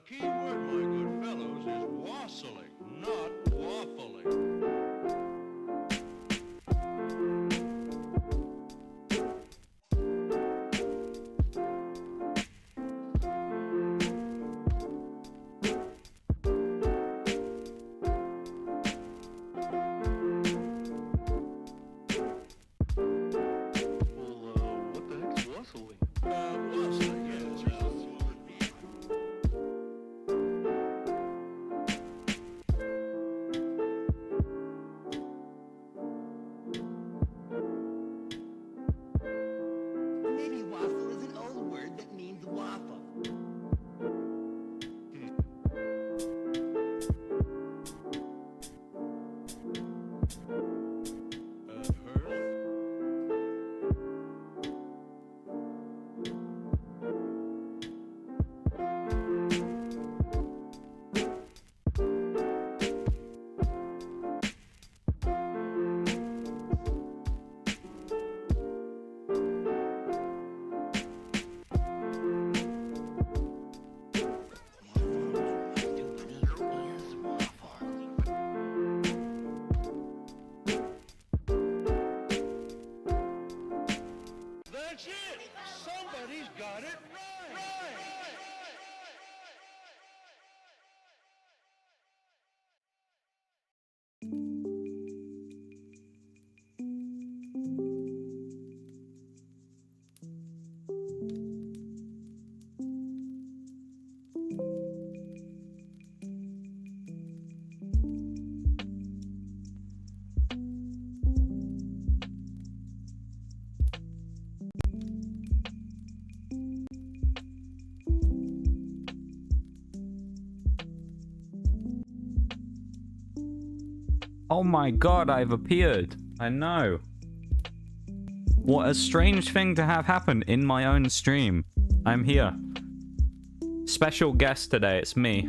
The key word, my good fellows, is wassailing, not waffling. What the heck's wassailing? Wassailing, yes. Maybe waffle is an old word that means waffle. Hurl? That's it! Somebody's got it right! Oh my god, I've appeared. I know. What a strange thing to have happen in my own stream. I'm here. Special guest today, it's me.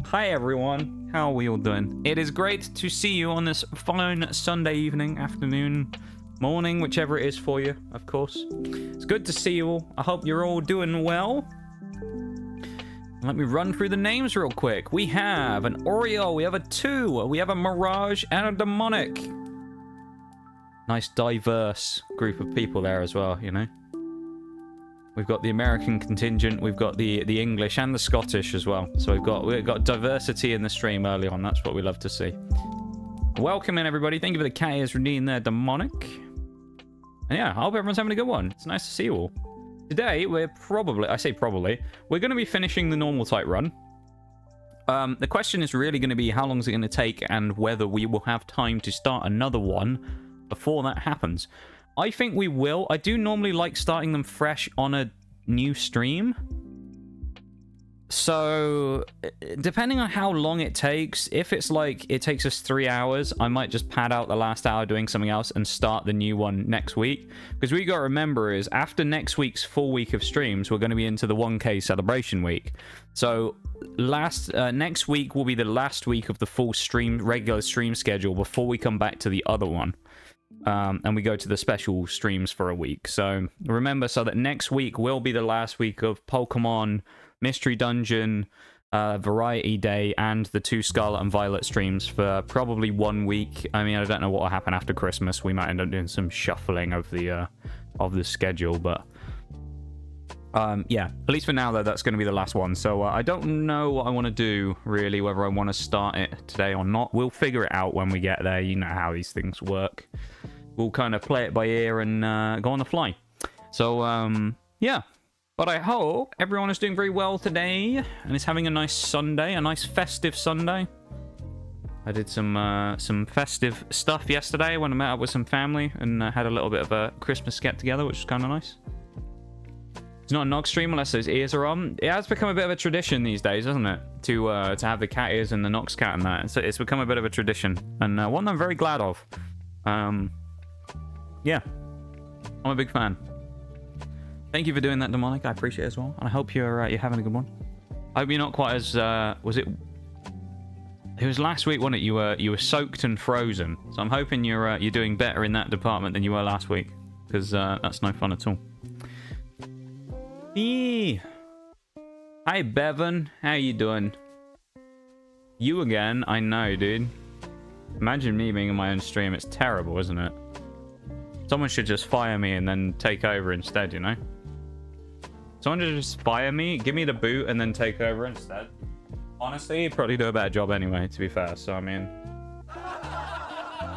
Hi everyone, how are we all doing? It is great to see you on this fine Sunday evening, afternoon, morning, whichever it is for you, of course. It's good to see you all. I hope you're all doing well. Let me run through the names real quick. We have an Oreo, we have a 2, we have a Mirage, and a Demonic. Nice diverse group of people there as well, you know. We've got the American contingent, we've got the English and the Scottish as well. So we've got diversity in the stream early on. That's what we love to see. Welcome in everybody. Thank you for the K.S. redeem there, Demonic. And yeah, I hope everyone's having a good one. It's nice to see you all. Today, we're probably going to be finishing the normal type run. The question is really going to be how long is it going to take and whether we will have time to start another one before that happens. I think we will. I do normally like starting them fresh on a new stream. So, depending on how long it takes, if it's like it takes us 3 hours, I might just pad out the last hour doing something else and start the new one next week. Because what you got to remember is after next week's full week of streams, we're going to be into the 1K celebration week. So, next week will be the last week of the full regular stream schedule before we come back to the other one. And we go to the special streams for a week. So, remember, so that next week will be the last week of Pokemon Mystery Dungeon, Variety Day, and the 2 Scarlet and Violet streams for probably 1 week. I mean, I don't know what will happen after Christmas. We might end up doing some shuffling of the schedule, but yeah, at least for now, though, that's going to be the last one. So I don't know what I want to do, really, whether I want to start it today or not. We'll figure it out when we get there. You know how these things work. We'll kind of play it by ear and go on the fly. So, yeah. But I hope everyone is doing very well today and is having a nice Sunday, a nice festive Sunday. I did some festive stuff yesterday when I met up with some family and had a little bit of a Christmas get-together, which was kind of nice. It's not a Nox stream unless those ears are on. It has become a bit of a tradition these days, hasn't it? To have the cat ears and the Nox cat and that. So it's become a bit of a tradition, and one I'm very glad of. Yeah, I'm a big fan. Thank you for doing that, Demonic. I appreciate it as well. And I hope you're having a good one. I hope you're not quite as... was it... It was last week, wasn't it? You were soaked and frozen. So I'm hoping you're doing better in that department than you were last week. Because that's no fun at all. Eee. Hi, Bevan. How you doing? You again? I know, dude. Imagine me being in my own stream. It's terrible, isn't it? Someone should just fire me and then take over instead, you know? Someone should just fire me, give me the boot, and then take over instead. Honestly, you'd probably do a better job anyway, to be fair. So, I mean...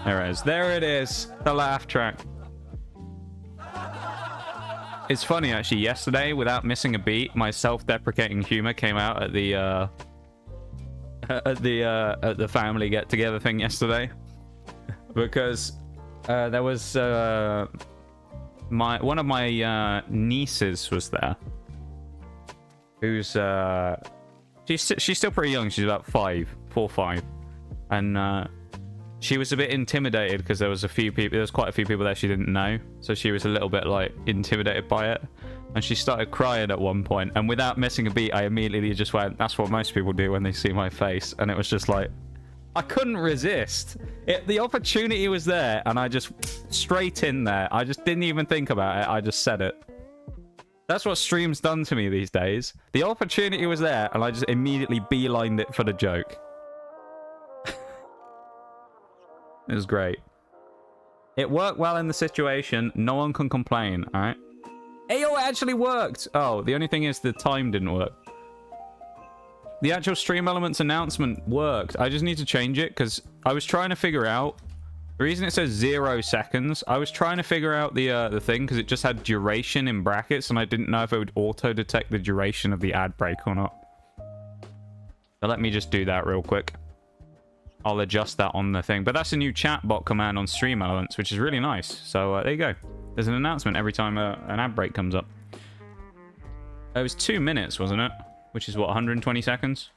There it is. There it is. The laugh track. It's funny, actually. Yesterday, without missing a beat, my self-deprecating humor came out at the family get-together thing yesterday. Because there was... one of my nieces was there. Who's... She's still pretty young. She's about 4 or 5. And... she was a bit intimidated because there was quite a few people there she didn't know, so she was a little bit like intimidated by it, and she started crying at one point, and without missing a beat I immediately just went, that's what most people do when they see my face, and it was just like, I couldn't resist it. The opportunity was there, and I just straight in there. I just didn't even think about it. I just said it. That's what stream's done to me these days. The opportunity was there, and I just immediately beelined it for the joke. It was great. It worked well in the situation. No one can complain, alright? Hey, oh, it actually worked! Oh, the only thing is the time didn't work. The actual Stream Elements announcement worked. I just need to change it, because I was trying to figure out... The reason it says 0 seconds, I was trying to figure out the thing, because it just had duration in brackets, and I didn't know if it would auto-detect the duration of the ad break or not. So let me just do that real quick. I'll adjust that on the thing. But that's a new chatbot command on Stream Elements, which is really nice. So there you go. There's an announcement every time an ad break comes up. It was 2 minutes, wasn't it? Which is what, 120 seconds?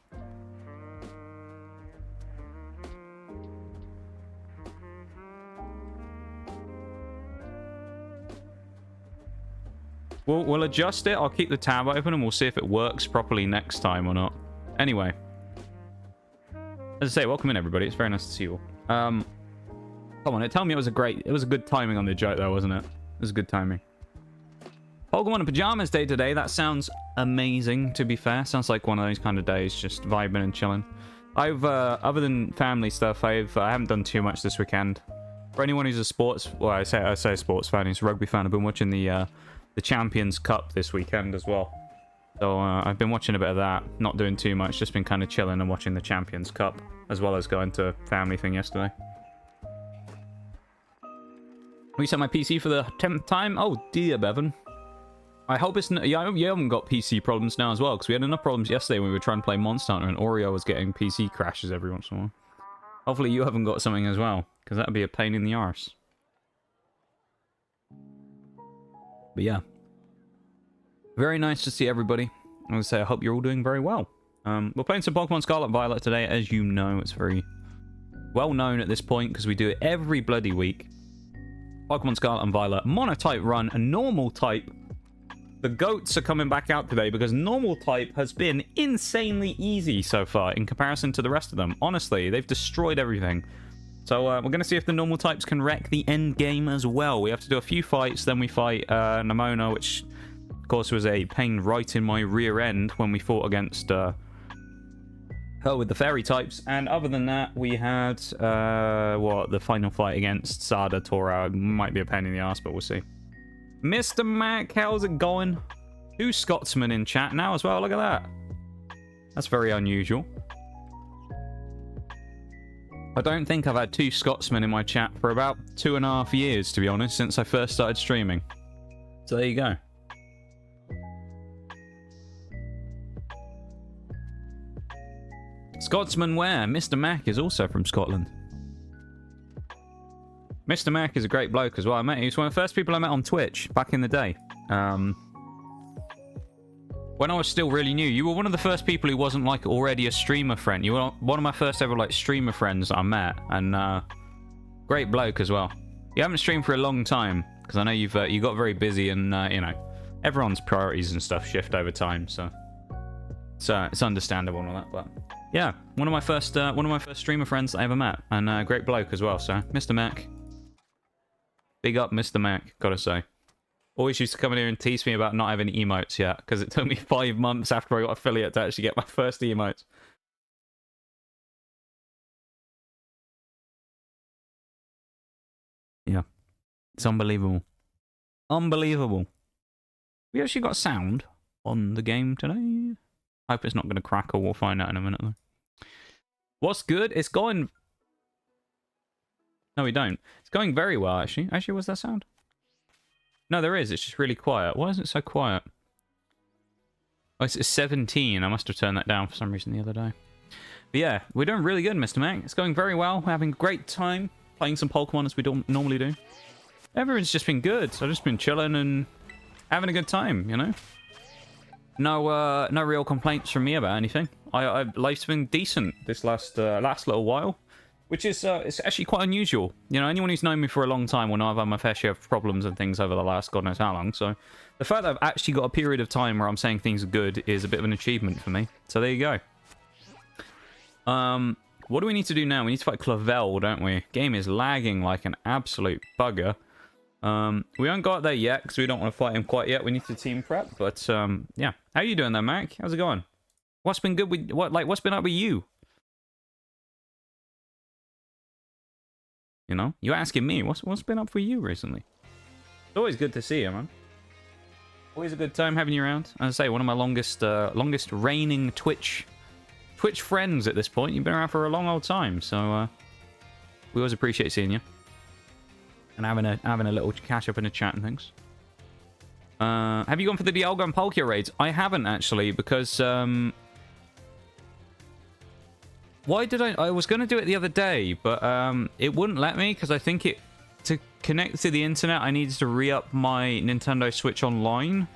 We'll adjust it. I'll keep the tab open and we'll see if it works properly next time or not. Anyway. As I say, welcome in everybody. It's very nice to see you all. Come on, tell me it was a good timing on the joke though, wasn't it? It was good timing. Pokemon in Pajamas Day today. That sounds amazing, to be fair. Sounds like one of those kind of days, just vibing and chilling. Other than family stuff, I haven't done too much this weekend. For anyone who's a sports, well, I say sports fan, who's a rugby fan, I've been watching the Champions Cup this weekend as well. So I've been watching a bit of that, not doing too much, just been kind of chilling and watching the Champions Cup, as well as going to a family thing yesterday. Reset my PC for the 10th time? Oh dear, Bevan. I hope it's... you haven't got PC problems now as well, because we had enough problems yesterday when we were trying to play Monster Hunter and Oreo was getting PC crashes every once in a while. Hopefully you haven't got something as well, because that would be a pain in the arse. But yeah. Very nice to see everybody. I would say I hope you're all doing very well. We're playing some Pokemon Scarlet and Violet today. As you know, it's very well known at this point because we do it every bloody week. Pokemon Scarlet and Violet, monotype run, a normal type. The goats are coming back out today because normal type has been insanely easy so far in comparison to the rest of them. Honestly, they've destroyed everything. So we're going to see if the normal types can wreck the end game as well. We have to do a few fights, then we fight Nemona, which... of course, was a pain right in my rear end when we fought against her with the fairy types. And other than that, we had the final fight against Sada Tora. Might be a pain in the ass, but we'll see. Mr. Mac, how's it going? 2 Scotsmen in chat now as well. Look at that. That's very unusual. I don't think I've had 2 Scotsmen in my chat for about 2.5 years, to be honest, since I first started streaming. So there you go. Scotsman where? Mr. Mac is also from Scotland. Mr. Mac is a great bloke as well. He was one of the first people I met on Twitch back in the day. When I was still really new. You were one of the first people who wasn't like already a streamer friend. You were one of my first ever like streamer friends that I met. And great bloke as well. You haven't streamed for a long time because I know you got very busy and you know, everyone's priorities and stuff shift over time, so it's understandable and all that. But yeah, one of my first streamer friends that I ever met, and great bloke as well. So Mr. Mac, big up Mr. Mac, gotta say. always used to come in here and tease me about not having emotes yet, because it took me 5 months after I got affiliate to actually get my first emotes. Yeah. It's unbelievable. Unbelievable. We actually got sound on the game today. I hope it's not going to crackle. We'll find out in a minute, though. What's good? It's going... No, we don't. It's going very well, actually. Actually, what's that sound? No, there is. It's just really quiet. Why is it so quiet? Oh, it's 17. I must have turned that down for some reason the other day. But yeah, we're doing really good, Mr. Mac. It's going very well. We're having a great time playing some Pokemon as we don't normally do. Everyone's just been good. So I've just been chilling and having a good time, you know? No real complaints from me about anything. Life's been decent this last little while. Which is it's actually quite unusual. You know, anyone who's known me for a long time will know I've had my fair share of problems and things over the last God knows how long. So the fact that I've actually got a period of time where I'm saying things are good is a bit of an achievement for me. So there you go. What do we need to do now? We need to fight Clavel, don't we? Game is lagging like an absolute bugger. We haven't got there yet because we don't want to fight him quite yet. We need to team prep. But yeah, how you doing there, Mac? How's it going? What's been good with what's been up with you? You know, you're asking me, what's been up for you recently? It's always good to see you, man. Always a good time having you around. As I say, one of my longest reigning Twitch friends at this point. You've been around for a long old time, so we always appreciate seeing you and having a little catch up in the chat and things. Have you gone for the Dialga and Palkia raids? I haven't actually, because why did I was going to do it the other day, but it wouldn't let me because I think to connect to the internet, I needed to re-up my Nintendo Switch Online.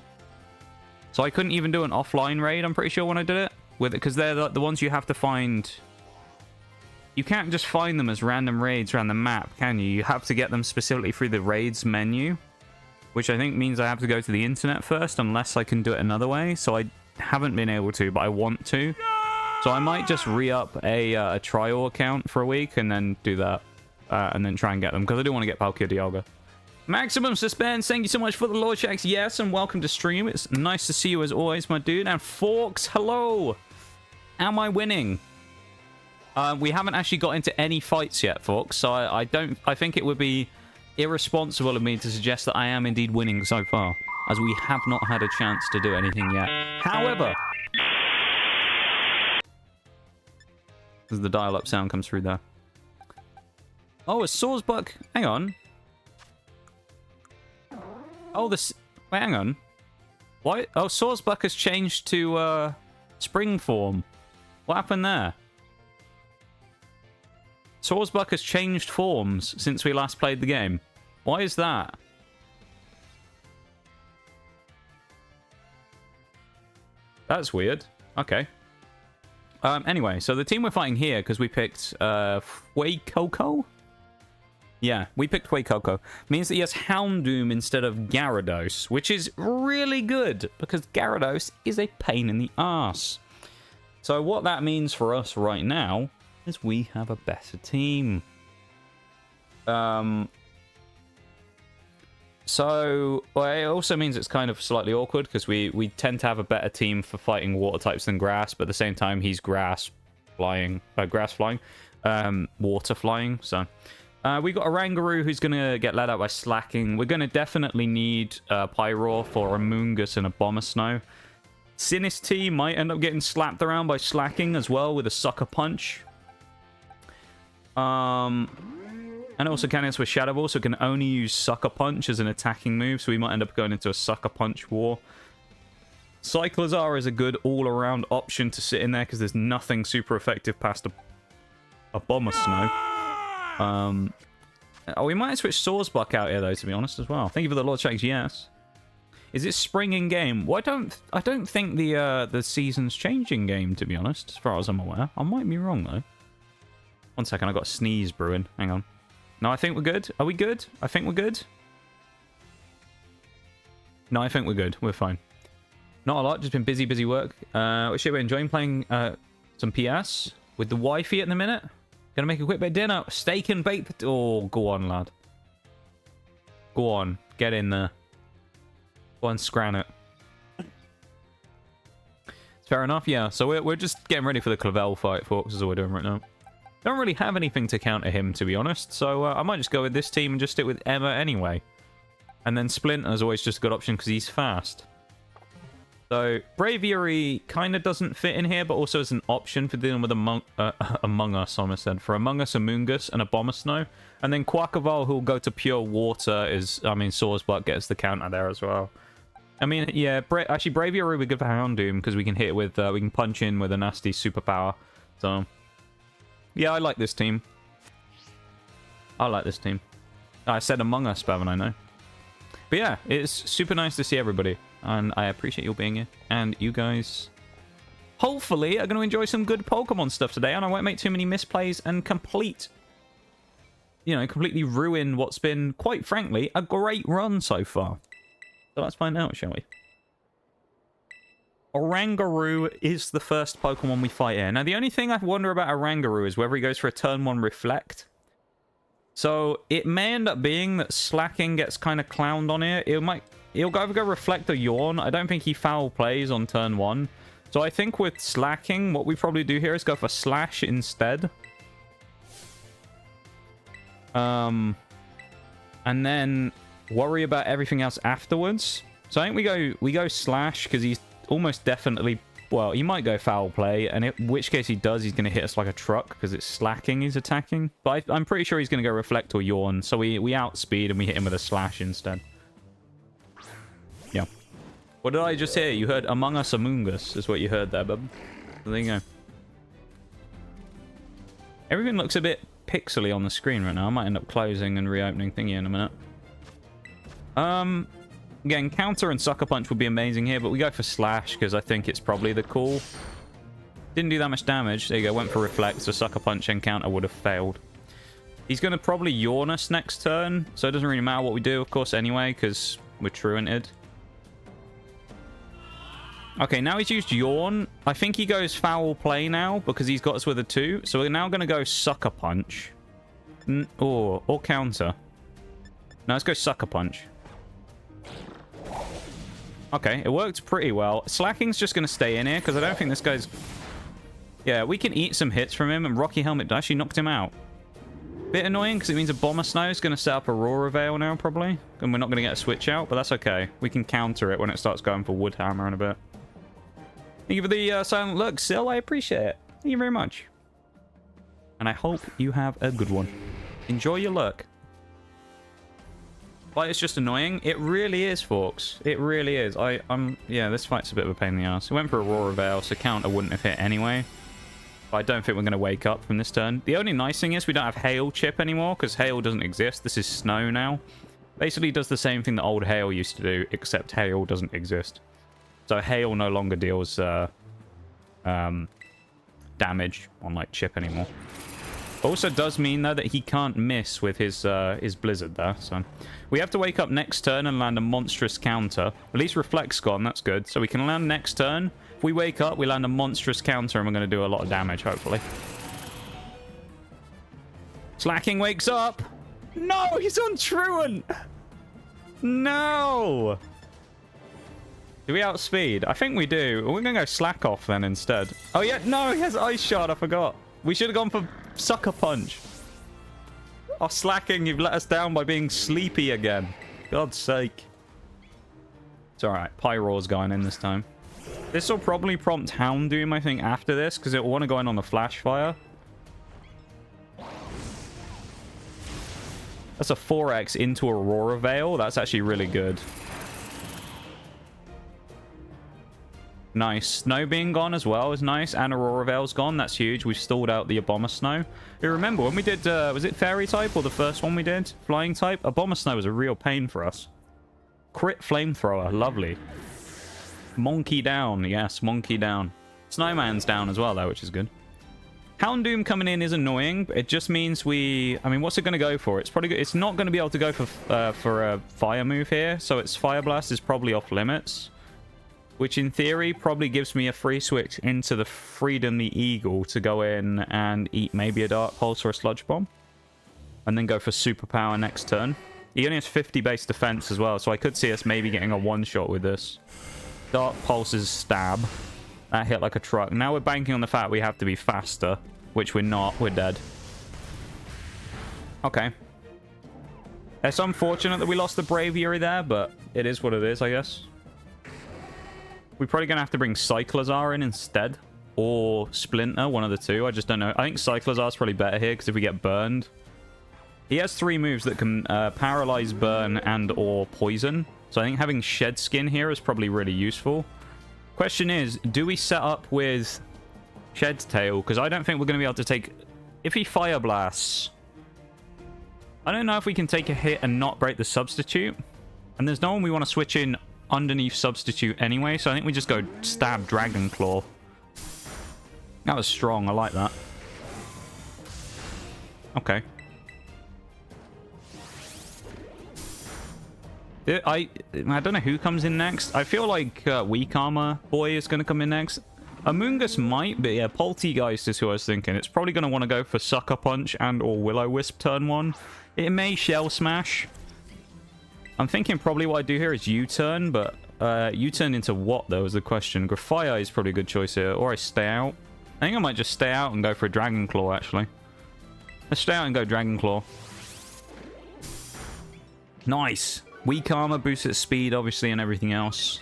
So I couldn't even do an offline raid, I'm pretty sure, when I did it. With it, because they're the ones you have to find. You can't just find them as random raids around the map, can you? You have to get them specifically through the raids menu, which I think means I have to go to the internet first, unless I can do it another way. So I haven't been able to, but I want to. So I might just re-up a trial account for a week and then do that. And then try and get them, because I do want to get Palkia Dialga. Maximum Suspense, thank you so much for the Lord Checks. Yes, and welcome to stream. It's nice to see you as always, my dude. And Forks, hello. Am I winning? We haven't actually got into any fights yet, Forks. So I think it would be irresponsible of me to suggest that I am indeed winning so far, as we have not had a chance to do anything yet. However, as the dial-up sound comes through there. Oh, a Sawsbuck. Hang on. Oh, this... Wait, hang on. Why? Oh, Sawsbuck has changed to spring form. What happened there? Sawsbuck has changed forms since we last played the game. Why is that? That's weird. Okay. Anyway, so the team we're fighting here, because we picked Fuecoco? Yeah, we picked Fuecoco. Means that he has Houndoom instead of Gyarados, which is really good, because Gyarados is a pain in the arse. So what that means for us right now is we have a better team. So well, it also means it's kind of slightly awkward, because we tend to have a better team for fighting water types than grass, but at the same time he's water flying. So we got a Rangaroo who's going to get led out by Slacking. We're going to definitely need Pyroar for Amoonguss and a Abomasnow. Sinistee might end up getting slapped around by Slacking as well with a Sucker Punch. And also Cannis with Shadow Ball, so it can only use Sucker Punch as an attacking move, so we might end up going into a Sucker Punch war. Cyclozar is a good all-around option to sit in there, because there's nothing super effective past a Abomasnow. Oh, we might switch Sawsbuck out here, though, to be honest, as well. Thank you for the Lord Checks, yes. Is it spring in game? Well, I don't think the season's changing game, to be honest, as far as I'm aware. I might be wrong, though. One second, I got a sneeze brewing. Hang on. No, I think we're good. Are we good? I think we're good. No, I think we're good. We're fine. Not a lot, just been busy work. Shit, we're enjoying playing some PS with the wifey at the minute. Gonna make a quick bit of dinner. Steak and baked. Oh, go on, lad. Go on. Get in there. One scran it. Fair enough, yeah. So we're just getting ready for the Clavel fight, folks, is all we're doing right now. Don't really have anything to counter him, to be honest. So I might just go with this team and just stick with Emma anyway. And then Splint is always just a good option because he's fast. So Braviary kind of doesn't fit in here, but also is an option for dealing with Among Us, I almost said. For Among Us, Amoongus, and Abomasnow. And then Quackleval, who'll go to Pure Water, is, I mean, Soar's Butt gets the counter there as well. I mean, yeah, actually, Braviary would be good for Houndoom because we can hit it with, we can punch in with a nasty superpower. So, yeah, I like this team. I like this team. I said Among Us, haven't I know? But yeah, it's super nice to see everybody. And I appreciate you being here. And you guys, hopefully, are going to enjoy some good Pokemon stuff today. And I won't make too many misplays and completely ruin what's been, quite frankly, a great run so far. So let's find out, shall we? Oranguru is the first Pokemon we fight here. Now, the only thing I wonder about Oranguru is whether he goes for a turn 1 Reflect. So it may end up being that Slacking gets kind of clowned on here. He'll either go Reflect or Yawn. I don't think he foul plays on turn 1. So I think with Slacking, what we probably do here is go for Slash instead. And then worry about everything else afterwards. So I think we go Slash because he's almost definitely... Well, he might go foul play, and in which case he does, he's going to hit us like a truck because it's Slacking he's attacking. But I'm pretty sure he's going to go Reflect or Yawn, so we outspeed and we hit him with a Slash instead. Yeah. What did I just hear? You heard Among Us Amoongus is what you heard there, bub. So there you go. Everything looks a bit pixely on the screen right now. I might end up closing and reopening thingy in a minute. Again, Counter and Sucker Punch would be amazing here, but we go for Slash because I think it's probably the call. Didn't do that much damage. There you go, went for Reflect, so Sucker Punch and Counter would have failed. He's going to probably Yawn us next turn, so it doesn't really matter what we do, of course, anyway, because we're Truanted. Okay, now he's used Yawn. I think he goes Foul Play now because he's got us with a 2, so we're now going to go Sucker Punch. Or Counter. No, let's go Sucker Punch. Okay, it worked pretty well. Slacking's just going to stay in here because I don't think this guy's... Yeah, we can eat some hits from him, and Rocky Helmet actually knocked him out. Bit annoying because it means Abomasnow is going to set up Aurora Veil now, probably. And we're not going to get a switch out, but that's okay. We can counter it when it starts going for Wood Hammer in a bit. Thank you for the silent look, Sil. I appreciate it. Thank you very much. And I hope you have a good one. Enjoy your look. But it's just annoying. It really is, folks. It really is. Yeah, this fight's a bit of a pain in the ass. We went for Aurora Veil, so counter wouldn't have hit anyway. But I don't think we're going to wake up from this turn. The only nice thing is we don't have Hail Chip anymore, because Hail doesn't exist. This is Snow now. Basically does the same thing that old Hail used to do, except Hail doesn't exist. So Hail no longer deals damage on, like, Chip anymore. Also does mean, though, that he can't miss with his Blizzard there, so... We have to wake up next turn and land a monstrous counter. At least Reflect's gone, that's good. So we can land next turn. If we wake up, we land a monstrous counter and we're going to do a lot of damage, hopefully. Slacking wakes up! No, he's on Truant! No! Do we outspeed? I think we do. We're going to go Slack off then instead. Oh yeah, no, he has Ice Shard, I forgot. We should have gone for Sucker Punch. Oh, Slacking, you've let us down by being sleepy again. God's sake. It's alright. Pyroar's going in this time. This will probably prompt Houndoom, I think, after this, because it will want to go in on the Flash Fire. That's a 4x into Aurora Veil. That's actually really good. Nice. Snow being gone as well is nice. And Aurora Veil's gone. That's huge. We've stalled out the Abomasnow. You remember when we did, was it Fairy type or the first one we did? Flying type? Abomasnow was a real pain for us. Crit Flamethrower. Lovely. Monkey down. Yes, Monkey down. Snowman's down as well, though, which is good. Houndoom coming in is annoying, but it just means we... I mean, what's it going to go for? It's probably... It's not going to be able to go for a fire move here, so its Fire Blast is probably off limits. Which, in theory, probably gives me a free switch into the Freedom the Eagle to go in and eat maybe a Dark Pulse or a Sludge Bomb. And then go for Superpower next turn. He only has 50 base defense as well, so I could see us maybe getting a one-shot with this. Dark Pulse's stab. That hit like a truck. Now we're banking on the fact we have to be faster, which we're not. We're dead. Okay. It's unfortunate that we lost the Braviary there, but it is what it is, I guess. We're probably going to have to bring Cyclozar in instead. Or Splinter, one of the two. I just don't know. I think Cyclozar's probably better here, because if we get burned... He has 3 moves that can paralyze, burn, and or poison. So I think having Shed Skin here is probably really useful. Question is, do we set up with Shed Tail? Because I don't think we're going to be able to take... If he Fire Blasts... I don't know if we can take a hit and not break the Substitute. And there's no one we want to switch in underneath Substitute anyway. So I think we just go stab Dragon Claw. That was strong. I like that. Okay. I don't know who comes in next. I feel like Weak Armor Boy is going to come in next. Amoongus might, but yeah, Poltegeist is who I was thinking. It's probably going to want to go for Sucker Punch and or Will-O-Wisp turn 1. It may Shell Smash. I'm thinking probably what I do here is U-turn, but U-turn into what, though, is the question. Grafia is probably a good choice here, or I stay out. I think I might just stay out and go for a Dragon Claw, actually. Let's stay out and go Dragon Claw. Nice. Weak Armor boosts its speed, obviously, and everything else.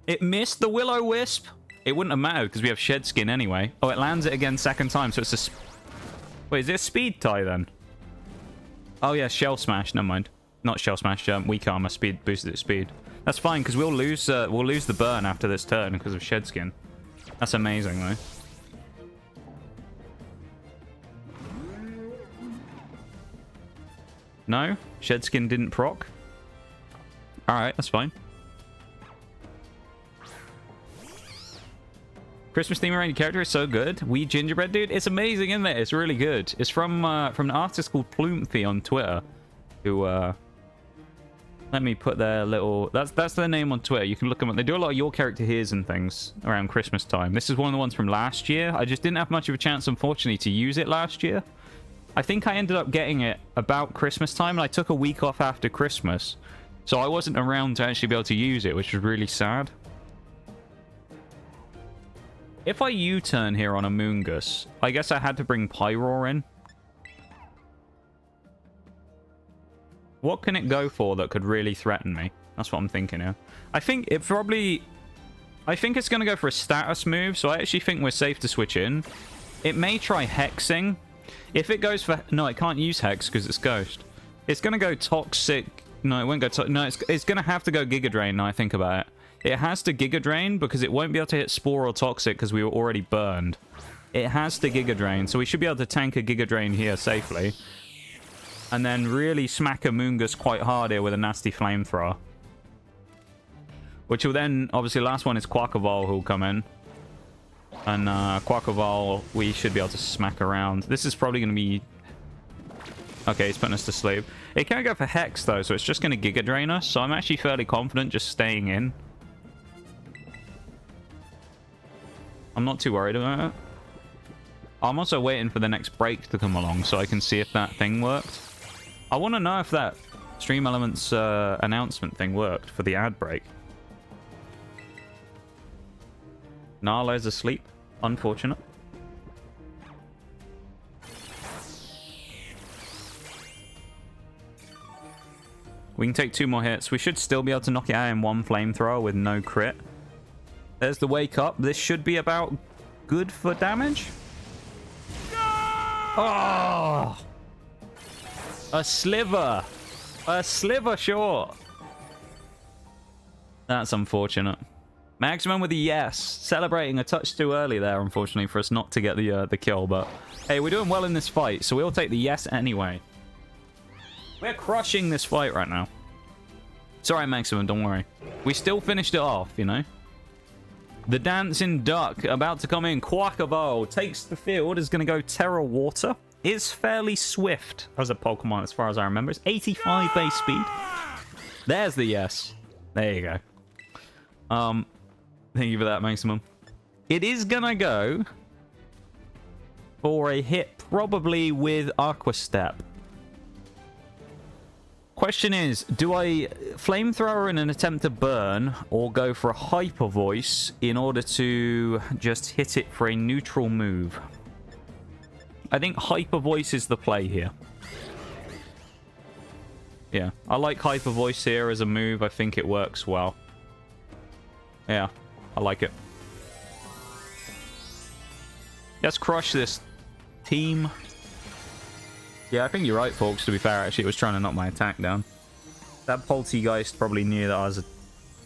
It missed the Will-O-Wisp. It wouldn't have mattered because we have Shed Skin anyway. Oh, it lands it again second time, so it's a... Wait, is it a speed tie then? Oh, yeah, Shell Smash. Never mind. Not Shell Smash. Weak Armor speed boosted its speed. That's fine because we'll lose the burn after this turn because of Shed Skin. That's amazing, though. No? Shed Skin didn't proc? Alright, that's fine. Christmas theme around your character is so good. We Gingerbread Dude, it's amazing, isn't it? It's really good. It's from an artist called Plumpy on Twitter. Who, let me put their little... That's their name on Twitter. You can look them up. They do a lot of your character here's and things around Christmas time. This is one of the ones from last year. I just didn't have much of a chance, unfortunately, to use it last year. I think I ended up getting it about Christmas time, and I took a week off after Christmas. So I wasn't around to actually be able to use it, which was really sad. If I U-turn here on Amoongus, I guess I had to bring Pyroar in. What can it go for that could really threaten me? That's what I'm thinking here. I think it probably... I think it's going to go for a status move, so I actually think we're safe to switch in. It may try Hexing. If it goes for... No, it can't use Hex because it's Ghost. It's going to go Toxic... No, it won't go... No, it's going to have to go Giga Drain now I think about it. It has to Giga Drain because it won't be able to hit Spore or Toxic because we were already burned. It has to Giga Drain, so we should be able to tank a Giga Drain here safely. And then really smack Amoongus quite hard here with a nasty Flamethrower. Which will then... Obviously, the last one is Quackavole who'll come in. And Quackavole, we should be able to smack around. This is probably going to be... Okay, he's putting us to sleep. It can't go for Hex, though, so it's just going to Giga Drain us. So I'm actually fairly confident just staying in. I'm not too worried about it. I'm also waiting for the next break to come along so I can see if that thing worked. I want to know if that Stream Elements announcement thing worked for the ad break. Nala's asleep. Unfortunate. We can take 2 more hits. We should still be able to knock it out in 1 Flamethrower with no crit. There's the Wake Up. This should be about good for damage. Oh! A sliver. A sliver short. That's unfortunate. Maximum with a yes. Celebrating a touch too early there, unfortunately, for us not to get the kill. But, hey, we're doing well in this fight, so we'll take the yes anyway. We're crushing this fight right now. Sorry, Maximum, don't worry. We still finished it off, you know? The Dancing Duck about to come in. Quackavole takes the field. Is going to go Terra Water. Is fairly swift as a Pokemon as far as I remember. It's 85 base speed. There's the yes. There you go. Thank you for that, Maximum. It is going to go for a hip probably with Aqua Step. Question is, do I flamethrower in an attempt to burn or go for a hyper voice in order to just hit it for a neutral move? I think hyper voice is the play here. Yeah, I like hyper voice here as a move. I think it works well. Yeah, I like it. Let's crush this team. Yeah, I think you're right, folks, to be fair. Actually, it was trying to knock my attack down. That Poltergeist probably knew that I was a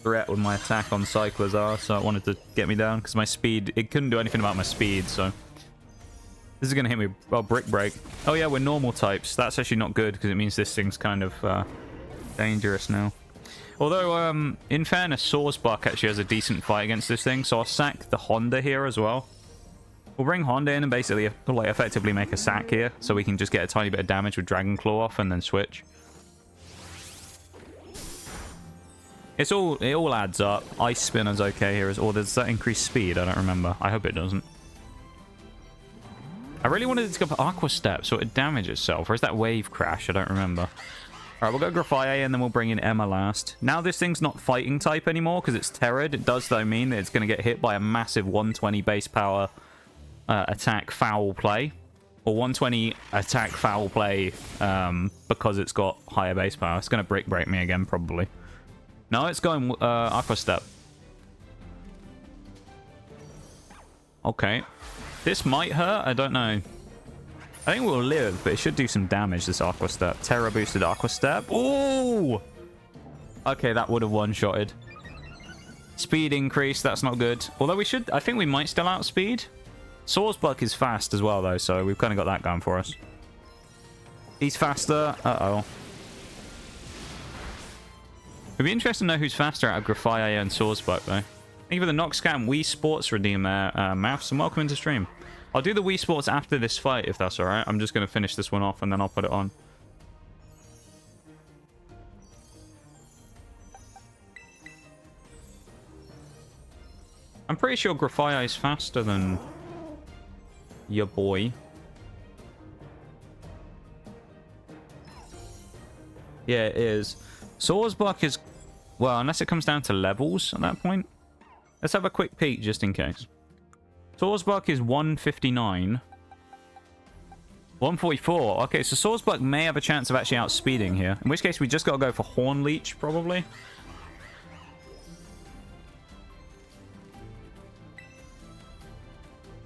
threat with my attack on Cyclozar, so it wanted to get me down, because my speed... It couldn't do anything about my speed, so... This is going to hit me... Oh, Brick Break. Oh, yeah, we're normal types. That's actually not good, because it means this thing's kind of dangerous now. Although, in fairness, Sawsbuck actually has a decent fight against this thing, so I'll sack the Honda here as well. We'll bring Honda in and basically like effectively make a sack here, so we can just get a tiny bit of damage with Dragon Claw off and then switch. It all adds up. Ice Spinner's okay here, or does that increase speed? I don't remember. I hope it doesn't. I really wanted it to go for Aqua Step so it'd damage itself, or is that Wave Crash? I don't remember. Alright, we'll go Graffaye and then we'll bring in Emma last. Now this thing's not fighting type anymore because it's Terrored. It does though mean that it's going to get hit by a massive 120 base power attack foul play, or 120 attack foul play because it's got higher base power. It's going to Brick Break me again probably. No, it's going Aqua Step. Okay. This might hurt. I don't know. I think we'll live, but it should do some damage, this Aqua Step. Terra boosted Aqua Step. Ooh! Okay, that would have one-shotted. Speed increase. That's not good. Although we should... I think we might still outspeed. Sawsbuck is fast as well, though, so we've kind of got that going for us. He's faster. Uh-oh. It'd be interesting to know who's faster out of Graffaye and Sawsbuck, though. Thank you for the Noxcam Wii Sports Redeem there, Maths, and welcome into stream. I'll do the Wii Sports after this fight, if that's alright. I'm just going to finish this one off, and then I'll put it on. I'm pretty sure Graffaye is faster than your boy. Yeah, it is. Sawsbuck is... Well, unless it comes down to levels at that point. Let's have a quick peek just in case. Sawsbuck is 159. 144. Okay, so Sawsbuck may have a chance of actually outspeeding here. In which case, we just got to go for Horn Leech, probably.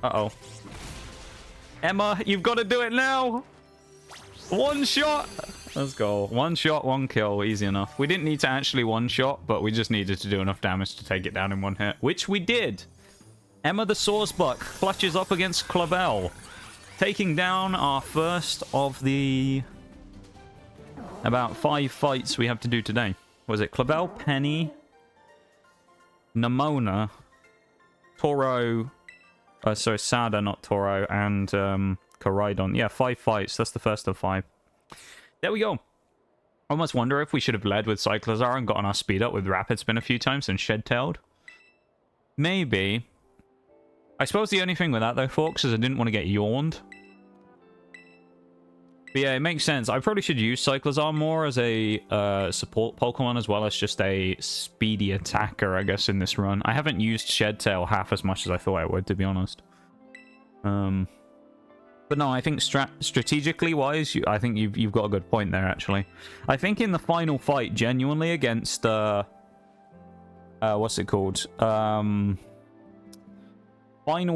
Uh-oh. Emma, you've got to do it now! One shot! Let's go. One shot, one kill. Easy enough. We didn't need to actually one shot, but we just needed to do enough damage to take it down in one hit. Which we did! Emma the Sawsbuck clutches up against Clavel, taking down our first of the about 5 fights we have to do today. Was it Clavel, Penny, Nemona, Toro, sorry, Sada, not Toro, and Koraidon. Yeah, 5 fights. That's the first of 5. There we go. I almost wonder if we should have led with Cyclozar and gotten our speed up with Rapid Spin a few times and Shed-tailed. Maybe. I suppose the only thing with that, though, folks, is I didn't want to get yawned. But yeah, it makes sense. I probably should use Cyclozar more as a support Pokemon as well as just a speedy attacker, I guess, in this run. I haven't used Shed-tail half as much as I thought I would, to be honest. But no, I think strategically wise, I think you've got a good point there, actually. I think in the final fight, genuinely against what's it called? Final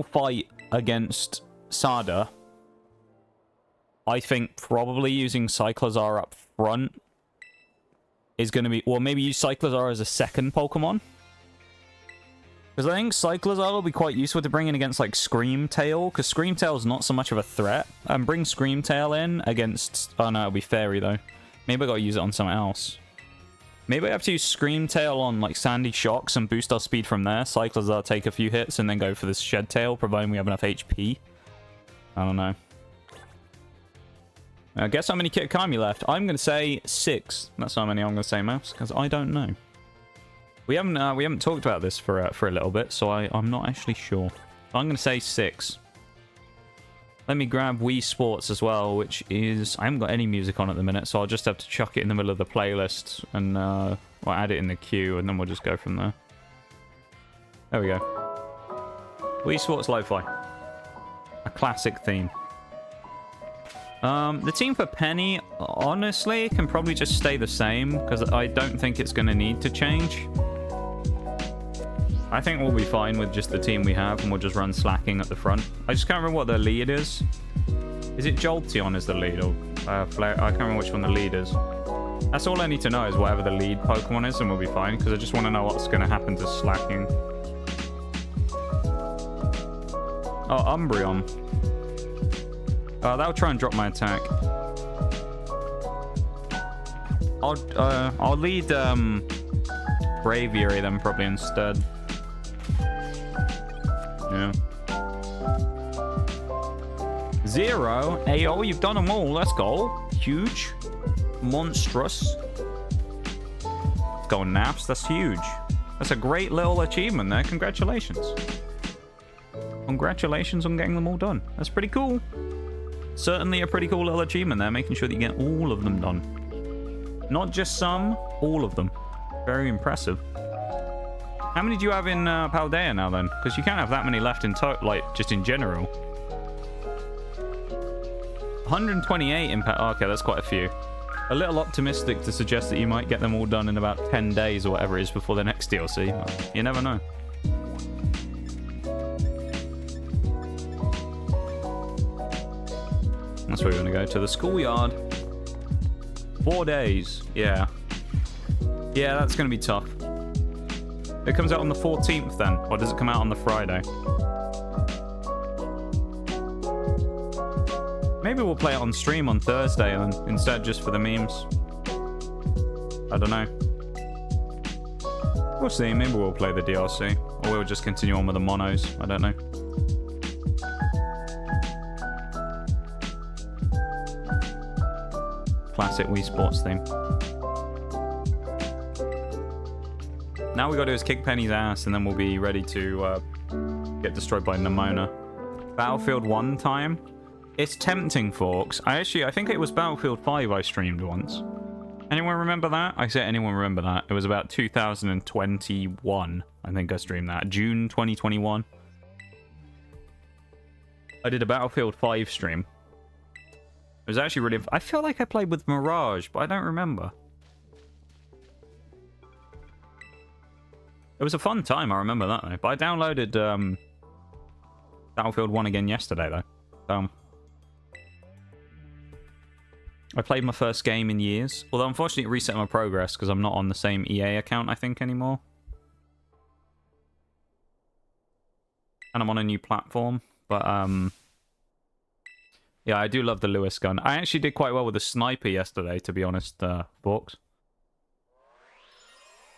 fight against Sada, I think probably using Cyclozar up front is going to be... Well, maybe use Cyclozar as a second Pokemon. Because I think Cyclozar will be quite useful to bring in against, like, Screamtail. Because Screamtail's not so much of a threat. And bring Screamtail in against... Oh, no, it'll be Fairy, though. Maybe I gotta use it on something else. Maybe I have to use Screamtail on, like, Sandy Shocks and boost our speed from there. Cyclozar take a few hits and then go for this Shed-tail, providing we have enough HP. I don't know. Guess how many Kitakami left? I'm going to say 6. That's how many I'm going to say, Mouse, because I don't know. We haven't talked about this for a little bit, so I'm not actually sure. I'm going to say 6. Let me grab Wii Sports as well, which is... I haven't got any music on at the minute, so I'll just have to chuck it in the middle of the playlist and I'll add it in the queue, and then we'll just go from there. There we go. Wii Sports Lo-Fi. A classic theme. The team for Penny, honestly, can probably just stay the same, because I don't think it's going to need to change. I think we'll be fine with just the team we have, and we'll just run slacking at the front. I just can't remember what the lead is. Is it Jolteon as the lead, or Flare? I can't remember which one the lead is. That's all I need to know, is whatever the lead Pokemon is, and we'll be fine, because I just want to know what's going to happen to slacking. Oh, Umbreon. That'll try and drop my attack. I'll lead Braviary then probably instead. Yeah. 0. Ayo, you've done them all. Let's go. Huge. Monstrous. Let's go, Naps. That's huge. That's a great little achievement there. Congratulations. Congratulations on getting them all done. That's pretty cool. Certainly a pretty cool little achievement there, making sure that you get all of them done. Not just some, all of them. Very impressive. How many do you have in Paldea now, then? Because you can't have that many left in total, like, just in general. 128 in Paldea. Okay, that's quite a few. A little optimistic to suggest that you might get them all done in about 10 days or whatever it is before the next DLC. You never know. That's where we're going to go, to the schoolyard. 4 days. Yeah. Yeah, that's going to be tough. It comes out on the 14th then, or does it come out on the Friday? Maybe we'll play it on stream on Thursday then, instead, just for the memes. I don't know. We'll see. Maybe we'll play the DLC, or we'll just continue on with the monos. I don't know. Classic Wii Sports theme. Now we got to do is kick Penny's ass, and then we'll be ready to get destroyed by Nemona. Battlefield 1 time? It's tempting, folks. I think it was Battlefield 5 I streamed once. Anyone remember that? I say anyone remember that. It was about 2021. I think I streamed that. June 2021. I did a Battlefield 5 stream. It was actually really... I feel like I played with Mirage, but I don't remember. It was a fun time, I remember that, though. But I downloaded Battlefield 1 again yesterday, though. So, I played my first game in years. Although, unfortunately, it reset my progress because I'm not on the same EA account, I think, anymore. And I'm on a new platform. But, yeah, I do love the Lewis gun. I actually did quite well with the sniper yesterday, to be honest, folks.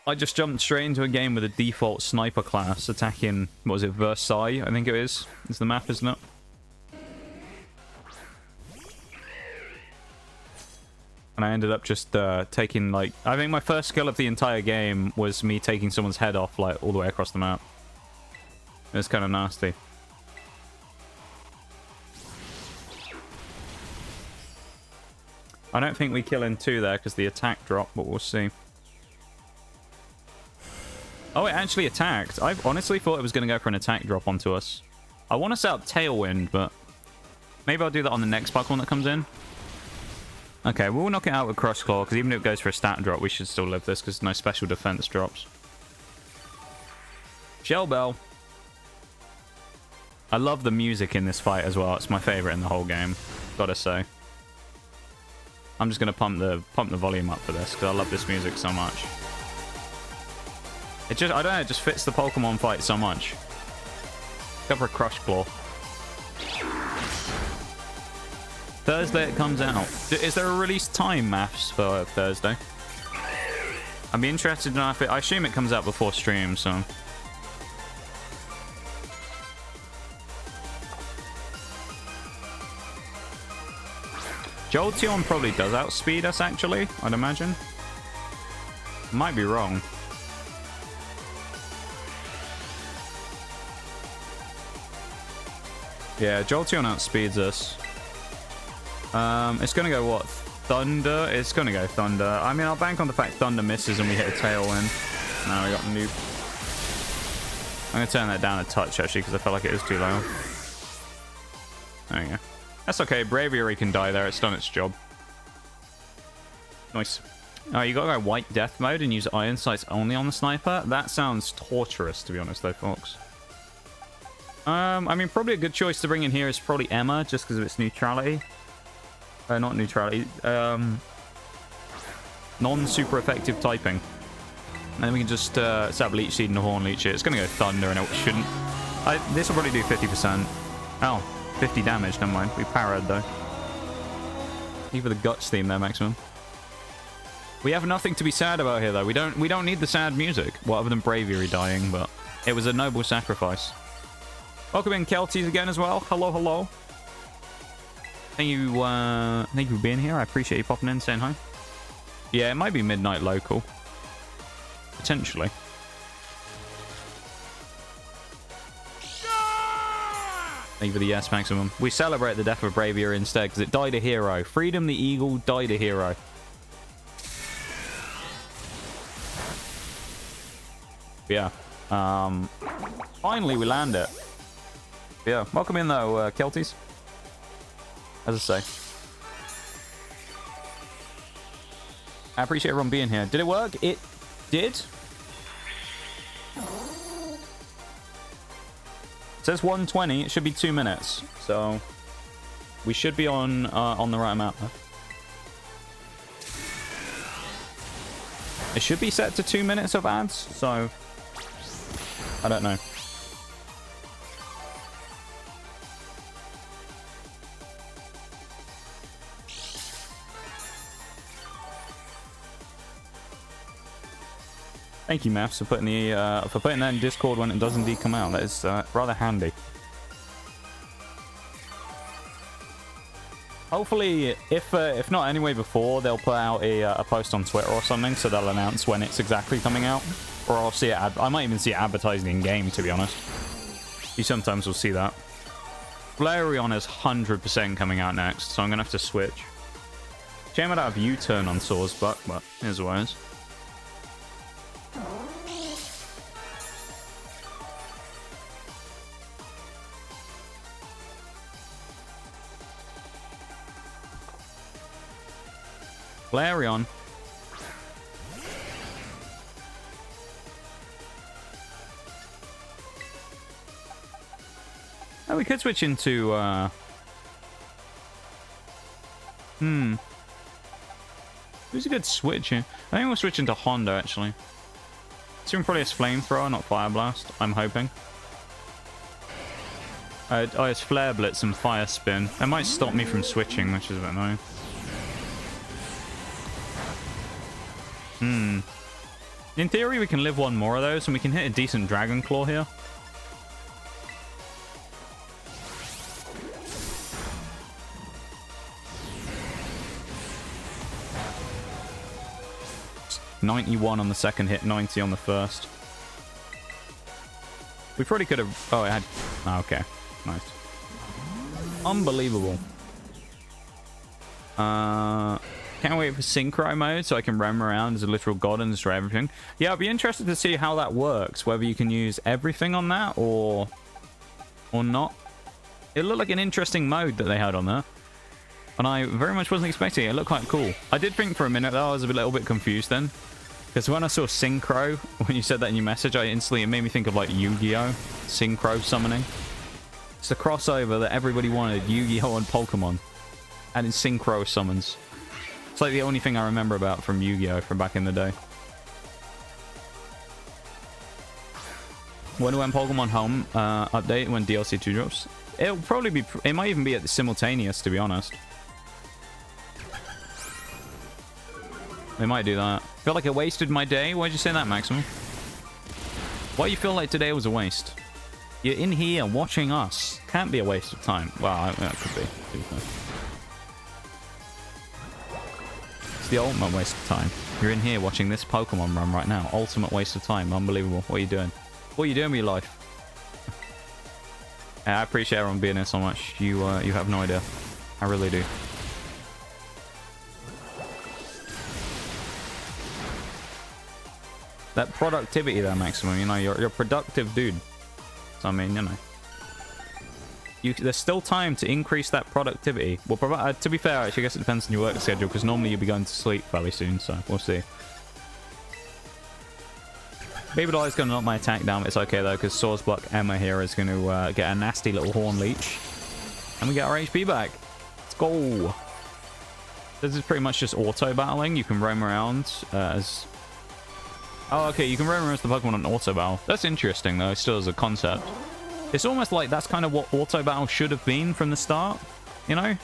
I just jumped straight into a game with a default sniper class attacking, what was it, Versailles, I think it is. It's the map, isn't it? And I ended up just taking, like... I think my first kill of the entire game was me taking someone's head off, like, all the way across the map. It was kind of nasty. I don't think we kill in 2 there because the attack dropped, but we'll see. Oh, it actually attacked. I honestly thought it was going to go for an attack drop onto us. I want to set up Tailwind, but maybe I'll do that on the next Pokemon that comes in. Okay, we'll knock it out with Crush Claw, because even if it goes for a stat drop, we should still live this, because no special defense drops. Shell Bell. I love the music in this fight as well. It's my favorite in the whole game, gotta say. I'm just going to pump the volume up for this, because I love this music so much. It just, I don't know, it just fits the Pokemon fight so much. Go for a Crush Claw. Thursday it comes out. Is there a release time, Maths, for Thursday? I'd be interested to know if it... I assume it comes out before stream, so... Jolteon probably does outspeed us, actually, I'd imagine. Might be wrong. Yeah, Jolteon outspeeds us. It's gonna go what? Thunder? It's gonna go Thunder. I mean, I'll bank on the fact Thunder misses and we hit a Tailwind. Now we got Noob. I'm gonna turn that down a touch actually because I felt like it is too low. There you go. That's okay. Braviary can die there. It's done its job. Nice. Oh, you gotta go White Death mode and use Iron Sights only on the sniper? That sounds torturous, to be honest, though, folks. I mean, probably a good choice to bring in here is probably Emma, just because of its neutrality. Not neutrality. Non-super effective typing. And then we can just set up Leech Seed and Horn Leech it. It's going to go Thunder, and it shouldn't. This will probably do 50%. Oh, 50 damage. Never mind. We parried, though. Even the Guts theme there, maximum. We have nothing to be sad about here, though. We don't need the sad music. Well, other than Braviary dying, but it was a noble sacrifice. Welcome in, Kelties, again as well. Hello, hello. Thank you for being here. I appreciate you popping in, saying hi. Yeah, it might be midnight local. Potentially. Thank you for the yes, maximum. We celebrate the death of Braviary instead, because it died a hero. Freedom the Eagle died a hero. Yeah. Finally, we land it. Yeah. Welcome in, though, Kelties. As I say. I appreciate everyone being here. Did it work? It did. It says 120. It should be 2 minutes. So we should be on the right amount. Huh? It should be set to 2 minutes of ads. So I don't know. Thank you, Maths, for putting that in Discord when it does indeed come out. That is rather handy. Hopefully, if not anyway before, they'll put out a post on Twitter or something, so they'll announce when it's exactly coming out. Or I'll see it. I might even see it advertised in game, to be honest. You sometimes will see that. Flareon is 100% coming out next, so I'm gonna have to switch. Shame I don't have U-turn on Soar's butt, but here's what it is. Flareon. Oh, we could switch into who's a good switch here? I think we'll switch into Honda, actually. Assume probably it's Flamethrower, not Fire Blast, I'm hoping. Oh, it's Flare Blitz and Fire Spin. That might stop me from switching, which is a bit annoying. In theory, we can live one more of those, and we can hit a decent Dragon Claw here. It's 91 on the second hit, 90 on the first. We probably could have... Oh, it had... Oh, okay. Nice. Unbelievable. Can't wait for Synchro mode so I can roam around as a literal god and destroy everything. Yeah, I'd be interested to see how that works. Whether you can use everything on that or not. It looked like an interesting mode that they had on there. And I very much wasn't expecting it. It looked quite cool. I did think for a minute though, I was a little bit confused then. Because when I saw Synchro, when you said that in your message, it made me think of like Yu-Gi-Oh! Synchro summoning. It's a crossover that everybody wanted, Yu-Gi-Oh! And Pokemon. And in Synchro summons. It's like the only thing I remember about from Yu-Gi-Oh! From back in the day. When Pokemon Home update, when DLC 2 drops? It'll probably be... It might even be at the simultaneous, to be honest. They might do that. Feel like I wasted my day? Why'd you say that, Maximum? Why you feel like today was a waste? You're in here watching us. Can't be a waste of time. Well, that could be. It's the ultimate waste of time. You're in here watching this Pokemon run right now. Ultimate waste of time. Unbelievable. What are you doing? What are you doing with your life? I appreciate everyone being here so much. You have no idea. I really do. That productivity there, Maximum, you know, you're a productive dude. So, I mean, you know. There's still time to increase that productivity. Well, to be fair, actually, I guess it depends on your work schedule, because normally you'll be going to sleep fairly soon, so we'll see. Baby Doll is going to knock my attack down, but it's okay, though, because Swordsbuck Emma here is going to get a nasty little Horn Leech. And we get our HP back. Let's go. This is pretty much just auto-battling. You can roam around as... Oh, okay, you can roam around as the Pokemon on auto-battle. That's interesting, though, still as a concept. It's almost like that's kind of what auto-battle should have been from the start, you know?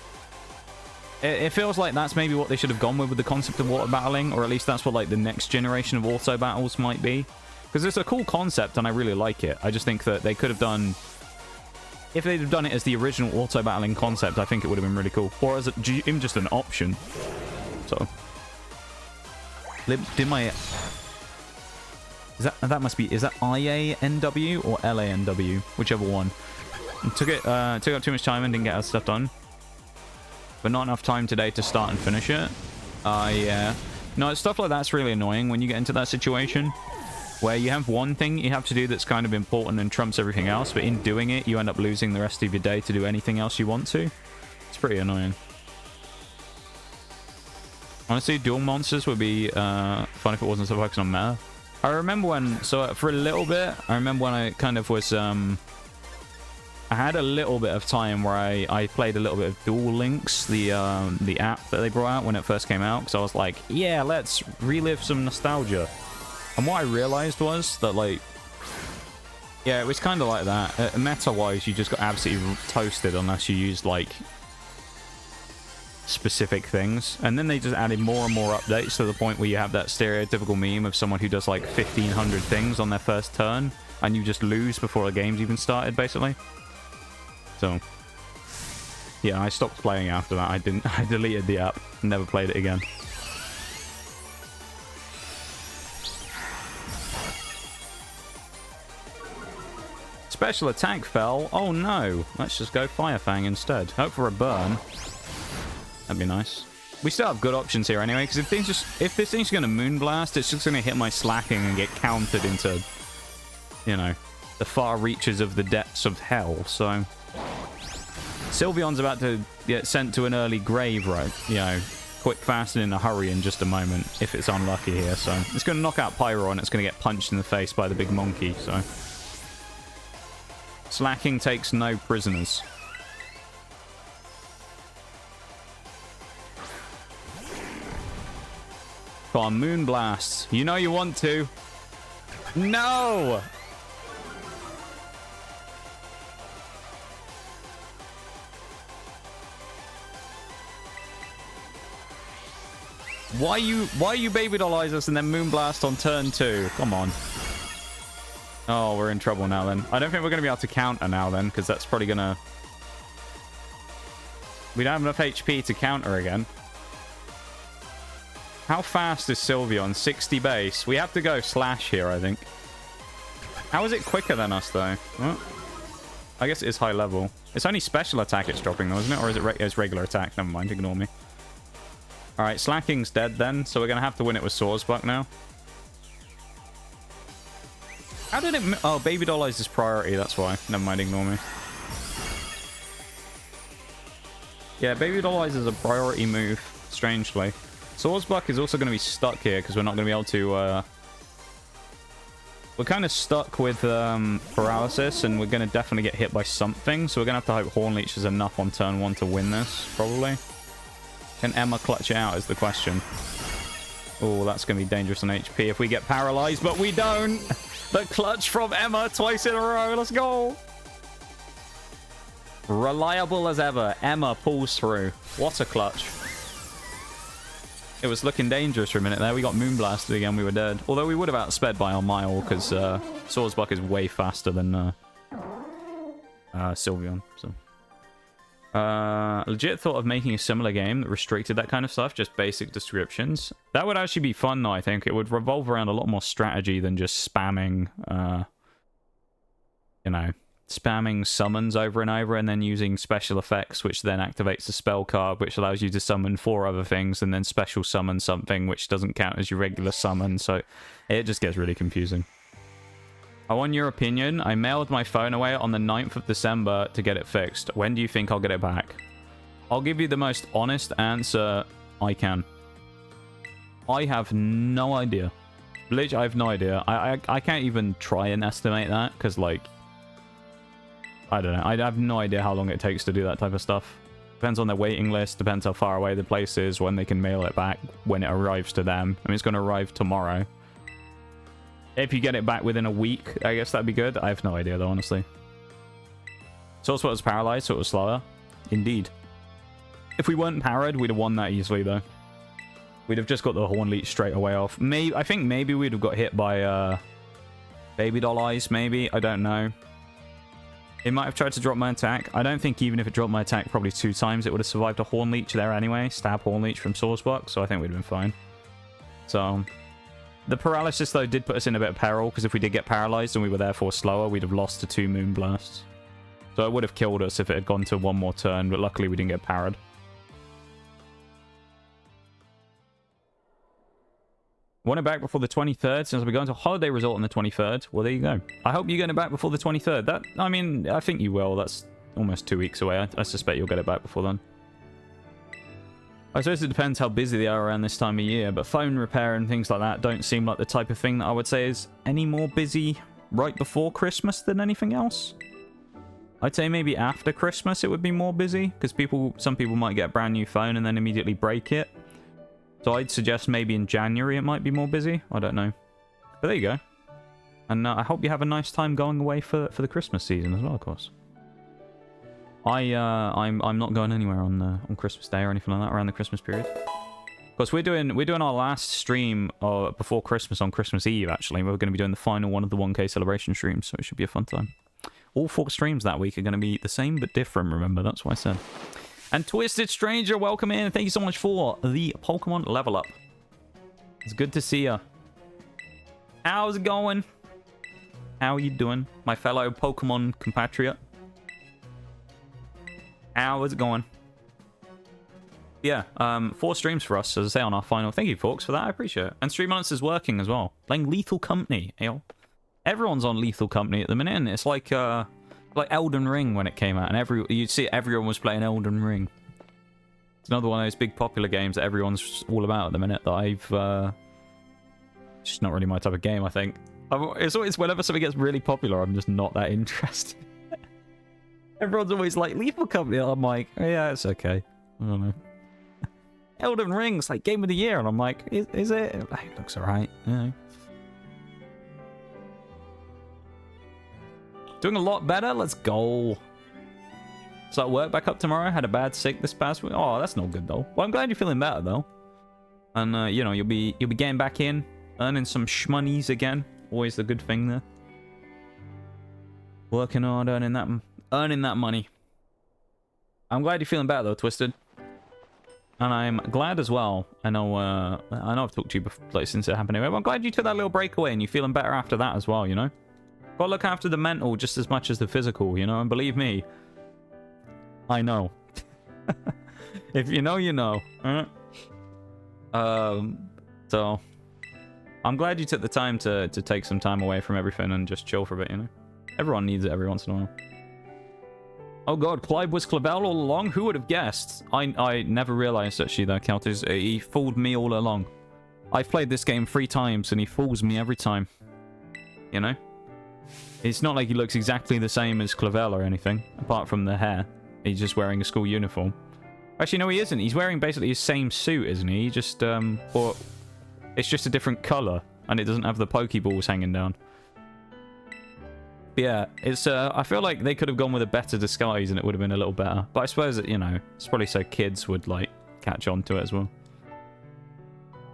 It feels like that's maybe what they should have gone with the concept of water battling, or at least that's what, like, the next generation of auto-battles might be. Because it's a cool concept, and I really like it. I just think that they could have done... If they'd have done it as the original auto-battling concept, I think it would have been really cool. Or as even just an option. So... Did my... That must be... Is that IANW or LANW? Whichever one. Took up too much time and didn't get our stuff done. But not enough time today to start and finish it. Yeah. No, stuff like that's really annoying when you get into that situation. Where you have one thing you have to do that's kind of important and trumps everything else. But in doing it, you end up losing the rest of your day to do anything else you want to. It's pretty annoying. Honestly, dual monsters would be fun if it wasn't so focused on meta. I remember when, so for a little bit, I remember when I kind of was, I had a little bit of time where I played a little bit of Duel Links, the app that they brought out when it first came out, because I was like, yeah, let's relive some nostalgia. And what I realized was that, like, yeah, it was kind of like that. Meta-wise, you just got absolutely toasted unless you used, like, specific things. And then they just added more and more updates to the point where you have that stereotypical meme of someone who does like 1,500 things on their first turn and you just lose before the game's even started, basically. So yeah, I stopped playing after that. I deleted the app and never played it again. Special attack fell. Oh no, let's just go Fire Fang instead. Hope for a burn. That'd be nice. We still have good options here anyway, because if this thing's going to Moonblast, it's just going to hit my Slacking and get countered into, you know, the far reaches of the depths of hell. So Sylveon's about to get sent to an early grave, right? You know, quick, fast, and in a hurry in just a moment, if it's unlucky here. So it's going to knock out Pyro, and it's going to get punched in the face by the big monkey. So Slacking takes no prisoners. Come on, Moonblast. You know you want to. No! Why you Baby Dollize us and then Moonblast on turn 2? Come on. Oh, we're in trouble now then. I don't think we're going to be able to counter now then, because that's probably going to... We don't have enough HP to counter again. How fast is Sylveon? 60 base. We have to go Slash here, I think. How is it quicker than us, though? What? I guess it is high level. It's only special attack it's dropping, though, isn't it? Or is it it's regular attack? Never mind, ignore me. Alright, Slacking's dead then, so we're going to have to win it with Swordsbuck now. How did it... Oh, Baby Dollize is priority, that's why. Never mind, ignore me. Yeah, Baby Dollize is a priority move, strangely. Swordsbuck is also going to be stuck here because we're not going to be able to... We're kind of stuck with paralysis, and we're going to definitely get hit by something. So we're going to have to hope Horn Leech is enough on turn 1 to win this, probably. Can Emma clutch it out is the question. Oh, that's going to be dangerous on HP if we get paralyzed, but we don't! The clutch from Emma twice in a row. Let's go! Reliable as ever. Emma pulls through. What a clutch. It was looking dangerous for a minute there. We got Moonblasted again. We were dead. Although we would have outsped by a mile because Swordsbuck is way faster than Sylveon. So, legit thought of making a similar game that restricted that kind of stuff. Just basic descriptions. That would actually be fun, though, I think. It would revolve around a lot more strategy than just spamming, you know, spamming summons over and over and then using special effects, which then activates a spell card, which allows you to summon 4 other things and then special summon something, which doesn't count as your regular summon. So it just gets really confusing. I want your opinion. I mailed my phone away on the 9th of December to get it fixed. When do you think I'll get it back? I'll give you the most honest answer I can. I have no idea. Literally, I have no idea. I can't even try and estimate that, because, like, I don't know. I have no idea how long it takes to do that type of stuff. Depends on their waiting list, depends how far away the place is, when they can mail it back, when it arrives to them. I mean, it's going to arrive tomorrow. If you get it back within a week, I guess that'd be good. I have no idea, though, honestly. Source was paralyzed, so it was slower. Indeed. If we weren't parried, we'd have won that easily, though. We'd have just got the Horn Leech straight away off. I think maybe we'd have got hit by Baby Doll Eyes, maybe. I don't know. It might have tried to drop my attack. I don't think even if it dropped my attack probably 2 times, it would have survived a Horn Leech there anyway. Stab Horn Leech from Sourcebox, so I think we'd have been fine. So... the paralysis, though, did put us in a bit of peril, because if we did get paralyzed and we were therefore slower, we'd have lost to 2 Moon Blasts. So it would have killed us if it had gone to 1 more turn, but luckily we didn't get parried. Want it back before the 23rd, since we're going to a holiday resort on the 23rd. Well, there you go. I hope you get it back before the 23rd. I mean, I think you will. That's almost 2 weeks away. I suspect you'll get it back before then. I suppose it depends how busy they are around this time of year, but phone repair and things like that don't seem like the type of thing that I would say is any more busy right before Christmas than anything else. I'd say maybe after Christmas it would be more busy, because some people might get a brand new phone and then immediately break it. So I'd suggest maybe in January it might be more busy. I don't know. But there you go. And I hope you have a nice time going away for the Christmas season as well, of course. I'm not going anywhere on Christmas Day or anything like that around the Christmas period. Of course, we're doing our last stream before Christmas on Christmas Eve. Actually, we're going to be doing the final one of the 1K celebration streams, so it should be a fun time. All 4 streams that week are going to be the same but different. Remember, that's what I said. And Twisted Stranger, welcome in. Thank you so much for the Pokemon level up. It's good to see you. How's it going? How are you doing, my fellow Pokemon compatriot? How is it going? Yeah, 4 streams for us, as I say, on our final. Thank you, folks, for that. I appreciate it. And Stream Monsters working as well. Playing Lethal Company. Everyone's on Lethal Company at the minute, and it's like Elden Ring when it came out, and you'd see everyone was playing Elden Ring. It's another one of those big popular games that everyone's all about at the minute that I've... It's just not really my type of game, I think. It's always whenever something gets really popular, I'm just not that interested. Everyone's always like, Lethal Company. I'm like, oh, yeah, it's okay. I don't know. Elden Ring's like Game of the Year, and I'm like, is it? It looks alright. Yeah. Doing a lot better. Let's go. So work back up tomorrow. Had a bad sick this past week. Oh, that's not good though. Well, I'm glad you're feeling better though. And you know, you'll be getting back in, earning some shmonnies again. Always the good thing there. Working hard, earning that money. I'm glad you're feeling better though, Twisted. And I'm glad as well. I know I've talked to you before, since it happened anyway, but I'm glad you took that little break away and you're feeling better after that as well, you know? Gotta look after the mental just as much as the physical, you know? And believe me, I know. If you know, you know. So, I'm glad you took the time to take some time away from everything and just chill for a bit, you know? Everyone needs it every once in a while. Oh god, Clive was Clavel all along? Who would have guessed? I never realized actually though, Counters. He fooled me all along. I've played this game 3 times and he fools me every time. You know? It's not like he looks exactly the same as Clavel or anything, apart from the hair. He's just wearing a school uniform. Actually, no, he isn't. He's wearing basically his same suit, isn't he? He just, or it's just a different color, and it doesn't have the Pokeballs hanging down. But yeah, it's, I feel like they could have gone with a better disguise and it would have been a little better. But I suppose that, you know, it's probably so kids would, like, catch on to it as well.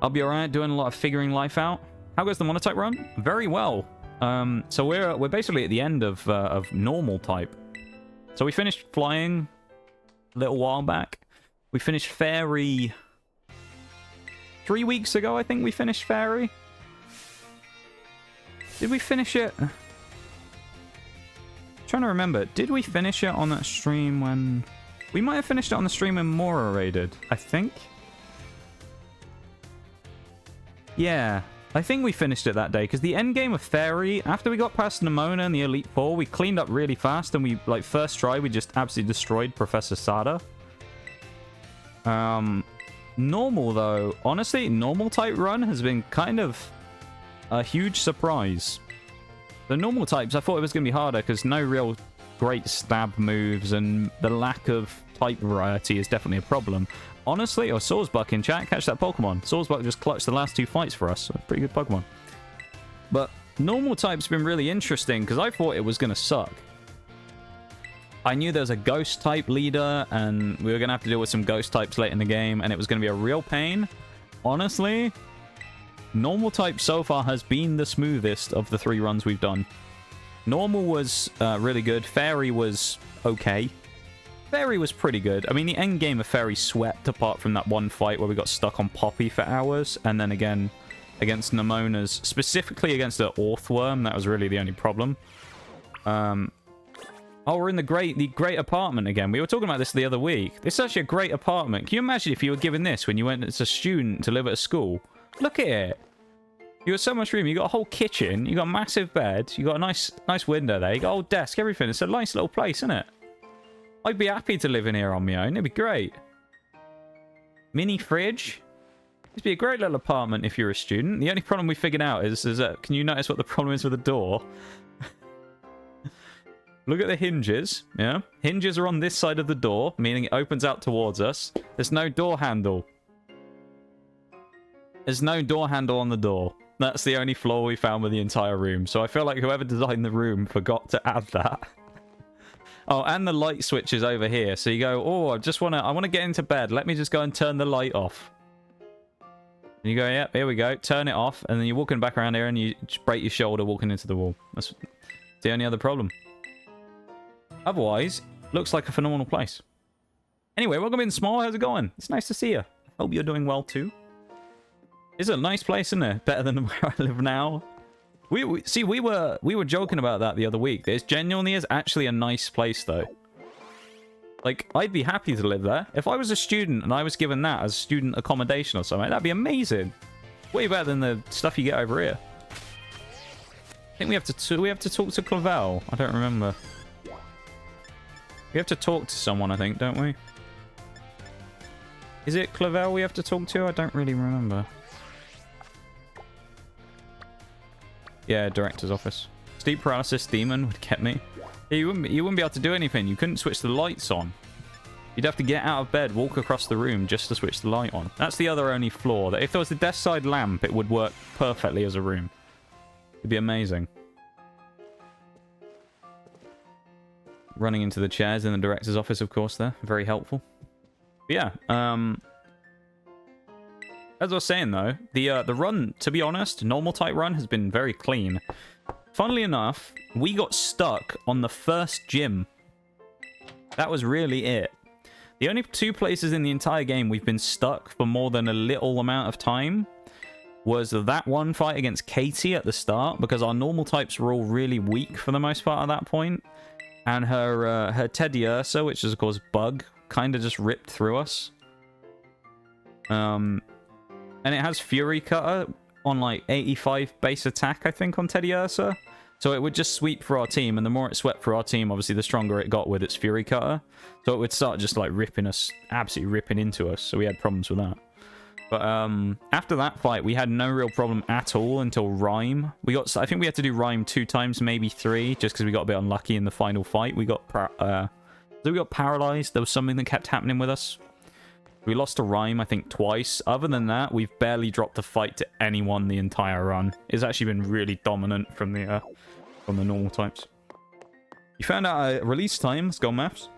I'll be alright, doing a lot of figuring life out. How goes the monotype run? Very well. So we're basically at the end of normal type. So we finished flying a little while back. We finished fairy 3 weeks ago, I think we finished fairy. Did we finish it? I'm trying to remember. Did we finish it on that stream when... We might have finished it on the stream when Mora raided, I think. Yeah, I think we finished it that day, because the end game of Fairy, after we got past Nemona and the Elite Four, we cleaned up really fast, and we, like, first try, we just absolutely destroyed Professor Sada. Normal, though. Honestly, normal type run has been kind of a huge surprise. The normal types, I thought it was going to be harder, because no real great stab moves, and the lack of type variety is definitely a problem. Honestly, or Sawsbuck in chat, catch that Pokemon. Sawsbuck just clutched the last 2 fights for us. A pretty good Pokemon. But normal type's been really interesting, because I thought it was going to suck. I knew there was a ghost type leader, and we were going to have to deal with some ghost types late in the game, and it was going to be a real pain. Honestly, normal type so far has been the smoothest of the 3 runs we've done. Normal was really good. Fairy was okay. Fairy was pretty good. I mean, the end game of Fairy swept, apart from that one fight where we got stuck on Poppy for hours, and then again against Nemona's, specifically against the Orthworm. That was really the only problem. Oh, we're in the great apartment again. We were talking about this the other week. This is actually a great apartment. Can you imagine if you were given this when you went as a student to live at a school? Look at it. You got so much room. You got a whole kitchen. You got a massive bed. You got a nice window there. You got a whole desk, everything. It's a nice little place, isn't it? I'd be happy to live in here on my own. It'd be great. Mini fridge. It'd be a great little apartment if you're a student. The only problem we figured out is that, can you notice what the problem is with the door? Look at the hinges, yeah? Hinges are on this side of the door, meaning it opens out towards us. There's no door handle. There's no door handle on the door. That's the only flaw we found with the entire room. So I feel like whoever designed the room forgot to add that. Oh, and the light switch is over here. So you go, oh, I want to get into bed. Let me just go and turn the light off. And you go, yeah, here we go. Turn it off. And then you're walking back around here and you just break your shoulder walking into the wall. That's the only other problem. Otherwise, looks like a phenomenal place. Anyway, welcome in, Small. How's it going? It's nice to see you. Hope you're doing well too. It's a nice place, isn't it? Better than where I live now. We were joking about that the other week. This genuinely is actually a nice place, though. Like, I'd be happy to live there. If I was a student and I was given that as student accommodation or something, that'd be amazing. Way better than the stuff you get over here. I think we have to talk to Clavel. I don't remember. We have to talk to someone, I think, don't we? Is it Clavel we have to talk to? I don't really remember. Yeah, director's office. Sleep paralysis demon would get me. Yeah, you wouldn't be able to do anything. You couldn't switch the lights on. You'd have to get out of bed, walk across the room just to switch the light on. That's the other only flaw. That if there was a desk side lamp, it would work perfectly as a room. It'd be amazing. Running into the chairs in the director's office, of course, there. Very helpful. But yeah, as I was saying, though, the run, to be honest, normal type run has been very clean. Funnily enough, we got stuck on the first gym. That was really it. The only 2 places in the entire game we've been stuck for more than a little amount of time was that one fight against Katy at the start, because our normal types were all really weak for the most part at that point. And her Teddy Ursa, which is, of course, Bug, kind of just ripped through us. And it has Fury Cutter on, like, 85 base attack, I think, on Teddy Ursa. So it would just sweep for our team, and the more it swept for our team, obviously, the stronger it got with its Fury Cutter. So it would start just, like, ripping us, absolutely ripping into us. So we had problems with that. But after that fight, we had no real problem at all until Rhyme. I think we had to do Rhyme 2 times, maybe 3, just because we got a bit unlucky in the final fight. We got paralyzed. There was something that kept happening with us. We lost to Rhyme, I think, twice. Other than that, we've barely dropped a fight to anyone the entire run. It's actually been really dominant from the normal types. You found out a release time. Let's go, Maps.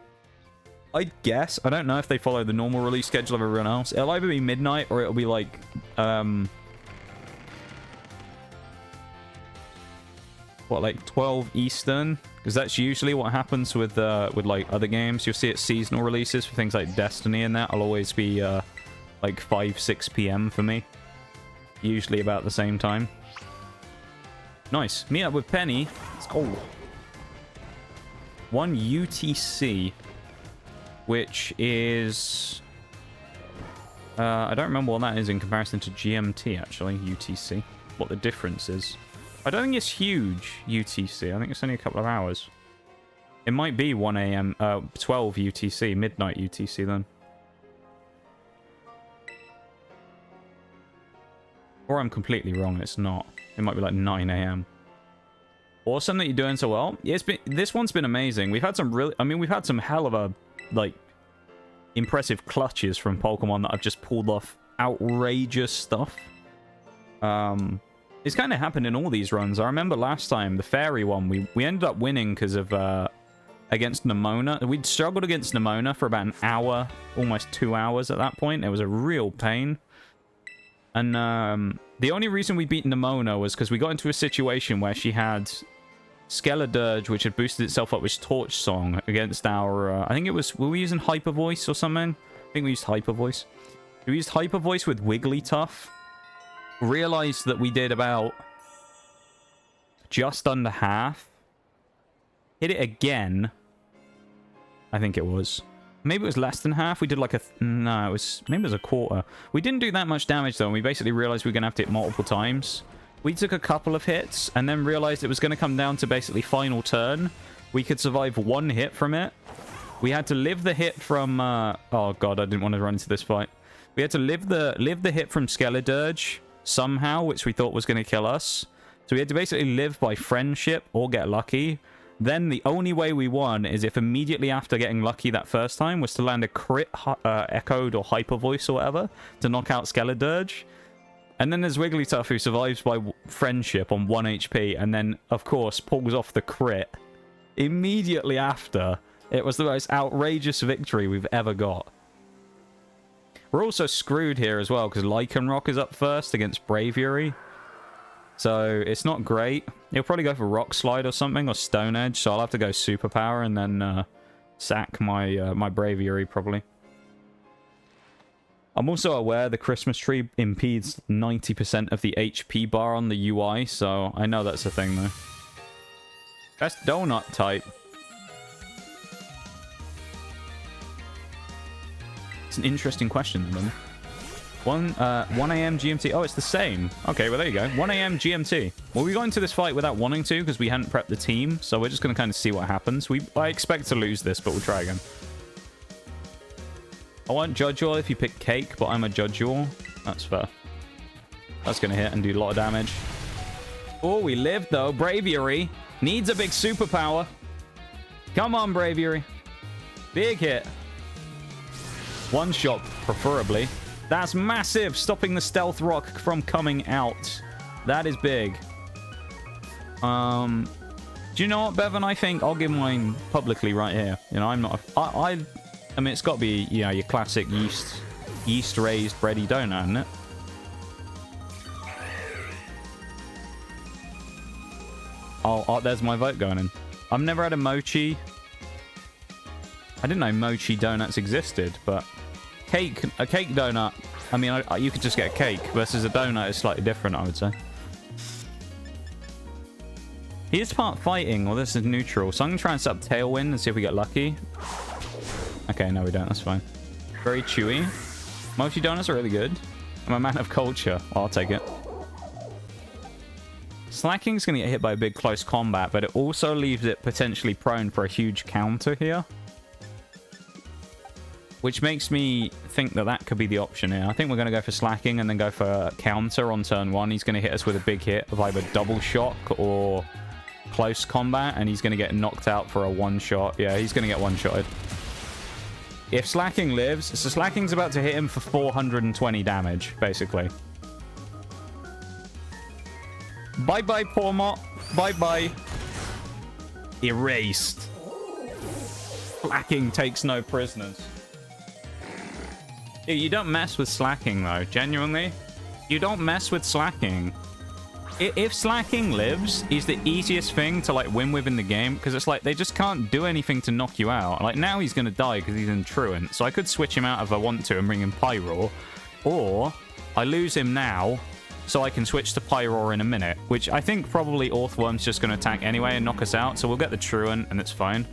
I guess. I don't know if they follow the normal release schedule of everyone else. It'll either be midnight or it'll be like... what, like 12 Eastern? Because that's usually what happens with like other games. You'll see it seasonal releases for things like Destiny, and that'll always be like 5-6 PM for me. Usually about the same time. Nice. Meet up with Penny. Let's go. one UTC, which is... I don't remember what that is in comparison to GMT, actually, UTC. What the difference is. I don't think it's huge, UTC. I think it's only a couple of hours. It might be 1 a.m., 12 UTC, midnight UTC then. Or I'm completely wrong, it's not. It might be like 9 a.m. Awesome that you're doing so well. Yeah, this one's been amazing. We've had some really... I mean, we've had some hell of a, like... impressive clutches from Pokemon that I've just pulled off outrageous stuff. It's kind of happened in all these runs. I remember last time, the fairy one, we ended up winning because of, against Nemona. We'd struggled against Nemona for about an hour, almost 2 hours at that point. It was a real pain. And the only reason we beat Nemona was because we got into a situation where she had Skeledirge, which had boosted itself up with Torch Song against our... I think it was... Were we using Hyper Voice or something? I think we used Hyper Voice. We used Hyper Voice with Wigglytuff. Realized that we did about... just under half. Hit it again. I think it was. Maybe it was less than half. We did like a... No, it was... Maybe it was a quarter. We didn't do that much damage, though, and we basically realized we were going to have to hit multiple times. We took a couple of hits and then realized it was going to come down to basically final turn. We could survive one hit from it. We had to live the hit from... oh, God, I didn't want to run into this fight. We had to live the hit from Skeledirge somehow, which we thought was going to kill us. So we had to basically live by friendship or get lucky. Then the only way we won is if immediately after getting lucky that first time was to land a crit echoed or hyper voice or whatever to knock out Skeledirge. And then there's Wigglytuff, who survives by friendship on 1 HP, and then, of course, pulls off the crit immediately after. It was the most outrageous victory we've ever got. We're also screwed here as well, because Lycanroc is up first against Braviary. So, it's not great. He'll probably go for Rock Slide or something, or Stone Edge, so I'll have to go Superpower and then sack my, my Braviary, probably. I'm also aware the Christmas tree impedes 90% of the HP bar on the UI, so I know that's a thing, though. Best donut type. It's an interesting question, then. 1 a.m. GMT. Oh, it's the same. Okay, well, there you go. 1 a.m. GMT. Well, we got into this fight without wanting to because we hadn't prepped the team, so we're just going to kind of see what happens. I expect to lose this, but we'll try again. I won't judge you all if you pick Cake, but I'm a judge you all. That's fair. That's going to hit and do a lot of damage. Oh, we lived, though. Braviary needs a big superpower. Come on, Braviary. Big hit. One shot, preferably. That's massive, stopping the Stealth Rock from coming out. That is big. Do you know what, Bevan? I think I'll give mine publicly right here. You know, I'm not... I mean, it's got to be, you know, your classic yeast-raised bready donut, isn't it? Oh, there's my vote going in. I've never had a mochi. I didn't know mochi donuts existed, but a cake donut. I mean, you could just get a cake versus a donut is slightly different, I would say. He is part fighting. Well, this is neutral, so I'm gonna try and set up Tailwind and see if we get lucky. Okay, no, we don't. That's fine. Very chewy. Mochi donuts are really good. I'm a man of culture. I'll take it. Slacking's going to get hit by a big close combat, but it also leaves it potentially prone for a huge counter here. Which makes me think that that could be the option here. I think we're going to go for Slacking and then go for counter on turn 1. He's going to hit us with a big hit of either Double Shock or close combat, and he's going to get knocked out for a one-shot. Yeah, he's going to get one-shotted. If Slacking lives, so Slacking's about to hit him for 420 damage, basically. Bye-bye, Pormot. Bye-bye. Erased. Slacking takes no prisoners. You don't mess with Slacking, though. Genuinely. You don't mess with Slacking. If Slacking lives, he's the easiest thing to, like, win with in the game, because it's like, they just can't do anything to knock you out. Like, now he's going to die because he's in Truant, so I could switch him out if I want to and bring in Pyroar, or I lose him now, so I can switch to Pyroar in a minute, which I think probably Orthworm's just going to attack anyway and knock us out, so we'll get the Truant, and it's fine.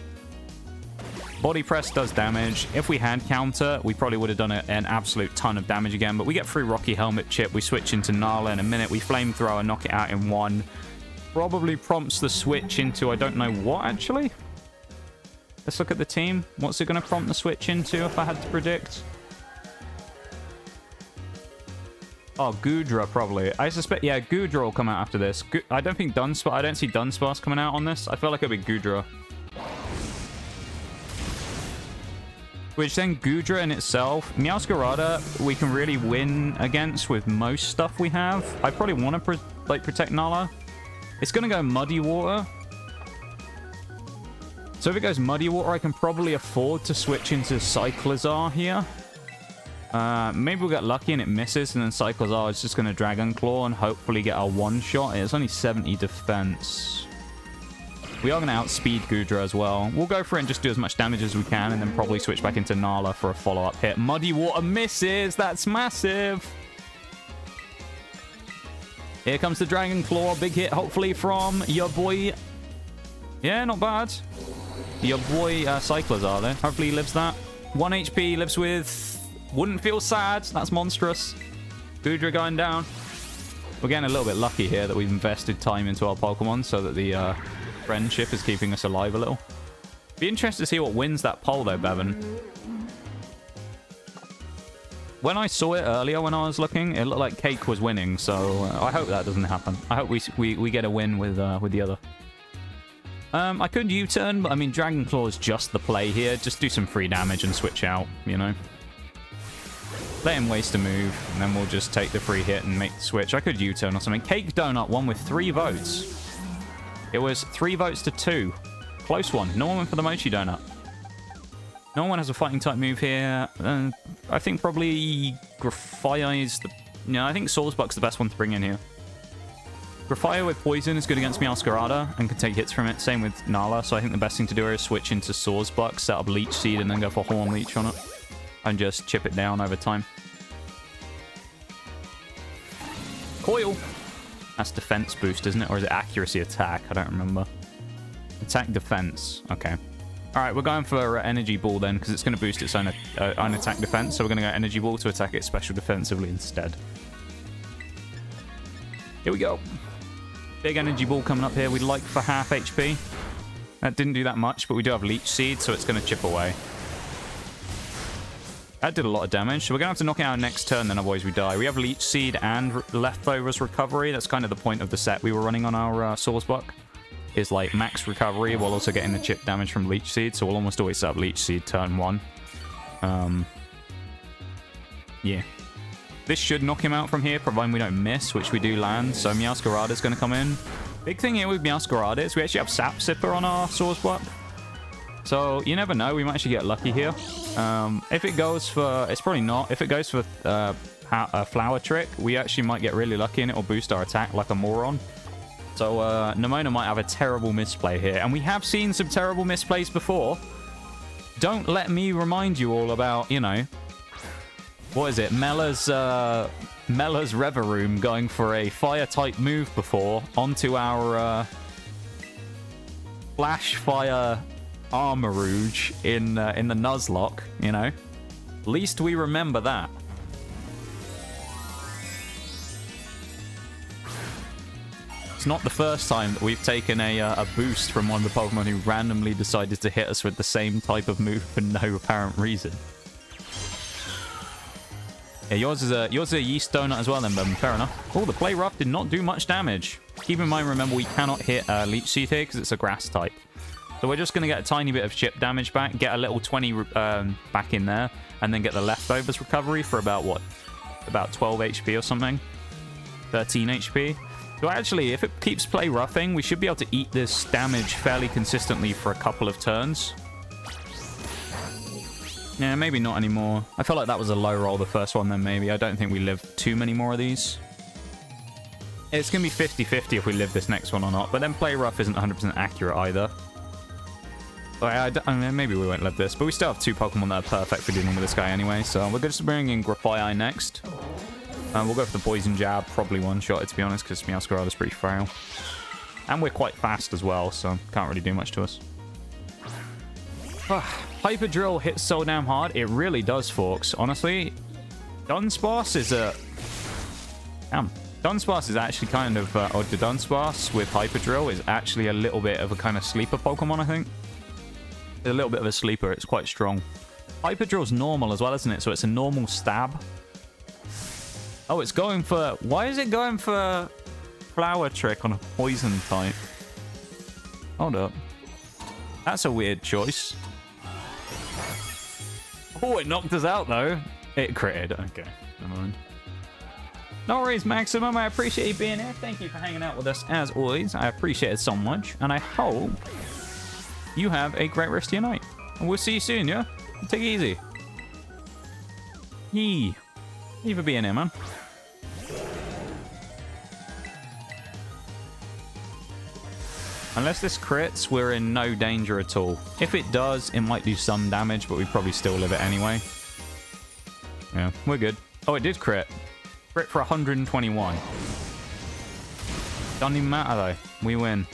Body press does damage. If we had counter, we probably would have done an absolute ton of damage again. But we get free Rocky Helmet chip. We switch into Nala in a minute. We flamethrower, knock it out in one. Probably prompts the switch into I don't know what, actually. Let's look at the team. What's it going to prompt the switch into if I had to predict? Oh, Gudra, probably. I suspect, yeah, Gudra will come out after this. I don't think Dunsparce... I don't see Dunsparce coming out on this. I feel like it'll be Gudra. Which then Gudra in itself, Meowscarada, we can really win against with most stuff we have. I probably want to protect Nala. It's going to go Muddy Water. So if it goes Muddy Water, I can probably afford to switch into Cyclizar here. Maybe we'll get lucky and it misses, and then Cyclizar is just going to Dragon Claw and hopefully get a one-shot. It's only 70 defense. We are going to outspeed Gudra as well. We'll go for it and just do as much damage as we can, and then probably switch back into Nala for a follow-up hit. Muddy Water misses. That's massive. Here comes the Dragon Claw. Big hit, hopefully, from your boy. Yeah, not bad. Your boy Cyclizar, though. Hopefully he lives that. 1 HP, lives with... Wouldn't feel sad. That's monstrous. Gudra going down. We're getting a little bit lucky here that we've invested time into our Pokemon so that the friendship is keeping us alive a little. Be interested to see what wins that poll, though, Bevan. When I saw it earlier when I was looking, it looked like Cake was winning, so I hope that doesn't happen. I hope we get a win with the other. I could U-turn, but I mean, Dragon Claw is just the play here. Just do some free damage and switch out, you know? Let him waste a move, and then we'll just take the free hit and make the switch. I could U-turn or something. Cake Donut won with 3 votes. It was 3 votes to 2. Close one. No one went for the Mochi Donut. No one has a fighting type move here. I think probably Grafaiai is the... No, I think Sawsbuck's the best one to bring in here. Grafaiai with Poison is good against Meowscarada and can take hits from it. Same with Nala, so I think the best thing to do is switch into Sawsbuck, set up Leech Seed, and then go for Horn Leech on it. And just chip it down over time. Coil. That's defense boost, isn't it? Or is it accuracy attack? I don't remember. Attack defense. Okay. Alright, we're going for Energy Ball then, because it's going to boost its own attack defense. So we're going to go Energy Ball to attack it special defensively instead. Here we go. Big Energy Ball coming up here. We'd like for half HP. That didn't do that much, but we do have Leech Seed, so it's going to chip away. That did a lot of damage, so we're going to have to knock it out next turn, then otherwise we die. We have Leech Seed and Leftovers Recovery. That's kind of the point of the set we were running on our Sawsbuck. Is like max recovery while also getting the chip damage from Leech Seed, so we'll almost always set up Leech Seed turn 1. Yeah. This should knock him out from here, providing we don't miss, which we do land, so Meowscarada's going to come in. Big thing here with Meowscarada is we actually have Sap Sipper on our Sawsbuck. So, you never know. We might actually get lucky here. If it goes for... It's probably not. If it goes for a Flower Trick, we actually might get really lucky and it will boost our attack like a moron. So, Nemona might have a terrible misplay here. And we have seen some terrible misplays before. Don't let me remind you all about, you know... What is it? Mella's Reveroom going for a Fire-type move before onto our Flash Fire... Armourouge in the Nuzlocke, you know. Least we remember that. It's not the first time that we've taken a boost from one of the Pokemon who randomly decided to hit us with the same type of move for no apparent reason. Yeah, yours is a Yeast Donut as well then, but fair enough. Oh, the Play Rough did not do much damage. Keep in mind, remember, we cannot hit Leech Seed here because it's a Grass type. So we're just going to get a tiny bit of chip damage back, get a little 20 back in there, and then get the Leftovers recovery for about, what? About 12 HP or something? 13 HP? So actually, if it keeps Play Roughing, we should be able to eat this damage fairly consistently for a couple of turns. Yeah, maybe not anymore. I feel like that was a low roll, the first one, then maybe. I don't think we live too many more of these. It's going to be 50-50 if we live this next one or not, but then Play Rough isn't 100% accurate either. I mean, maybe we won't live this, but we still have 2 Pokemon that are perfect for dealing with this guy anyway, so we're just bringing in Grafaiai next. We'll go for the Poison Jab, probably one-shot it, to be honest, because Meowscarada's pretty frail. And we're quite fast as well, so can't really do much to us. Hyper Drill hits so damn hard. It really does, Forks. Honestly, Dunsparce is a... Damn. Dunsparce is actually kind of... or the Dunsparce with Hyper Drill is actually a little bit of a kind of sleeper Pokemon, I think. It's a little bit of a sleeper. It's quite strong. Hyper Drill's normal as well, isn't it? So it's a normal stab. Oh, it's going for... Why is it going for Flower Trick on a poison type? Hold up. That's a weird choice. Oh, it knocked us out, though. It critted. Okay, never mind. No worries, Maximum. I appreciate you being here. Thank you for hanging out with us, as always. I appreciate it so much. And I hope you have a great rest of your night. And we'll see you soon, yeah? Take it easy. Yee. Thank you for being here, man. Unless this crits, we're in no danger at all. If it does, it might do some damage, but we probably still live it anyway. Yeah, we're good. Oh, it did crit. Crit for 121. Doesn't even matter, though. We win.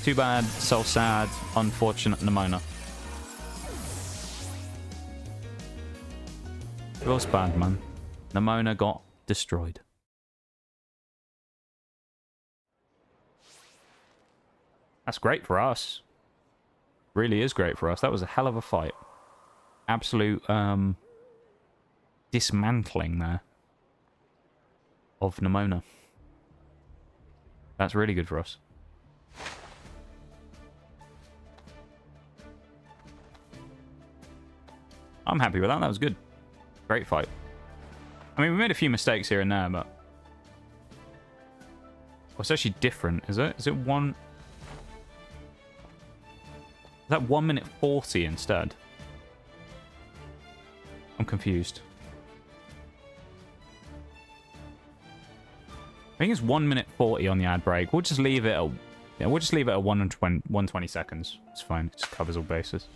Too bad, so sad, unfortunate Nimona. It was bad, man. Nimona got destroyed. That's great for us. Really is great for us. That was a hell of a fight. Absolute dismantling there of Nimona. That's really good for us. I'm happy with that. That was good. Great fight. I mean, we made a few mistakes here and there, but... Well, it's actually different, is it? Is it one... Is that 1 minute 40 instead? I'm confused. I think it's 1 minute 40 on the ad break. We'll just leave it at... Yeah, we'll just leave it at 120 seconds. It's fine. It just covers all bases.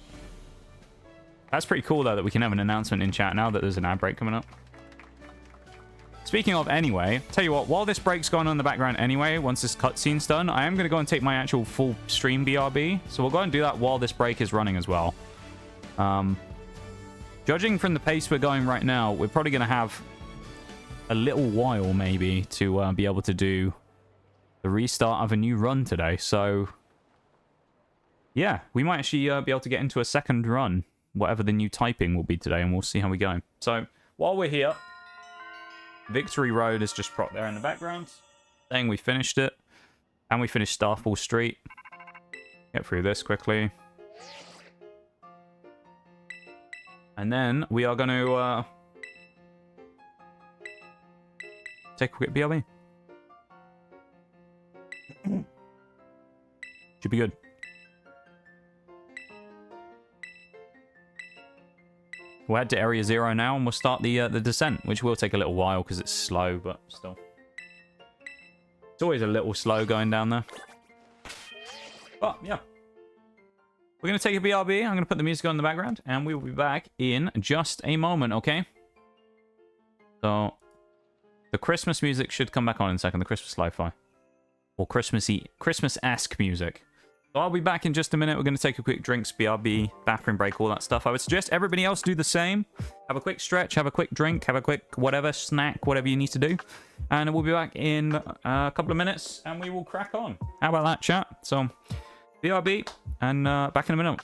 That's pretty cool, though, that we can have an announcement in chat now that there's an ad break coming up. Speaking of anyway, tell you what, while this break's going on in the background anyway, once this cutscene's done, I am going to go and take my actual full stream BRB. So we'll go and do that while this break is running as well. Judging from the pace we're going right now, we're probably going to have a little while maybe to be able to do the restart of a new run today. So yeah, we might actually be able to get into a second run, whatever the new typing will be today, and we'll see how we go. So while we're here, Victory Road is just propped there in the background, saying we finished it. And we finished Starfall Street. Get through this quickly. And then we are going to take a quick BRB. Should be good. We'll head to Area 0 now, and we'll start the descent, which will take a little while because it's slow, but still. It's always a little slow going down there. But, yeah. We're going to take a BRB. I'm going to put the music on in the background, and we will be back in just a moment, okay? So, the Christmas music should come back on in a second, the Christmas li-fi. Or Christmas-esque music. So I'll be back in just a minute. We're going to take a quick drinks, BRB, bathroom break, all that stuff. I would suggest everybody else do the same. Have a quick stretch, have a quick drink, have a quick whatever, snack, whatever you need to do. And we'll be back in a couple of minutes, and we will crack on. How about that, chat? So, BRB, and back in a minute.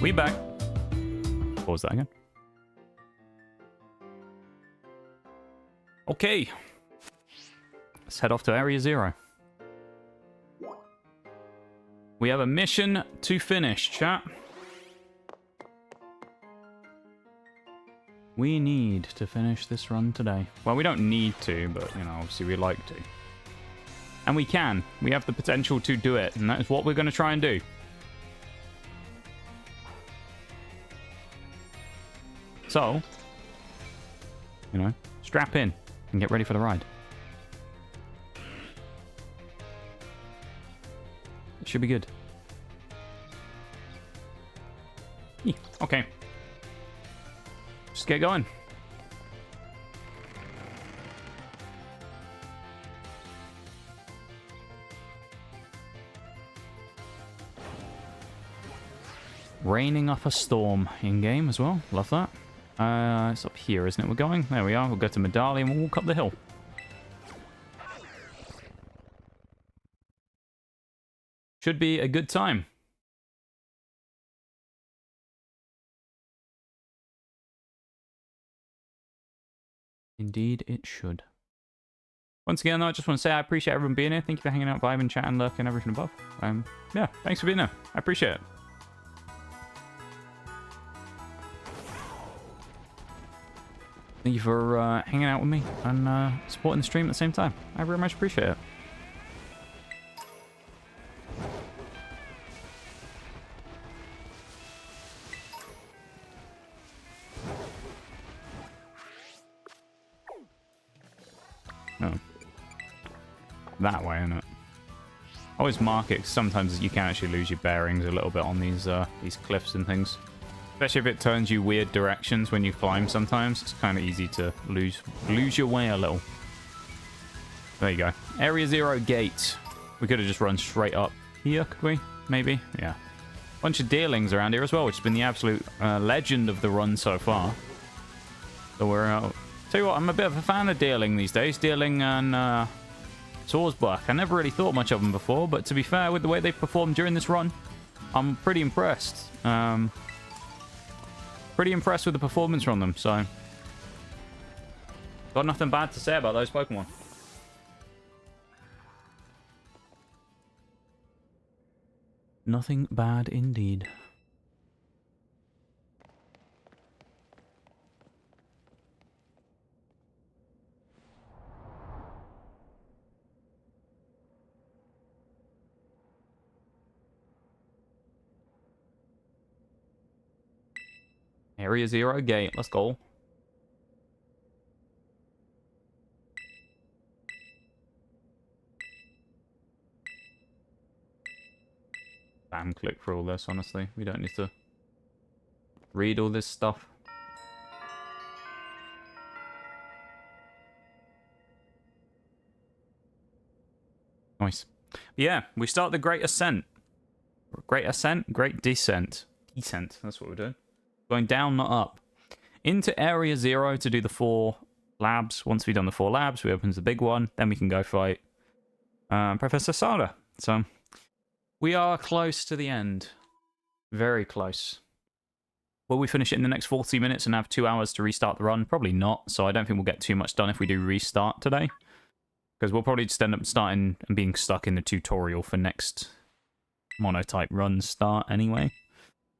We back. Pause that again. Okay. Let's head off to Area 0. We have a mission to finish, chat. We need to finish this run today. Well, we don't need to, but, you know, obviously we like to. And we can. We have the potential to do it, and that is what we're going to try and do. So, you know, strap in and get ready for the ride. It should be good. Yeah, okay. Just get going. Raining up a storm in-game as well. Love that. It's up here, isn't it? We're going. There we are. We'll go to Medali and we'll walk up the hill. Should be a good time. Indeed, it should. Once again, though, I just want to say I appreciate everyone being here. Thank you for hanging out, vibing, chatting, lurking, everything above. Yeah, thanks for being there. I appreciate it. Thank you for hanging out with me and supporting the stream at the same time. I very much appreciate it. Oh. That way, isn't it? I always mark it, 'cause sometimes you can actually lose your bearings a little bit on these cliffs and things. Especially if it turns you weird directions when you climb sometimes. It's kind of easy to lose your way a little. There you go. Area 0 gate. We could have just run straight up here, could we? Maybe? Yeah. Bunch of deerlings around here as well, which has been the absolute legend of the run so far. So we're... tell you what, I'm a bit of a fan of deerling these days. Deerling and Swordsbuck. I never really thought much of them before, but to be fair, with the way they've performed during this run, I'm pretty impressed. Pretty impressed with the performance from them, so... Got nothing bad to say about those Pokemon. Nothing bad indeed. Area 0 gate. Let's go. Spam click for all this, honestly. We don't need to read all this stuff. Nice. Yeah, we start the Great Ascent. Great Ascent? Great Descent. Descent, that's what we're doing. Going down, not up. Into Area 0 to do the 4 labs. Once we've done the 4 labs, we open the big one. Then we can go fight Professor Sada. So, we are close to the end. Very close. Will we finish it in the next 40 minutes and have 2 hours to restart the run? Probably not. So I don't think we'll get too much done if we do restart today. Because we'll probably just end up starting and being stuck in the tutorial for next monotype run start anyway.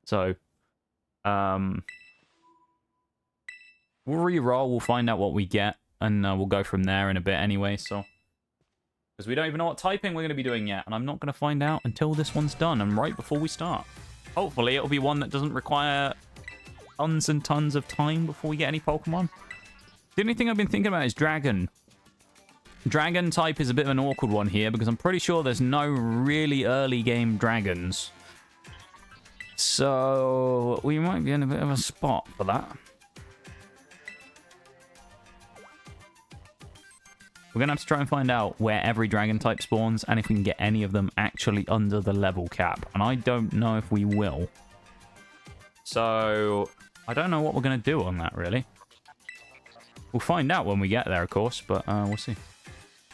So... we'll re-roll, we'll find out what we get, and we'll go from there in a bit anyway, so... Because we don't even know what typing we're going to be doing yet, and I'm not going to find out until this one's done, and right before we start. Hopefully it'll be one that doesn't require tons and tons of time before we get any Pokemon. The only thing I've been thinking about is Dragon. Dragon type is a bit of an awkward one here, because I'm pretty sure there's no really early game Dragons. So, we might be in a bit of a spot for that. We're going to have to try and find out where every dragon type spawns and if we can get any of them actually under the level cap. And I don't know if we will. So, I don't know what we're going to do on that, really. We'll find out when we get there, of course, but we'll see.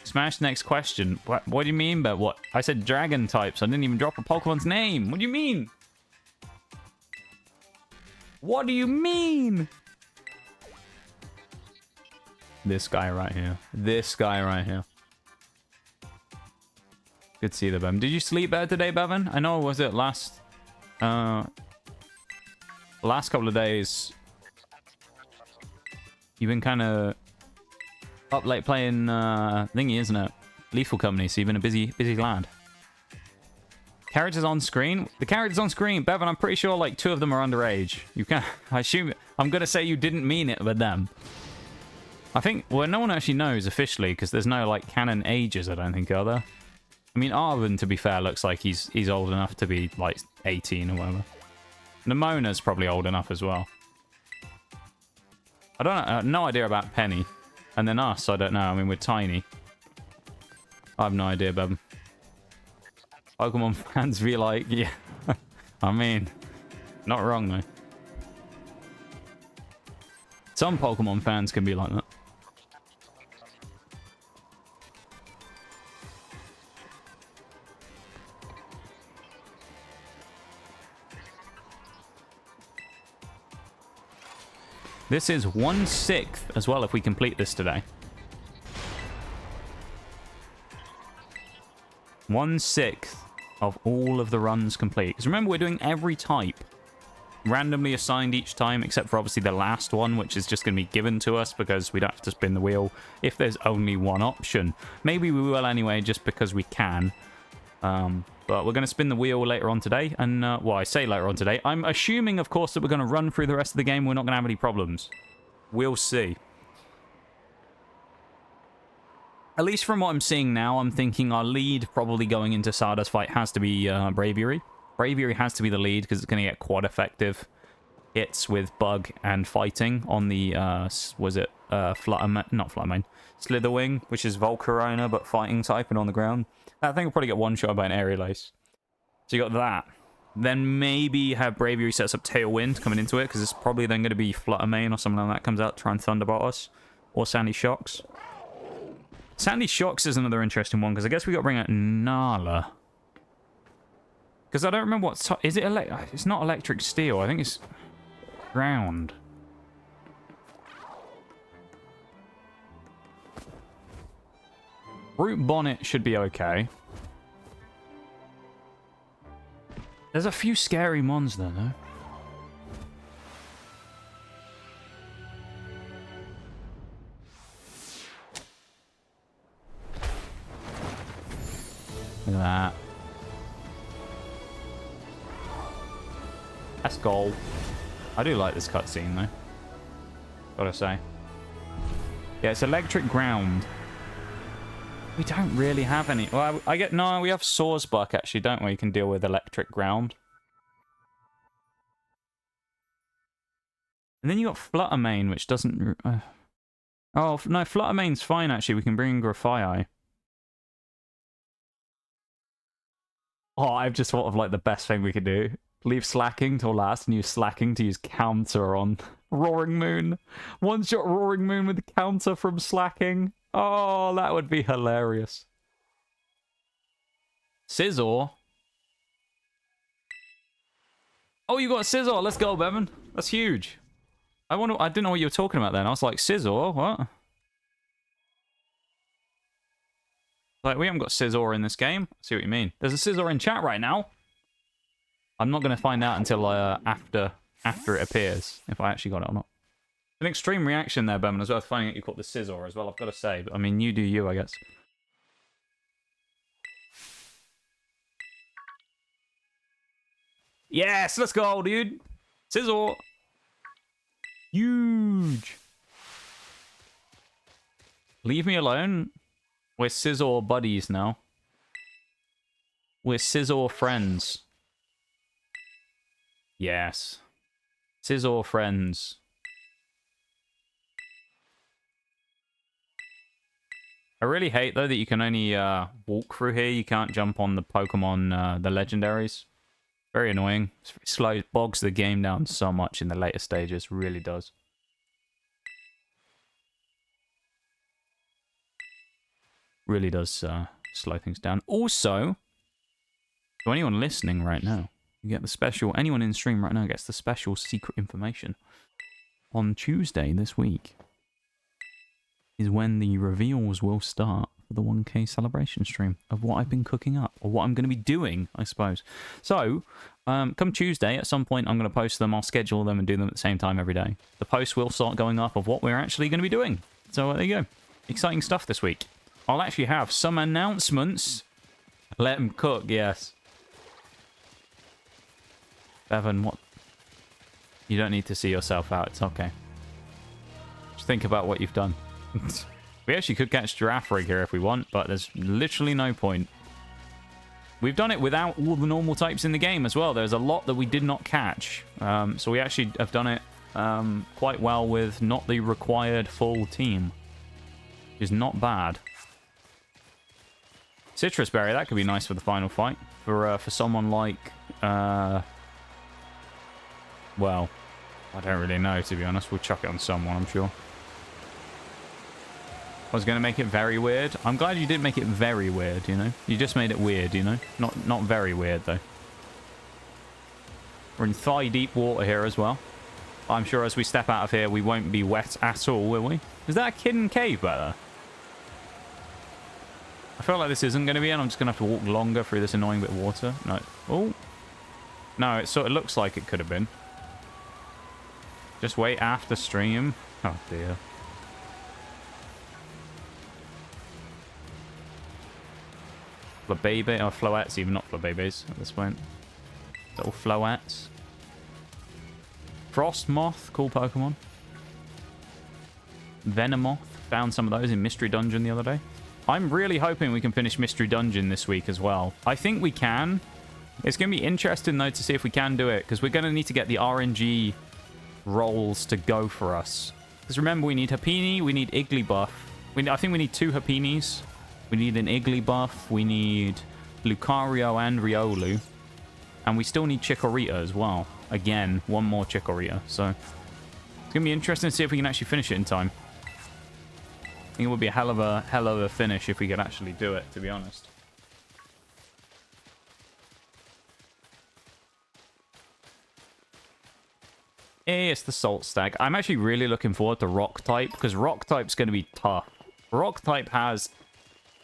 Smash next question. What do you mean by what? I said dragon types. I didn't even drop a Pokemon's name. What do you mean? What do you mean? This guy right here. This guy right here. Good to see you, Bevan. Did you sleep better today, Bevan? I know, was it last couple of days you've been kind of up late playing thingy, isn't it? Lethal Company, so you've been a busy lad. Characters on screen? The characters on screen, Bevan, I'm pretty sure like 2 of them are underage. You can I assume I'm gonna say you didn't mean it with them. I think, well, no one actually knows officially because there's no like canon ages, I don't think, are there? I mean, Arvin, to be fair, looks like he's old enough to be like 18 or whatever. Nemona's probably old enough as well. I don't know, no idea about Penny. And then us, I don't know. I mean, we're tiny. I have no idea, Bevan. Pokemon fans be like, yeah. I mean, not wrong, though. Some Pokemon fans can be like that. This is 1/6 as well if we complete this today. 1/6 of all of the runs complete. Because remember, we're doing every type. Randomly assigned each time, except for obviously the last one, which is just going to be given to us because we don't have to spin the wheel if there's only one option. Maybe we will anyway, just because we can. But we're going to spin the wheel later on today. And, well, I say later on today. I'm assuming, of course, that we're going to run through the rest of the game. We're not going to have any problems. We'll see. At least from what I'm seeing now, I'm thinking our lead probably going into Stardust fight has to be Braviary. Braviary has to be the lead because it's going to get quad effective hits with Bug and Fighting on the, was it Fluttermane? Not Fluttermane. Slitherwing, which is Volcarona, but Fighting type and on the ground. That thing will probably get one-shot by an Aerial Ace. So you got that. Then maybe have Braviary sets up Tailwind coming into it, because it's probably then going to be Fluttermane or something like that comes out, try and Thunderbolt us. Or Sandy Shocks. Sandy Shocks is another interesting one, because I guess we got to bring out Nala. Because I don't remember what... Is it it's not Electric Steel. I think it's Ground. Root Bonnet should be okay. There's a few scary mons there, though. Look at that. That's gold. I do like this cutscene, though. Gotta say. Yeah, it's Electric Ground. We don't really have any. Well, I get... No, we have Sawsbuck, actually, don't we? You can deal with Electric Ground. And then you got Fluttermane, which doesn't... Oh, no, Fluttermane's fine, actually. We can bring in Grafaiai. Oh, I've just thought of, like, the best thing we could do. Leave Slacking till last and use Slacking to use Counter on Roaring Moon. One-shot Roaring Moon with the Counter from Slacking. Oh, that would be hilarious. Scizor. Oh, you got Scizor. Let's go, Bevan. That's huge. I didn't know what you were talking about then. I was like, Scizor? What? Like, we haven't got Scizor in this game. I see what you mean. There's a Scizor in chat right now. I'm not going to find out until after it appears, if I actually got it or not. An extreme reaction there, Bevan, as well, finding out you caught the Scizor as well, I've got to say. But, I mean, you do you, I guess. Yes, let's go, dude. Scizor. Huge. Leave me alone. We're Scizor buddies now. We're Scizor friends. Yes. Scizor friends. I really hate, though, that you can only walk through here. You can't jump on the Pokemon, the legendaries. Very annoying. It's very slow. It bogs the game down so much in the later stages. Really does. Really does slow things down. Also, to anyone listening right now, You get the special... Anyone in stream right now gets the special secret information. On Tuesday this week is when the reveals will start for the 1K celebration stream of what I've been cooking up, or what I'm going to be doing, I suppose. So, come Tuesday, at some point, I'm going to post them. I'll schedule them and do them at the same time every day. The posts will start going up of what we're actually going to be doing. So, there you go. Exciting stuff this week. I'll actually have some announcements. Let them cook, yes. Bevan, what? You don't need to see yourself out. It's okay. Just think about what you've done. We actually could catch Giraffe Rig here if we want, but there's literally no point. We've done it without all the normal types in the game as well. There's a lot that we did not catch. So we actually have done it quite well with not the required full team. Which is not bad. Citrus Berry, that could be nice for the final fight. For someone like... well, I don't really know, to be honest. We'll chuck it on someone, I'm sure. I was going to make it very weird. I'm glad you didn't make it very weird, you know? You just made it weird, you know? Not very weird, though. We're in thigh-deep water here as well. I'm sure as we step out of here, we won't be wet at all, will we? Is that a hidden cave back there? I feel like this isn't going to be, and I'm just going to have to walk longer through this annoying bit of water. No. Oh. No, it sort of looks like it could have been. Just wait after stream. Oh, dear. Flabebe, or Floettes, even not Flabebes at this point. Little Floettes. Frostmoth, cool Pokemon. Venomoth, found some of those in Mystery Dungeon the other day. I'm really hoping we can finish Mystery Dungeon this week as well. I think we can. It's going to be interesting, though, to see if we can do it, because we're going to need to get the RNG rolls to go for us. Because remember, we need Happiny, we need Igglybuff. I think we need 2 Happinis. We need an Igglybuff, we need Lucario and Riolu. And we still need Chikorita as well. Again, 1 more Chikorita. So, it's going to be interesting to see if we can actually finish it in time. I think it would be a hell of a finish if we could actually do it, to be honest. Hey, it's the Salt Stag. I'm actually really looking forward to Rock type, because Rock type's going to be tough. Rock type has...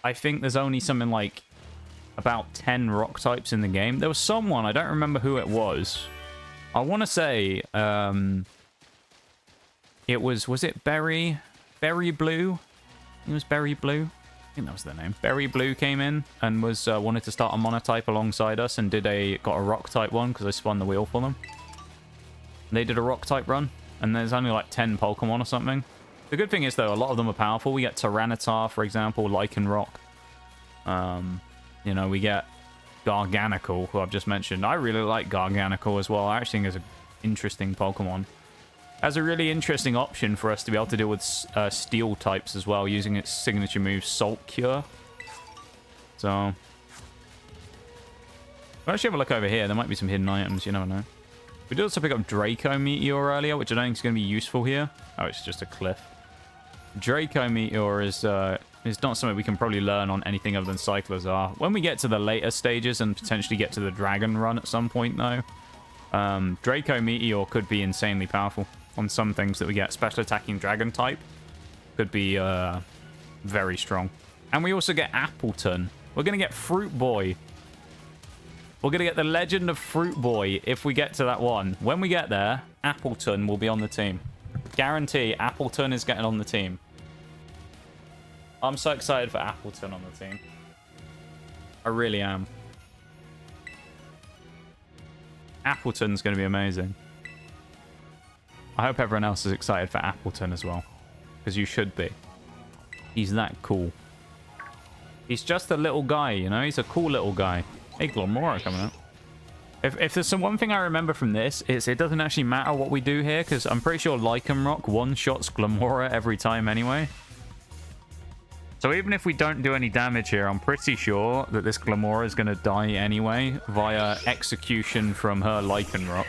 I think there's only something like about 10 rock types in the game. There was someone, I don't remember who it was. I want to say it was it Berry Blue? It was Berry Blue. I think that was their name. Berry Blue came in and was wanted to start a monotype alongside us and got a rock type one because I spun the wheel for them. They did a rock type run and there's only like 10 Pokemon or something. The good thing is, though, a lot of them are powerful. We get Tyranitar, for example, Lycanroc. You know, we get Garganical, who I've just mentioned. I really like Garganical as well. I actually think it's an interesting Pokemon. Has a really interesting option for us to be able to deal with Steel types as well, using its signature move, Salt Cure. So, we'll actually have a look over here. There might be some hidden items, you never know. We did also pick up Draco Meteor earlier, which I don't think is going to be useful here. Oh, it's just a cliff. Draco Meteor is not something we can probably learn on anything other than Cyclers are. When we get to the later stages and potentially get to the Dragon Run at some point, though, Draco Meteor could be insanely powerful on some things that we get. Special attacking Dragon type could be very strong. And we also get Appleton. We're going to get Fruit Boy. We're going to get the Legend of Fruit Boy if we get to that one. When we get there, Appleton will be on the team. Guarantee Appleton is getting on the team. I'm so excited for Appleton on the team. I really am. Appleton's going to be amazing. I hope everyone else is excited for Appleton as well. Because you should be. He's that cool. He's just a little guy, you know? He's a cool little guy. Hey, Glamora coming up. If there's one thing I remember from this, is it doesn't actually matter what we do here, because I'm pretty sure Lycanroc one-shots Glamora every time anyway. So even if we don't do any damage here, I'm pretty sure that this Glamora is going to die anyway via execution from her Lycanroc.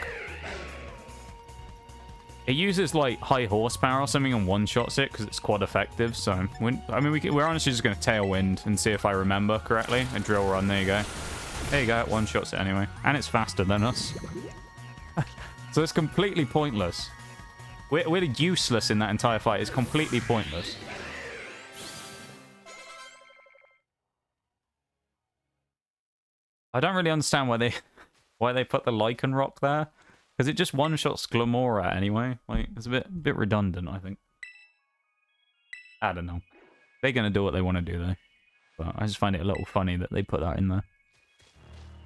It uses like high horsepower or something and one-shots it because it's quite effective. So, we're honestly just going to Tailwind and see if I remember correctly. A Drill Run, there you go. There you go, it one-shots it anyway. And it's faster than us. So it's completely pointless. We're useless in that entire fight. It's completely pointless. I don't really understand why they put the Lichen Rock there. Because it just one-shots Glamora anyway. Like, it's a bit redundant, I think. I don't know. They're going to do what they want to do, though. But I just find it a little funny that they put that in there.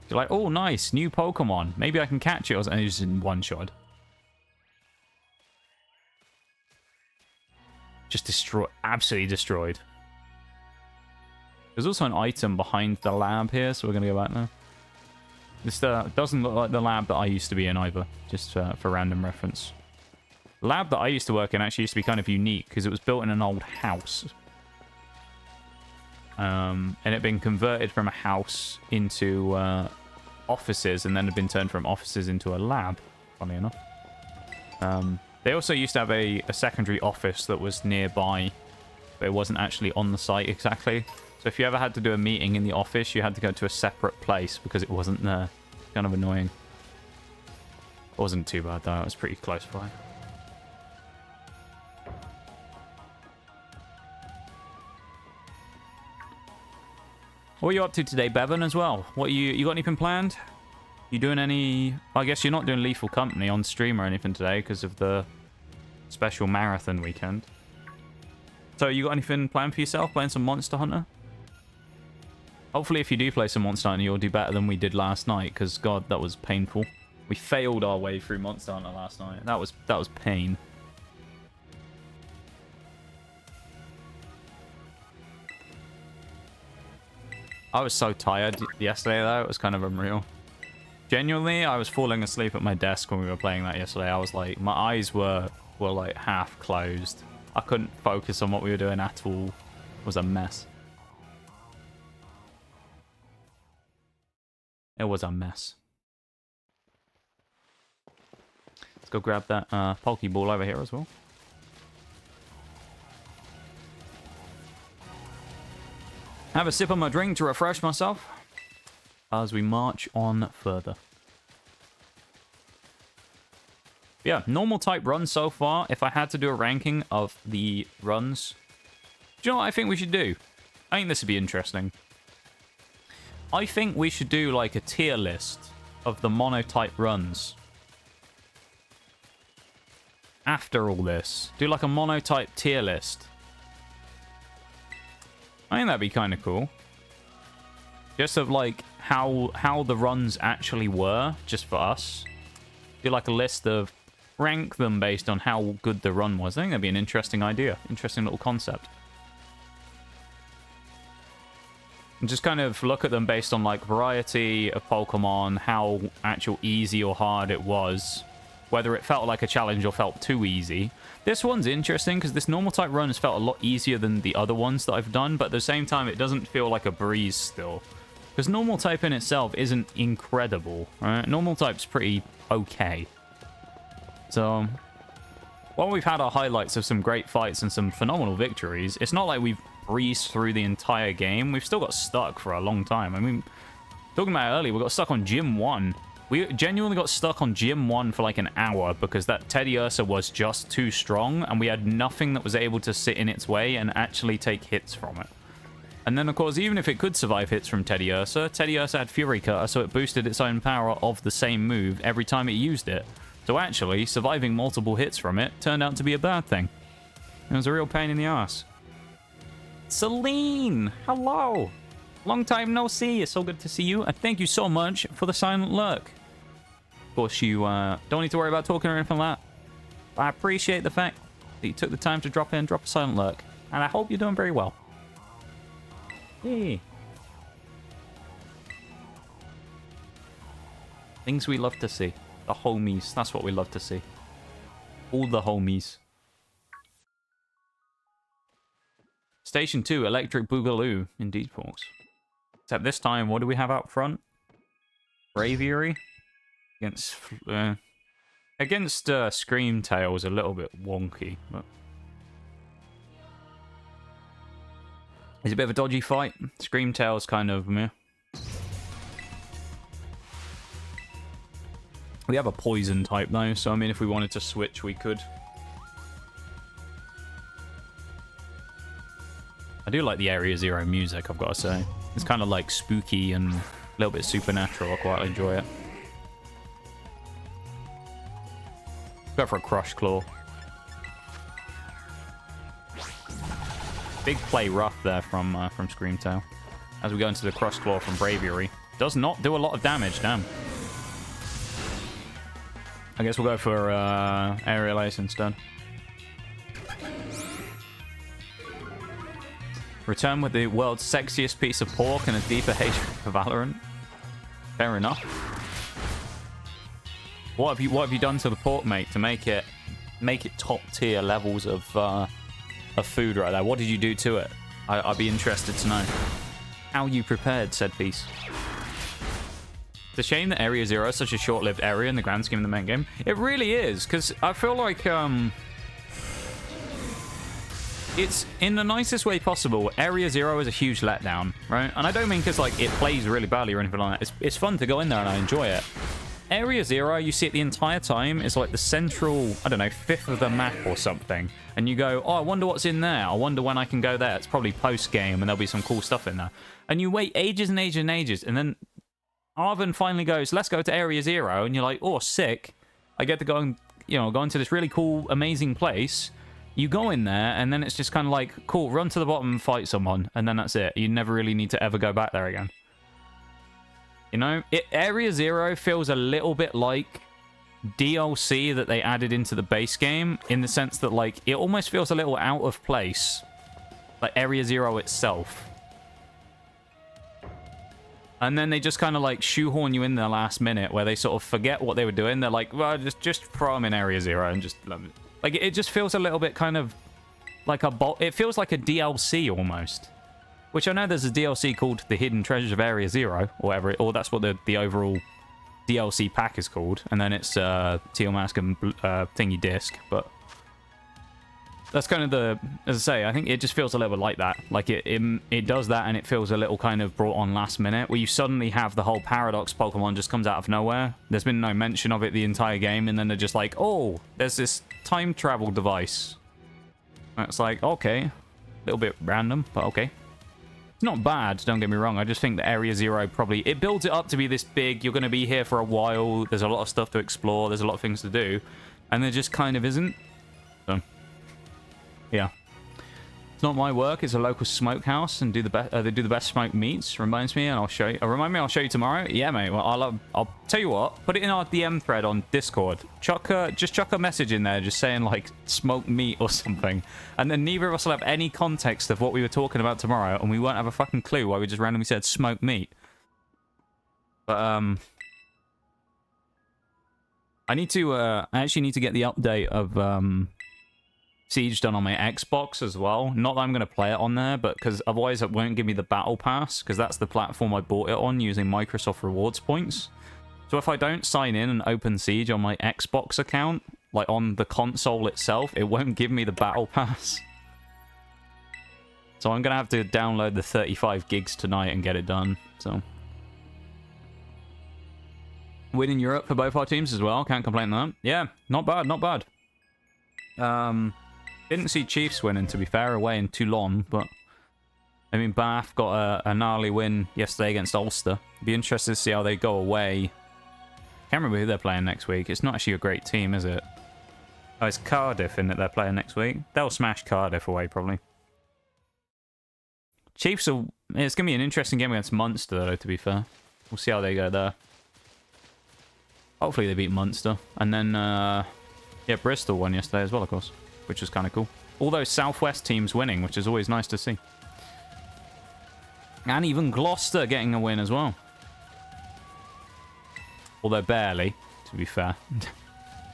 You're like, oh, nice, new Pokemon. Maybe I can catch it. And it's just in one shot. Just absolutely destroyed. There's also an item behind the lab here, so we're going to go back now. This doesn't look like the lab that I used to be in either, just for random reference. The lab that I used to work in actually used to be kind of unique, because it was built in an old house. And it had been converted from a house into offices, and then had been turned from offices into a lab, funny enough. They also used to have a secondary office that was nearby, but it wasn't actually on the site exactly. So if you ever had to do a meeting in the office, you had to go to a separate place because it wasn't there. Kind of annoying. It wasn't too bad though, it was pretty close by. What are you up to today, Bevan, as well? What you got anything planned? You doing any... I guess you're not doing Lethal Company on stream or anything today because of the special marathon weekend. So you got anything planned for yourself? Playing some Monster Hunter? Hopefully if you do play some Monster Hunter, you'll do better than we did last night, because, God, that was painful. We failed our way through Monster Hunter last night. That was pain. I was so tired yesterday, though. It was kind of unreal. Genuinely, I was falling asleep at my desk when we were playing that yesterday. I was like, my eyes were like half closed. I couldn't focus on what we were doing at all. It was a mess. It was a mess. Let's go grab that Pokeball over here as well. Have a sip of my drink to refresh myself as we march on further. Yeah, normal type runs so far. If I had to do a ranking of the runs, do you know what I think we should do? I think this would be interesting. I think we should do like a tier list of the monotype runs. After all this, do like a monotype tier list. I think that'd be kind of cool. Just of like how the runs actually were, just for us. Do like a list of rank them based on how good the run was. I think that'd be an interesting idea. Interesting little concept. And just kind of look at them based on like variety of Pokemon, how actual easy or hard it was, whether it felt like a challenge or felt too easy. This one's interesting because this normal type run has felt a lot easier than the other ones that I've done, but at the same time it doesn't feel like a breeze still. Because normal type in itself isn't incredible, right? Normal type's pretty okay. So, while we've had our highlights of some great fights and some phenomenal victories, it's not like we've breezed through the entire game. We've still got stuck for a long time. I mean, talking about it earlier, we got stuck on Gym 1. We genuinely got stuck on Gym 1 for like an hour because that Teddiursa was just too strong and we had nothing that was able to sit in its way and actually take hits from it. And then, of course, even if it could survive hits from Teddiursa had Fury Cutter, so it boosted its own power of the same move every time it used it. So actually, surviving multiple hits from it turned out to be a bad thing. It was a real pain in the ass. Celine! Hello! Long time no see. It's so good to see you. And thank you so much for the silent lurk. Of course, you don't need to worry about talking or anything like that. But I appreciate the fact that you took the time to drop a silent lurk. And I hope you're doing very well. Hey. Things we love to see. The homies. That's what we love to see. All the homies. Station 2, Electric Boogaloo. Indeed, folks. Except this time, what do we have out front? Braviary? Against Screamtail is a little bit wonky, but... It's a bit of a dodgy fight. Screamtail's kind of meh. We have a poison type though, so I mean, if we wanted to switch, we could. I do like the Area Zero music, I've got to say. It's kind of like spooky and a little bit supernatural. I quite enjoy it. Go for a Crush Claw. Big play rough there from Screamtail. As we go into the Crush Claw from Braviary. Does not do a lot of damage, damn. I guess we'll go for Aerial Ace instead. Return with the world's sexiest piece of pork and a deeper hatred for Valorant. Fair enough. What have you done to the pork, mate, to make it top tier levels of food right there? What did you do to it? I'd be interested to know. How you prepared said piece. It's a shame that Area Zero is such a short-lived area in the grand scheme of the main game. It really is, because I feel like it's in the nicest way possible. Area Zero is a huge letdown, right? And I don't mean because like it plays really badly or anything like that. It's fun to go in there and I enjoy it. Area Zero, you see it the entire time, is like the central, I don't know, fifth of the map or something. And you go, oh, I wonder what's in there. I wonder when I can go there. It's probably post-game and there'll be some cool stuff in there. And you wait ages and ages and ages. And then Arvin finally goes, let's go to Area Zero. And you're like, oh, sick. I get to go and, go into this really cool, amazing place. You go in there and then it's just kind of like, cool, run to the bottom and fight someone. And then that's it. You never really need to ever go back there again. Area Zero feels a little bit like DLC that they added into the base game, in the sense that, like, it almost feels a little out of place. Like, Area Zero itself. And then they just kind of, like, shoehorn you in the last minute, where they sort of forget what they were doing. They're like, well, just throw them in Area Zero and just... Like, it just feels a little bit kind of like it feels like a DLC almost. Which I know there's a DLC called The Hidden Treasures of Area Zero, or whatever, or that's what the overall DLC pack is called. And then it's Teal Mask and Thingy Disc, but that's kind of as I say, I think it just feels a little bit like that. Like it does that, and it feels a little kind of brought on last minute, where you suddenly have the whole Paradox Pokemon just comes out of nowhere. There's been no mention of it the entire game, and then they're just like, oh, there's this time travel device. And it's like, okay, a little bit random, but okay. It's not bad, don't get me wrong. I just think that Area Zero probably... It builds it up to be this big. You're going to be here for a while. There's a lot of stuff to explore. There's a lot of things to do. And there just kind of isn't. So, yeah. It's not my work. It's a local smokehouse, and they do the best smoked meats. Reminds me, and I'll show you. Remind me, I'll show you tomorrow. Yeah, mate. Well, I'll tell you what. Put it in our DM thread on Discord. Just chuck a message in there, just saying like smoked meat or something, and then neither of us will have any context of what we were talking about tomorrow, and we won't have a fucking clue why we just randomly said smoked meat. But I actually need to get the update of Siege done on my Xbox as well. Not that I'm going to play it on there, but because otherwise it won't give me the Battle Pass, because that's the platform I bought it on using Microsoft Rewards points. So if I don't sign in and open Siege on my Xbox account, like on the console itself, it won't give me the Battle Pass. So I'm going to have to download the 35 gigs tonight and get it done. So win in Europe for both our teams as well. Can't complain on that. Yeah, not bad, not bad. Didn't see Chiefs winning, to be fair, away in Toulon, but I mean, Bath got a gnarly win yesterday against Ulster. Be interested to see how they go away. Can't remember who they're playing next week. It's not actually a great team, is it? Oh, it's Cardiff in that they're playing next week. They'll smash Cardiff away, probably. Chiefs will... It's going to be an interesting game against Munster, though, to be fair. We'll see how they go there. Hopefully they beat Munster. And then, yeah, Bristol won yesterday as well, of course, which was kind of cool. All those Southwest teams winning, which is always nice to see. And even Gloucester getting a win as well. Although barely, to be fair.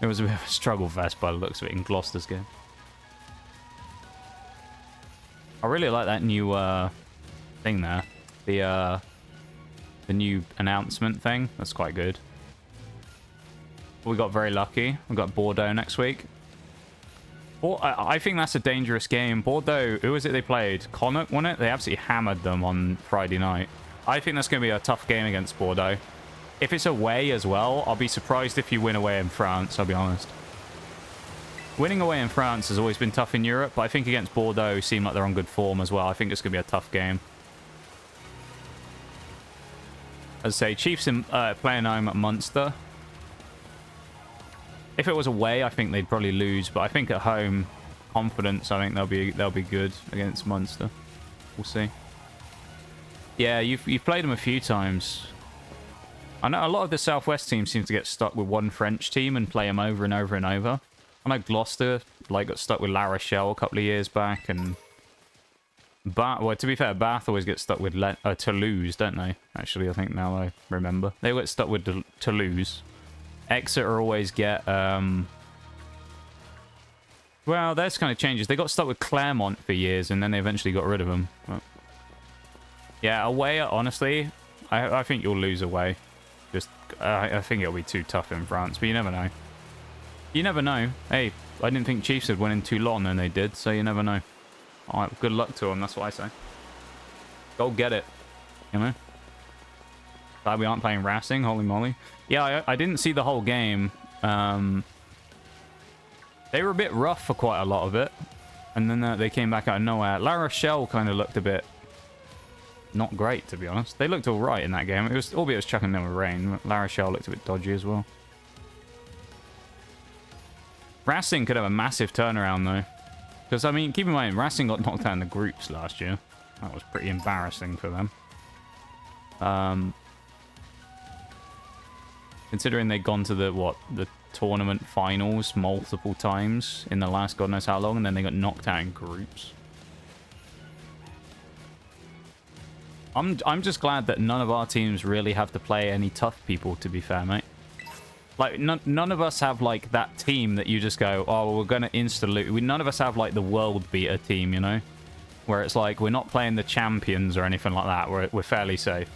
It was a bit of a struggle fest by the looks of it in Gloucester's game. I really like that new thing there. The new announcement thing. That's quite good. We got very lucky. We got Bordeaux next week. I think that's a dangerous game. Bordeaux, who was it they played? Connacht won it? They absolutely hammered them on Friday night. I think that's going to be a tough game against Bordeaux. If it's away as well, I'll be surprised if you win away in France, I'll be honest. Winning away in France has always been tough in Europe, but I think against Bordeaux seem like they're on good form as well. I think it's going to be a tough game. As I say, Chiefs in, playing home at Munster. If it was away, I think they'd probably lose, but I think at home, confidence, I think they'll be good against Munster. We'll see. Yeah, you've played them a few times. I know a lot of the Southwest teams seem to get stuck with one French team and play them over and over and over. I know Gloucester got stuck with La Rochelle a couple of years back, and well, to be fair, Bath always gets stuck with Toulouse, don't they? Actually, I think now I remember. They get stuck with Toulouse. Exeter always get... Well, there's kind of changes. They got stuck with Claremont for years, and then they eventually got rid of them. But... yeah, away, honestly, I think you'll lose away. Just, I think it'll be too tough in France, but you never know. You never know. Hey, I didn't think Chiefs would win in Toulon, and they did, so you never know. All right, good luck to them, that's what I say. Go get it, you know? Glad we aren't playing Racing, holy moly. Yeah, I didn't see the whole game. They were a bit rough for quite a lot of it, and then they came back out of nowhere. La Rochelle kind of looked a bit not great, to be honest. They looked all right in that game. It was, albeit it was chucking them with rain. La Rochelle looked a bit dodgy as well. Racing could have a massive turnaround, though. Because, I mean, keep in mind, Racing got knocked out in the groups last year. That was pretty embarrassing for them. Considering they'd gone to the tournament finals multiple times in the last God knows how long, and then they got knocked out in groups. I'm just glad that none of our teams really have to play any tough people, to be fair, mate. Like, none of us have, like, that team that you just go, oh, well, we're going to insta-loot. None of us have, like, the world beater team, you know? Where it's like, we're not playing the champions or anything like that. We're fairly safe.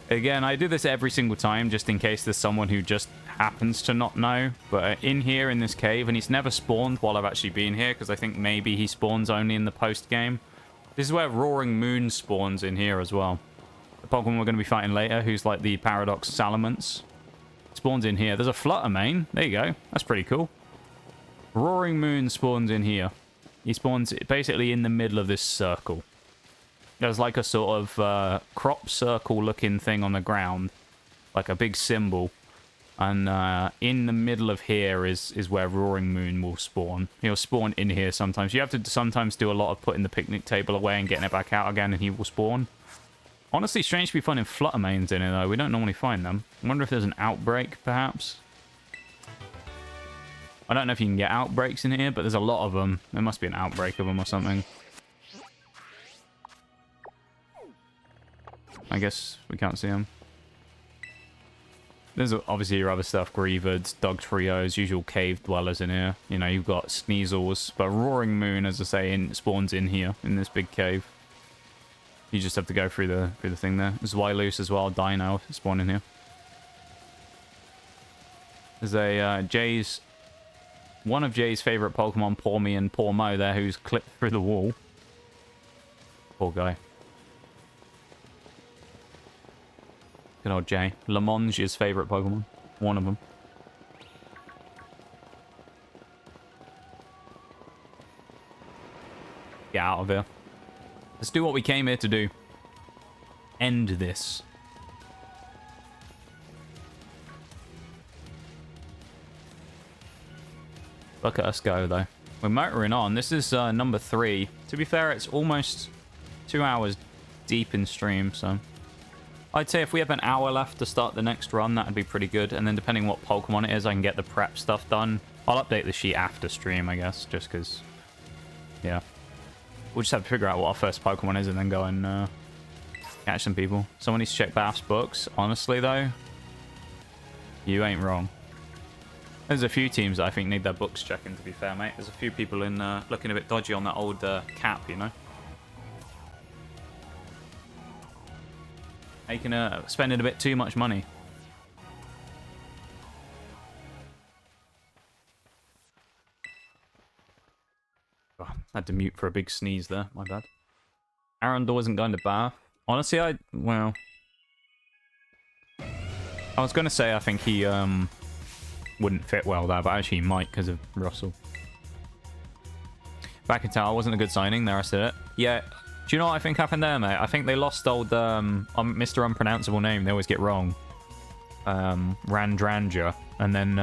Again, I do this every single time, just in case there's someone who just happens to not know. But in here, in this cave, and he's never spawned while I've actually been here, because I think maybe he spawns only in the post-game. This is where Roaring Moon spawns in here as well. The Pokemon we're going to be fighting later, who's like the Paradox Salamence, spawns in here. There's a Flutter Mane. There you go. That's pretty cool. Roaring Moon spawns in here. He spawns basically in the middle of this circle. There's like a sort of crop circle looking thing on the ground. Like a big symbol. And in the middle of here is where Roaring Moon will spawn. He'll spawn in here sometimes. You have to sometimes do a lot of putting the picnic table away and getting it back out again, and he will spawn. Honestly, strange to be finding Fluttermanes in it, though. We don't normally find them. I wonder if there's an outbreak, perhaps. I don't know if you can get outbreaks in here, but there's a lot of them. There must be an outbreak of them or something. I guess we can't see them. There's obviously your other stuff. Grievards, Dog Trios, usual cave dwellers in here. You know, you've got Sneasels. But Roaring Moon, as I say, spawns in here, in this big cave. You just have to go through the thing there. There's Wyloose as well. Dino spawn in here. There's a one of Jay's favorite Pokemon, Poor Me and Poor Mo there, who's clipped through the wall. Poor guy. Good old Jay. Lamonge's favorite Pokemon. One of them. Get out of here. Let's do what we came here to do. End this. Look at us go, though. We're motoring on. This is number 3. To be fair, it's almost 2 hours deep in stream, so... I'd say if we have an hour left to start the next run, that'd be pretty good. And then depending what Pokemon it is, I can get the prep stuff done. I'll update the sheet after stream, I guess, just because... yeah. We'll just have to figure out what our first Pokemon is and then go and catch some people. Someone needs to check Bath's books. Honestly, though, you ain't wrong. There's a few teams that I think need their books checking, to be fair, mate. There's a few people in looking a bit dodgy on that old cap, you know? Making spending a bit too much money. Oh, I had to mute for a big sneeze there. My bad. Arundel isn't going to Bath. Honestly, well... I was going to say I think he wouldn't fit well there, but actually he might because of Russell. McIntyre wasn't a good signing. There, I said it. Yeah. Do you know what I think happened there, mate? I think they lost old Mr. Unpronounceable name. They always get wrong. Randranger. And then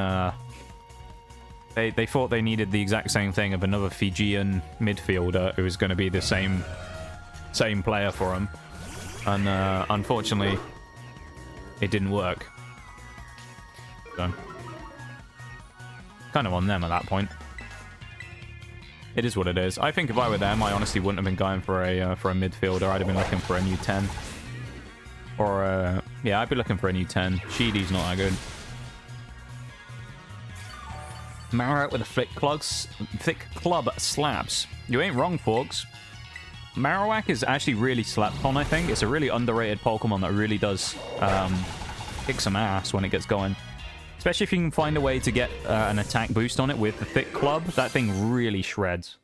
they thought they needed the exact same thing of another Fijian midfielder who was going to be the same player for him. And unfortunately, it didn't work. So, kind of on them at that point. It is what it is. I think if I were them, I honestly wouldn't have been going for a midfielder. I'd have been looking for a new 10. Or, yeah, I'd be looking for a new 10. Sheedy's not that good. Marowak with the thick club slaps. You ain't wrong, folks. Marowak is actually really slept on, I think. It's a really underrated Pokemon that really does kick some ass when it gets going. Especially if you can find a way to get an attack boost on it with the thick club. That thing really shreds.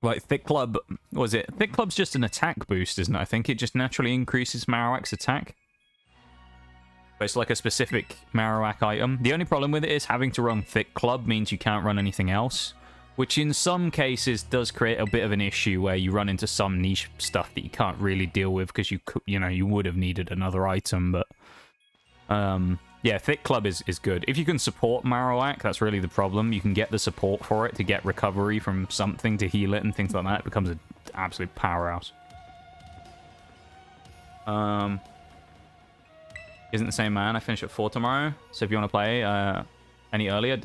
Like, thick club... What was it? Thick club's just an attack boost, isn't it? I think it just naturally increases Marowak's attack. But it's like a specific Marowak item. The only problem with it is having to run thick club means you can't run anything else. Which in some cases does create a bit of an issue where you run into some niche stuff that you can't really deal with because you would have needed another item, but yeah, thick club is good. If you can support Marowak, that's really the problem. You can get the support for it to get recovery from something to heal it and things like that. It becomes an absolute powerhouse. Isn't the same man. I finish at 4 tomorrow, so if you want to play any earlier,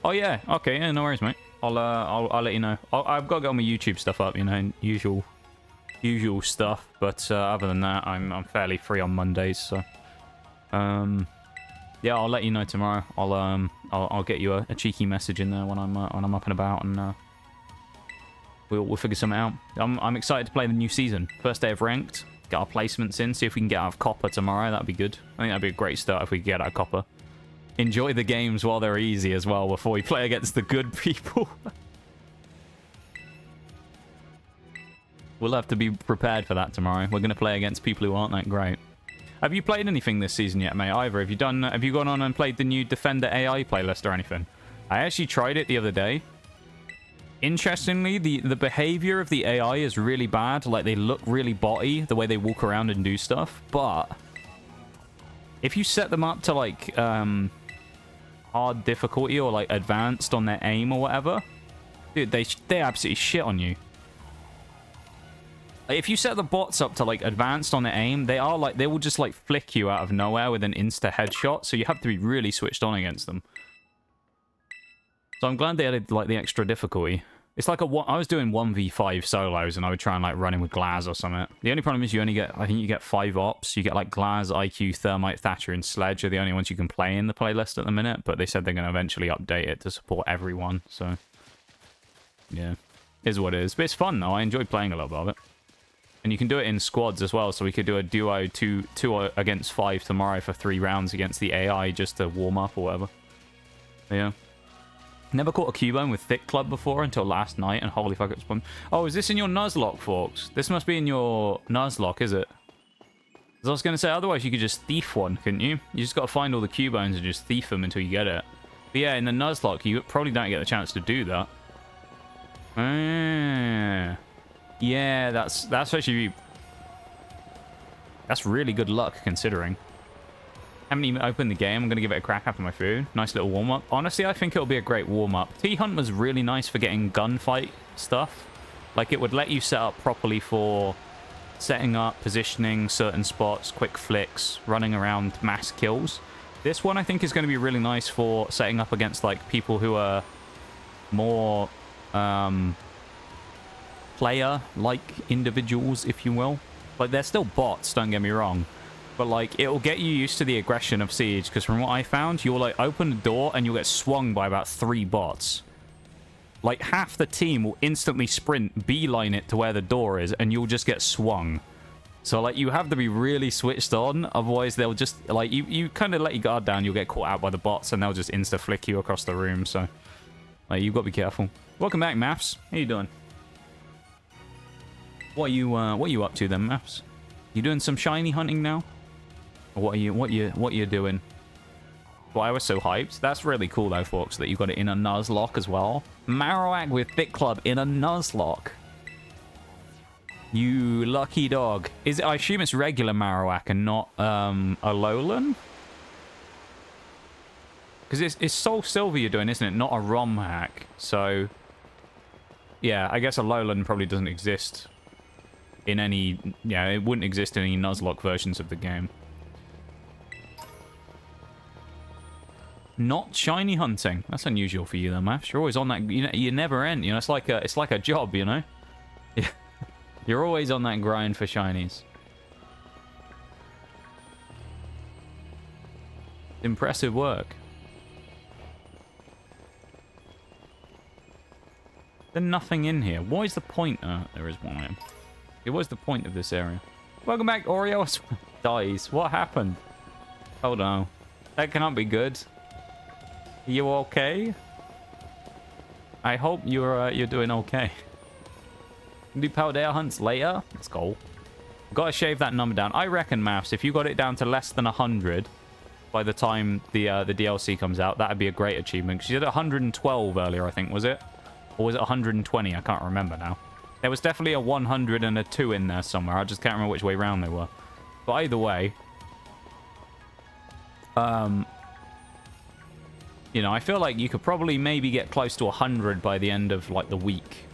oh yeah, okay, yeah, no worries, mate. I'll let you know. I've got to get all my YouTube stuff up, you know, usual stuff. But other than that, I'm fairly free on Mondays, so yeah, I'll let you know tomorrow. I'll get you a cheeky message in there when I'm up and about, and we'll figure something out. I'm excited to play the new season. First day of ranked. Get our placements in. See if we can get out of Copper tomorrow. That'd be good. I think that'd be a great start if we could get out of Copper. Enjoy the games while they're easy as well before we play against the good people. We'll have to be prepared for that tomorrow. We're going to play against people who aren't that great. Have you played anything this season yet, mate? Either? Have you gone on and played the new Defender AI playlist or anything? I actually tried it the other day. Interestingly, the behavior of the AI is really bad. Like, they look really botty, the way they walk around and do stuff. But if you set them up to, like, hard difficulty or, like, advanced on their aim or whatever, dude, they absolutely shit on you. Like, if you set the bots up to, like, advanced on their aim, they will just, like, flick you out of nowhere with an insta headshot, so you have to be really switched on against them. So I'm glad they added, like, the extra difficulty. It's like I was doing 1v5 solos, and I would try and, like, run in with Glaz or something. The only problem is you only get, I think you get 5 ops. You get, like, Glaz, IQ, Thermite, Thatcher, and Sledge are the only ones you can play in the playlist at the minute, but they said they're going to eventually update it to support everyone, so yeah. Is what it is. But it's fun, though. I enjoyed playing a little bit of it. And you can do it in squads as well, so we could do a duo 2 against 5 tomorrow for 3 rounds against the AI just to warm up or whatever. But yeah. Never caught a Cubone with Thick Club before until last night, and holy fuck, it's fun. Oh, is this in your Nuzlocke, folks? This must be in your Nuzlocke, is it? As I was going to say, otherwise you could just thief one, couldn't you? You just got to find all the Cubones and just thief them until you get it. But yeah, in the Nuzlocke, you probably don't get the chance to do that. Yeah, that's actually... That's really good luck, considering. Haven't even opened the game. I'm going to give it a crack after my food. Nice little warm-up. Honestly, I think it'll be a great warm-up. T-Hunt was really nice for getting gunfight stuff. Like, it would let you set up properly for setting up, positioning certain spots, quick flicks, running around mass kills. This one, I think, is going to be really nice for setting up against, like, people who are more player-like individuals, if you will. Like, they're still bots, don't get me wrong. But, like, it'll get you used to the aggression of Siege, because from what I found, you'll, like, open the door and you'll get swung by about 3 bots. Like, half the team will instantly sprint, beeline it to where the door is, and you'll just get swung. So, like, you have to be really switched on, otherwise they'll just, like, you kind of let your guard down, you'll get caught out by the bots, and they'll just insta-flick you across the room, so... Like, you've got to be careful. Welcome back, Maps. How you doing? What are you up to then, Maps? You doing some shiny hunting now? Or what are you doing? Why I was so hyped. That's really cool though, folks, that you got it in a nuzlocke as well. Marowak with Thick Club in a nuzlocke. You lucky dog. Is it? I assume it's regular Marowak and not a Lowland? Because it's Soul Silver you're doing, isn't it? Not a ROM hack. So, yeah, I guess a Lowland probably doesn't exist in any... Yeah, it wouldn't exist in any Nuzlocke versions of the game. Not shiny hunting. That's unusual for you, though, Maths. You're always on that... You never end. You know, it's like a job, you know? You're always on that grind for shinies. Impressive work. There's nothing in here. What is the point? There is one. What is the point of this area? Welcome back, Oreo. Dies. What happened? Oh no. That cannot be good. Are you okay? I hope you're doing okay. Do Paldea hunts later. Let's go. Gotta shave that number down. I reckon, Maths, if you got it down to less than 100 by the time the DLC comes out, that'd be a great achievement. Because you did 112 earlier, I think, was it? Or was it 120? I can't remember now. There was definitely a 100 and a 2 in there somewhere. I just can't remember which way round they were. But either way, you know, I feel like you could probably maybe get close to 100 by the end of, like, the week.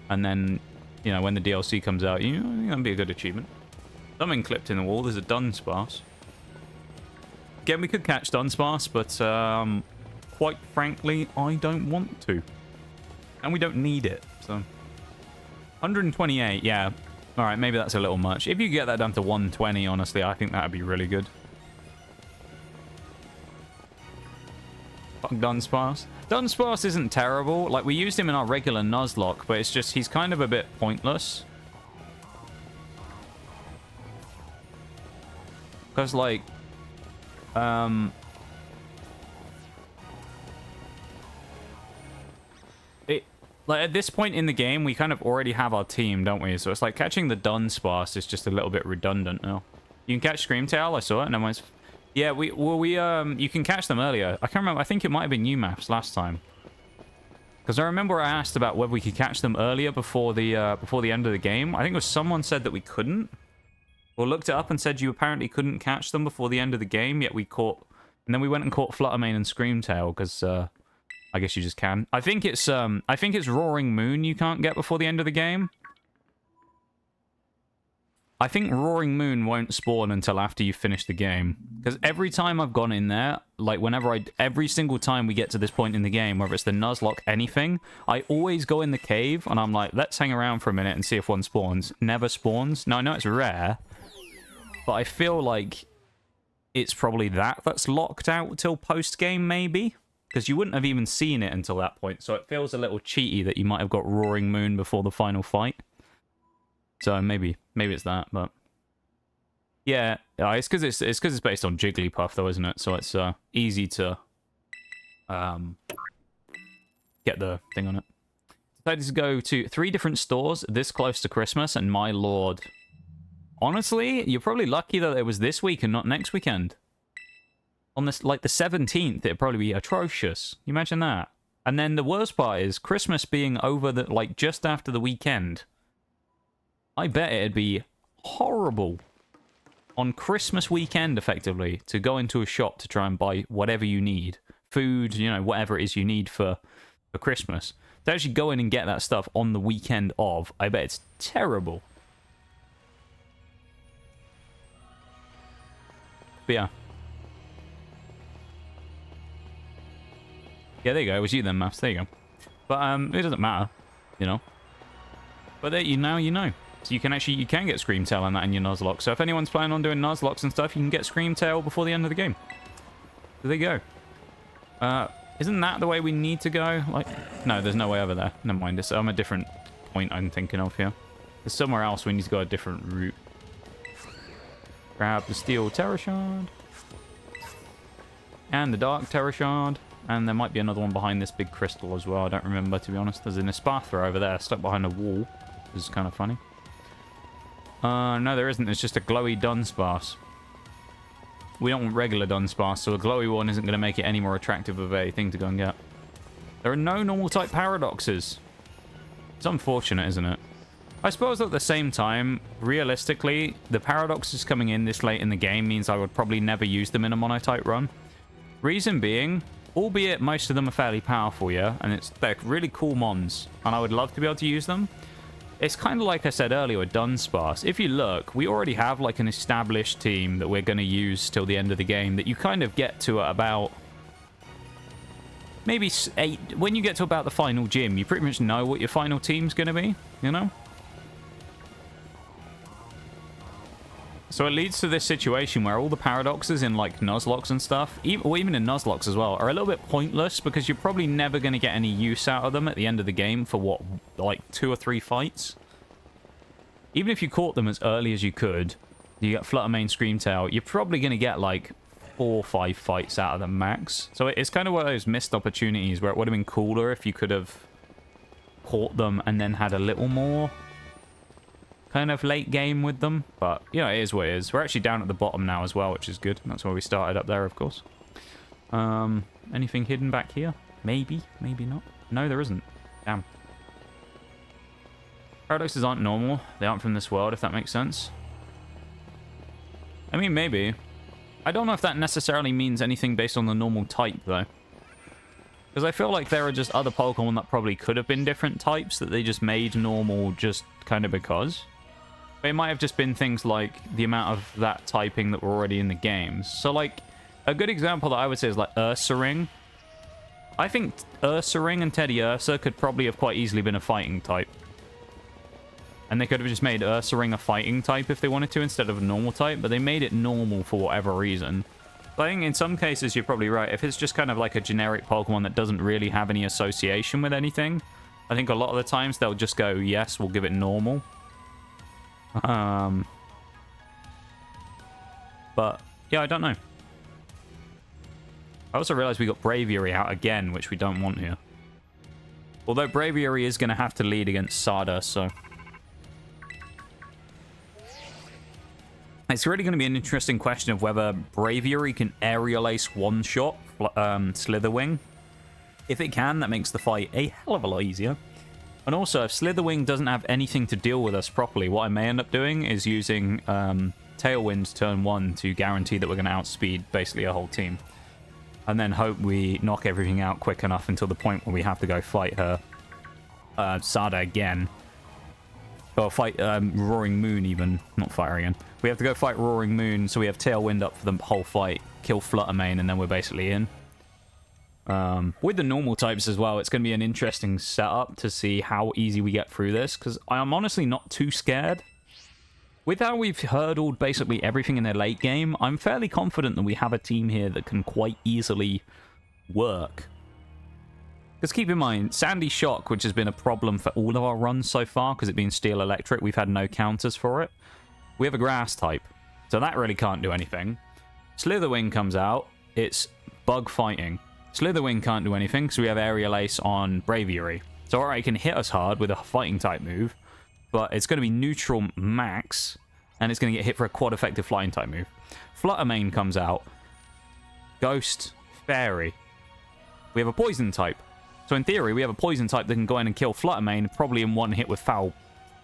And then, you know, when the DLC comes out, you know, I think that'd be a good achievement. Something clipped in the wall. There's a Dunsparce. Again, we could catch Dunsparce, but quite frankly, I don't want to. And we don't need it, so... 128, yeah. Alright, maybe that's a little much. If you get that down to 120, honestly, I think that'd be really good. Fuck Dunsparce. Dunsparce isn't terrible. Like, we used him in our regular Nuzlocke, but it's just, he's kind of a bit pointless. Because, like... Like, at this point in the game, we kind of already have our team, don't we? So it's like catching the Dunsparce is just a little bit redundant now. You can catch Screamtail, I saw it, and then yeah, you can catch them earlier. I can't remember, I think it might have been new maps last time. Because I remember I asked about whether we could catch them earlier before the end of the game. I think it was someone said that we couldn't. Or looked it up and said you apparently couldn't catch them before the end of the game, yet we caught... And then we went and caught Fluttermane and Screamtail, because, I guess you just can. I think it's Roaring Moon you can't get before the end of the game. I think Roaring Moon won't spawn until after you finish the game. Because every time I've gone in there, like every single time we get to this point in the game, whether it's the Nuzlocke, anything, I always go in the cave and I'm like, let's hang around for a minute and see if one spawns. Never spawns. Now I know it's rare, but I feel like it's probably that's locked out till post-game, maybe? Because you wouldn't have even seen it until that point, so it feels a little cheaty that you might have got Roaring Moon before the final fight. So maybe it's that, but yeah, it's because it's based on Jigglypuff, though, isn't it? So it's easy to get the thing on it. Decided to go to 3 different stores this close to Christmas, and my lord, honestly, you're probably lucky that it was this week and not next weekend. On this, like the 17th, it'd probably be atrocious. You imagine that? And then the worst part is Christmas being over like just after the weekend. I bet it'd be horrible on Christmas weekend, effectively, to go into a shop to try and buy whatever you need. Food, you know, whatever it is you need for Christmas. To actually go in and get that stuff on the weekend of, I bet it's terrible. But yeah. Yeah, there you go. It was you then, Maths. There you go. But it doesn't matter, you know. But there, you know. So you can get Screamtail on that in your Nuzlocke. So if anyone's planning on doing Nuzlocks and stuff, you can get Screamtail before the end of the game. So there you go. Isn't that the way we need to go? Like, no, there's no way over there. Never mind. I'm a different point I'm thinking of here. There's somewhere else we need to go a different route. Grab the Steel Terror Shard. And the Dark Terror Shard. And there might be another one behind this big crystal as well. I don't remember, to be honest. There's an Espathra over there, stuck behind a wall. This is kind of funny. No, there isn't. It's just a glowy Dunsparce. We don't want regular Dunsparce, so a glowy one isn't going to make it any more attractive of a thing to go and get. There are no normal type paradoxes. It's unfortunate, isn't it? I suppose at the same time, realistically, the paradoxes coming in this late in the game means I would probably never use them in a monotype run. Reason being, albeit most of them are fairly powerful, yeah, and they're really cool mons, and I would love to be able to use them. It's kind of like I said earlier with Dunsparce. If you look, we already have like an established team that we're going to use till the end of the game that you kind of get to at about maybe 8. When you get to about the final gym, you pretty much know what your final team's going to be, you know? So it leads to this situation where all the paradoxes in like nuzlocks and stuff, or even in nuzlocks as well, are a little bit pointless because you're probably never going to get any use out of them at the end of the game for what, like 2 or 3 fights? Even if you caught them as early as you could, you get Fluttermane, Screamtail, you're probably going to get like 4 or 5 fights out of them max. So it's kind of one of those missed opportunities where it would have been cooler if you could have caught them and then had a little more kind of late game with them, but you know, it is what it is. We're actually down at the bottom now as well, which is good. That's where we started up there, of course. Anything hidden back here? Maybe, maybe not. No, there isn't. Damn. Paradoxes aren't normal. They aren't from this world, if that makes sense. I mean, maybe. I don't know if that necessarily means anything based on the normal type, though. Because I feel like there are just other Pokemon that probably could have been different types that they just made normal just kind of because. It might have just been things like the amount of that typing that were already in the games. So, like, a good example that I would say is, like, Ursaring. I think Ursaring and Teddiursa could probably have quite easily been a fighting type. And they could have just made Ursaring a fighting type if they wanted to instead of a normal type, but they made it normal for whatever reason. But I think in some cases you're probably right. If it's just kind of like a generic Pokemon that doesn't really have any association with anything, I think a lot of the times they'll just go, yes, we'll give it normal. But, yeah, I don't know. I also realized we got Braviary out again, which we don't want here. Although Braviary is going to have to lead against Sada, so... It's really going to be an interesting question of whether Braviary can Aerial Ace one-shot Slitherwing. If it can, that makes the fight a hell of a lot easier. And also, if Slitherwing doesn't have anything to deal with us properly, what I may end up doing is using Tailwind turn 1 to guarantee that we're going to outspeed basically a whole team. And then hope we knock everything out quick enough until the point where we have to go fight her Sada again. Or fight Roaring Moon even. Not fight her again. We have to go fight Roaring Moon, so we have Tailwind up for the whole fight, kill Fluttermane, and then we're basically in. With the normal types as well, it's going to be an interesting setup to see how easy we get through this, because I'm honestly not too scared. With how we've hurdled basically everything in their late game, I'm fairly confident that we have a team here that can quite easily work. Because keep in mind, Sandy Shock, which has been a problem for all of our runs so far, because it being Steel Electric, we've had no counters for it. We have a Grass type, so that really can't do anything. Slitherwing comes out, it's Bug Fighting. Slitherwing can't do anything because we have Aerial Ace on Braviary. So alright, it can hit us hard with a fighting type move, but it's going to be neutral max, and it's going to get hit for a quad effective flying type move. Fluttermane comes out. Ghost, Fairy. We have a poison type. So in theory, we have a poison type that can go in and kill Fluttermane probably in one hit with foul.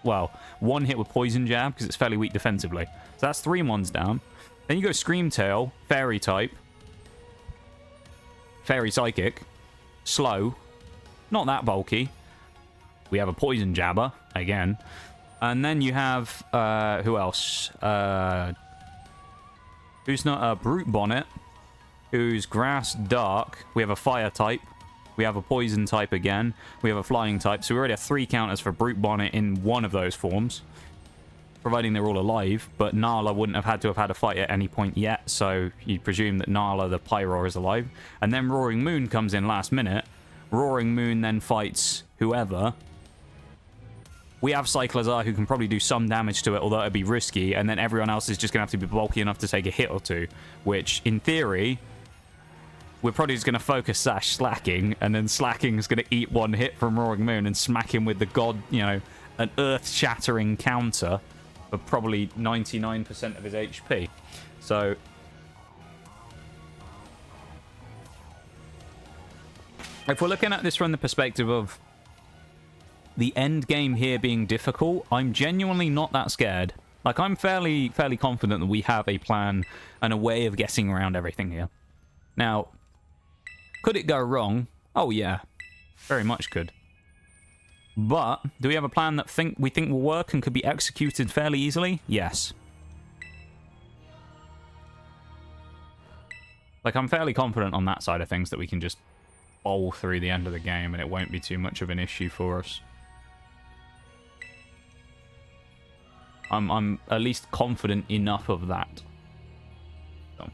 Well, one hit with Poison Jab because it's fairly weak defensively. So that's 3 mons down. Then you go Screamtail, Fairy type. Fairy Psychic. Slow. Not that bulky. We have a Poison Jabber, again. And then you have, who else? Who's not, Brute Bonnet. Who's Grass Dark. We have a Fire type. We have a Poison type again. We have a Flying type. So we already have 3 counters for Brute Bonnet in one of those forms. Providing they're all alive. But Nala wouldn't have had to have had a fight at any point yet. So you'd presume that Nala, the Pyroar, is alive. And then Roaring Moon comes in last minute. Roaring Moon then fights whoever. We have Cyclizar who can probably do some damage to it, although it'd be risky. And then everyone else is just going to have to be bulky enough to take a hit or two. Which, in theory... we're probably just going to focus Slacking, and then Slacking is going to eat one hit from Roaring Moon and smack him with the god, you know, an earth-shattering counter. for probably 99% of his HP. So if we're looking at this from the perspective of the end game here being difficult, I'm genuinely not that scared. Like, I'm fairly confident that we have a plan and a way of getting around everything here. Now, could it go wrong? Oh yeah, very much could. But do we have a plan that we think will work and could be executed fairly easily? Yes. Like, I'm fairly confident on that side of things that we can just bowl through the end of the game and it won't be too much of an issue for us. I'm at least confident enough of that. So.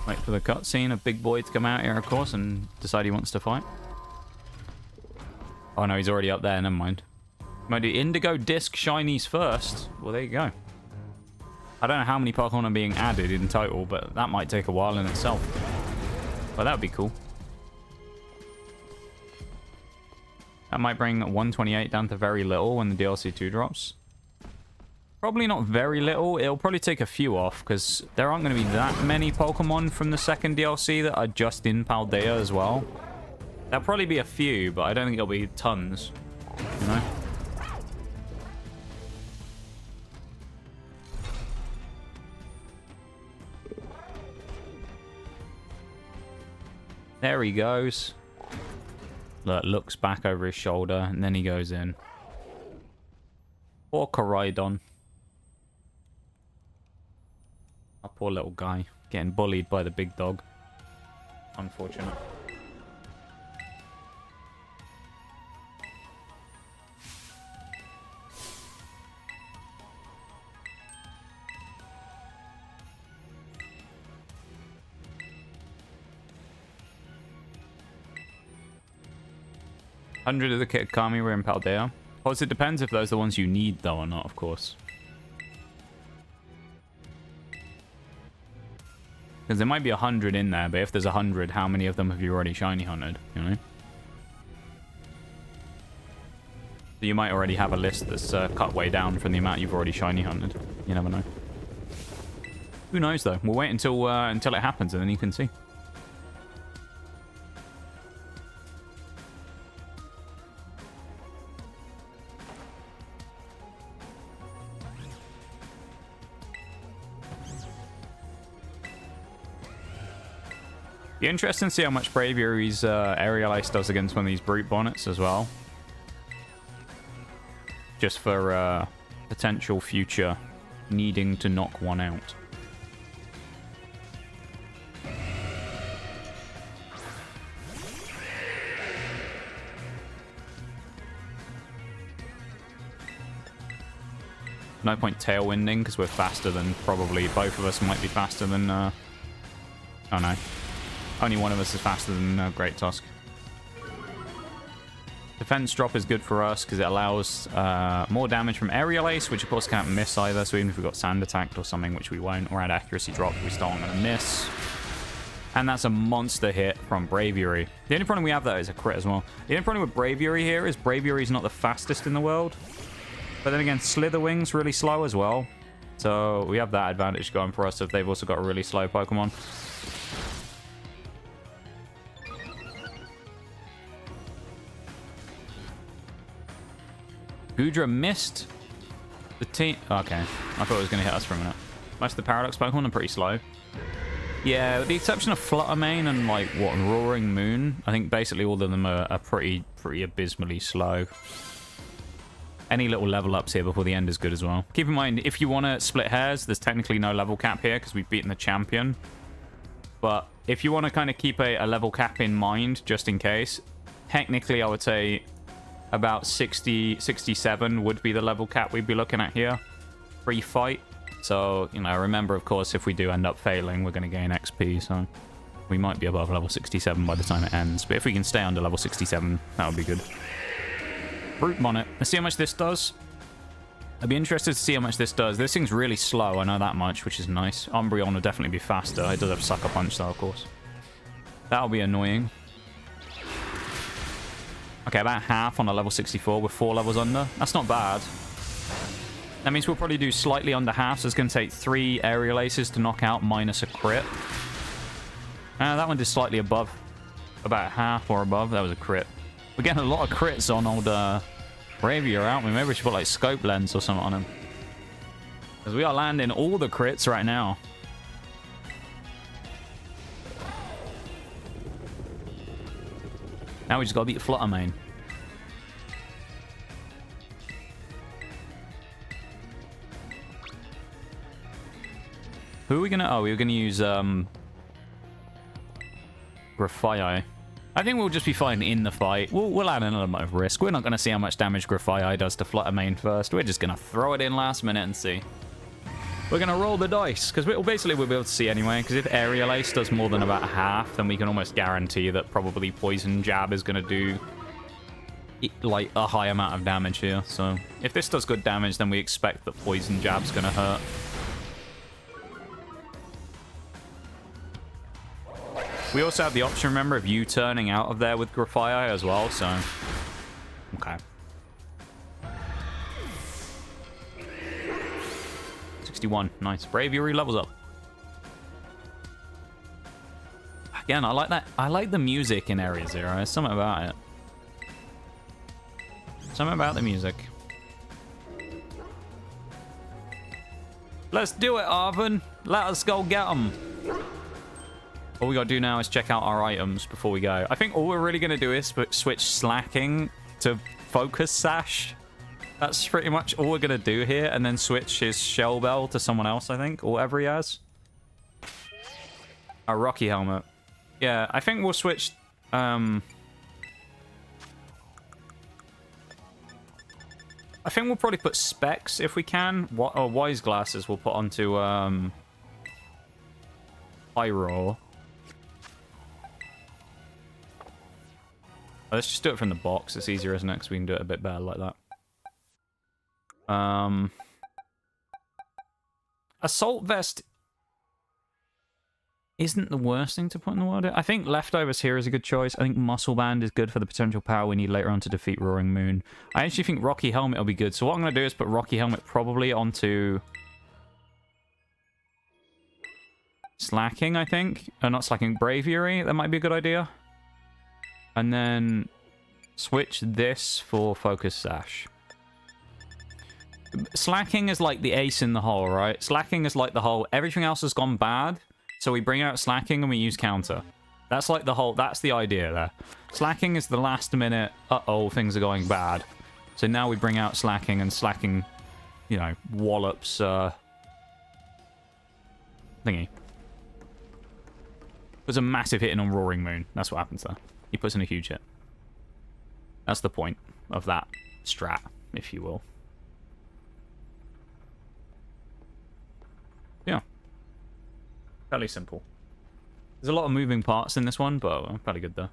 Wait for the cutscene of Big Boy to come out here, of course, and decide he wants to fight. Oh no, he's already up there, never mind. Might do Indigo Disc Shinies first. Well, there you go. I don't know how many Pokemon are being added in total, but that might take a while in itself. Well, that would be cool. That might bring 128 down to very little when the DLC 2 drops. Probably not very little. It'll probably take a few off because there aren't going to be that many Pokemon from the second DLC that are just in Paldea as well. There'll probably be a few, but I don't think it'll be tons. You know? There he goes. Look, looks back over his shoulder, and then he goes in. Poor Koraidon. Our poor little guy. Getting bullied by the big dog. Unfortunate. Hundred of the Kitakami were in Paldea. Of course, it depends if those are the ones you need, though, or not, of course. Because there might be 100 in there, but if there's 100, how many of them have you already shiny hunted, you know? So you might already have a list that's cut way down from the amount you've already shiny hunted. You never know. Who knows, though? We'll wait until it happens, and then you can see. Be interesting to see how much Braviary's Aerial Ace does against one of these Brute Bonnets as well. Just for potential future needing to knock one out. No point tailwinding because we're faster than probably both of us might be faster than... oh no. Only one of us is faster than Great Tusk. Defense drop is good for us because it allows more damage from Aerial Ace, which of course can't miss either. So even if we've got Sand Attacked or something, which we won't, or add Accuracy drop, we still aren't going to miss. And that's a monster hit from Braviary. The only problem we have, though, is a crit as well. The only problem with Braviary here is Braviary's not the fastest in the world. But then again, Slitherwing's really slow as well. So we have that advantage going for us if they've also got a really slow Pokemon. Goodra missed the team. Okay, I thought it was going to hit us for a minute. Most of the Paradox Pokemon are pretty slow. Yeah, with the exception of Fluttermane and, like, what, Roaring Moon, I think basically all of them are pretty abysmally slow. Any little level ups here before the end is good as well. Keep in mind, if you want to split hairs, there's technically no level cap here because we've beaten the champion. But if you want to kind of keep a level cap in mind, just in case, technically I would say about 60, 67 would be the level cap we'd be looking at here pre-fight. So, you know, remember, of course, if we do end up failing, we're going to gain XP. So we might be above level 67 by the time it ends. But if we can stay under level 67, that would be good. Brute Bonnet. Let's see how much this does. I'd be interested to see how much this does. This thing's really slow, I know that much, which is nice. Umbreon will definitely be faster. It does have Sucker Punch, though, of course. That'll be annoying. Okay, about half on a level 64 with 4 levels under. That's not bad. That means we'll probably do slightly under half, so it's going to take 3 aerial aces to knock out minus a crit. That one did slightly above. About half or above. That was a crit. We're getting a lot of crits on old Bravia, aren't we? Maybe we should put like scope lens or something on him. Because we are landing all the crits right now. Now we just got to beat Flutter Mane. Who are we going to... Oh, we were going to use Grafaiai. I think we'll just be fine in the fight. We'll add an element of risk. We're not going to see how much damage Grafaiai does to Flutter Mane first. We're just going to throw it in last minute and see. We're going to roll the dice, because we'll be able to see anyway, because if Aerial Ace does more than about half, then we can almost guarantee that probably Poison Jab is going to do like a high amount of damage here. So if this does good damage, then we expect that Poison Jab's going to hurt. We also have the option, remember, of you turning out of there with Grafaiai as well, so... Okay. 61. Nice. Braviary levels up. Again, I like that. I like the music in Area Zero. There's something about it. Something about the music. Let's do it, Arvin. Let us go get them. All we gotta do now is check out our items before we go. I think all we're really gonna do is switch Slacking to Focus Sash. That's pretty much all we're gonna do here, and then switch his Shell Bell to someone else, I think, or whatever he has. A Rocky Helmet. Yeah, I think we'll switch... I think we'll probably put Specs if we can. Wise Glasses we'll put onto Pyro. Let's just do it from the box. It's easier, isn't it? Because we can do it a bit better like that. Assault Vest isn't the worst thing to put in the world. I think Leftovers here is a good choice. I think Muscle Band is good for the potential power we need later on to defeat Roaring Moon. I actually think Rocky Helmet will be good. So what I'm going to do is put Rocky Helmet probably onto... Slacking, I think. Not Slacking, Braviary. That might be a good idea. And then switch this for Focus Sash. Slacking is like the ace in the hole, right? Slacking is like the hole. Everything else has gone bad, so we bring out Slacking and we use counter. That's like the whole... That's the idea there. Slacking is the last minute, uh-oh, things are going bad. So now we bring out Slacking, and Slacking, you know, wallops, thingy. There's a massive hitting on Roaring Moon. That's what happens there. He puts in a huge hit. That's the point of that strat, if you will. Yeah. Fairly simple. There's a lot of moving parts in this one, but fairly good though.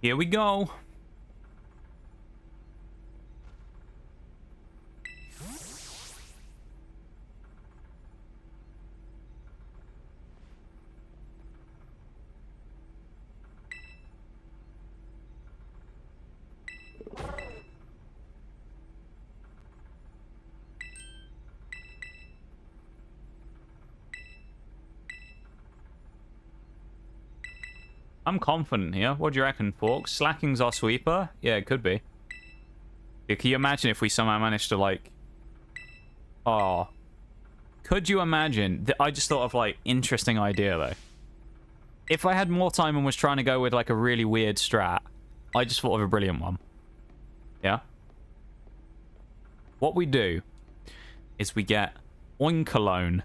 Here we go. I'm confident here. What do you reckon, Pork? Slacking's our sweeper? Yeah, it could be. Yeah, can you imagine if we somehow managed to, like... Oh. Could you imagine? I just thought of, like, interesting idea, though. If I had more time and was trying to go with, like, a really weird strat, I just thought of a brilliant one. Yeah? What we do is we get Oinkalone.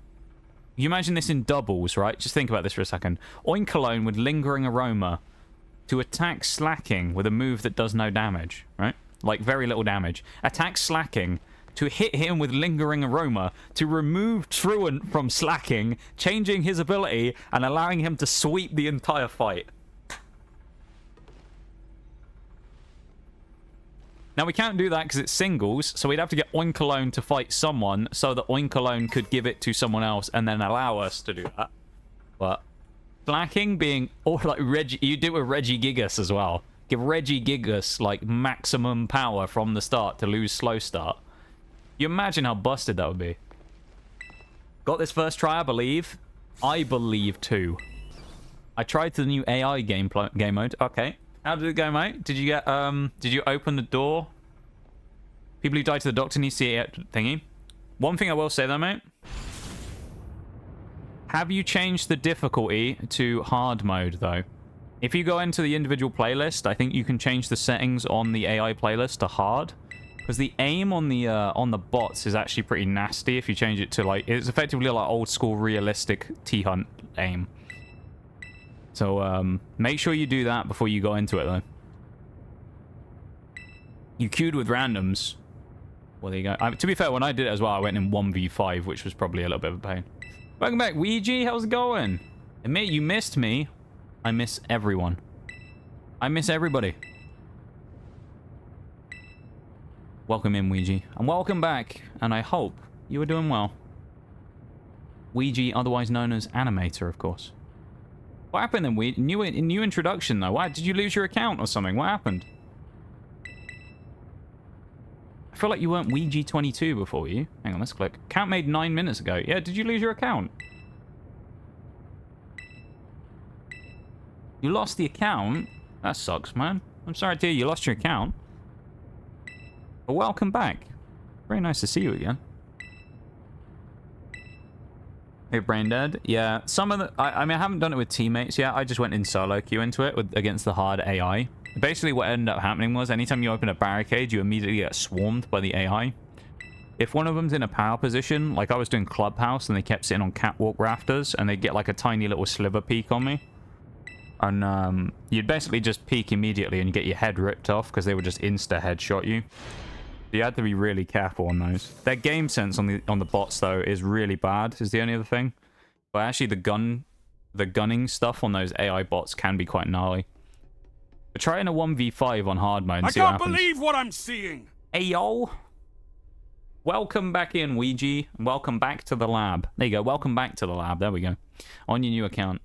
You imagine this in doubles, right? Just think about this for a second. Oinkalone with lingering aroma to attack Slacking with a move that does no damage, right? Like very little damage. Attack Slacking to hit him with lingering aroma to remove Truant from Slacking, changing his ability and allowing him to sweep the entire fight. Now, we can't do that because it's singles, so we'd have to get Oinkalone to fight someone so that Oinkalone could give it to someone else and then allow us to do that. But Slacking being... Or like Reggie... You do it with Regigigas as well. Give Regigigas, like, maximum power from the start to lose slow start. You imagine how busted that would be. Got this first try, I believe. I believe, too. I tried the new AI game mode. Okay. How did it go, mate? Did you get, did you open the door? People who died to the doctor need to see it thingy. One thing I will say, though, mate. Have you changed the difficulty to hard mode, though? If you go into the individual playlist, I think you can change the settings on the AI playlist to hard. Because the aim on the bots is actually pretty nasty if you change it to, like... It's effectively like old-school realistic T-Hunt aim. So, make sure you do that before you go into it, though. You queued with randoms. Well, there you go. To be fair, when I did it as well, I went in 1v5, which was probably a little bit of a pain. Welcome back, Ouija. How's it going? Admit you missed me. I miss everyone. I miss everybody. Welcome in, Ouija. And welcome back. And I hope you are doing well. Ouija, otherwise known as Animator, of course. What happened then, Ouija? New introduction, though. Why? Did you lose your account or something? What happened? I feel like you weren't Ouija22 before, were you? Hang on, let's click. Account made 9 minutes ago. Yeah, did you lose your account? You lost the account? That sucks, man. I'm sorry to hear you lost your account. But welcome back. Very nice to see you again. Hey, Braindead. Yeah, some of the... I mean, I haven't done it with teammates yet. I just went in solo queue into it against the hard AI. Basically, what ended up happening was anytime you open a barricade, you immediately get swarmed by the AI. If one of them's in a power position, like I was doing Clubhouse and they kept sitting on catwalk rafters and they'd get like a tiny little sliver peek on me. And you'd basically just peek immediately and you get your head ripped off because they would just insta-headshot you. You had to be really careful on those. Their game sense on the bots, though, is really bad, is the only other thing. But actually, the gunning stuff on those AI bots can be quite gnarly. But try in a 1v5 on hard mode and see what happens. I can't believe what I'm seeing! Hey, yo! Welcome back in, Ouija. Welcome back to the lab. There you go. Welcome back to the lab. There we go. On your new account.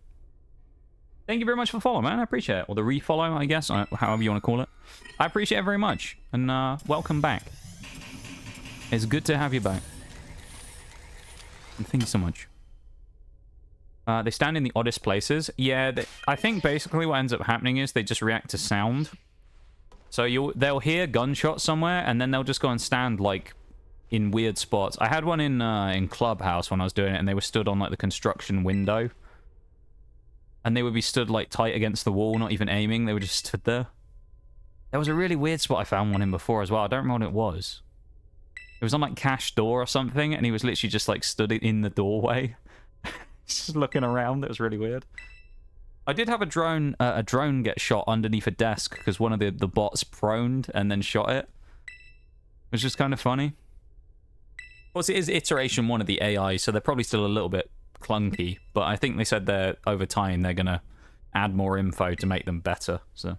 Thank you very much for following, man. I appreciate it. Or the refollow, I guess. However you want to call it. I appreciate it very much. And welcome back. It's good to have you back. And thank you so much. They stand in the oddest places. Yeah, I think basically what ends up happening is they just react to sound. So they'll hear gunshots somewhere, and then they'll just go and stand, like, in weird spots. I had one in Clubhouse when I was doing it, and they were stood on, like, the construction window. And they would be stood, like, tight against the wall, not even aiming. They were just stood there. There was a really weird spot I found one in before as well. I don't remember what it was. It was on, like, Cash Door or something, and he was literally just, like, stood in the doorway. Just looking around. It was really weird. I did have a drone get shot underneath a desk because one of the bots proned and then shot it. Which is kind of funny. Of course, it is iteration 1 of the AI, so they're probably still a little bit clunky, but I think they said over time they're going to add more info to make them better. So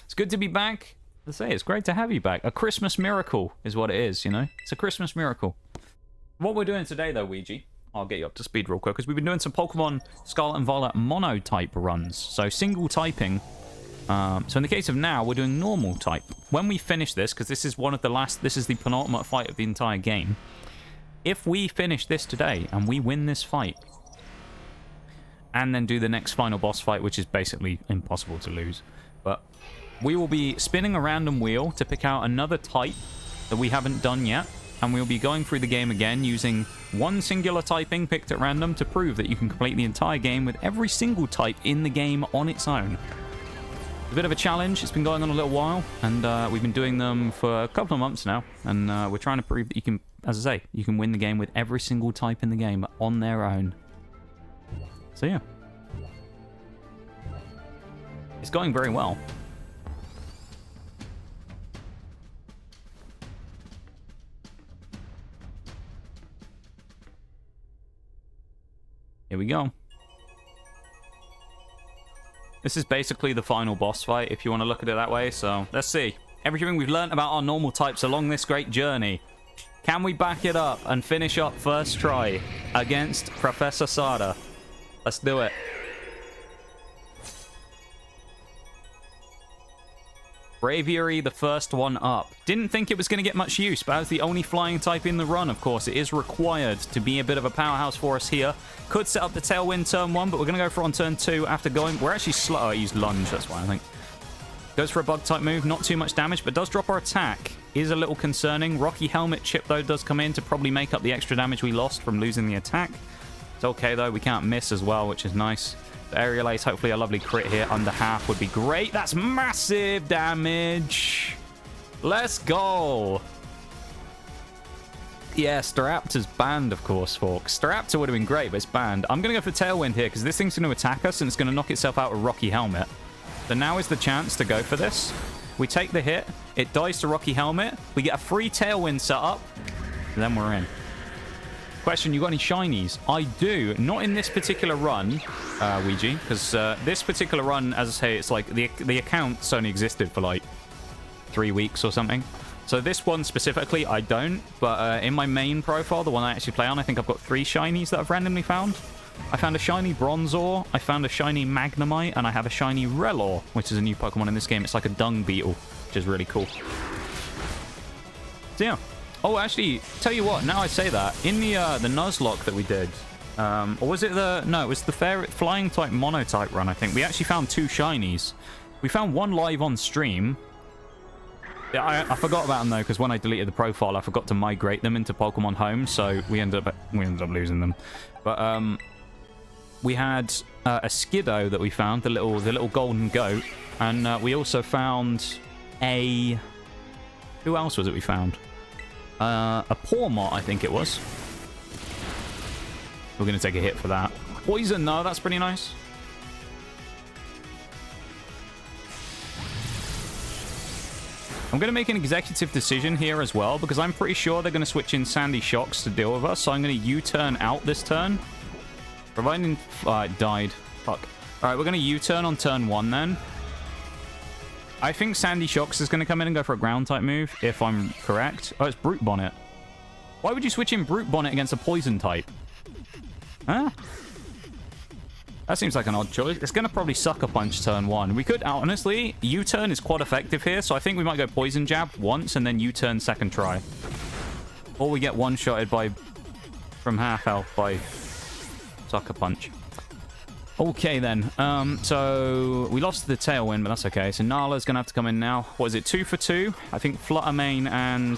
it's good to be back. Let's say it's great to have you back. A Christmas miracle is what it is, you know? It's a Christmas miracle. What we're doing today, though, Ouija, I'll get you up to speed real quick, because we've been doing some Pokemon Scarlet and Violet monotype runs. So single typing. So in the case of now, we're doing normal type. When we finish this, because this is this is the penultimate fight of the entire game. If we finish this today and we win this fight, and then do the next final boss fight, which is basically impossible to lose, but we will be spinning a random wheel to pick out another type that we haven't done yet, and we'll be going through the game again using one singular typing picked at random to prove that you can complete the entire game with every single type in the game on its own. a bit of a challenge. It's been going on a little while, and we've been doing them for a couple of months now, and we're trying to prove that you can, as I say, you can win the game with every single type in the game on their own. So yeah. It's going very well. Here we go. This is basically the final boss fight, if you want to look at it that way. So, let's see. Everything we've learned about our normal types along this great journey. Can we back it up and finish up first try against Professor Sada? Let's do it. Braviary, the first one up. Didn't think it was going to get much use, but as the only flying type in the run, of course, it is required to be a bit of a powerhouse for us here. Could set up the Tailwind turn 1, but we're going to go for on turn 2 after going... We're actually slow. I used Lunge, that's why I think. Goes for a bug type move, not too much damage, but does drop our attack. Is a little concerning. Rocky Helmet chip, though, does come in to probably make up the extra damage we lost from losing the attack. It's okay, though. We can't miss as well, which is nice. Aerial Ace, hopefully a lovely crit here. Under half would be great. That's massive damage. Let's go. Yeah, Staraptor's banned, of course, folks. Staraptor would have been great, but it's banned. I'm going to go for Tailwind here because this thing's going to attack us and it's going to knock itself out with Rocky Helmet. So now is the chance to go for this. We take the hit. It dies to Rocky Helmet. We get a free Tailwind set up. And then we're in. Question, you got any shinies? I do. Not in this particular run, Ouija, because this particular run, as I say, it's like the account's only existed for like 3 weeks or something. So this one specifically, I don't. But in my main profile, the one I actually play on, I think I've got 3 shinies that I've randomly found. I found a shiny Bronzor, I found a shiny Magnemite, and I have a shiny Relor, which is a new Pokemon in this game. It's like a dung beetle, which is really cool. So yeah. Oh, actually, tell you what, now I say that, in the Nuzlocke that we did, or was it the... No, it was the flying type monotype run, I think. We actually found 2 shinies. We found one live on stream. Yeah, I forgot about them, though, because when I deleted the profile, I forgot to migrate them into Pokemon Home, so we ended up losing them. But, we had a Skiddo that we found, the little golden goat, and we also found a... Who else was it we found? A Pawmot, I think it was. We're going to take a hit for that. Poison, no, that's pretty nice. I'm going to make an executive decision here as well, because I'm pretty sure they're going to switch in Sandy Shocks to deal with us, so I'm going to U-turn out this turn. Providing... it died. Fuck. Alright, we're going to U-turn on turn 1 then. I think Sandy Shocks is going to come in and go for a ground type move, if I'm correct. Oh, it's Brute Bonnet. Why would you switch in Brute Bonnet against a poison type? Huh? That seems like an odd choice. It's going to probably Sucker Punch turn 1. We could, honestly, U-turn is quite effective here, so I think we might go Poison Jab once and then U-turn second try. Or we get one-shotted by... from half health by Sucker Punch. Okay, then. So we lost the Tailwind, but that's okay. So Nala's going to have to come in now. What is it? 2 for 2? I think Fluttermane and,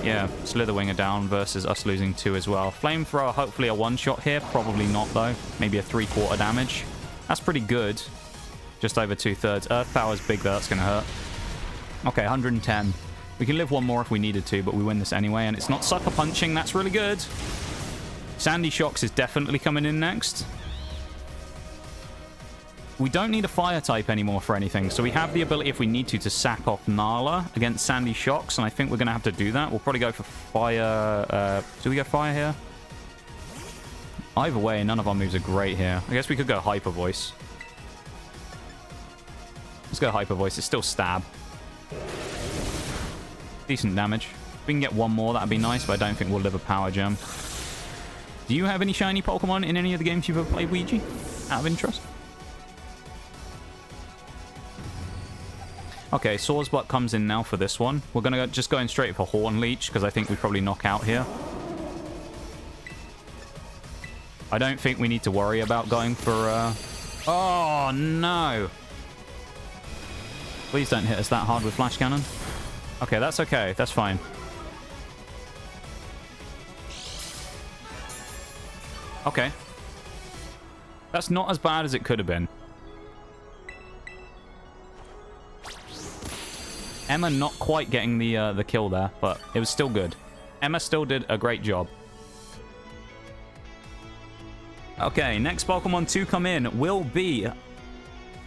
yeah, Slitherwing are down versus us losing 2 as well. Flamethrower, hopefully a one-shot here. Probably not, though. Maybe a 3/4 damage. That's pretty good. Just over 2/3. Earth Power's big, though. That's going to hurt. Okay, 110. We can live one more if we needed to, but we win this anyway. And it's not Sucker Punching. That's really good. Sandy Shocks is definitely coming in next. We don't need a fire type anymore for anything, so we have the ability, if we need to sack off Nala against Sandy Shocks, and I think we're going to have to do that. We'll probably go for fire. Do we go fire here? Either way, none of our moves are great here. I guess we could go Hyper Voice. Let's go Hyper Voice. It's still stab. Decent damage. If we can get one more, that'd be nice, but I don't think we'll live a Power Gem. Do you have any shiny Pokemon in any of the games you've ever played, Ouija? Out of interest? Okay, Swordsbutt comes in now for this one. We're going to just going straight for Horn Leech, because I think we probably knock out here. I don't think we need to worry about going for... Oh, no! Please don't hit us that hard with Flash Cannon. Okay, that's okay. That's fine. Okay. That's not as bad as it could have been. Emma not quite getting the kill there, but it was still good. Emma still did a great job. Okay, next Pokemon to come in will be...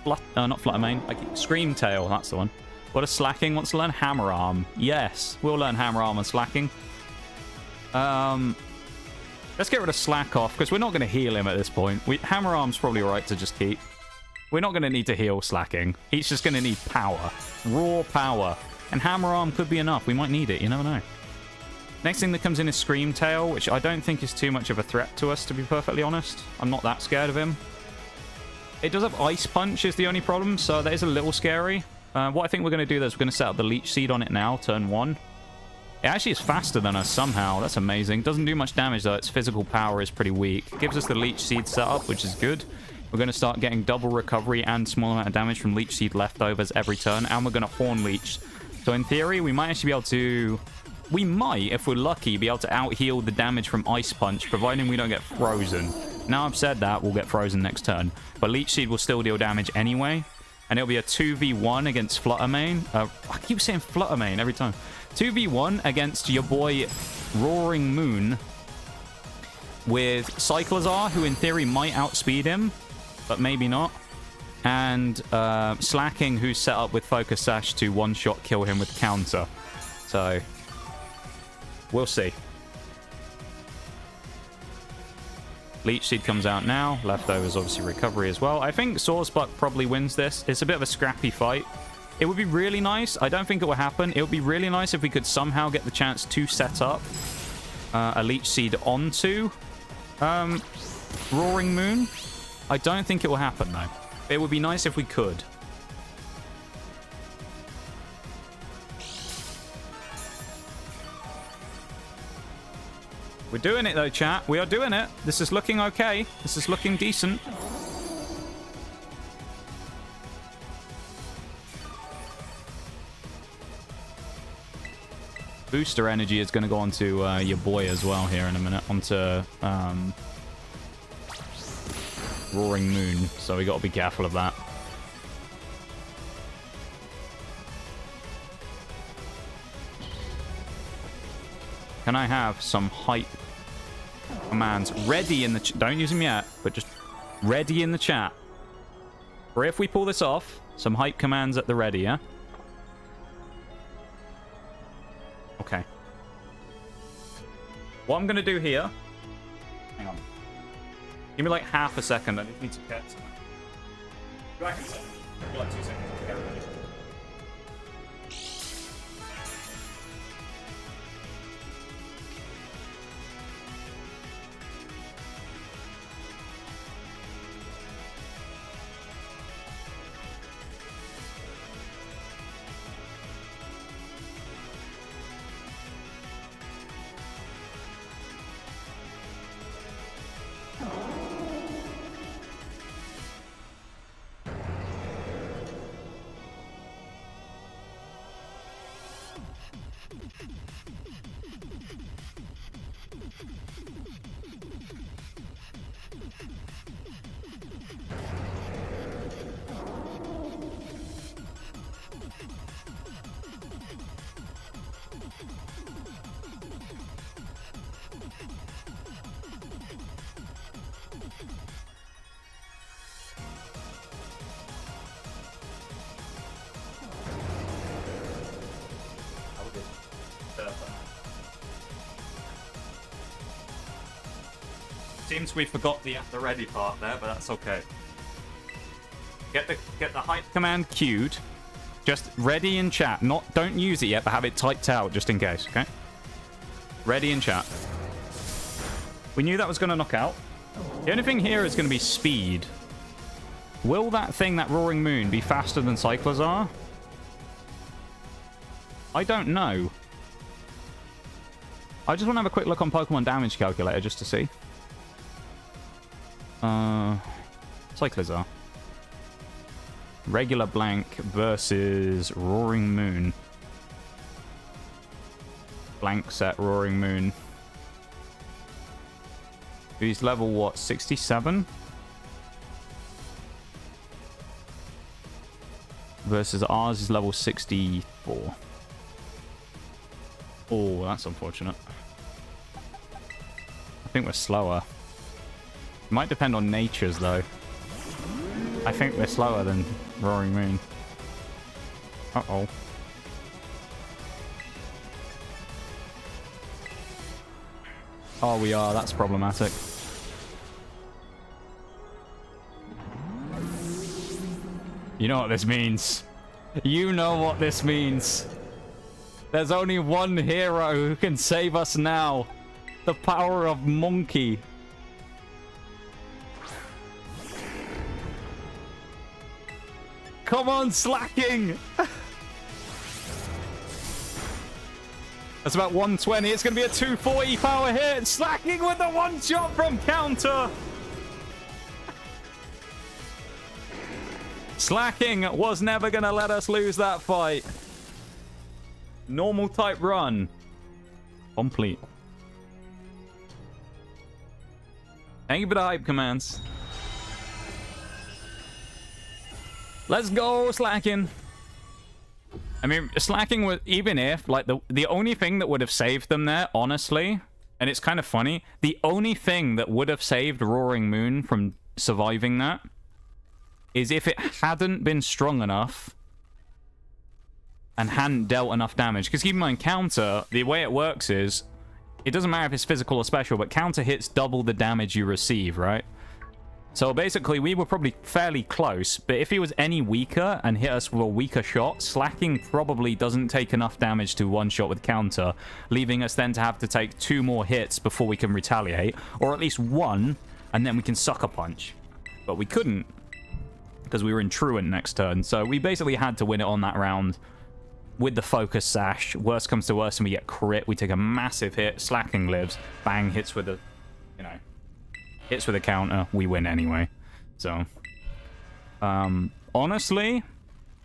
not Fluttermane. Screamtail, that's the one. What a Slacking wants to learn Hammer Arm. Yes, we'll learn Hammer Arm and Slacking. Let's get rid of Slack off, because we're not going to heal him at this point. Hammer Arm's probably alright to just keep. We're not going to need to heal Slacking. He's just going to need power. Raw power. And Hammer Arm could be enough. We might need it. You never know. Next thing that comes in is Screamtail, which I don't think is too much of a threat to us, to be perfectly honest. I'm not that scared of him. It does have Ice Punch is the only problem, so that is a little scary. What I think we're going to do is we're going to set up the Leech Seed on it now, turn 1. It actually is faster than us somehow. That's amazing. Doesn't do much damage, though. Its physical power is pretty weak. Gives us the Leech Seed setup, which is good. We're going to start getting double recovery and small amount of damage from Leech Seed leftovers every turn, and we're going to Horn Leech. So in theory, we might actually be able to... We might, if we're lucky, be able to out-heal the damage from Ice Punch, providing we don't get frozen. Now I've said that, we'll get frozen next turn. But Leech Seed will still deal damage anyway. And it'll be a 2v1 against Fluttermane. I keep saying Fluttermane every time. 2v1 against your boy Roaring Moon with Cyclizar, who in theory might outspeed him, but maybe not. And Slacking, who's set up with Focus Sash to one-shot kill him with counter. So, we'll see. Leech Seed comes out now. Leftovers, obviously, recovery as well. I think Swordsbuck probably wins this. It's a bit of a scrappy fight. It would be really nice. I don't think it will happen. It would be really nice if we could somehow get the chance to set up a Leech Seed onto Roaring Moon. I don't think it will happen, though. It would be nice if we could. We're doing it, though, chat. We are doing it. This is looking okay. This is looking decent. Booster energy is going to go onto your boy as well here in a minute. Onto Roaring Moon. So we got to be careful of that. Can I have some hype commands ready in the chat? Don't use them yet, but just ready in the chat. Or if we pull this off, some hype commands at the ready, yeah? Okay. What I'm going to do here... Hang on. Give me like half a second. I just need to get something. Back in a second. Like 2 seconds. Get ready. Seems we forgot the ready part there, but that's okay. Get the hype command queued. Just ready in chat. Don't use it yet, but have it typed out just in case, okay? Ready in chat. We knew that was going to knock out. The only thing here is going to be speed. Will that thing, that Roaring Moon, be faster than Cyclizar? I don't know. I just want to have a quick look on Pokemon Damage Calculator just to see. Cyclizar. Regular blank versus Roaring Moon. Blank set Roaring Moon. He's level what? 67? versus ours is level 64. Oh, that's unfortunate. I think we're slower. It might depend on natures, though. I think we're slower than Roaring Moon. Uh-oh. Oh, we are. That's problematic. You know what this means. You know what this means. There's only one hero who can save us now. The power of Monkey. Come on, Slacking! That's about 120. It's going to be a 240 power hit. Slacking with the one shot from counter. Slacking was never going to let us lose that fight. Normal type run. Complete. Thank you for the hype commands. Let's go, Slacking. I mean, Slacking was, even if, like, the only thing that would have saved them there, honestly, and it's kind of funny, the only thing that would have saved Roaring Moon from surviving that is if it hadn't been strong enough and hadn't dealt enough damage. Because keep in mind, counter, the way it works is, it doesn't matter if it's physical or special, but counter hits double the damage you receive, right? So basically, we were probably fairly close, but if he was any weaker and hit us with a weaker shot, Slacking probably doesn't take enough damage to one-shot with counter, leaving us then to have to take 2 more hits before we can retaliate, or at least 1, and then we can Sucker Punch. But we couldn't, because we were in Truant next turn, so we basically had to win it on that round with the Focus Sash. Worst comes to worst and we get crit, we take a massive hit, Slacking lives, bang, hits with a, you know... hits with a counter, we win anyway. So, honestly,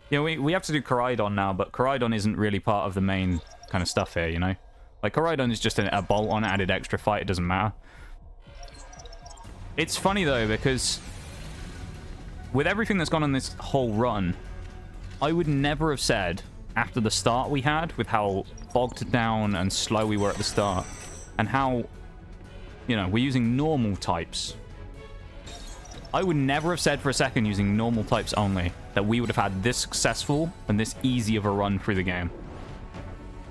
yeah, we have to do Koraidon now, but Koraidon isn't really part of the main kind of stuff here, you know? Like, Koraidon is just a bolt-on added extra fight, it doesn't matter. It's funny, though, because with everything that's gone on this whole run, I would never have said, after the start we had, with how bogged down and slow we were at the start, and how... you know, we're using normal types. I would never have said for a second, using normal types only, that we would have had this successful and this easy of a run through the game.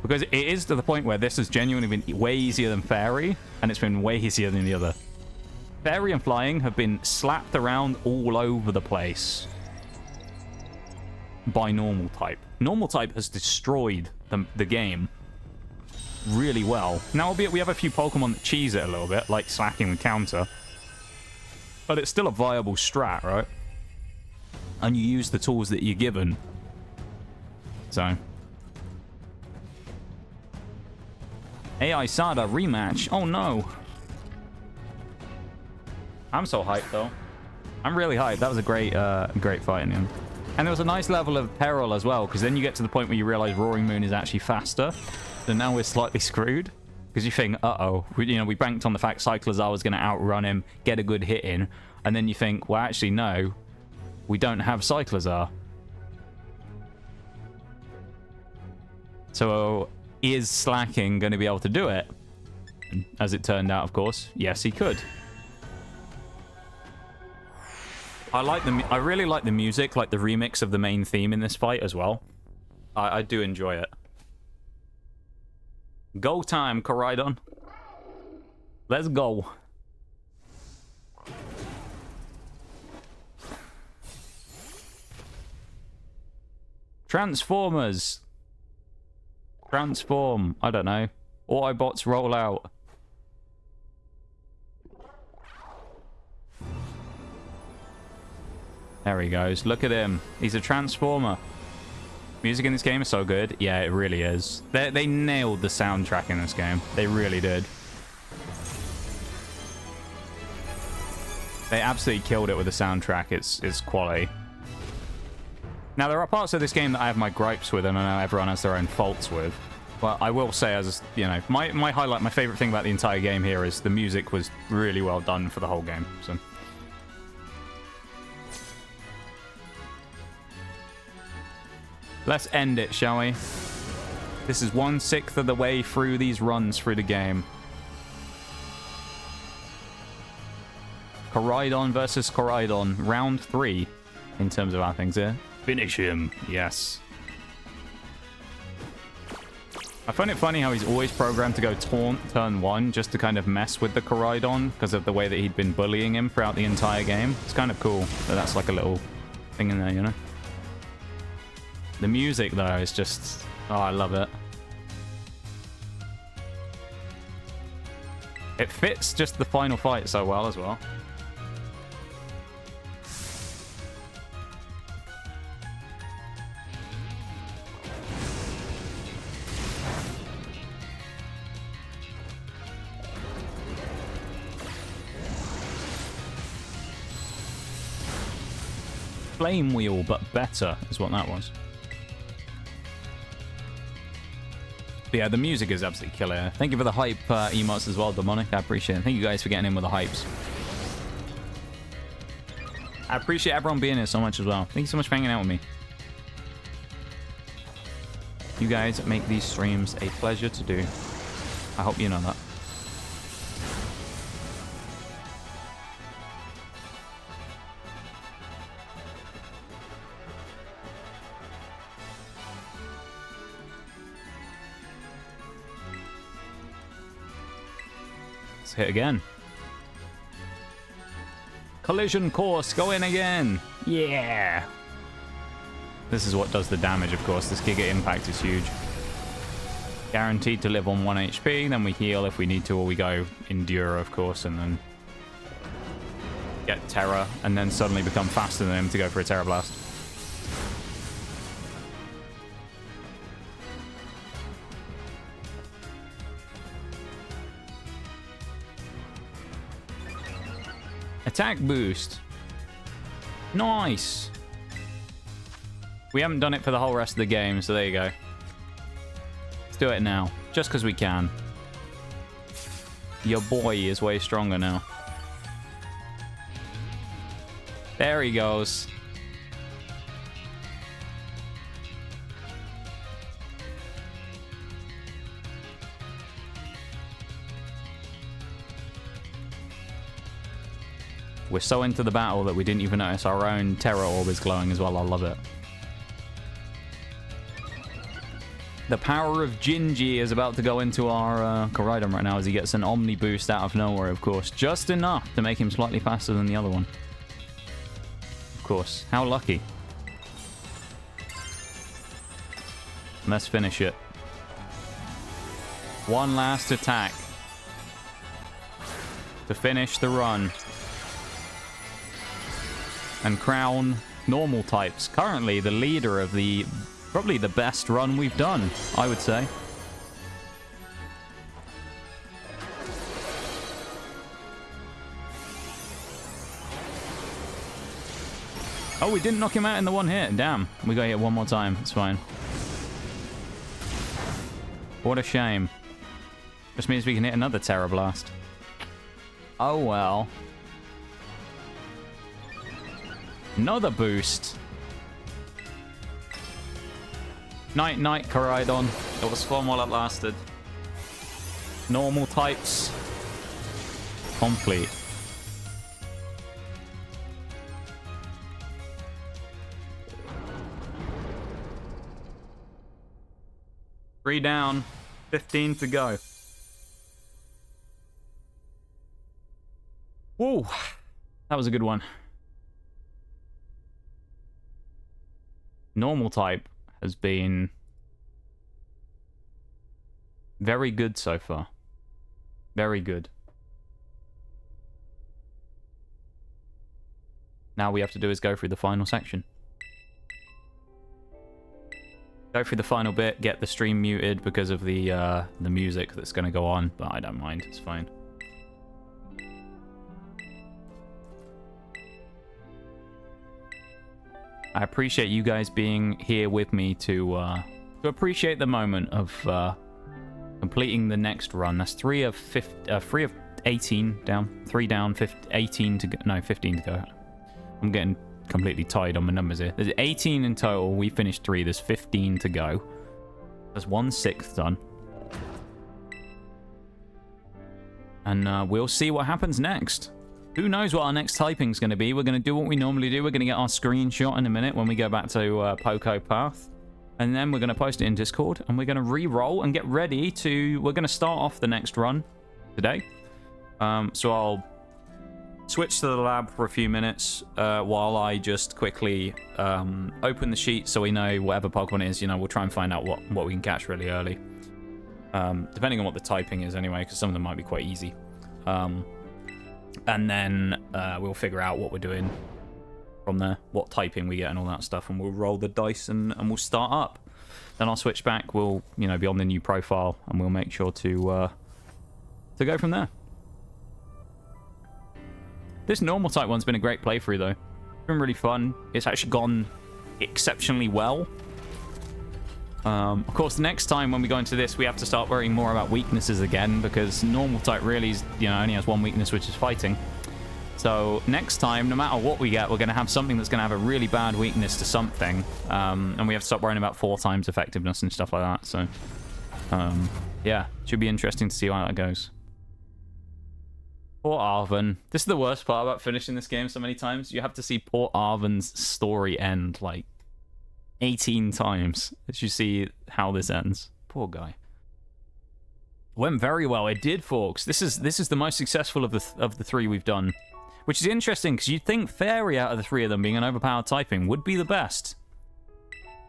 Because it is to the point where this has genuinely been way easier than Fairy, and it's been way easier than the other. Fairy and Flying have been slapped around all over the place by normal type. Normal type has destroyed the game really well. Now, albeit we have a few Pokemon that cheese it a little bit, like Slacking with counter. But it's still a viable strat, right? And you use the tools that you're given. So. AI Sada rematch. Oh no. I'm so hyped though. I'm really hyped. That was a great fight in the end. And there was a nice level of peril as well, because then you get to the point where you realize Roaring Moon is actually faster. So now we're slightly screwed, because you think, uh-oh, we banked on the fact Cyclozar was going to outrun him, get a good hit in, and then you think, well, actually, no, we don't have Cyclozar. So is Slacking going to be able to do it? As it turned out, of course, yes, he could. I really like the music, like the remix of the main theme in this fight as well. I do enjoy it. Go time, Koraidon. Let's go. Transformers. Transform. I don't know. Autobots roll out. There he goes. Look at him. He's a Transformer. Music in this game is so good. Yeah, it really is. They nailed the soundtrack in this game. They really did. They absolutely killed it with the soundtrack. It's quality. Now, there are parts of this game that I have my gripes with, and I know everyone has their own faults with. But I will say, as you know, my highlight, my favorite thing about the entire game here is the music was really well done for the whole game. So. Let's end it, shall we? This is 1/6 of the way through these runs through the game. Koraidon versus Koraidon. Round 3 in terms of our things here. Finish him. Yes. I find it funny how he's always programmed to go taunt turn 1 just to kind of mess with the Koraidon because of the way that he'd been bullying him throughout the entire game. It's kind of cool that that's like a little thing in there, you know? The music, though, is just... Oh, I love it. It fits just the final fight so well as well. Flame wheel, but better is what that was. But yeah, the music is absolutely killer. Thank you for the hype emotes as well, Demonic. I appreciate it. Thank you guys for getting in with the hypes. I appreciate everyone being here so much as well. Thank you so much for hanging out with me. You guys make these streams a pleasure to do. I hope you know that. Hit again. Collision course, go in again. Yeah. This is what does the damage, of course. This Giga Impact is huge. Guaranteed to live on 1 HP. Then we heal if we need to, or we go Endure, of course, and then get Terror, and then suddenly become faster than him to go for a Terror Blast. Attack boost. Nice. We haven't done it for the whole rest of the game, so there you go. Let's do it now, just because we can. Your boy is way stronger now. There he goes. We're so into the battle that we didn't even notice our own Terror Orb is glowing as well. I love it. The power of Gingy is about to go into our Koraidon right now as he gets an Omni boost out of nowhere, of course. Just enough to make him slightly faster than the other one. Of course. How lucky. Let's finish it. One last attack to finish the run. And crown normal types. Currently the leader of the... probably the best run we've done, I would say. Oh, we didn't knock him out in the one hit. Damn. We got hit one more time. It's fine. What a shame. Just means we can hit another Terror Blast. Oh, well. Another boost. Night, night, Koraidon. It was fun while it lasted. Normal types. Complete. Three down. 15 to go. Whoa. That was a good one. Normal type has been very good so far. Very good. Now we have to do is go through the final section. Go through the final bit, get the stream muted because of the music that's going to go on, but I don't mind, it's fine. I appreciate you guys being here with me to appreciate the moment of completing the next run. That's 3 of 18 down. 3 down, 18 to go. No, 15 to go. I'm getting completely tied on my numbers here. There's 18 in total. We finished 3. There's 15 to go. There's 1/6 done. And we'll see what happens next. Who knows what our next typing's going to be. We're going to do what we normally do. We're going to get our screenshot in a minute when we go back to Poco Path. And then we're going to post it in Discord. And we're going to re-roll and get ready to... We're going to start off the next run today. So I'll switch to the lab for a few minutes while I just quickly open the sheet so we know whatever Pokemon it is. You know, we'll try and find out what we can catch really early. Depending on what the typing is anyway, because some of them might be quite easy. And then we'll figure out what we're doing from there, what typing we get and all that stuff, and we'll roll the dice and we'll start up. Then I'll switch back. We'll, you know, be on the new profile, and we'll make sure to go from there. This normal type one's been a great playthrough though. It's been really fun. It's actually gone exceptionally well. Of course, next time when we go into this, we have to start worrying more about weaknesses again, because normal type really is, you know, only has one weakness, which is fighting. So next time, no matter what we get, we're going to have something that's going to have a really bad weakness to something, and we have to stop worrying about 4 times effectiveness and stuff like that. So yeah, should be interesting to see how that goes. Poor Arven. This is the worst part about finishing this game so many times. You have to see poor Arven's story end like 18 times as you see how this ends. Poor guy. Went very well. It did, folks. This is the most successful of the 3 we've done, which is interesting because you'd think Fairy out of the 3 of them being an overpowered typing would be the best.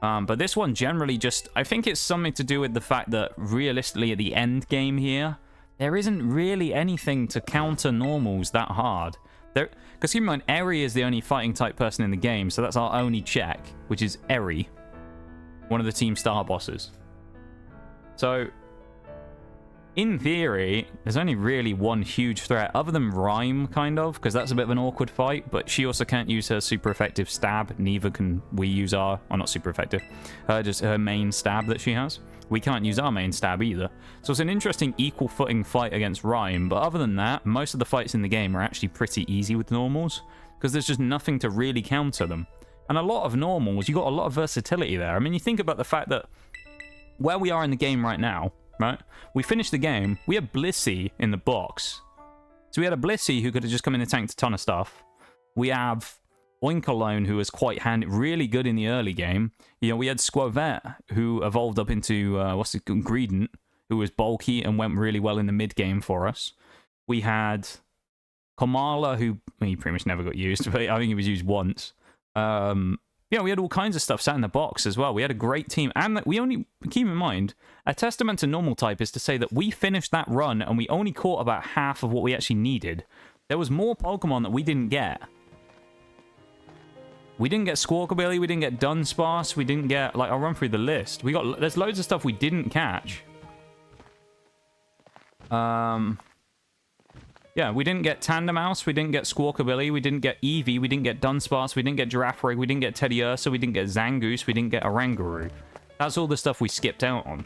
But this one generally just, I think it's something to do with the fact that realistically at the end game here, there isn't really anything to counter normals that hard. Because keep in mind, Eri is the only fighting type person in the game, so that's our only check, which is Eri, one of the team star bosses. So, in theory, there's only really one huge threat, other than Rhyme, kind of, because that's a bit of an awkward fight, but she also can't use her super effective stab, neither can we use our, well, not super effective, just her main stab that she has. We can't use our main stab either. So it's an interesting equal footing fight against Rhyme, but other than that, most of the fights in the game are actually pretty easy with normals, because there's just nothing to really counter them. And a lot of normals, you got a lot of versatility there. I mean, you think about the fact that where we are in the game right now, right? We finished the game, we had Blissey in the box. So we had a Blissey who could have just come in and tanked a ton of stuff. We have Oinkologne, who was quite handy, really good in the early game. You know, we had Squavette, who evolved up into, Greedent, who was bulky and went really well in the mid-game for us. We had Kamala, who, he pretty much never got used, but I think he was used once. Yeah, we had all kinds of stuff sat in the box as well. We had a great team, and we only, keep in mind, a testament to normal type is to say that we finished that run and we only caught about half of what we actually needed. There was more Pokemon that we didn't get. We didn't get Squawkabilly, we didn't get Dunsparce, we didn't get, like, I'll run through the list. There's loads of stuff we didn't catch. Yeah, we didn't get Tandemaus, we didn't get Squawkabilly, we didn't get Eevee, we didn't get Dunsparce, we didn't get Girafarig, we didn't get Teddiursa, we didn't get Zangoose, we didn't get Oranguru. That's all the stuff we skipped out on.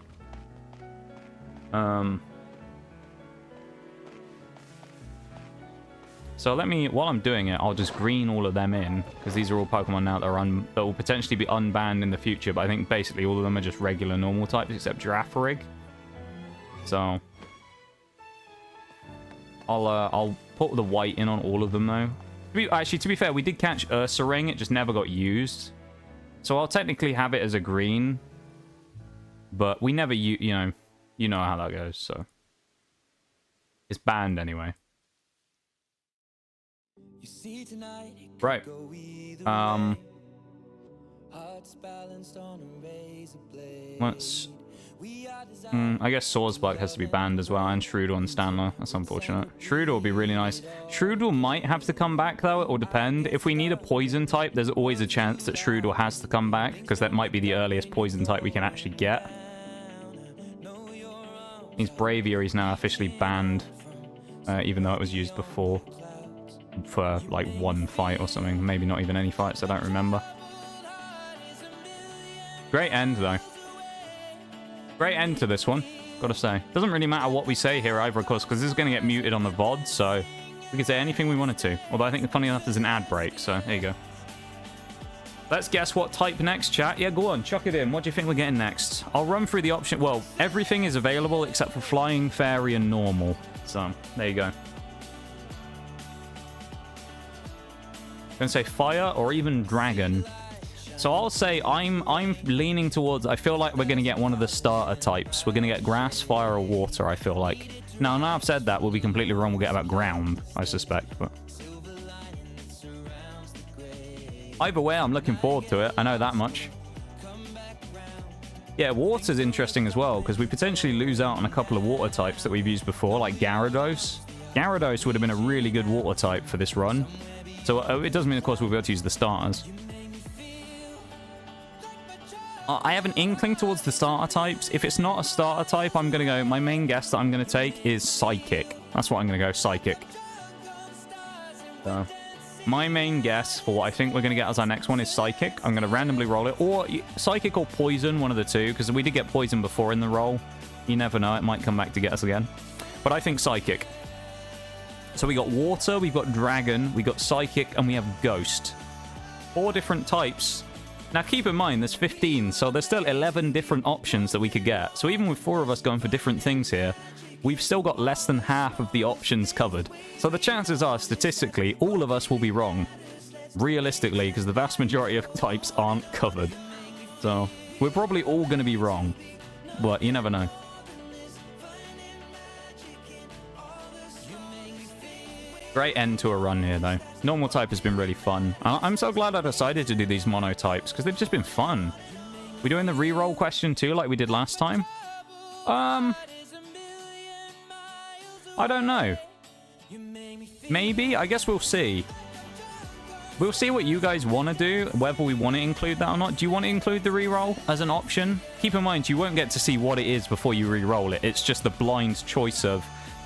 So let me, while I'm doing it, I'll just green all of them in, because these are all Pokemon now that will potentially be unbanned in the future, but I think basically all of them are just regular normal types, except Girafarig. So I'll put the white in on all of them, though. Actually, to be fair, we did catch Ursaring, it just never got used. So I'll technically have it as a green, but we never, you know how that goes, so. It's banned anyway. Right. Let's... I guess Swordspark has to be banned as well, and Shroodle and Stanler. That's unfortunate. Shroodle will be really nice. Shroodle might have to come back, though. It will depend. If we need a poison type, there's always a chance that Shroodle has to come back, because that might be the earliest poison type we can actually get. He's Braviary is now officially banned, even though it was used before. For, like, one fight or something. Maybe not even any fights, I don't remember. Great end, though. Great end to this one, gotta say. Doesn't really matter what we say here either, of course, because this is going to get muted on the VOD, so we can say anything we wanted to. Although I think, funny enough, there's an ad break, so there you go. Let's guess what type next, chat. Yeah, go on, chuck it in. What do you think we're getting next? I'll run through the option. Well, everything is available except for flying, fairy, and normal. So, there you go. I'm gonna say fire or even dragon. So I'll say I'm leaning towards... I feel like we're gonna get one of the starter types. We're gonna get grass, fire, or water, I feel like. Now I've said that, we'll be completely wrong. We'll get about ground, I suspect, but... Either way, I'm looking forward to it. I know that much. Yeah, water's interesting as well, because we potentially lose out on a couple of water types that we've used before, like Gyarados. Gyarados would have been a really good water type for this run. So it does mean, of course, we'll be able to use the starters. I have an inkling towards the starter types. If it's not a starter type, I'm going to go... My main guess that I'm going to take is Psychic. That's what I'm going to go, Psychic. So... My main guess for what I think we're going to get as our next one is Psychic. I'm going to randomly roll it. Or Psychic or Poison, one of the two. Because we did get Poison before in the roll. You never know. It might come back to get us again. But I think Psychic. So we got Water, we've got Dragon, we got Psychic, and we have Ghost. 4 different types. Now keep in mind, there's 15. So there's still 11 different options that we could get. So even with 4 of us going for different things here... We've still got less than half of the options covered. So the chances are, statistically, all of us will be wrong. Realistically, because the vast majority of types aren't covered. So, we're probably all going to be wrong. But you never know. Great end to a run here, though. Normal type has been really fun. I'm so glad I decided to do these monotypes, because they've just been fun. We doing the reroll question too, like we did last time? I don't know. Maybe? I guess we'll see. We'll see what you guys want to do, whether we want to include that or not. Do you want to include the reroll as an option? Keep in mind, you won't get to see what it is before you reroll it. It's just the blind choice of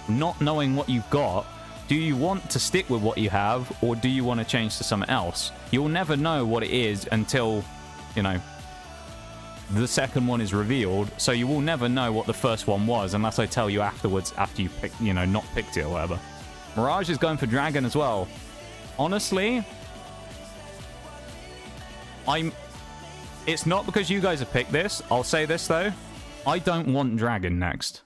not knowing what you've got. Do you want to stick with what you have, or do you want to change to something else? You'll never know what it is until, you know, the second one is revealed, so you will never know what the first one was unless I tell you afterwards, after you pick, you know, not picked it or whatever. Mirage is going for Dragon as well. Honestly, it's not because you guys have picked this. I'll say this though, I don't want Dragon next.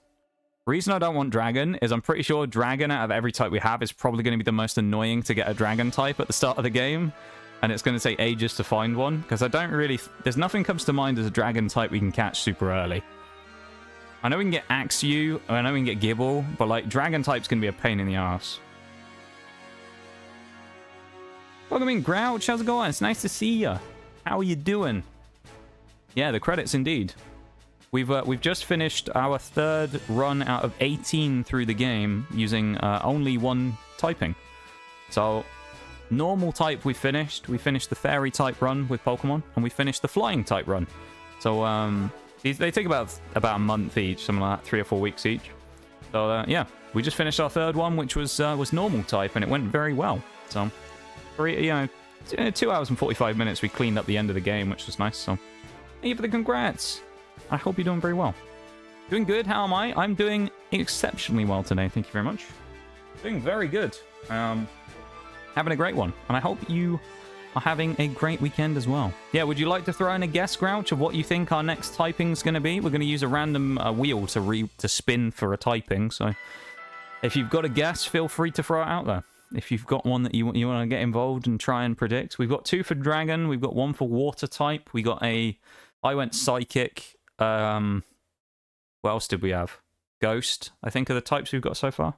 Reason I don't want Dragon is I'm pretty sure Dragon out of every type we have is probably going to be the most annoying to get a Dragon type at the start of the game. And it's going to take ages to find one, because I don't really... There's nothing comes to mind as a dragon type we can catch super early. I know we can get Axew, I know we can get Gibble, but like, dragon type's going to be a pain in the ass. Welcome in, Grouch. How's it going? It's nice to see you. How are you doing? Yeah, the credits indeed. We've just finished our 3rd run out of 18 through the game using only 1 typing. So... Normal type we finished. We finished the fairy type run with Pokemon, and we finished the flying type run. So they take about a month each, something like that, 3 or 4 weeks each. So yeah, we just finished our 3rd one, which was normal type, and it went very well. So, 2 hours and 45 minutes, we cleaned up the end of the game, which was nice. So, thank you for the congrats. I hope you're doing very well. Doing good. How am I? I'm doing exceptionally well today. Thank you very much. Doing very good. Having a great one, and I hope you are having a great weekend as well. Yeah, would you like to throw in a guess, Grouch, of what you think our next typing's going to be? We're going to use a random wheel to spin for a typing, so if you've got a guess, feel free to throw it out there. If you've got one that you want to get involved and try and predict. We've got 2 for Dragon, we've got 1 for Water type, we got I went Psychic, what else did we have? Ghost, I think, are the types we've got so far.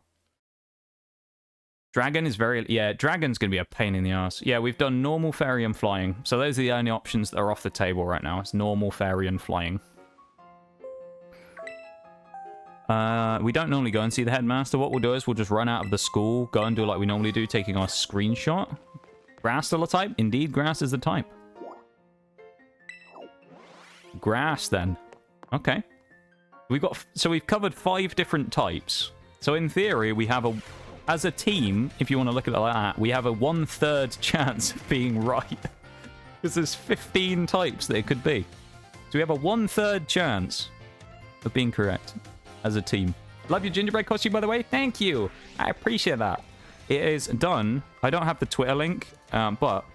Dragon is Dragon's going to be a pain in the ass. Yeah, we've done normal, fairy, and flying. So those are the only options that are off the table right now. It's normal, fairy, and flying. We don't normally go and see the headmaster. What we'll do is we'll just run out of the school, go and do like we normally do, taking our screenshot. Grass still a type? Indeed, grass is the type. Grass, then. Okay. So we've covered 5 different types. So in theory, we have as a team, if you want to look at it like that, we have a 1/3 chance of being right. Because there's 15 types that it could be. So we have a 1/3 chance of being correct as a team. Love your gingerbread costume, by the way. Thank you. I appreciate that. It is done. I don't have the Twitter link, but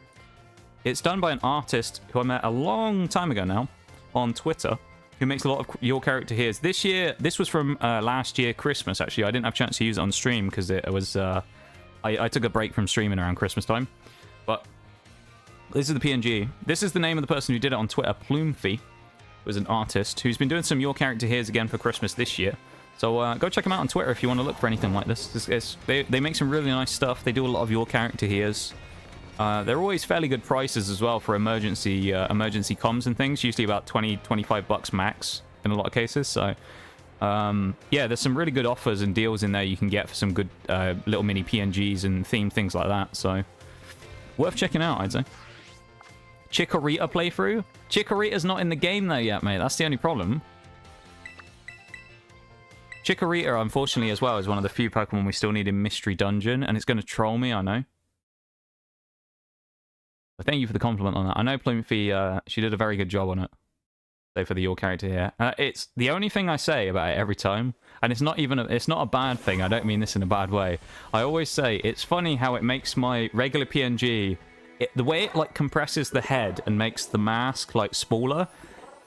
It's done by an artist who I met a long time ago now on Twitter, who makes a lot of your character here's. This year, this was from last year Christmas, actually. I didn't have a chance to use it on stream because it was... I took a break from streaming around Christmas time. But this is the PNG. This is the name of the person who did it on Twitter. Plumefy was an artist who's been doing some your character here's again for Christmas this year. So go check them out on Twitter if you want to look for anything like this. They make some really nice stuff. They do a lot of your character here's. They're always fairly good prices as well for emergency comms and things. Usually about 20-25 bucks max in a lot of cases. So yeah, there's some really good offers and deals in there you can get for some good little mini PNGs and themed things like that. So worth checking out, I'd say. Chikorita playthrough? Chikorita's not in the game though yet, mate. That's the only problem. Chikorita, unfortunately, as well, is one of the few Pokemon we still need in Mystery Dungeon, and it's going to troll me, I know. But thank you for the compliment on that. I know Plumefy, she did a very good job on it. Say for the your character here. It's the only thing I say about it every time, and it's not a bad thing. I don't mean this in a bad way. I always say it's funny how it makes my regular PNG, the way it like compresses the head and makes the mask like smaller.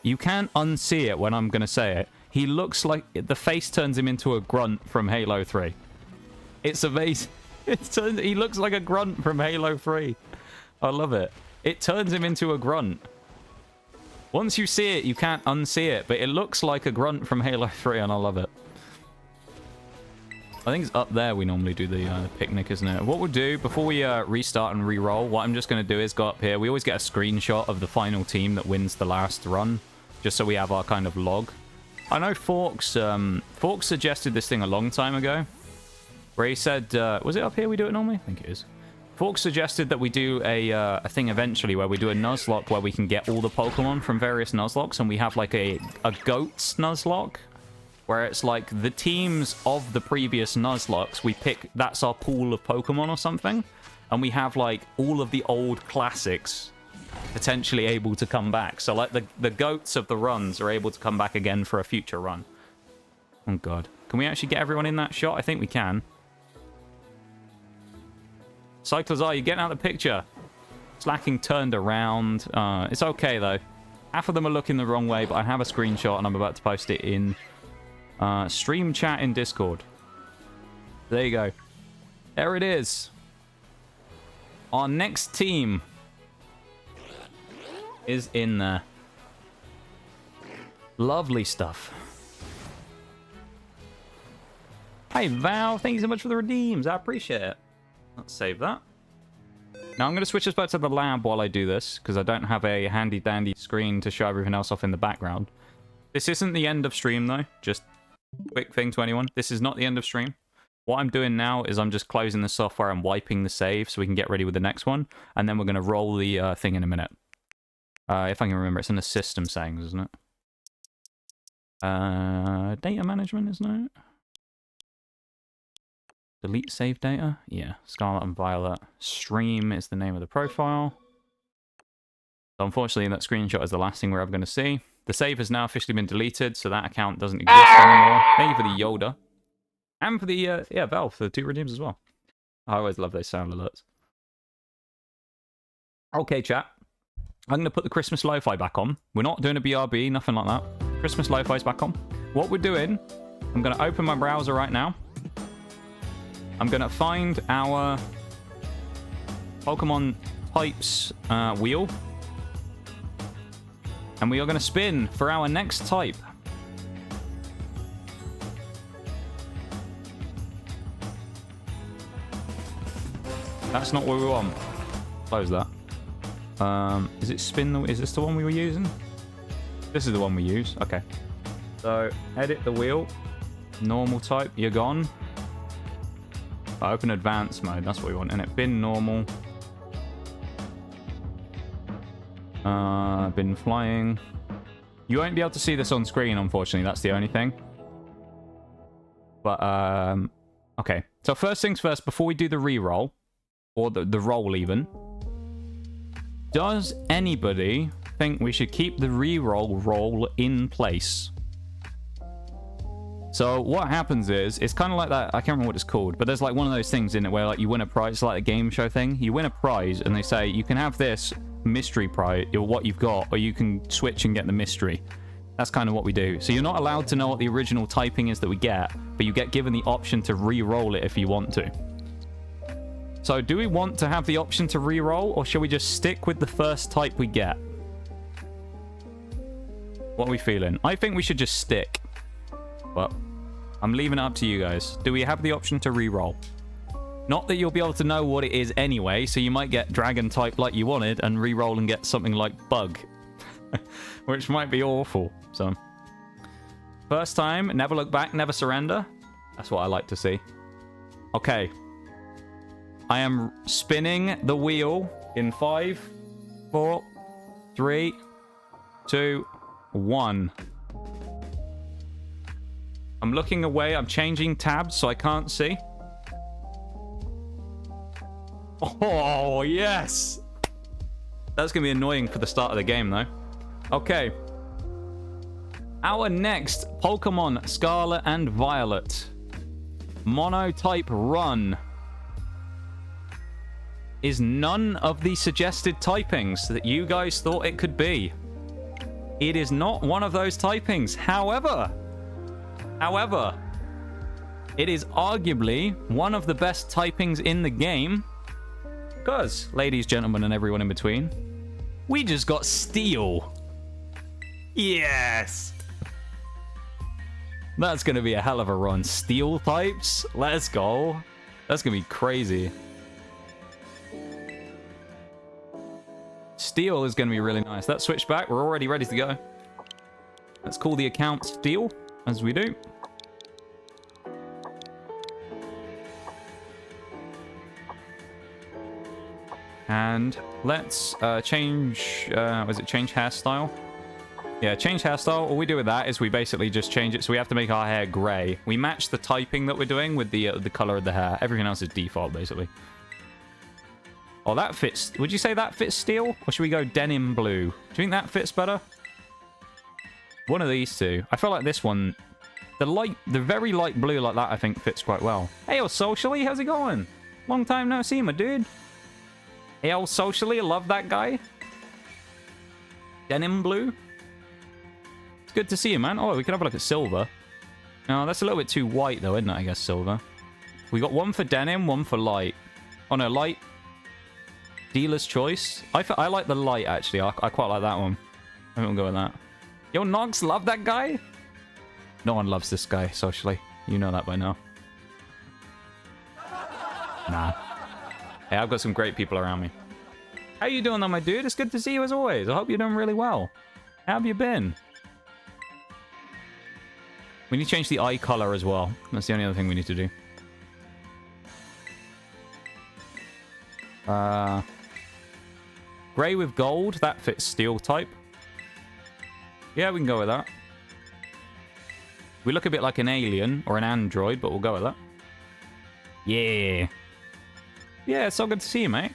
You can't unsee it when I'm gonna say it. He looks like the face turns him into a grunt from Halo 3. It's amazing. He looks like a grunt from Halo 3. I love it. It turns him into a grunt. Once you see it, you can't unsee it, but it looks like a grunt from Halo 3, and I love it. I think it's up there we normally do the picnic, isn't it? What we'll do, before we restart and re-roll, what I'm just going to do is go up here. We always get a screenshot of the final team that wins the last run, just so we have our kind of log. I know Forks suggested this thing a long time ago, where he said, was it up here we do it normally? I think it is. Forks suggested that we do a thing eventually where we do a nuzlocke where we can get all the Pokemon from various nuzlocks, and we have like a goats nuzlocke, where it's like the teams of the previous nuzlocks, we pick, that's our pool of Pokemon or something, and we have like all of the old classics potentially able to come back. So like the goats of the runs are able to come back again for a future run. Oh god. Can we actually get everyone in that shot? I think we can. Cyclers, are you getting out of the picture? Slacking turned around. It's okay though. Half of them are looking the wrong way, but I have a screenshot and I'm about to post it in stream chat in Discord. There you go. There it is. Our next team is in there. Lovely stuff. Hey Val, thank you so much for the redeems. I appreciate it. Let's save that. Now I'm going to switch us back to the lab while I do this, because I don't have a handy dandy screen to show everything else off in the background. This isn't the end of stream though. Just quick thing to anyone. This is not the end of stream. What I'm doing now is I'm just closing the software and wiping the save so we can get ready with the next one. And then we're going to roll the thing in a minute. If I can remember, it's in the system settings, isn't it? Data management, isn't it? Delete save data? Yeah. Scarlet and Violet. Stream is the name of the profile. So unfortunately, that screenshot is the last thing we're ever going to see. The save has now officially been deleted, so that account doesn't exist anymore. Thank you for the Yoda. And for the, yeah, Valve, for the 2 redeems as well. I always love those sound alerts. Okay, chat. I'm going to put the Christmas Lo-Fi back on. We're not doing a BRB, nothing like that. Christmas Lo-Fi's back on. What we're doing, I'm going to open my browser right now. I'm going to find our Pokemon types wheel. And we are going to spin for our next type. That's not what we want. Close that. Is it spin? Is this the one we were using? This is the one we use. Okay. So, edit the wheel. Normal type. You're gone. Open advanced mode. That's what we want. And it bin normal. Bin flying. You won't be able to see this on screen, unfortunately. That's the only thing. But, okay. So first things first, before we do the re-roll, or the roll even, does anybody think we should keep the re-roll roll in place? So what happens is, it's kind of like that, I can't remember what it's called, but there's like one of those things in it where like you win a prize, it's like a game show thing. You win a prize and they say, you can have this mystery prize, or what you've got, or you can switch and get the mystery. That's kind of what we do. So you're not allowed to know what the original typing is that we get, but you get given the option to re-roll it if you want to. So do we want to have the option to re-roll, or should we just stick with the first type we get? What are we feeling? I think we should just stick. But I'm leaving it up to you guys. Do we have the option to re-roll? Not that you'll be able to know what it is anyway, so you might get dragon type like you wanted and re-roll and get something like bug. Which might be awful. So, first time, never look back, never surrender. That's what I like to see. Okay. I am spinning the wheel in 5, 4, 3, 2, 1. I'm looking away. I'm changing tabs so I can't see. Oh, yes! That's going to be annoying for the start of the game, though. Okay. Our next Pokemon, Scarlet and Violet. Monotype run. Is none of the suggested typings that you guys thought it could be. It is not one of those typings. However, it is arguably one of the best typings in the game. Because, ladies, gentlemen, and everyone in between, we just got Steel. Yes! That's going to be a hell of a run. Steel types? Let's go. That's going to be crazy. Steel is going to be really nice. Let's switch back. We're already ready to go. Let's call the account Steel, as we do. And let's change... was it change hairstyle? Yeah, change hairstyle. All we do with that is we basically just change it so we have to make our hair grey. We match the typing that we're doing with the color of the hair. Everything else is default, basically. Oh, that fits... Would you say that fits Steel? Or should we go denim blue? Do you think that fits better? One of these two. I feel like this one... The very light blue like that, I think, fits quite well. Hey, yo, Socially, how's it going? Long time no see, my dude. Hey, yo, Socially, I love that guy. Denim blue. It's good to see you, man. Oh, we can have a look at silver. No, that's a little bit too white, though, isn't it, I guess, silver. We got one for denim, one for light. Oh, no, light... Dealer's choice. I like the light, actually. I quite like that one. I think we'll go with that. Yo, Nox, love that guy? No one loves this guy, Socially. You know that by now. Nah. Hey, I've got some great people around me. How you doing, though, my dude? It's good to see you, as always. I hope you're doing really well. How have you been? We need to change the eye color as well. That's the only other thing we need to do. Grey with gold. That fits Steel type. Yeah, we can go with that. We look a bit like an alien or an android, but we'll go with that. Yeah. Yeah, it's so good to see you, mate.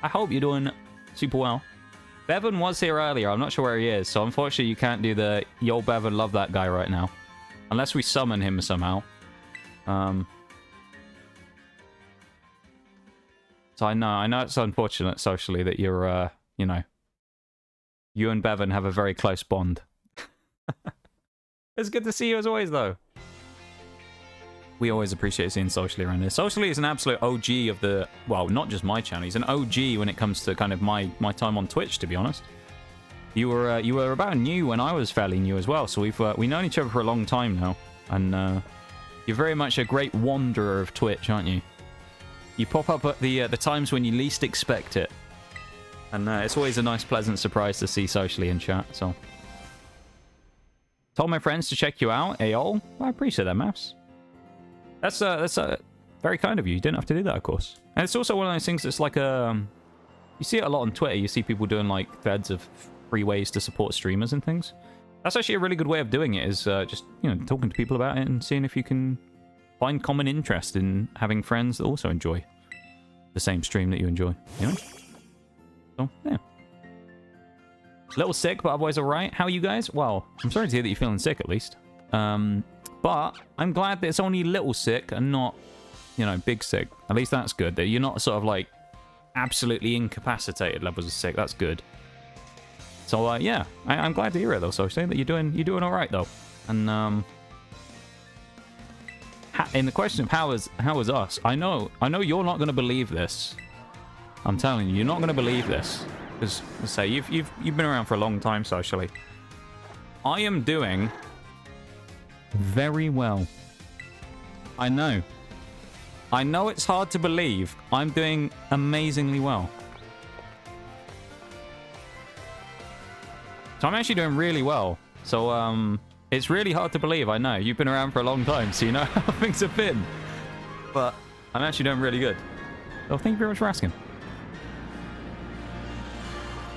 I hope you're doing super well. Bevan was here earlier. I'm not sure where he is, so unfortunately you can't do the yo Bevan love that guy right now. Unless we summon him somehow. So I know it's unfortunate socially that you're, you know, you and Bevan have a very close bond. It's good to see you as always, though. We always appreciate seeing Socially around here. Socially is an absolute OG of the... Well, not just my channel. He's an OG when it comes to kind of my time on Twitch, to be honest. You were about new when I was fairly new as well. So we've known each other for a long time now. And you're very much a great wanderer of Twitch, aren't you? You pop up at the times when you least expect it. And it's always a nice, pleasant surprise to see Socially in chat, so... Told my friends to check you out, Aol. I appreciate that, Maps. That's very kind of you. You didn't have to do that, of course. And it's also one of those things that's like a... You see it a lot on Twitter. You see people doing, like, threads of free ways to support streamers and things. That's actually a really good way of doing it, is just, you know, talking to people about it and seeing if you can find common interest in having friends that also enjoy the same stream that you enjoy, you know? So, yeah. A little sick, but otherwise alright. How are you guys? Well, I'm sorry to hear that you're feeling sick, at least. But I'm glad that it's only little sick and not, you know, big sick. At least that's good. That you're not sort of, like, absolutely incapacitated levels of sick. That's good. So yeah, I'm glad to hear it though. So saying that you're doing all right though. And in the question of how is us, I know you're not going to believe this. I'm telling you, you're not going to believe this because let's say you've been around for a long time socially. I am doing very well. I know it's hard to believe. I'm doing amazingly well. So I'm actually doing really well. So it's really hard to believe. I know you've been around for a long time, so you know how things have been. But I'm actually doing really good. So thank you very much for asking.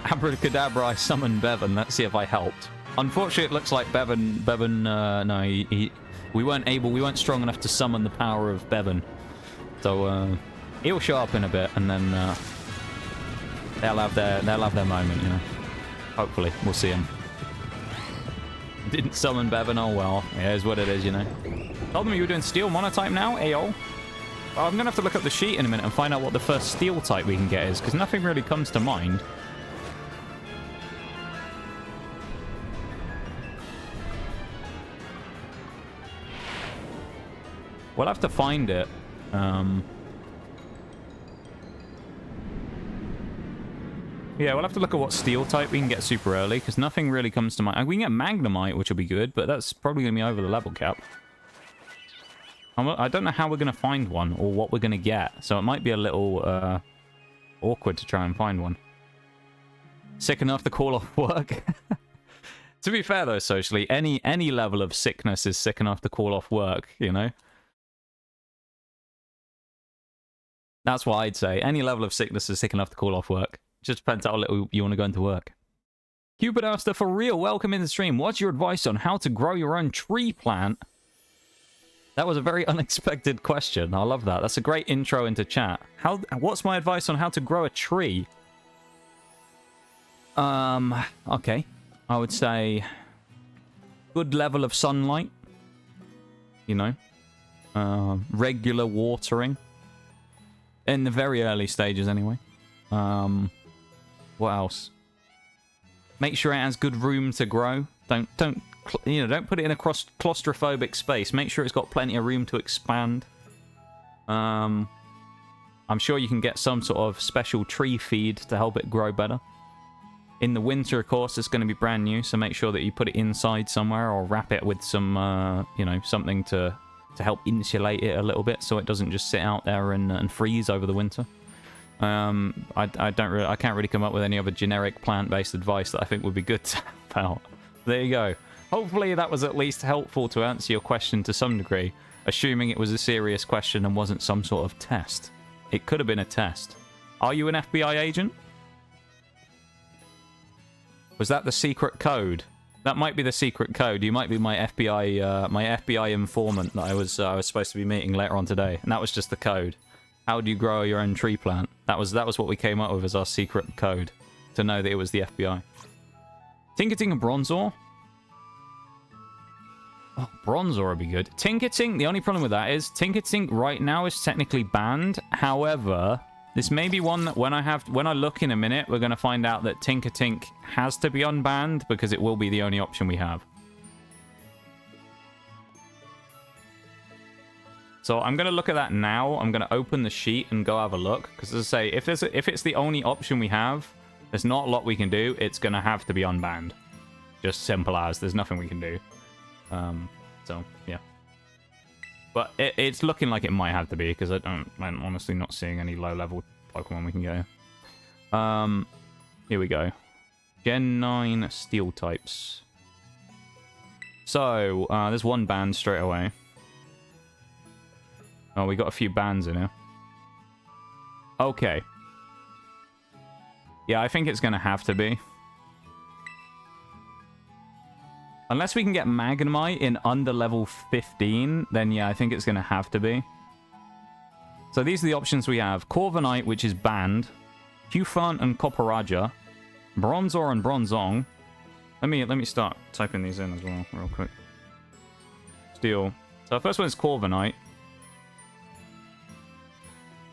Abracadabra, I summoned Bevan. Let's see if I helped. Unfortunately, it looks like Bevan, no, we weren't strong enough to summon the power of Bevan. So, he'll show up in a bit, and then, they'll have their moment, you know. Hopefully, we'll see him. Didn't summon Bevan, oh well. Yeah, it's what it is, you know. Told them you were doing steel monotype now, Ayo. Well, I'm gonna have to look up the sheet in a minute and find out what the first steel type we can get is, because nothing really comes to mind. We'll have to find it. Yeah, we'll have to look at what steel type we can get super early, because nothing really comes to mind. We can get Magnemite, which will be good, but that's probably going to be over the level cap. I don't know how we're going to find one, or what we're going to get, so it might be a little awkward to try and find one. Sick enough to call off work? To be fair, though, socially, any level of sickness is sick enough to call off work, you know? That's what I'd say. Any level of sickness is sick enough to call off work. Just depends how little you want to go into work. Cupid Aster, for real, welcome in the stream. What's your advice on how to grow your own tree plant? That was a very unexpected question. I love that. That's a great intro into chat. What's my advice on how to grow a tree? Okay. I would say good level of sunlight. You know. Regular watering. In the very early stages, anyway. What else? Make sure it has good room to grow. Don't put it in a claustrophobic space. Make sure it's got plenty of room to expand. I'm sure you can get some sort of special tree feed to help it grow better. In the winter, of course, it's going to be brand new, so make sure that you put it inside somewhere or wrap it with some, something to help insulate it a little bit so it doesn't just sit out there and freeze over the winter. I can't really come up with any other generic plant-based advice that I think would be good to help out. There you go. Hopefully that was at least helpful to answer your question to some degree, assuming it was a serious question and wasn't some sort of test. It could have been a test. Are you an FBI agent? Was that the secret code? That might be the secret code. You might be my FBI informant that I was supposed to be meeting later on today, and that was just the code. How do you grow your own tree plant? That was what we came up with as our secret code to know that it was the FBI. Tinkerting and Bronzor? Oh, Bronzor would be good. Tinkerting, the only problem with that is Tinkerting right now is technically banned. However, this may be one that when I look in a minute, we're going to find out that Tinkertink has to be unbanned because it will be the only option we have. So I'm going to look at that now. I'm going to open the sheet and go have a look. Because as I say, if it's the only option we have, there's not a lot we can do. It's going to have to be unbanned. Just simple as. There's nothing we can do. So, yeah. But it's looking like it might have to be, because I'm honestly not seeing any low-level Pokemon we can go. Here we go. Gen 9 Steel types. So, there's one band straight away. Oh, we got a few bands in here. Okay. Yeah, I think it's going to have to be. Unless we can get Magnemite in under level 15, then yeah, I think it's going to have to be. So these are the options we have. Corviknight, which is banned. Cufant and Copperajah. Bronzor and Bronzong. Let me start typing these in as well, real quick. Steel. So the first one is Corviknight,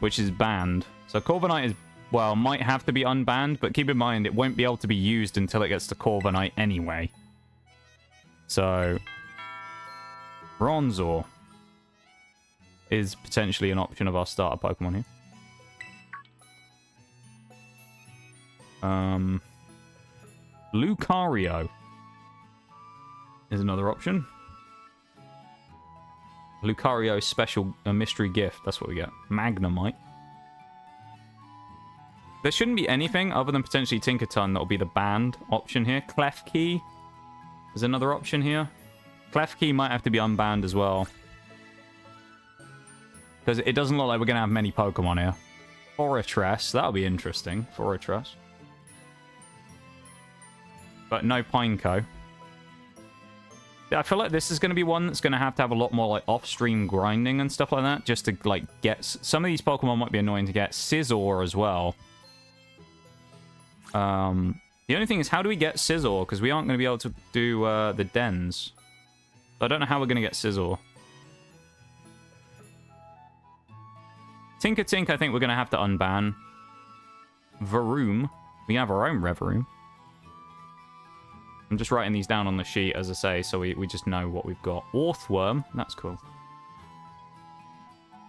which is banned. So Corviknight is well, might have to be unbanned, but keep in mind it won't be able to be used until it gets to Corviknight anyway. So, Bronzor is potentially an option of our starter Pokemon here. Lucario is another option. Lucario special mystery gift. That's what we get. Magnemite. There shouldn't be anything other than potentially Tinkerton that will be the banned option here. Klefki is another option here. Klefki might have to be unbanned as well. Because it doesn't look like we're going to have many Pokemon here. Fortress. That'll be interesting. Fortress. But no Pineco. I feel like this is going to be one that's going to have a lot more like off-stream grinding and stuff like that. Just to like get... Some of these Pokemon might be annoying to get. Scizor as well. The only thing is, how do we get Scizor? Because we aren't going to be able to do the dens. So I don't know how we're going to get Scizor. Tinkertink, I think we're going to have to unban. Varoom. We have our own Revaroom. I'm just writing these down on the sheet, as I say, so we just know what we've got. Orthworm. That's cool.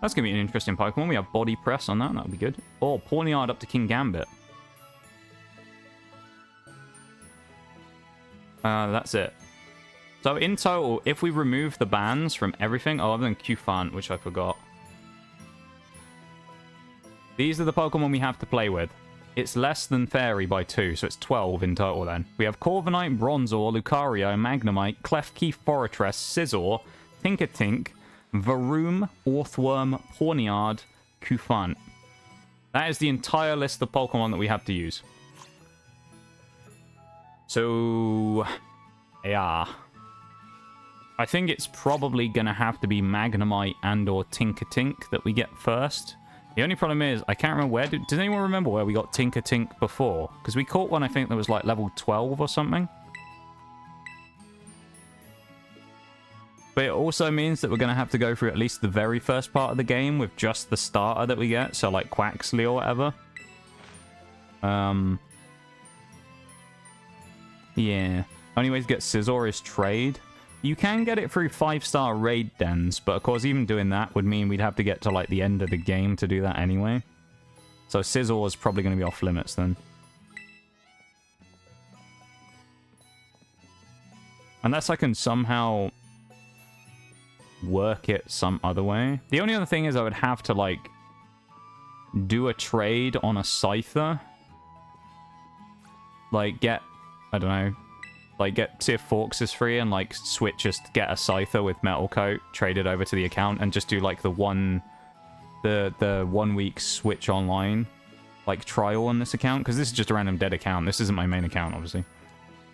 That's going to be an interesting Pokemon. We have Body Press on that. That'll be good. Oh, Pawniard up to King Gambit. That's it. So in total, if we remove the bans from everything, other than Cufant, which I forgot. These are the Pokemon we have to play with. It's less than Fairy by 2, so it's 12 in total then. We have Corviknight, Bronzor, Lucario, Magnemite, Klefki, Fortress, Scizor, Tinkertink, Varoom, Orthworm, Pawniard, Cufant. That is the entire list of Pokemon that we have to use. So, yeah. I think it's probably going to have to be Magnemite and or Tinkertink that we get first. The only problem is, I can't remember where... Does anyone remember where we got Tinkertink before? Because we caught one, I think, that was like level 12 or something. But it also means that we're going to have to go through at least the very first part of the game with just the starter that we get. So, like, Quaxley or whatever. Yeah. Only way to get Scizor is trade. You can get it through 5-star raid dens, but of course even doing that would mean we'd have to get to like the end of the game to do that anyway. So Scizor is probably going to be off limits then. Unless I can somehow work it some other way. The only other thing is I would have to like do a trade on a Scyther. Like get, I don't know, like see if Forks is free and like switch, just get a Scyther with Metal Coat, trade it over to the account and just do like the 1 week switch online like trial on this account, because this is just a random dead account. This isn't my main account, obviously.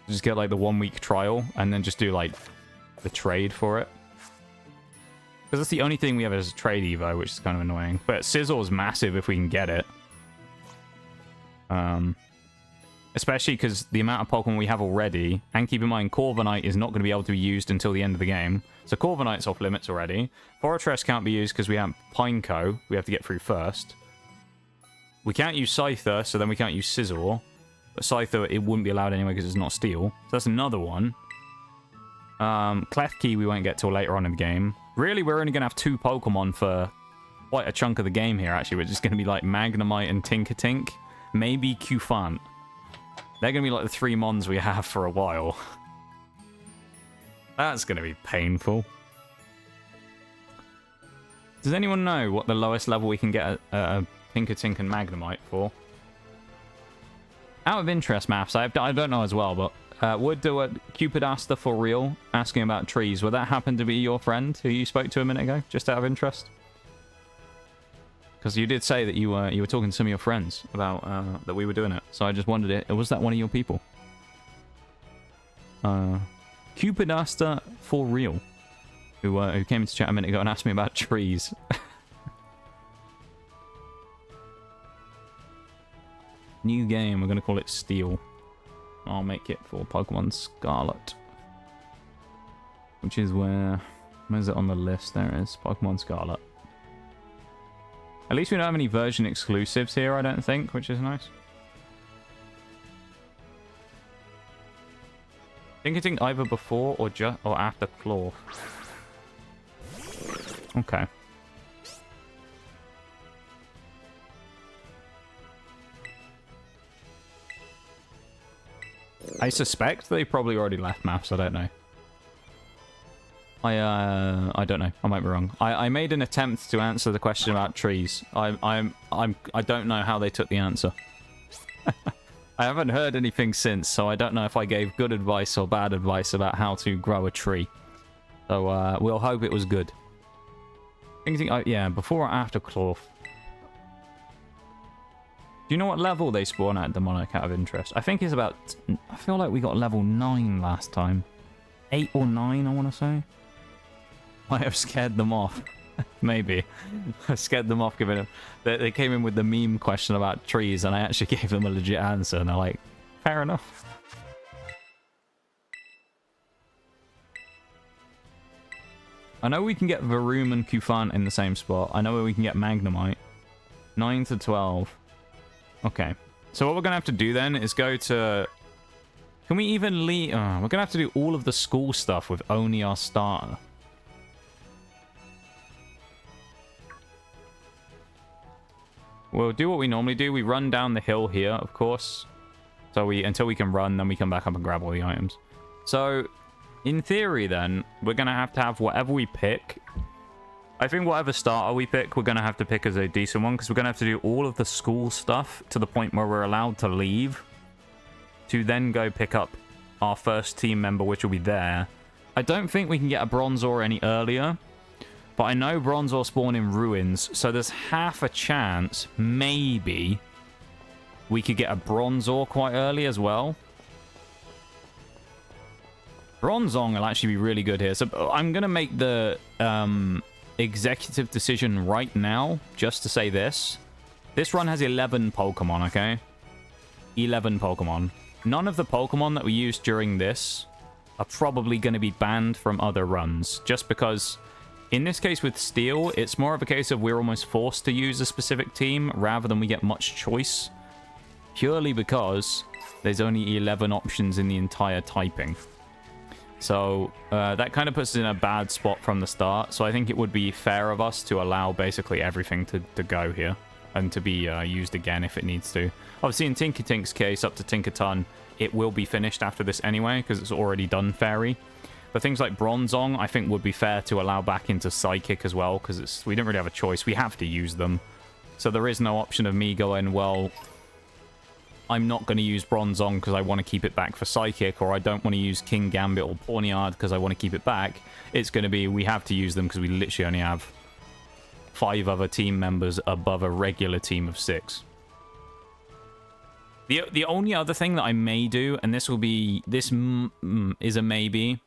Just get like the 1 week trial and then just do like the trade for it. Because that's the only thing we have as a trade evo, which is kind of annoying. But Scizor's massive if we can get it. Especially because the amount of Pokemon we have already, and keep in mind, Corviknight is not going to be able to be used until the end of the game. So Corviknight's off limits already. Fortress can't be used because we have Pineco, we have to get through first. We can't use Scyther, so then we can't use Scizor. But Scyther, it wouldn't be allowed anyway because it's not Steel. So that's another one. Klefki we won't get till later on in the game. Really, we're only going to have 2 Pokemon for quite a chunk of the game here, actually. We're just going to be like Magnemite and Tinkertink. Maybe Cufant. They're going to be like the 3 mons we have for a while. That's going to be painful. Does anyone know what the lowest level we can get a Tinkertink and Magnemite for? Out of interest, Maths, I don't know as well, but would do a Cupidaster for real asking about trees. Would that happen to be your friend who you spoke to a minute ago? Just out of interest? Because you did say that you were talking to some of your friends about that we were doing it. So I just wondered, was that one of your people? Cupidaster for real, who came into chat a minute ago and asked me about trees. New game, we're going to call it Steel. I'll make it for Pokemon Scarlet. Which is where's it on the list? There it is, Pokemon Scarlet. At least we don't have any version exclusives here, I don't think, which is nice. I think either before or after Claw. Okay. I suspect they probably already left maps. I don't know. I don't know. I might be wrong. I made an attempt to answer the question about trees. I don't know how they took the answer. I haven't heard anything since, so I don't know if I gave good advice or bad advice about how to grow a tree. So we'll hope it was good. Yeah, before or after Cloth. Do you know what level they spawn at, Demonic, out of interest? I think it's about... I feel like we got level 9 last time. 8 or 9, I want to say. Might have scared them off. Maybe. I scared them off giving them... They came in with the meme question about trees, and I actually gave them a legit answer, and they're like, fair enough. I know we can get Varoom and Kufan in the same spot. I know where we can get Magnemite. 9 to 12. Okay. So what we're going to have to do then is go to... Can we even leave... we're going to have to do all of the school stuff with only our starter. We'll do what we normally do. We run down the hill here, of course. So until we can run, then we come back up and grab all the items. So, in theory then, we're going to have whatever we pick. I think whatever starter we pick, we're going to have to pick as a decent one, because we're going to have to do all of the school stuff to the point where we're allowed to leave, to then go pick up our first team member, which will be there. I don't think we can get a Bronzor any earlier, but I know Bronzor spawn in ruins, so there's half a chance, maybe, we could get a Bronzor quite early as well. Bronzong will actually be really good here, so I'm going to make the... executive decision right now, just to say this. This run has 11 Pokemon, okay? 11 Pokemon. None of the Pokemon that we used during this are probably going to be banned from other runs, just because in this case with Steel, it's more of a case of we're almost forced to use a specific team rather than we get much choice, purely because there's only 11 options in the entire typing. So that kind of puts us in a bad spot from the start. So I think it would be fair of us to allow basically everything to go here and to be used again if it needs to. Obviously in Tinkertink's case, up to Tinkerton, it will be finished after this anyway because it's already done Fairy. But things like Bronzong, I think would be fair to allow back into Psychic as well because we don't really have a choice. We have to use them. So there is no option of me going, well... I'm not going to use Bronzong because I want to keep it back for Psychic, or I don't want to use King Gambit or Pawniard because I want to keep it back. It's going to be, we have to use them because we literally only have 5 other team members above a regular team of 6. The only other thing that I may do, and this will be, this is a maybe.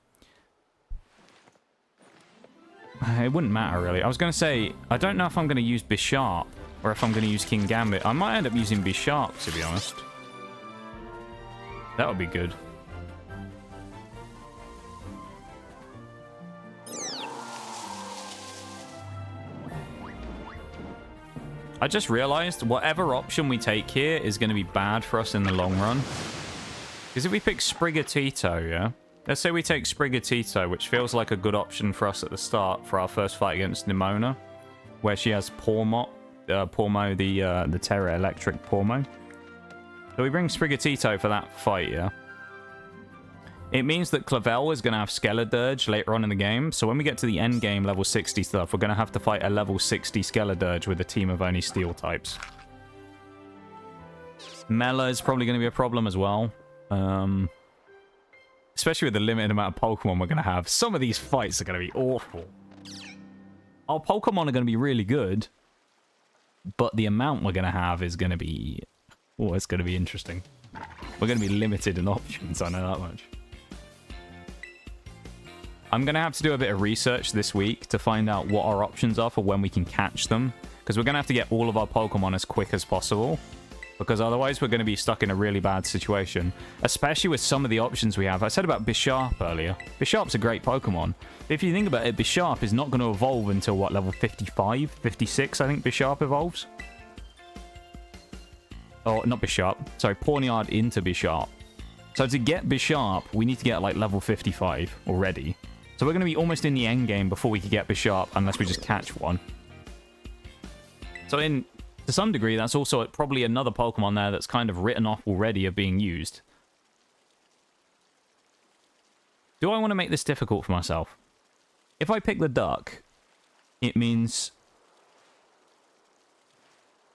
It wouldn't matter really. I was going to say, I don't know if I'm going to use Bisharp or if I'm going to use King Gambit. I might end up using Bisharp, to be honest. That would be good. I just realized whatever option we take here is going to be bad for us in the long run. Because if we pick Sprigatito, yeah? Let's say we take Sprigatito, which feels like a good option for us at the start for our first fight against Nimona, where she has Pormo, the Terra Electric Pormo. So we bring Sprigatito for that fight, yeah? It means that Clavel is going to have Skeledirge later on in the game, so when we get to the end game level 60 stuff, we're going to have to fight a level 60 Skeledirge with a team of only Steel types. Mela is probably going to be a problem as well. Especially with the limited amount of Pokemon we're going to have. Some of these fights are going to be awful. Our Pokemon are going to be really good, but the amount we're going to have is going to be... Oh, it's going to be interesting. We're going to be limited in options, I know that much. I'm going to have to do a bit of research this week to find out what our options are for when we can catch them. Because we're going to have to get all of our Pokemon as quick as possible. because otherwise we're going to be stuck in a really bad situation, especially with some of the options we have. I said about Bisharp earlier. Bisharp's a great Pokemon. If you think about it, Bisharp is not going to evolve until, what, level 55? 56, I think Bisharp evolves? Oh, not Bisharp. Sorry, Pawniard into Bisharp. So to get Bisharp, we need to get, like, level 55 already. So we're going to be almost in the end game before we can get Bisharp, unless we just catch one. So to some degree, that's also probably another Pokemon there that's kind of written off already of being used. Do I want to make this difficult for myself? If I pick the duck, it means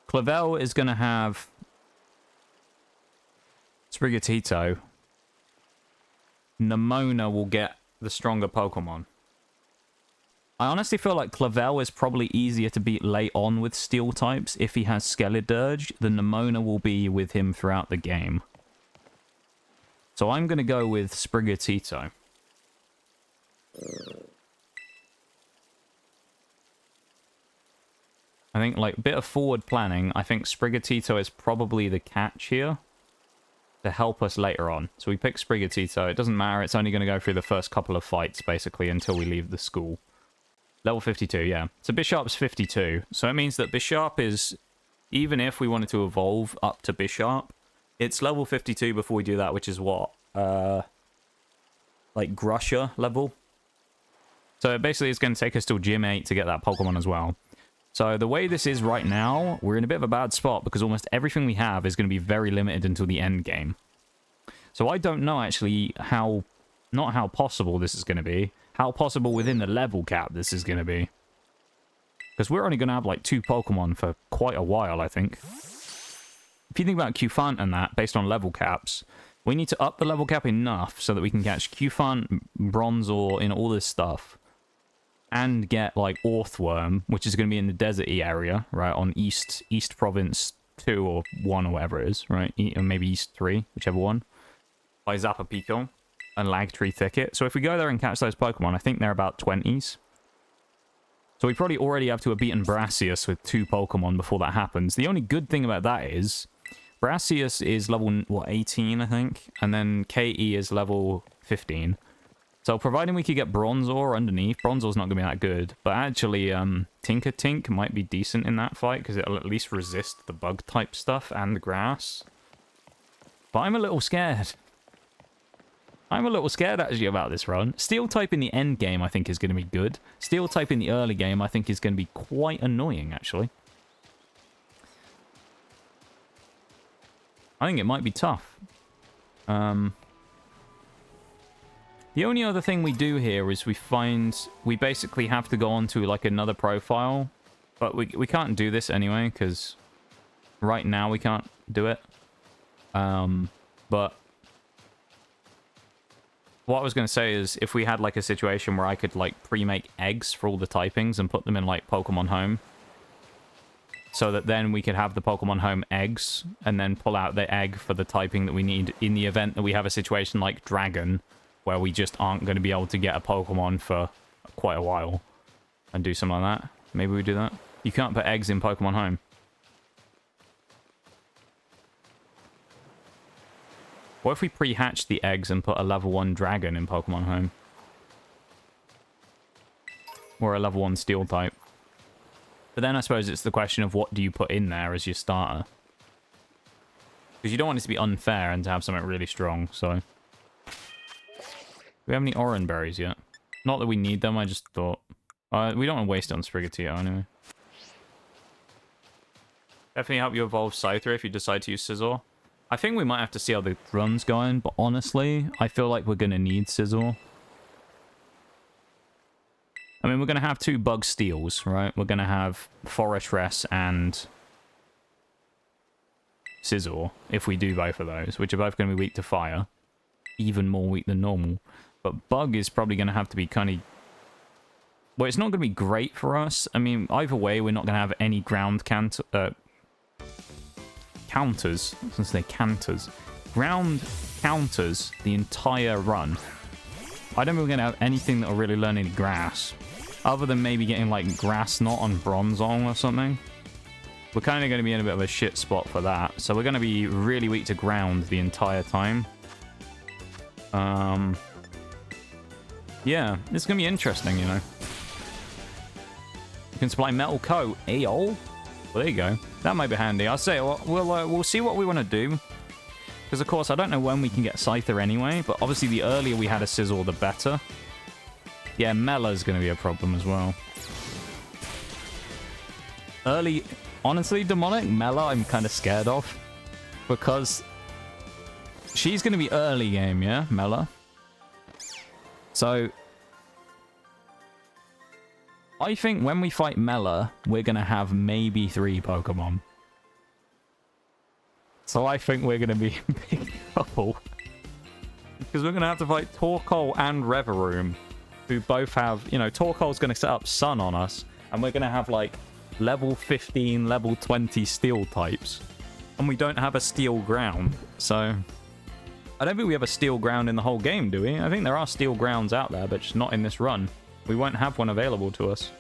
Clavel is going to have Sprigatito. Nemona will get the stronger Pokemon. I honestly feel like Clavel is probably easier to beat late on with steel types if he has Skeledirge than Nemona will be with him throughout the game. So I'm going to go with Sprigatito. I think, like, a bit of forward planning, I think Sprigatito is probably the catch here to help us later on. So we pick Sprigatito. It doesn't matter. It's only going to go through the first couple of fights, basically, until we leave the school. Level 52, yeah. So Bisharp's 52. So it means that Bisharp is, even if we wanted to evolve up to Bisharp, it's level 52 before we do that, which is what? Like Grusher level. So basically it's going to take us till Gym 8 to get that Pokemon as well. So the way this is right now, we're in a bit of a bad spot because almost everything we have is going to be very limited until the end game. So I don't know actually how, not how possible this is going to be, how possible within the level cap this is going to be. Because we're only going to have like 2 Pokemon for quite a while, I think. If you think about Cufant and that, based on level caps, we need to up the level cap enough so that we can catch Cufant, Bronzor, in all this stuff. And get like Orthworm, which is going to be in the deserty area, right, on East Province 2 or 1 or whatever it is, right? Or maybe East 3, whichever one. By Zapapico and Lagtree Thicket. So if we go there and catch those Pokemon, I think they're about 20s. So we probably already have to have beaten Brassius with 2 Pokemon before that happens. The only good thing about that is Brassius is level, what, 18, I think? And then Katy is level 15. So providing we could get Bronzor underneath, Bronzor's not going to be that good. But actually, Tinkertink might be decent in that fight because it'll at least resist the bug-type stuff and the grass. But I'm a little scared. I'm a little scared, actually, about this run. Steel-type in the end game, I think, is going to be good. Steel-type in the early game, I think, is going to be quite annoying, actually. I think it might be tough. The only other thing we do here is we basically have to go on to, like, another profile. But we can't do this anyway, because right now we can't do it. But what I was going to say is, if we had, like, a situation where I could, like, pre-make eggs for all the typings and put them in, like, Pokemon Home, so that then we could have the Pokemon Home eggs, and then pull out the egg for the typing that we need in the event that we have a situation like Dragon, where we just aren't going to be able to get a Pokemon for quite a while, and do something like that. Maybe we do that. You can't put eggs in Pokemon Home. What if we pre-hatch the eggs and put a level 1 dragon in Pokemon Home? Or a level 1 steel type. But then I suppose it's the question of what do you put in there as your starter. Because you don't want it to be unfair and to have something really strong, so. Do we have any Oran berries yet? Not that we need them, I just thought. We don't want to waste it on Sprigatito anyway. Definitely help you evolve Scyther if you decide to use Scizor. I think we might have to see how the run's going, but honestly, I feel like we're going to need Scizor. I mean, we're going to have 2 Bug Steels, right? We're going to have Forretress and Scizor, if we do both of those, which are both going to be weak to fire. Even more weak than normal. But Bug is probably going to have to be kind of... Well, it's not going to be great for us. I mean, either way, we're not going to have any ground counters. I was going to say canters. Ground counters the entire run. I don't think we're going to have anything that will really learn any grass. Other than maybe getting, like, Grass Knot on Bronzong or something. we're kind of going to be in a bit of a shit spot for that. So we're going to be really weak to ground the entire time. Yeah, it's going to be interesting, you know. You can supply metal coat. Aol? Well, there you go. That might be handy. I'll say, we'll see what we want to do. Because, of course, I don't know when we can get Scyther anyway. But obviously, the earlier we had a Sizzle, the better. Yeah, Mela's going to be a problem as well. Early... Honestly, Demonic, Mela, I'm kind of scared of. Because she's going to be early game, yeah? Mela. So, I think when we fight Mela, we're going to have maybe 3 Pokemon. So I think we're going to be in big trouble. Because we're going to have to fight Torkoal and Reverum, who both have, you know, Torkoal's going to set up Sun on us. And we're going to have, like, level 15, level 20 Steel types. And we don't have a Steel Ground. So, I don't think we have a Steel Ground in the whole game, do we? I think there are Steel Grounds out there, but just not in this run. We won't have one available to us.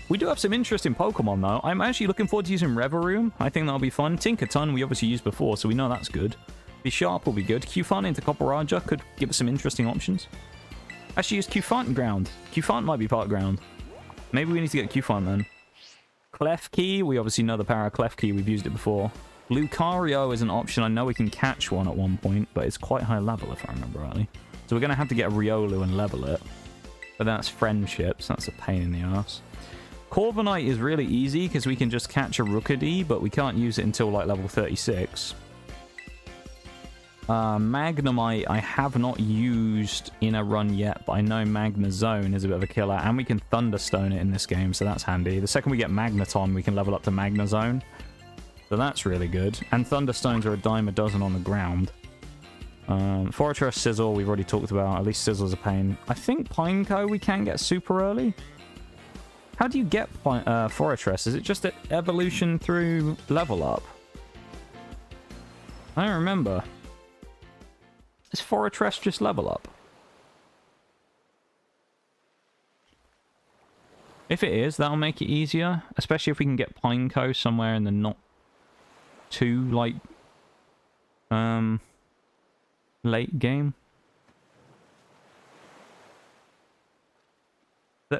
We do have some interesting Pokemon, though. I'm actually looking forward to using Reverum. I think that'll be fun. Tinkaton we obviously used before, so we know that's good. Be Sharp will be good. Qfant into Copperaja could give us some interesting options. Actually, use Qfant Ground. Qfant might be part Ground. Maybe we need to get Qfant then. Klefki, we obviously know the power of Klefki. We've used it before. Lucario is an option. I know we can catch one at one point, but it's quite high level if I remember rightly. So we're going to have to get a Riolu and level it. But that's friendships. That's a pain in the ass. Corviknight is really easy because we can just catch a Rookidee, but we can't use it until like level 36. Magnemite I have not used in a run yet, but I know Magnezone is a bit of a killer, and we can Thunderstone it in this game, so that's handy. The second we get Magneton, we can level up to Magnezone, so that's really good. And Thunderstones are a dime a dozen on the ground. Fortress Sizzle we've already talked about. At least Sizzle's a pain. I think Pineco we can get super early. How do you get Fortress? Is it just an evolution through level up? I don't remember. Is Fortress just level up? If it is, that'll make it easier. Especially if we can get Pineco somewhere in the not too, like, late game.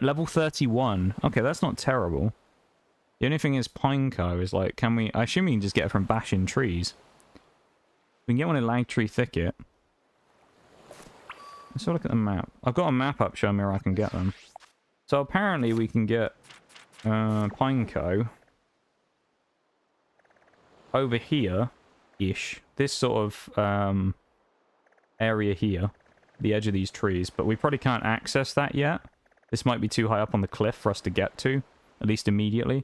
Level 31. Okay, that's not terrible. The only thing is Pineco is like, can we... I assume we can just get it from bashing trees. We can get one in Lagtree Thicket. Let's have a look at the map. I've got a map up showing me where I can get them. So apparently we can get Pineco over here-ish. This sort of area here. The edge of these trees. But we probably can't access that yet. This might be too high up on the cliff for us to get to. At least immediately.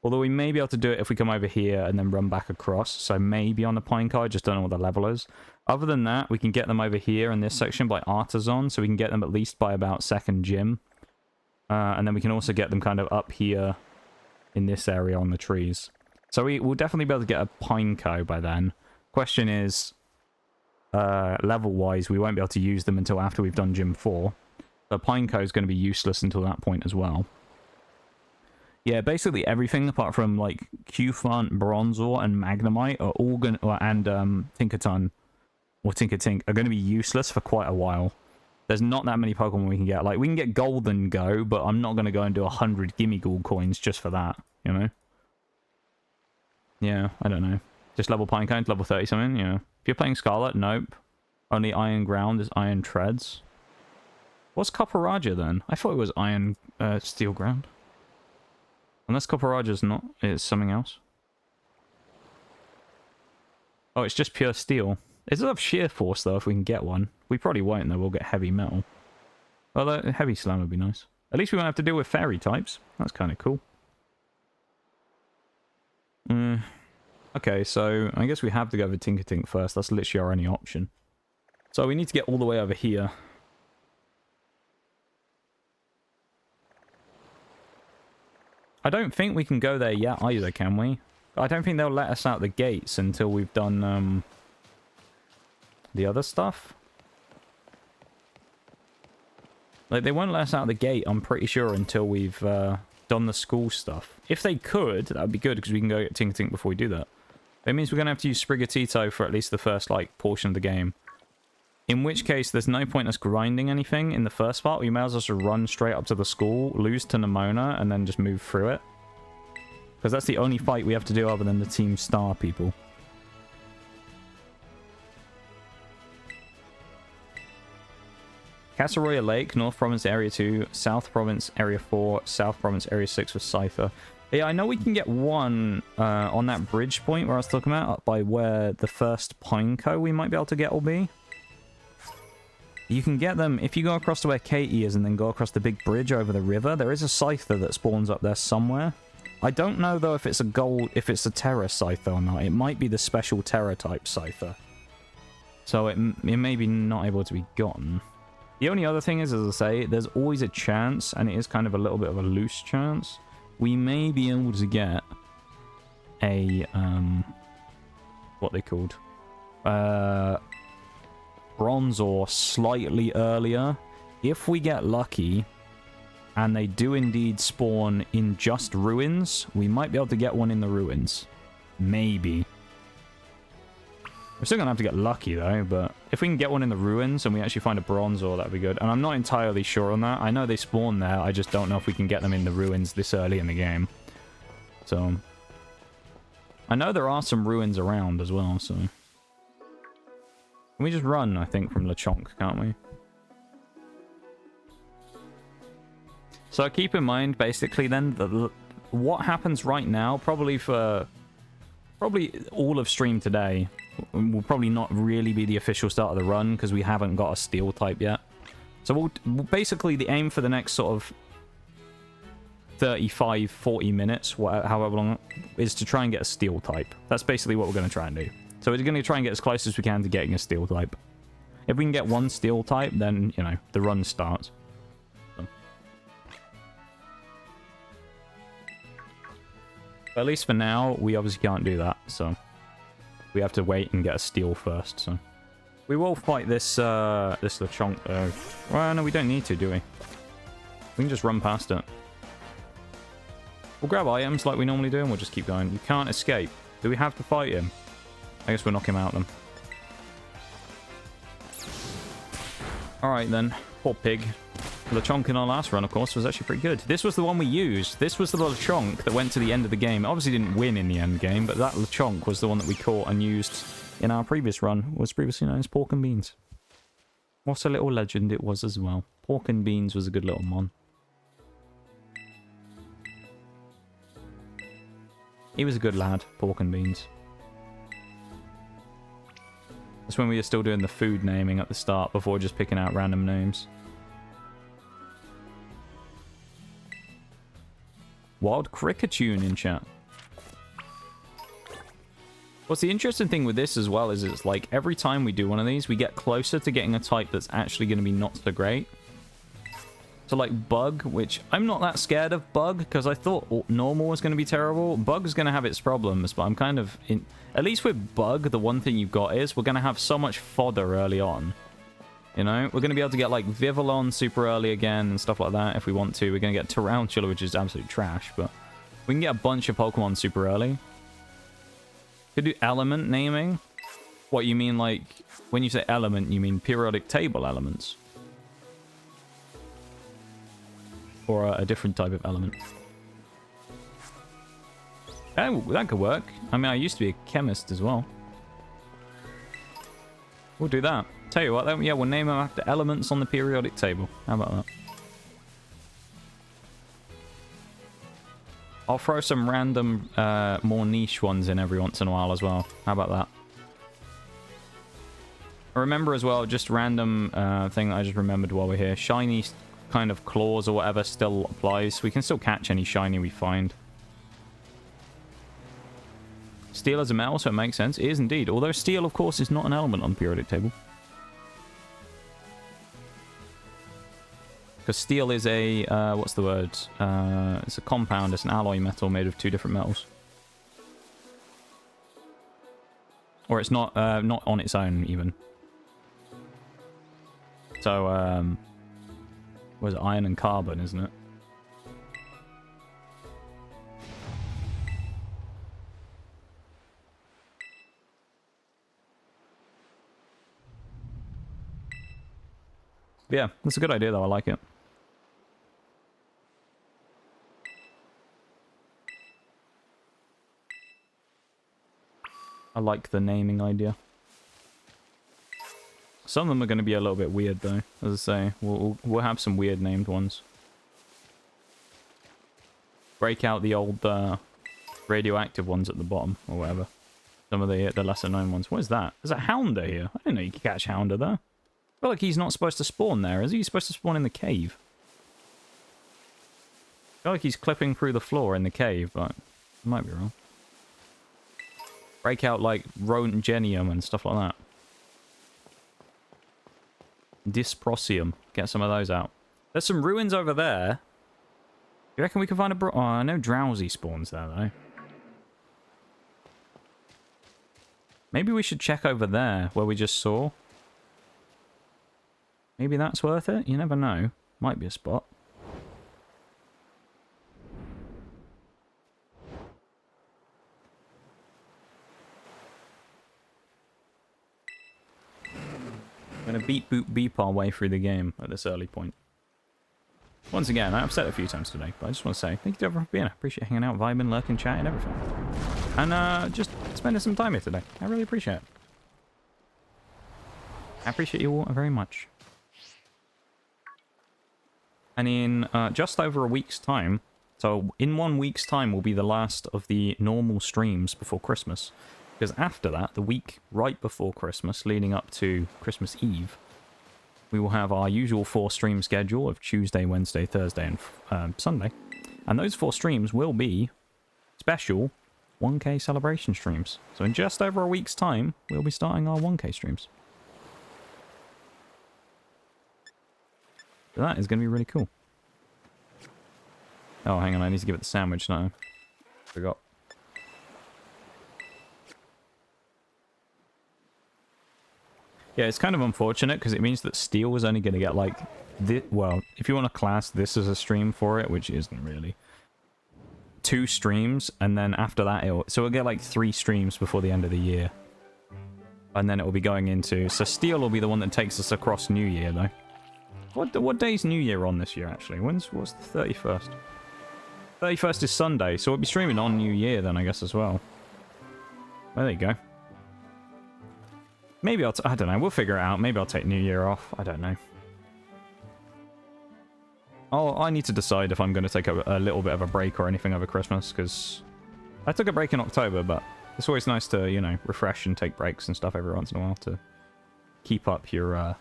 Although we may be able to do it if we come over here and then run back across. So maybe on the Pineco, I just don't know what the level is. Other than that, we can get them over here in this section by Artisan. So we can get them at least by about second gym. And then we can also get them kind of up here in this area on the trees. So we'll definitely be able to get a Pineco by then. Question is, level-wise, we won't be able to use them until after we've done Gym 4. So Pineco is going to be useless until that point as well. Yeah, basically everything apart from like Qfant, Bronzor, and Magnemite are all going and Tinkaton or Tinkatink are going to be useless for quite a while. There's not that many Pokemon we can get. Like we can get Golden Go, but I'm not going to go and do 100 Gimme Gold coins just for that. You know? Yeah, I don't know. Just level Pinecone to level 30 something. Yeah. If you're playing Scarlet, nope. Only Iron Ground is Iron Treads. What's Copperaja then? I thought it was Iron Steel Ground. Unless Copperaja's not, it's something else. Oh, it's just pure steel. It does have sheer force though if we can get one. We probably won't though, we'll get heavy metal. Although heavy slam would be nice. At least we won't have to deal with fairy types. That's kind of cool. Okay, so I guess we have to go with Tinkatink first. That's literally our only option. So we need to get all the way over here. I don't think we can go there yet either, can we? I don't think they'll let us out the gates until we've done the other stuff. Like, they won't let us out the gate, I'm pretty sure, until we've done done the school stuff. If they could, that would be good, because we can go get Tink Tink before we do that. It means we're going to have to use Sprigatito for at least the first, like, portion of the game. In which case, there's no point us grinding anything in the first part. We may as well just run straight up to the school, lose to Nimona, and then just move through it. Because that's the only fight we have to do other than the Team Star people. Casaroya Lake, North Province Area 2, South Province Area 4, South Province Area 6 for Cypher. Yeah, I know we can get one on that bridge point where I was talking about, up by where the first Pineco we might be able to get will be. You can get them if you go across to where Katy is and then go across the big bridge over the river. There is a Scyther that spawns up there somewhere. I don't know, though, if it's a Terra Scyther or not. It might be the special Terra type Scyther. So it may be not able to be gotten. The only other thing is, as I say, there's always a chance, and it is kind of a little bit of a loose chance. We may be able to get a, what they called? Bronze ore slightly earlier. If we get lucky, and they do indeed spawn in just ruins, we might be able to get one in the ruins. Maybe. We're still going to have to get lucky, though, but if we can get one in the ruins and we actually find a bronze ore, that'd be good. And I'm not entirely sure on that. I know they spawn there, I just don't know if we can get them in the ruins this early in the game. So, I know there are some ruins around as well, so... Can we just run, I think, from Lechonk, can't we? So keep in mind, basically, then, that what happens right now, probably all of stream today, will probably not really be the official start of the run, because we haven't got a steel type yet. So we'll basically, the aim for the next sort of 35, 40 minutes, however long, is to try and get a steel type. That's basically what we're going to try and do. So we're going to try and get as close as we can to getting a steel type. If we can get one steel type, then, you know, the run starts. So. But at least for now, we obviously can't do that, so... We have to wait and get a steel first, so... We will fight this Lechonk, though. Well, no, we don't need to, do we? We can just run past it. We'll grab items like we normally do, and we'll just keep going. You can't escape. Do we have to fight him? I guess we'll knock him out, then. Alright, then. Poor pig. Lechonk in our last run, of course, was actually pretty good. This was the one we used. This was the Lechonk that went to the end of the game. It obviously didn't win in the end game, but that Lechonk was the one that we caught and used in our previous run. Was previously known as Pork and Beans. What a little legend it was as well. Pork and Beans was a good little mon. He was a good lad, Pork and Beans. That's when we were still doing the food naming at the start before just picking out random names. Wild Cricketune in chat. What's the interesting thing with this as well is it's like every time we do one of these, we get closer to getting a type that's actually going to be not so great. So like Bug, which I'm not that scared of Bug because I thought normal was going to be terrible. Bug's going to have its problems, but I'm kind of in... At least with Bug, the one thing you've got is we're going to have so much fodder early on. You know, we're going to be able to get, like, Vivillon super early again and stuff like that if we want to. We're going to get Tarantula, which is absolute trash, but we can get a bunch of Pokemon super early. Could do element naming. What, you mean, like, when you say element, you mean periodic table elements? Or a different type of element? Oh, that could work. I mean, I used to be a chemist as well. We'll do that. Tell you what, then, yeah, we'll name them after elements on the periodic table. How about that? I'll throw some random, more niche ones in every once in a while as well. How about that? Remember as well, just random thing that I just remembered while we're here. Shiny kind of claws or whatever still applies. We can still catch any shiny we find. Steel is a metal, so it makes sense. It is indeed. Although steel, of course, is not an element on the periodic table. Because steel is a, what's the word? It's a compound, it's an alloy metal made of two different metals. Or it's not, not on its own, even. So, what is it? Iron and carbon, isn't it? But yeah, that's a good idea though. I like it. I like the naming idea. Some of them are going to be a little bit weird though. As I say, we'll have some weird named ones. Break out the old radioactive ones at the bottom or whatever. Some of the lesser known ones. What is that? There's a Hounder here. I didn't know you could catch Hounder there. I feel like he's not supposed to spawn there. Is he supposed to spawn in the cave? I feel like he's clipping through the floor in the cave, but I might be wrong. Break out like Rodentgenium and stuff like that. Dysprosium. Get some of those out. There's some ruins over there. You reckon we can find a oh, I know Drowsy spawns there though. Maybe we should check over there where we just saw. Maybe that's worth it? You never know. Might be a spot. I'm gonna beep boop beep our way through the game at this early point. Once again, I've said it a few times today, but I just want to say thank you to everyone for being here. Appreciate hanging out, vibing, lurking, chatting, everything. And just spending some time here today. I really appreciate it. I appreciate you all very much. And in just over a week's time, so in 1 week's time will be the last of the normal streams before Christmas. Because after that, the week right before Christmas, leading up to Christmas Eve, we will have our usual 4 stream schedule of Tuesday, Wednesday, Thursday, and Sunday. And those 4 streams will be special 1K celebration streams. So in just over a week's time, we'll be starting our 1K streams. So that is going to be really cool. Oh, hang on, I need to give it the sandwich now. Forgot. Yeah, it's kind of unfortunate because it means that Steel is only going to get like well, if you want to class this as a stream for it, which isn't really, 2 streams, and then after that so we'll get like 3 streams before the end of the year, and then it will be going into, so Steel will be the one that takes us across New Year though. What day's New Year on this year actually? What's the 31st? 31st is Sunday, so we'll be streaming on New Year then I guess as well. Well, there you go. Maybe I don't know, we'll figure it out. Maybe I'll take New Year off. I don't know. Oh, I need to decide if I'm going to take a little bit of a break or anything over Christmas, because I took a break in October, but it's always nice to, you know, refresh and take breaks and stuff every once in a while to keep up your,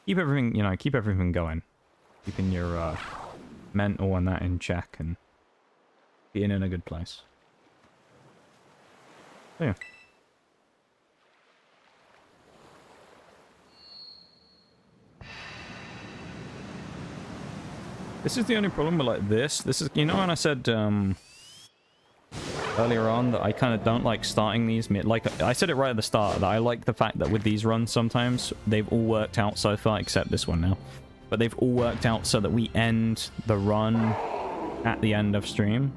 keep everything, you know, keep everything going. Keeping your, mental and that in check and being in a good place. So, yeah. This is the only problem with like this. This is, you know, when I said earlier on that I kind of don't like starting these mid. Like I said it right at the start that I like the fact that with these runs sometimes they've all worked out so far, except this one now. But they've all worked out so that we end the run at the end of stream,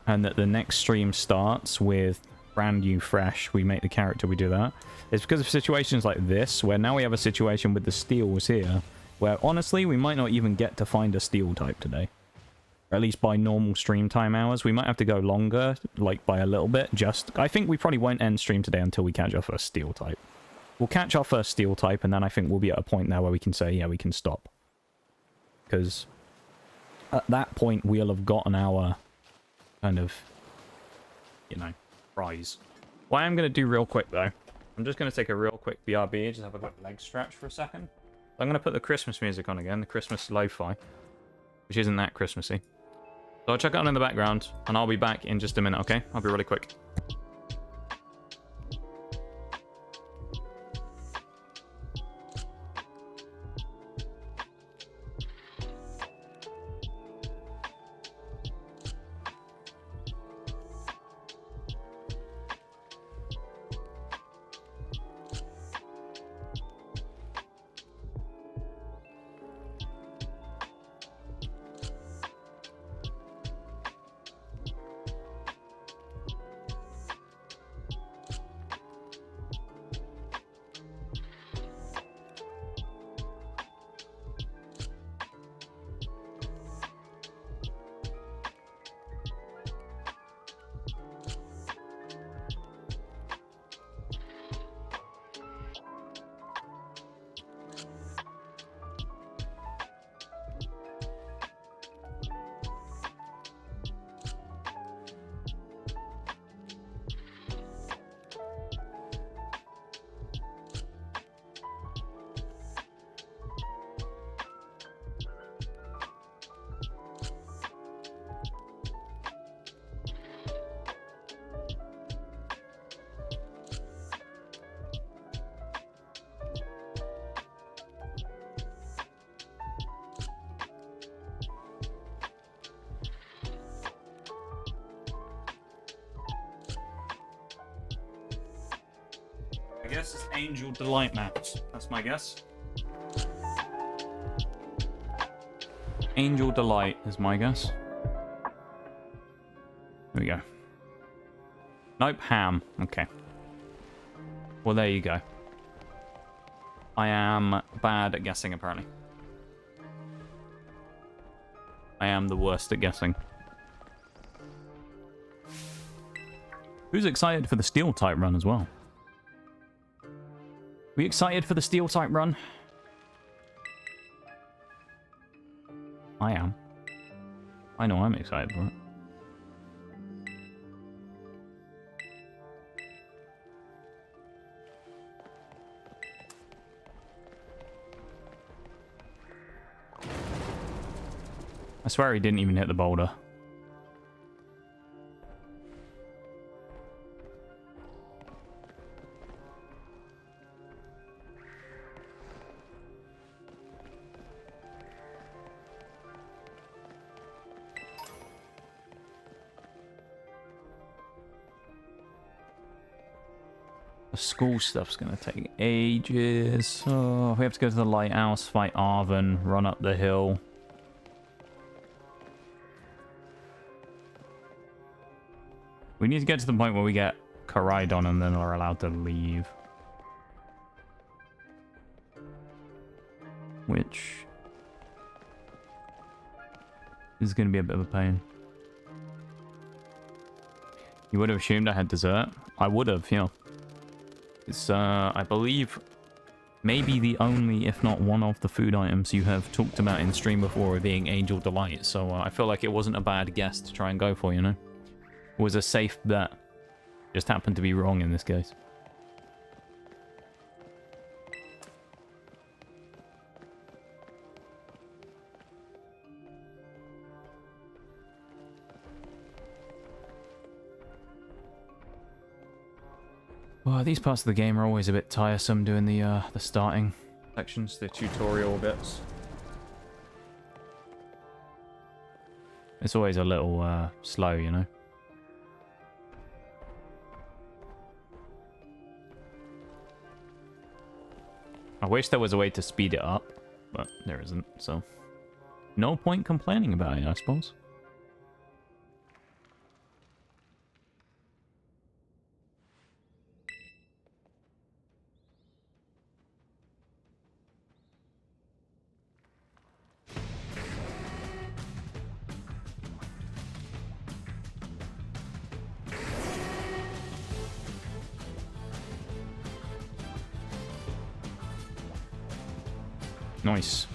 and that the next stream starts with brand new, fresh. We make the character, we do that. It's because of situations like this where now we have a situation with the steals here, where honestly we might not even get to find a steel type today. Or at least by normal stream time hours. We might have to go longer, like by a little bit. I think we probably won't end stream today until we catch our first steel type. We'll catch our first steel type, and then I think we'll be at a point now where we can say, yeah, we can stop. Because at that point we'll have gotten our kind of, you know, prize. What I'm going to do real quick though, I'm just going to take a real quick BRB, just have a quick leg stretch for a second. I'm going to put the Christmas music on again, the Christmas lo-fi, which isn't that Christmassy. So I'll check it out in the background, and I'll be back in just a minute, okay? I'll be really quick. guess it's Angel Delight maps. That's my guess. Angel Delight is my guess. There we go. Nope, ham. Okay. Well, there you go. I am bad at guessing, apparently. I am the worst at guessing. Who's excited for the Steel type run as well? We excited for the Steel type run? I am. I know I'm excited for it. I swear he didn't even hit the boulder. The school stuff's gonna take ages. Oh, we have to go to the lighthouse, fight Arven, run up the hill. We need to get to the point where we get Coridon and then we're allowed to leave. Which is going to be a bit of a pain. You would have assumed I had dessert? I would have, yeah. It's, I believe, maybe the only, if not one of the food items you have talked about in stream before being Angel Delight. So I feel like it wasn't a bad guess to try and go for, you know? It was a safe bet. Just happened to be wrong in this case. Well, these parts of the game are always a bit tiresome doing the starting sections, the tutorial bits. It's always a little slow, you know? I wish there was a way to speed it up, but there isn't, so no point complaining about it, I suppose. Nice.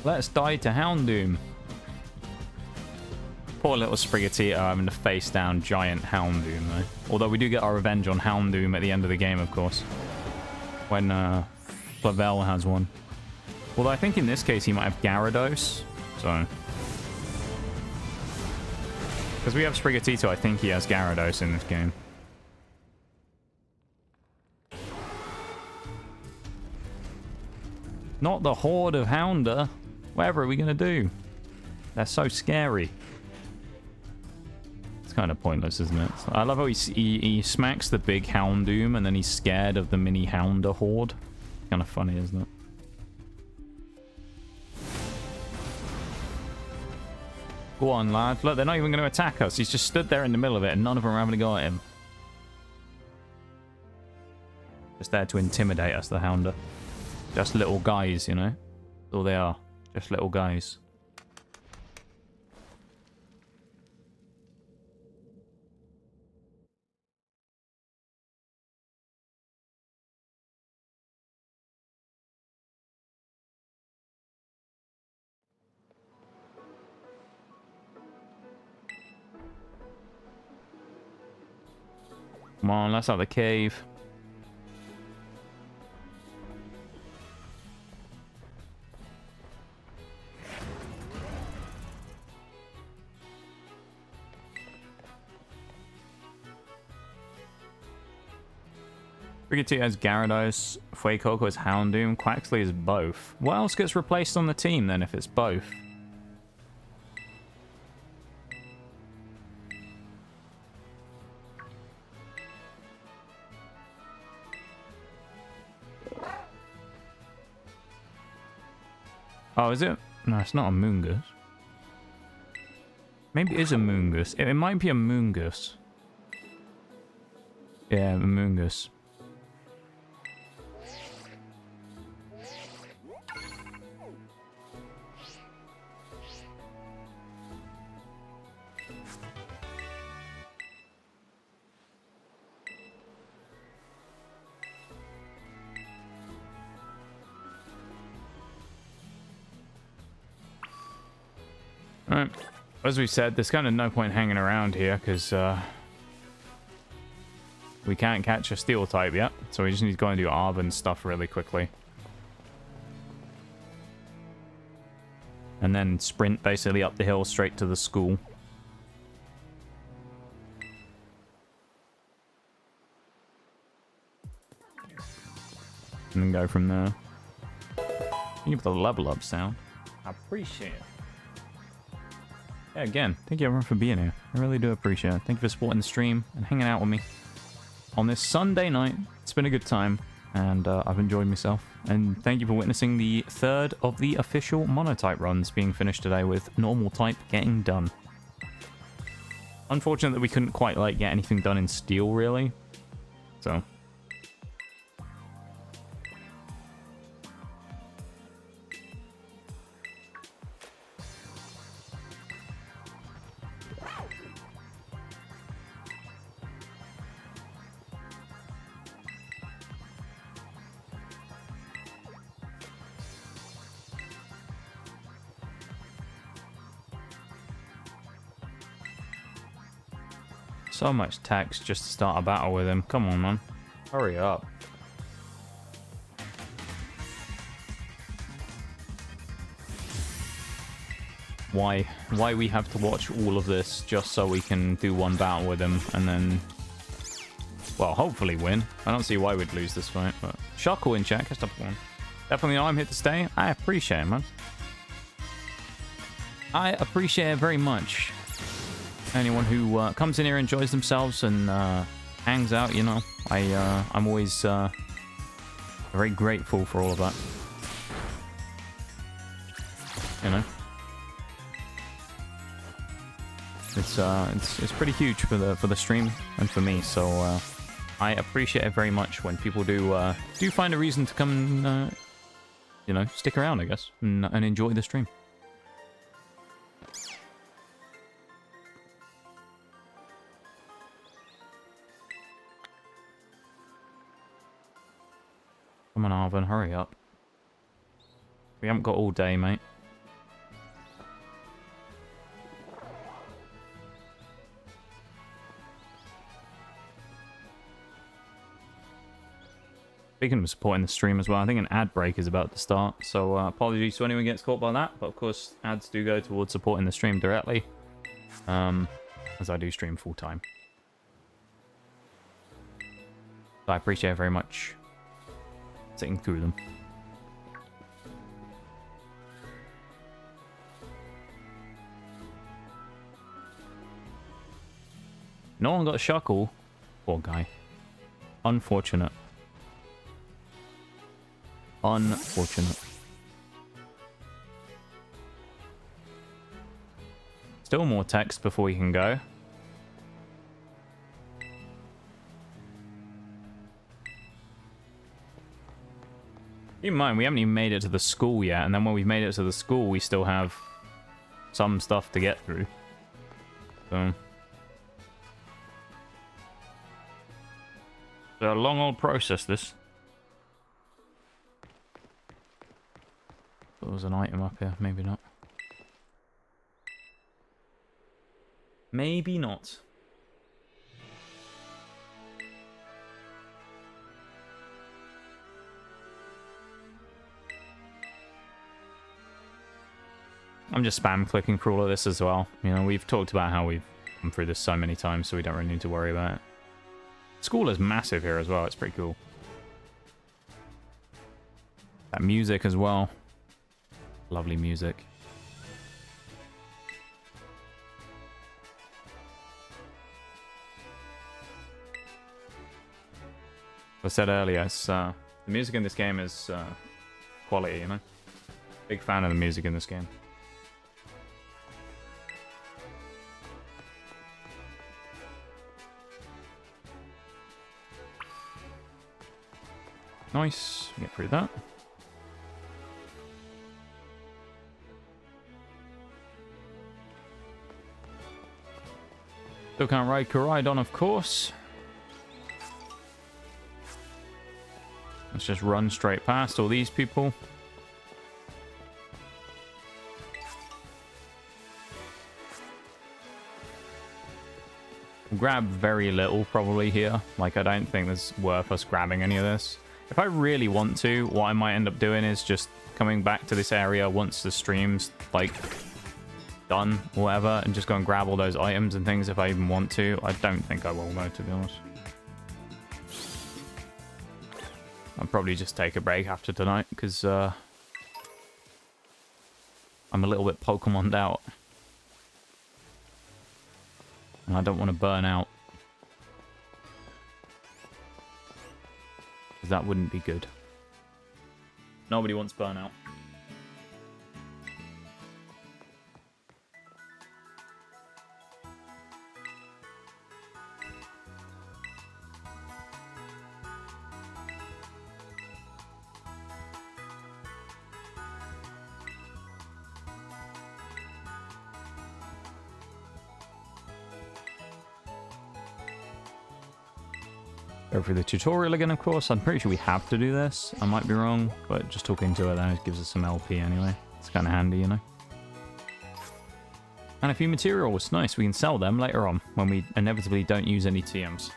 Let's die to Houndoom. Poor little Sprigatito having to face down giant Houndoom, though. Although we do get our revenge on Houndoom at the end of the game, of course. When Flavel has one. Although I think in this case he might have Gyarados. So. Because we have Sprigatito, I think he has Gyarados in this game. Not the horde of Hounder. Whatever are we going to do? They're so scary. It's kind of pointless, isn't it? I love how he smacks the big Houndoom and then he's scared of the mini Hounder horde. Kind of funny, isn't it? Go on, lad. Look, they're not even going to attack us. He's just stood there in the middle of it and none of them are having a go at him. Just there to intimidate us, the Hounder. Just little guys, you know? That's all they are. Just little guys. Come on, let's have the cave. Sprigatito has Gyarados, Fuecoco has Houndoom, Quaxley is both. What else gets replaced on the team then if it's both? Oh, is it? No, it's not a moongus. Maybe it is a moongus. It might be a moongus. Yeah, a moongus. Alright. As we said, there's kind of no point hanging around here because we can't catch a steel type yet. So we just need to go and do Arven stuff really quickly. And then sprint basically up the hill straight to the school. And then go from there. Thank you for the level up sound. I appreciate it. Yeah, again, thank you everyone for being here. I really do appreciate it. Thank you for supporting the stream and hanging out with me on this Sunday night. It's been a good time, and I've enjoyed myself. And thank you for witnessing the third of the official monotype runs being finished today with normal type getting done. Unfortunate that we couldn't quite like get anything done in steel, really. So... So much text just to start a battle with him. Come on, man. Hurry up. Why we have to watch all of this just so we can do one battle with him and then, well, hopefully win. I don't see why we'd lose this fight, but Shuckle in chat, catch up one. Definitely I'm here to stay. I appreciate it, man. I appreciate it very much. Anyone who comes in here, enjoys themselves, and hangs out, you know, I'm always very grateful for all of that. You know, it's pretty huge for the stream and for me. So I appreciate it very much when people do find a reason to come and you know, stick around, I guess, and enjoy the stream. Come on, Arven, hurry up. We haven't got all day, mate. Speaking of supporting the stream as well, I think an ad break is about to start. So apologies to anyone who gets caught by that. But of course, ads do go towards supporting the stream directly. As I do stream full time. So I appreciate it very much. Sitting through them. No one got a Shuckle. Poor guy. Unfortunate. Unfortunate. Still more text before we can go. Keep in mind, we haven't even made it to the school yet, and then when we've made it to the school, we still have some stuff to get through. So... it's a long old process, this. There was an item up here, maybe not. Maybe not. I'm just spam clicking for all of this as well. You know, we've talked about how we've come through this so many times, so we don't really need to worry about it. School is massive here as well. It's pretty cool. That music as well. Lovely music. As I said earlier, it's, the music in this game is quality, you know? Big fan of the music in this game. Nice. Get through that. Still can't ride Koraidon, of course. Let's just run straight past all these people. We'll grab very little probably here. Like, I don't think it's worth us grabbing any of this. If I really want to, what I might end up doing is just coming back to this area once the stream's, like, done or whatever, and just go and grab all those items and things if I even want to. I don't think I will, though, to be honest. I'll probably just take a break after tonight, because I'm a little bit Pokemon'd out. And I don't want to burn out. Because that wouldn't be good. Nobody wants burnout. Go through the tutorial again, of course. I'm pretty sure we have to do this. I might be wrong, but just talking to it then, it gives us some LP anyway. It's kind of handy, you know. And a few materials. Nice. We can sell them later on when we inevitably don't use any TMs.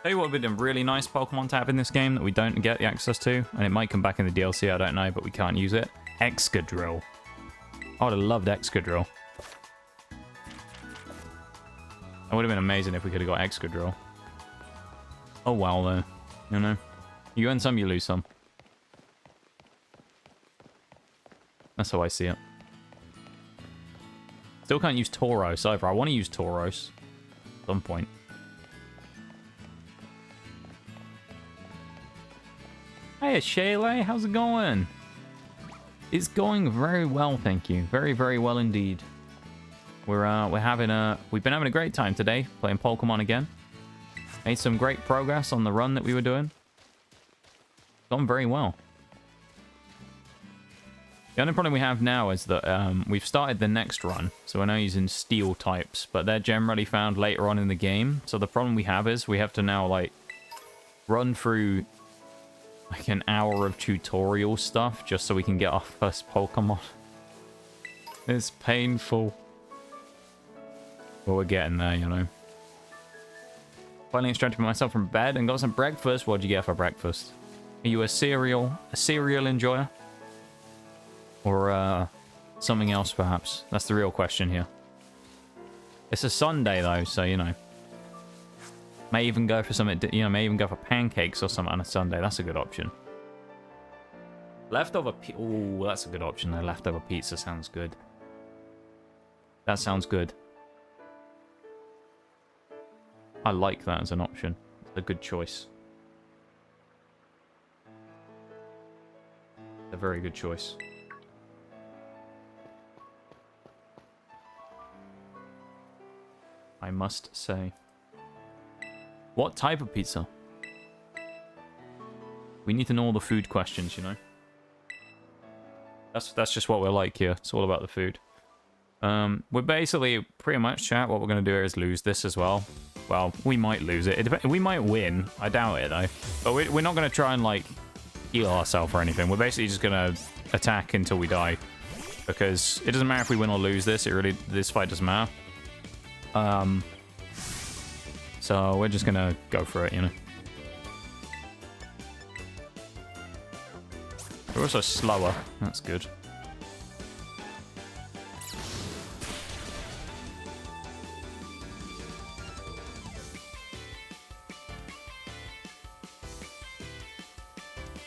Tell you what would be a really nice Pokemon to have in this game that we don't get the access to, and it might come back in the DLC, I don't know, but we can't use it. Excadrill. I would have loved Excadrill. That would have been amazing if we could have got Excadrill. Oh well, though. You know? You win some, you lose some. That's how I see it. Still can't use Tauros either. I want to use Tauros at some point. Hey, Shayla, how's it going? It's going very well, thank you. Very, very well indeed. We've been having a great time today playing Pokemon again. Made some great progress on the run that we were doing. Gone very well. The only problem we have now is that we've started the next run, so we're now using steel types, but they're generally found later on in the game. So the problem we have is we have to now, like, run through like an hour of tutorial stuff just so we can get our first Pokemon. It's painful. But we're getting there, you know. Finally extracted myself from bed and got some breakfast. What'd you get for breakfast? Are you a cereal enjoyer? Or something else, perhaps? That's the real question here. It's a Sunday, though, so, you know. May even go for something, you know, may even go for pancakes or something on a Sunday. That's a good option. Leftover pizza. Ooh, that's a good option. The leftover pizza sounds good. That sounds good. I like that as an option. It's a good choice. A very good choice. I must say. What type of pizza? We need to know all the food questions, you know? That's just what we're like here. It's all about the food. We're basically, pretty much, chat, what we're going to do here is lose this as well. Well, we might lose it. We might win. I doubt it, though. But we're not going to try and, like, heal ourselves or anything. We're basically just going to attack until we die. Because it doesn't matter if we win or lose this. This fight doesn't matter. So we're just going to go for it, you know. We're also slower. That's good.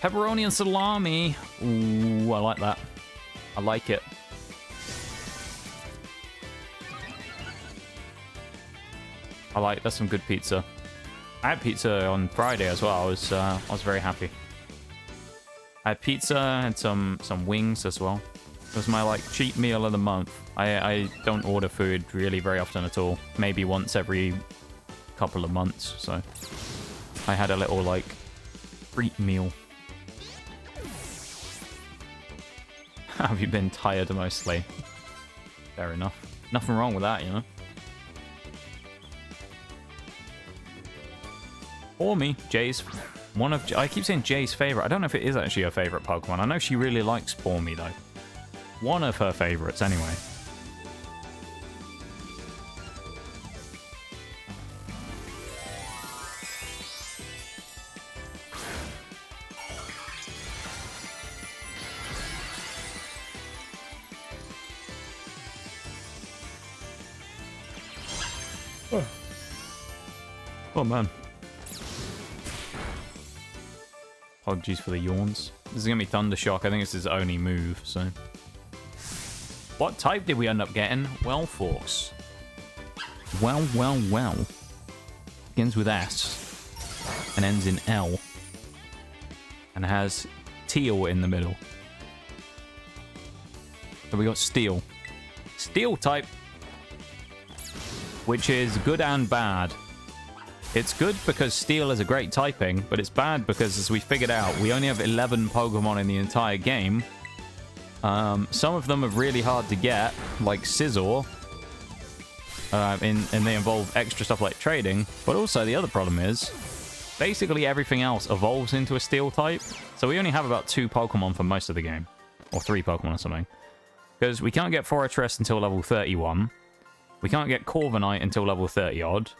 Pepperoni and salami. Ooh, I like that. I like it. That's some good pizza. I had pizza on Friday as well. I was very happy. I had pizza and some wings as well. It was my, like, cheap meal of the month. I don't order food really very often at all. Maybe once every couple of months, so... I had a little, like, treat meal. Have you been tired mostly? Fair enough. Nothing wrong with that, you know? Or me, Jay's... I keep saying Jay's favorite. I don't know if it is actually her favorite Pokemon. I know she really likes Spormy, though. One of her favorites, anyway. Oh, man. Apologies for the yawns. This is going to be Thunder Shock. I think it's his only move, so... What type did we end up getting? Well, Force. Well, well, well. Begins with S. And ends in L. And has Teal in the middle. So we got Steel. Steel type. Which is good and bad. It's good because Steel is a great typing, but it's bad because, as we figured out, we only have 11 Pokemon in the entire game. Some of them are really hard to get, like Scizor, and they involve extra stuff like trading. But also, the other problem is, basically everything else evolves into a Steel type, so we only have about 2 Pokemon for most of the game. Or 3 Pokemon or something. Because we can't get Forretress until level 31. We can't get Corviknight until level 30-odd.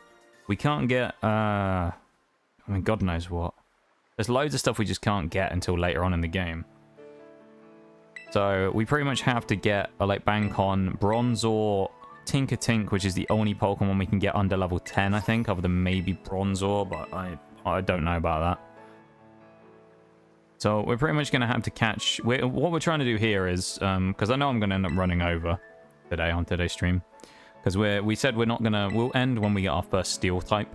We can't get, I mean, God knows what. There's loads of stuff we just can't get until later on in the game. So we pretty much have to get, like, bank on Bronzor, Tinkertink, which is the only Pokemon we can get under level 10, I think, other than maybe Bronzor, but I don't know about that. So we're pretty much going to have to catch... what we're trying to do here is, because I know I'm going to end up running over today on today's stream. Because we said we're not going to... We'll end when we get our first Steel type.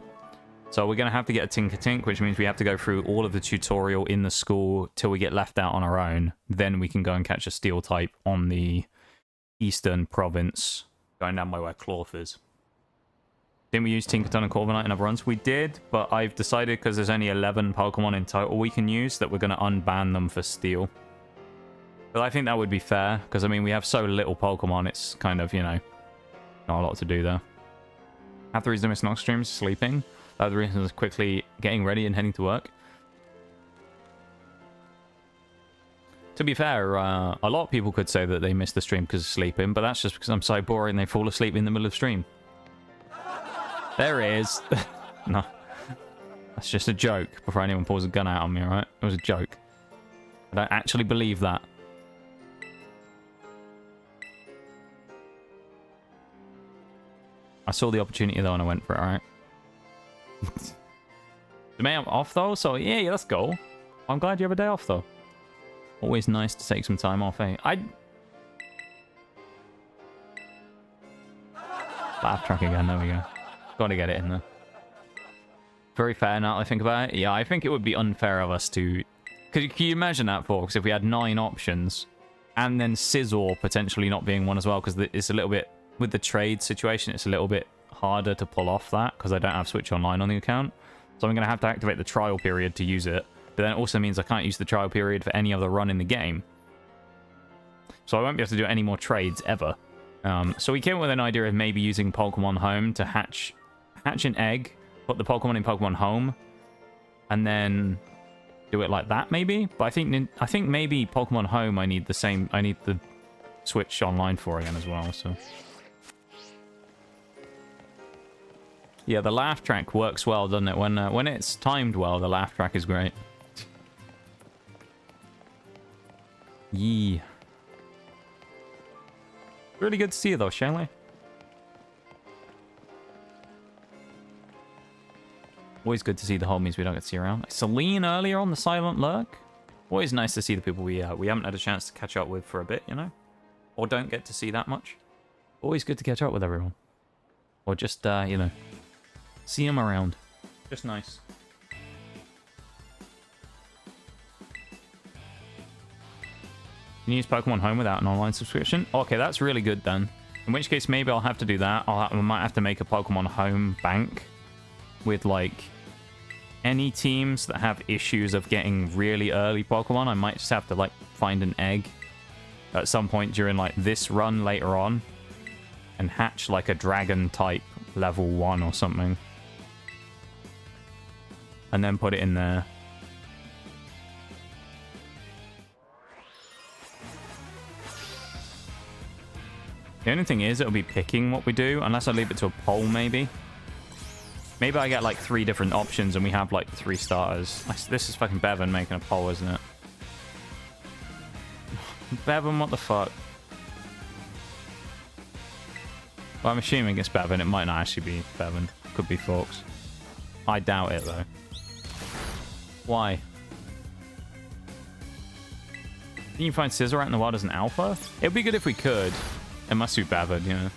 So we're going to have to get a Tinkertink, which means we have to go through all of the tutorial in the school till we get left out on our own. Then we can go and catch a Steel type on the Eastern Province, going down by where Cloth is. Didn't we use Tinkerton and Corviknight in other runs? We did, but I've decided, because there's only 11 Pokemon in total we can use, that we're going to unban them for Steel. But I think that would be fair, because, I mean, we have so little Pokemon, it's kind of, you know... Not a lot to do there. Half the reason I miss Nox streams, sleeping. The other reason is quickly getting ready and heading to work. To be fair, a lot of people could say that they miss the stream because of sleeping, but that's just because I'm so boring they fall asleep in the middle of stream. There it is. No. That's just a joke before anyone pulls a gun out on me, alright? It was a joke. I don't actually believe that. I saw the opportunity though and I went for it, alright? Today I'm off though, so yeah, let's go. I'm glad you have a day off though. Always nice to take some time off, eh? Laugh track again, there we go. Gotta get it in there. Very fair now that I think about it. Yeah, I think it would be unfair of us to... Can you imagine that, folks, if we had 9 options and then Scizor potentially not being one as well, because it's a little bit... With the trade situation, it's a little bit harder to pull off that because I don't have Switch Online on the account. So I'm going to have to activate the trial period to use it. But then it also means I can't use the trial period for any other run in the game. So I won't be able to do any more trades ever. So we came up with an idea of maybe using Pokemon Home to hatch an egg, put the Pokemon in Pokemon Home, and then do it like that maybe. But I think maybe Pokemon Home I need the Switch Online for again as well. So. Yeah, the laugh track works well, doesn't it? When it's timed well, the laugh track is great. Yee. Really good to see you though, Shelly. Always good to see the homies we don't get to see around. Celine earlier on the Silent Lurk. Always nice to see the people we haven't had a chance to catch up with for a bit, you know? Or don't get to see that much. Always good to catch up with everyone. Or just, you know... See him around. Just nice. Can you use Pokemon Home without an online subscription? Okay, that's really good then. In which case, maybe I'll have to do that. I might have to make a Pokemon Home bank with, like, any teams that have issues of getting really early Pokemon. I might just have to, like, find an egg at some point during, like, this run later on and hatch, like, a dragon type level 1 or something. And then put it in there. The only thing is, it'll be picking what we do, unless I leave it to a poll, maybe. Maybe I get, like, 3 different options and we have, like, 3 starters. This is fucking Bevan making a poll, isn't it? Bevan, what the fuck? Well, I'm assuming it's Bevan. It might not actually be Bevan. Could be Fox. I doubt it, though. Why? Can you find Scissorat in the wild as an alpha? It would be good if we could. It must be Bevan, you know.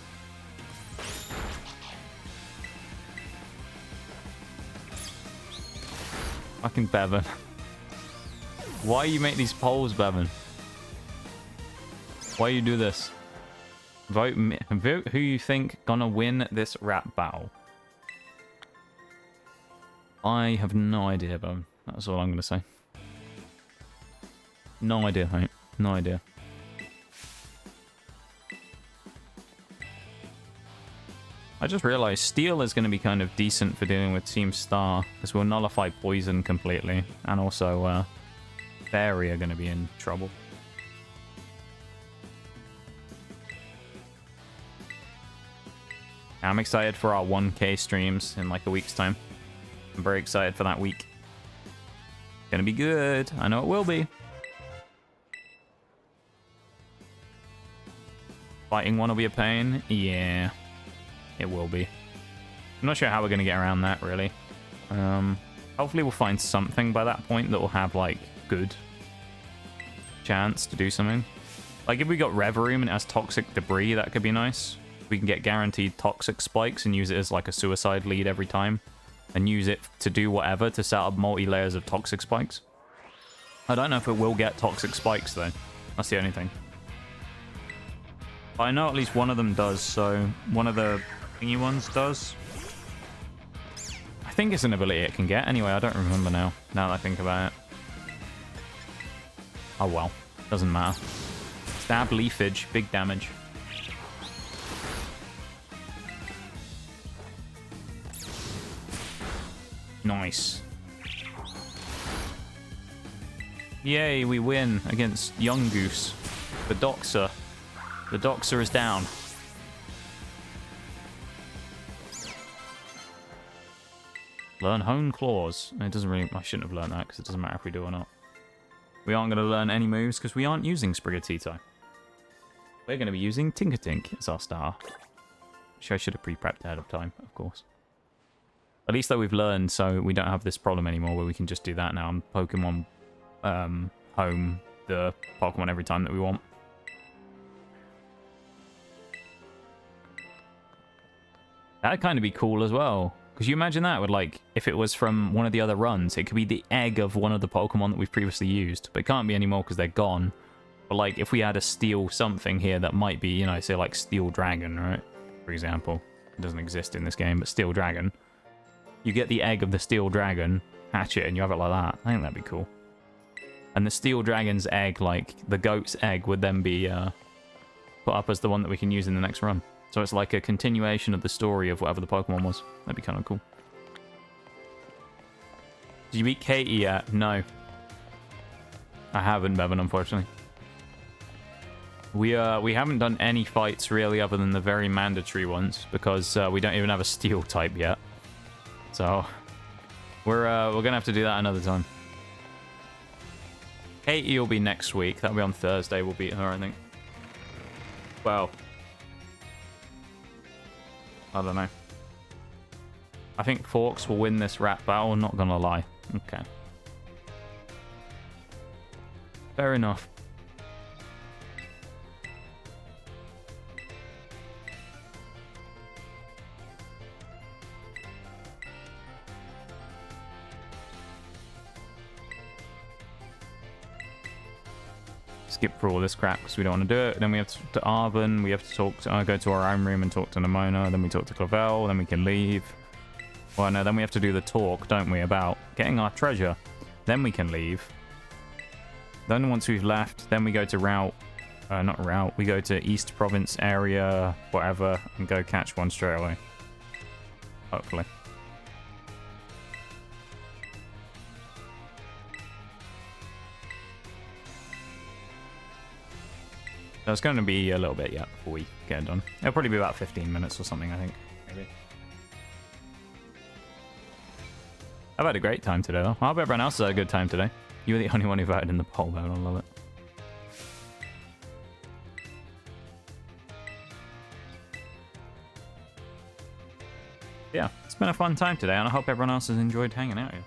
Fucking Bevan. Why you make these polls, Bevan? Why you do this? Vote who you think gonna win this rap battle. I have no idea, Bevan. That's all I'm gonna say. No idea, mate. No idea. I just realized Steel is going to be kind of decent for dealing with Team Star, because we'll nullify Poison completely, and also Fairy are going to be in trouble. I'm excited for our 1K streams in like a week's time. I'm very excited for that week. Gonna be good. I know it will be. Fighting one will be a pain. Yeah. It will be. I'm not sure how we're going to get around that, really. Hopefully we'll find something by that point that will have, like, good chance to do something. Like, if we got Reverie and it has Toxic Debris, that could be nice. We can get guaranteed Toxic Spikes and use it as, like, a suicide lead every time. And use it to do whatever to set up multi-layers of Toxic Spikes. I don't know if it will get Toxic Spikes, though. That's the only thing. But I know at least one of them does, so one of the thingy ones does. I think it's an ability it can get. Anyway, I don't remember now that I think about it. Oh well. Doesn't matter. Stab, Leafage, big damage. Nice. Yay, we win against Young Goose. The Doxer. The Doxer is down. Learn Hone Claws. It doesn't really... I shouldn't have learned that because it doesn't matter if we do or not. We aren't going to learn any moves because we aren't using Sprigatito. We're going to be using Tinkertink as our star. Which I should have pre-prepped ahead of time, of course. At least though we've learned, so we don't have this problem anymore where we can just do that now and Pokemon home the Pokemon every time that we want. That'd kind of be cool as well. Because you imagine that would, like, if it was from one of the other runs, it could be the egg of one of the Pokemon that we've previously used. But it can't be anymore because they're gone. But, like, if we had a Steel something here that might be, you know, say, like, Steel Dragon, right? For example. It doesn't exist in this game, but Steel Dragon. You get the egg of the Steel Dragon, hatch it, and you have it like that. I think that'd be cool. And the Steel Dragon's egg, like, the goat's egg, would then be put up as the one that we can use in the next run. So it's like a continuation of the story of whatever the Pokemon was. That'd be kind of cool. Did you beat Katy yet? No. I haven't, Bevan, unfortunately. We haven't done any fights, really, other than the very mandatory ones, because we don't even have a Steel type yet. So, we're gonna have to do that another time. Katy will be next week. That'll be on Thursday. We'll beat her, I think. Well... I don't know. I think Forks will win this rap battle, not gonna lie. Okay. Fair enough. skip through all this crap because we don't want to do it. Then we have to talk to Arvin. We have to talk to, go to our own room and talk to Nimona. Then we talk to Clavel. Then we can leave. Well, no, then we have to do the talk, don't we, about getting our treasure. Then we can leave. Then once we've left, then we go to route. Not route. We go to East Province area, whatever, and go catch one straight away. Hopefully. So it's going to be a little bit yet before we get it done. It'll probably be about 15 minutes or something, I think. Maybe. I've had a great time today, though. I hope everyone else has had a good time today. You were the only one who voted in the poll, though. I love it. Yeah, it's been a fun time today, and I hope everyone else has enjoyed hanging out here.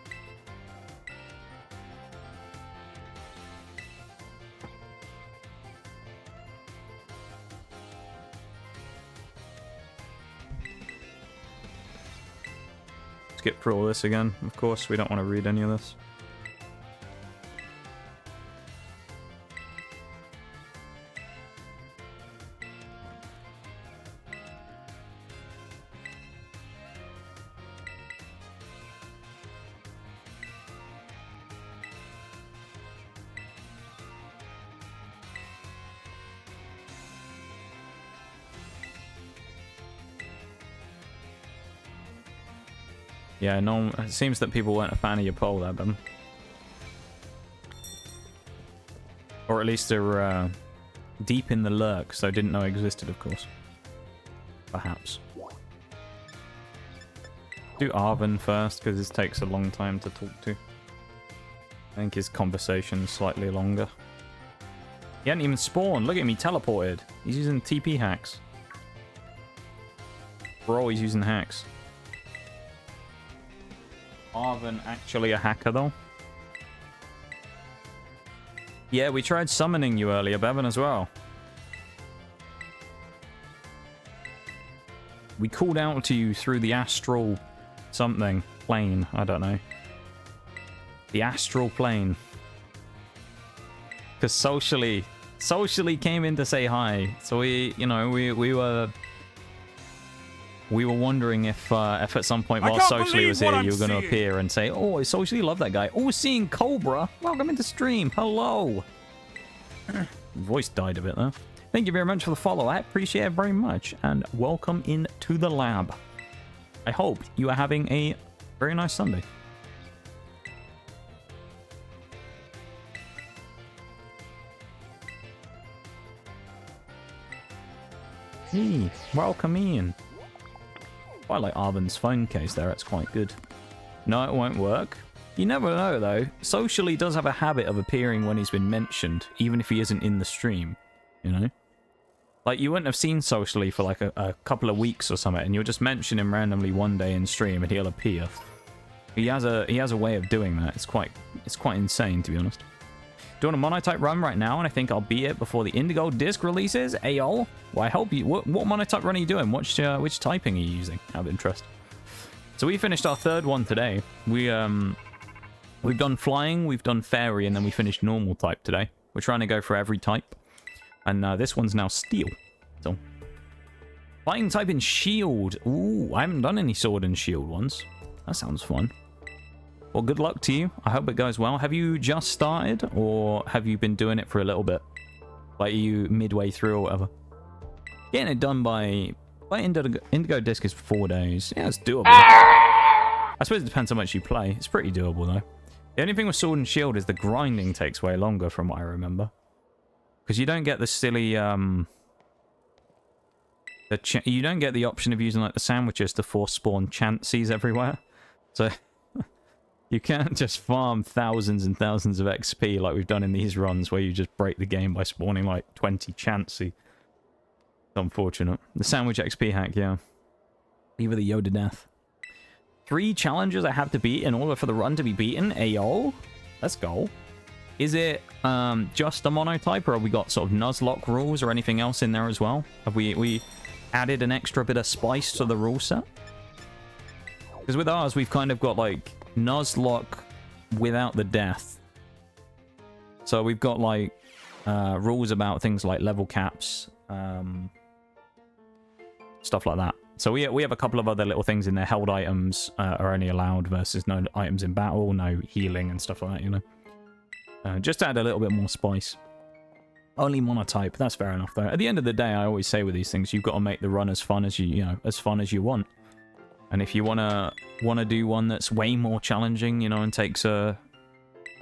Skip through all this again. Of course, we don't want to read any of this. Yeah, no, it seems that people weren't a fan of your poll there, Ben. Or at least they're deep in the lurk, so didn't know it existed, of course. Perhaps. Do Arvin first, because this takes a long time to talk to. I think his conversation's slightly longer. He hadn't even spawned. Look at him, he teleported. He's using TP hacks. We're always using hacks. Arvin actually a hacker, though? Yeah, we tried summoning you earlier, Bevan, as well. We called out to you through the astral something plane. I don't know. The astral plane. Because socially came in to say hi. So we were wondering if at some point while Socially was here, you were going to appear and say, oh, I Socially love that guy. Oh, seeing Cobra. Welcome into stream. Hello. Voice died a bit there. Thank you very much for the follow. I appreciate it very much. And welcome into the lab. I hope you are having a very nice Sunday. Hey, welcome in. I like Arvin's phone case there, it's quite good. No, it won't work. You never know, though. Socially does have a habit of appearing when he's been mentioned, even if he isn't in the stream, you know? Like, you wouldn't have seen Socially for like a couple of weeks or something, and you'll just mention him randomly one day in stream and he'll appear. He has a way of doing that. It's quite insane, to be honest. Doing a monotype run right now, and I think I'll beat it before the Indigo disc releases. Ayo. Well, I hope you... What monotype run are you doing? Which typing are you using? Out of interest. So we finished our third one today. We've done flying, we've done fairy, and then we finished normal type today. We're trying to go for every type. And this one's now steel. So, fighting type in shield. Ooh, I haven't done any sword and shield ones. That sounds fun. Well, good luck to you. I hope it goes well. Have you just started, or have you been doing it for a little bit? Like, are you midway through or whatever? Getting it done by Indigo Disc is 4 days. Yeah, it's doable. I suppose it depends how much you play. It's pretty doable, though. The only thing with Sword and Shield is the grinding takes way longer, from what I remember. Because you don't get the silly, you don't get the option of using, like, the sandwiches to force spawn chantsies everywhere. So... You can't just farm thousands and thousands of XP like we've done in these runs where you just break the game by spawning like 20 Chansey. It's unfortunate. The sandwich XP hack, yeah. Either the Yoda death. 3 challenges I have to beat in order for the run to be beaten. Ayo. Let's go. Is it just a monotype, or have we got sort of nuzlocke rules or anything else in there as well? Have we added an extra bit of spice to the rule set? Because with ours, we've kind of got like... Nuzlocke without the death. So we've got like rules about things like level caps, stuff like that. So we have a couple of other little things in there. Held items are only allowed versus no items in battle, no healing and stuff like that, you know. Just to add a little bit more spice. Only monotype, that's fair enough though. At the end of the day, I always say with these things, you've got to make the run as fun as you know, as fun as you want. And if you wanna do one that's way more challenging, you know, and takes a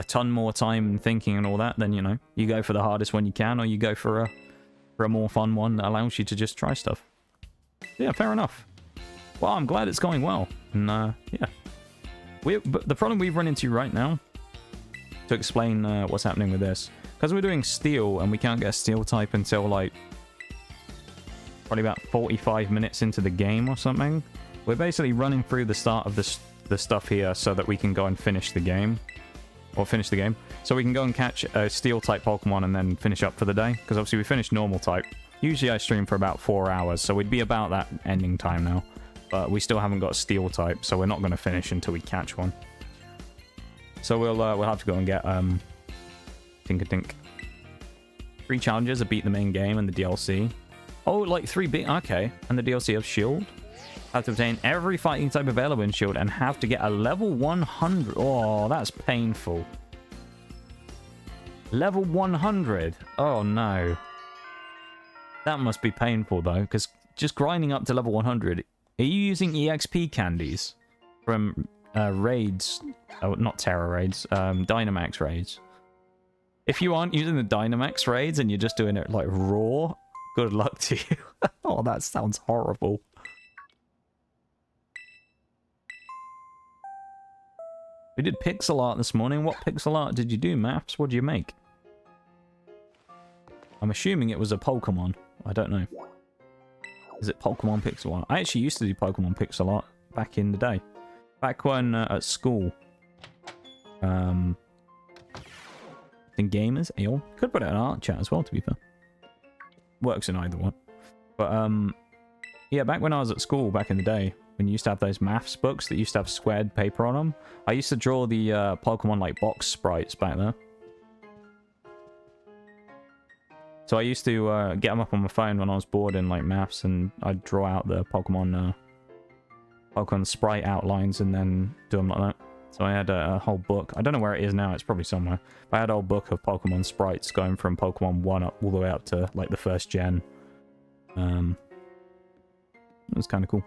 ton more time and thinking and all that, then you know, you go for the hardest one you can, or you go for a more fun one that allows you to just try stuff. Yeah, fair enough. Well, I'm glad it's going well. And yeah. But the problem we've run into right now, to explain what's happening with this, because we're doing steel and we can't get a steel type until like probably about 45 minutes into the game or something. We're basically running through the start of the stuff here so that we can go and finish the game. Or finish the game. So we can go and catch a steel type Pokemon and then finish up for the day. Because obviously we finished normal type. Usually I stream for about 4 hours, so we'd be about that ending time now. But we still haven't got a steel type, so we're not going to finish until we catch one. So we'll have to go and get Tink-a-Tink. 3 challenges to beat the main game and the DLC. Oh, like 3 beat. Okay, and the DLC of Shield. Have to obtain every fighting type available in Shield and have to get a level 100. Oh, that's painful. Level 100. Oh no. That must be painful though, because just grinding up to level 100. Are you using EXP candies from raids? Oh, not Terra raids. Dynamax raids. If you aren't using the Dynamax raids and you're just doing it like raw, good luck to you. Oh, that sounds horrible. We did pixel art this morning. What pixel art did you do, Maps? What did you make? I'm assuming it was a Pokemon. I don't know. Is it Pokemon pixel art? I actually used to do Pokemon pixel art back in the day. Back when at school. In gamers, Eon. Could put it in art chat as well, to be fair. Works in either one. But yeah, back when I was at school back in the day, when you used to have those maths books that used to have squared paper on them, I used to draw the Pokemon like box sprites back there. So I used to get them up on my phone when I was bored in like maths, and I'd draw out the Pokemon sprite outlines and then do them like that. So I had a whole book. I don't know where it is now. It's probably somewhere. But I had a whole book of Pokemon sprites going from Pokemon 1 up all the way up to like the first gen. It was kind of cool.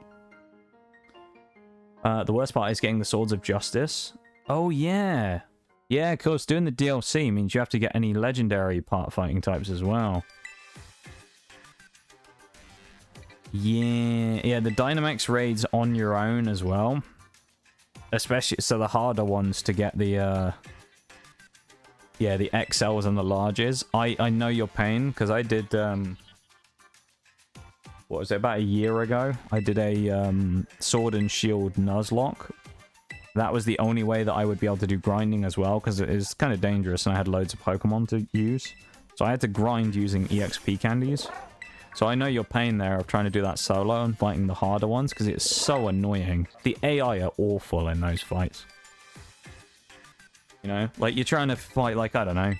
The worst part is getting the Swords of Justice. Oh yeah. Yeah, of course, doing the DLC means you have to get any legendary part fighting types as well. Yeah, the Dynamax raids on your own as well. Especially, so the harder ones to get the, yeah, the XLs and the larges. I know your pain, because I did, what was it, about a year ago? I did a Sword and Shield nuzlocke. That was the only way that I would be able to do grinding as well, because it is kind of dangerous and I had loads of Pokemon to use. So I had to grind using EXP candies. So I know your pain there of trying to do that solo and fighting the harder ones, because it's so annoying. The AI are awful in those fights. You know, like you're trying to fight, like, I don't know,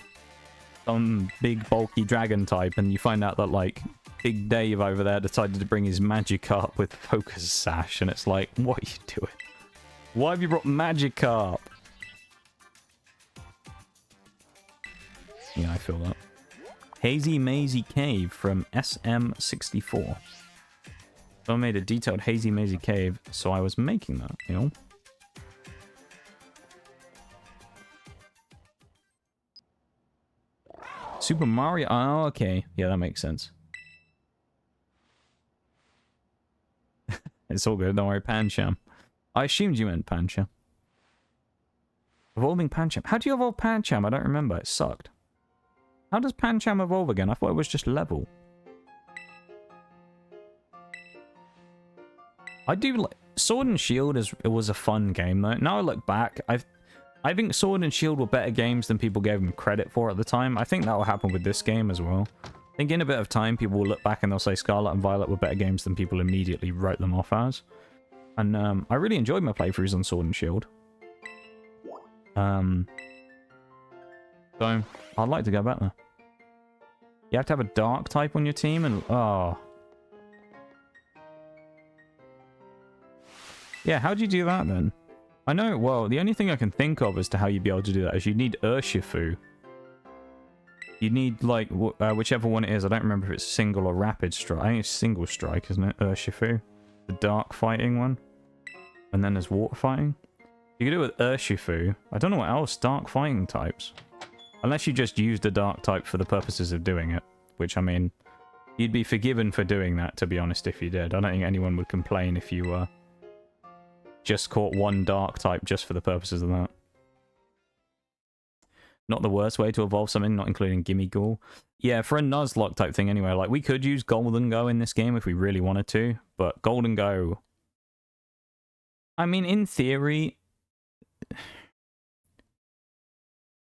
some big bulky dragon type, and you find out that, like, Big Dave over there decided to bring his Magikarp with Focus Sash, and it's like, what are you doing? Why have you brought Magikarp? Yeah, I feel that. Hazy Mazy Cave from SM64. So I made a detailed Hazy Mazy Cave, so I was making that, you know? Super Mario... Oh, okay. Yeah, that makes sense. It's all good, don't worry, Pancham. I assumed you meant Pancham. Evolving Pancham. How do you evolve Pancham? I don't remember. It sucked. How does Pancham evolve again? I thought it was just level. I do like... Sword and Shield it was a fun game, though. Now I look back, I think Sword and Shield were better games than people gave them credit for at the time. I think that will happen with this game as well. I think in a bit of time, people will look back and they'll say Scarlet and Violet were better games than people immediately wrote them off as. And I really enjoyed my playthroughs on Sword and Shield. So I'd like to go back there. You have to have a dark type on your team and... Oh. Yeah, how do you do that then? I know, well, the only thing I can think of as to how you'd be able to do that is you need Urshifu. You need, like, whichever one it is. I don't remember if it's single or rapid strike. I think it's single strike, isn't it? Urshifu. The dark fighting one. And then there's water fighting. You can do it with Urshifu. I don't know what else dark fighting types. Unless you just used a dark type for the purposes of doing it. Which, I mean, you'd be forgiven for doing that, to be honest, if you did. I don't think anyone would complain if you just caught one dark type just for the purposes of that. Not the worst way to evolve something, not including Gimme Ghoul. Yeah, for a Nuzlocke type thing anyway. Like, we could use Golden Go in this game if we really wanted to. But Golden Go... I mean, in theory...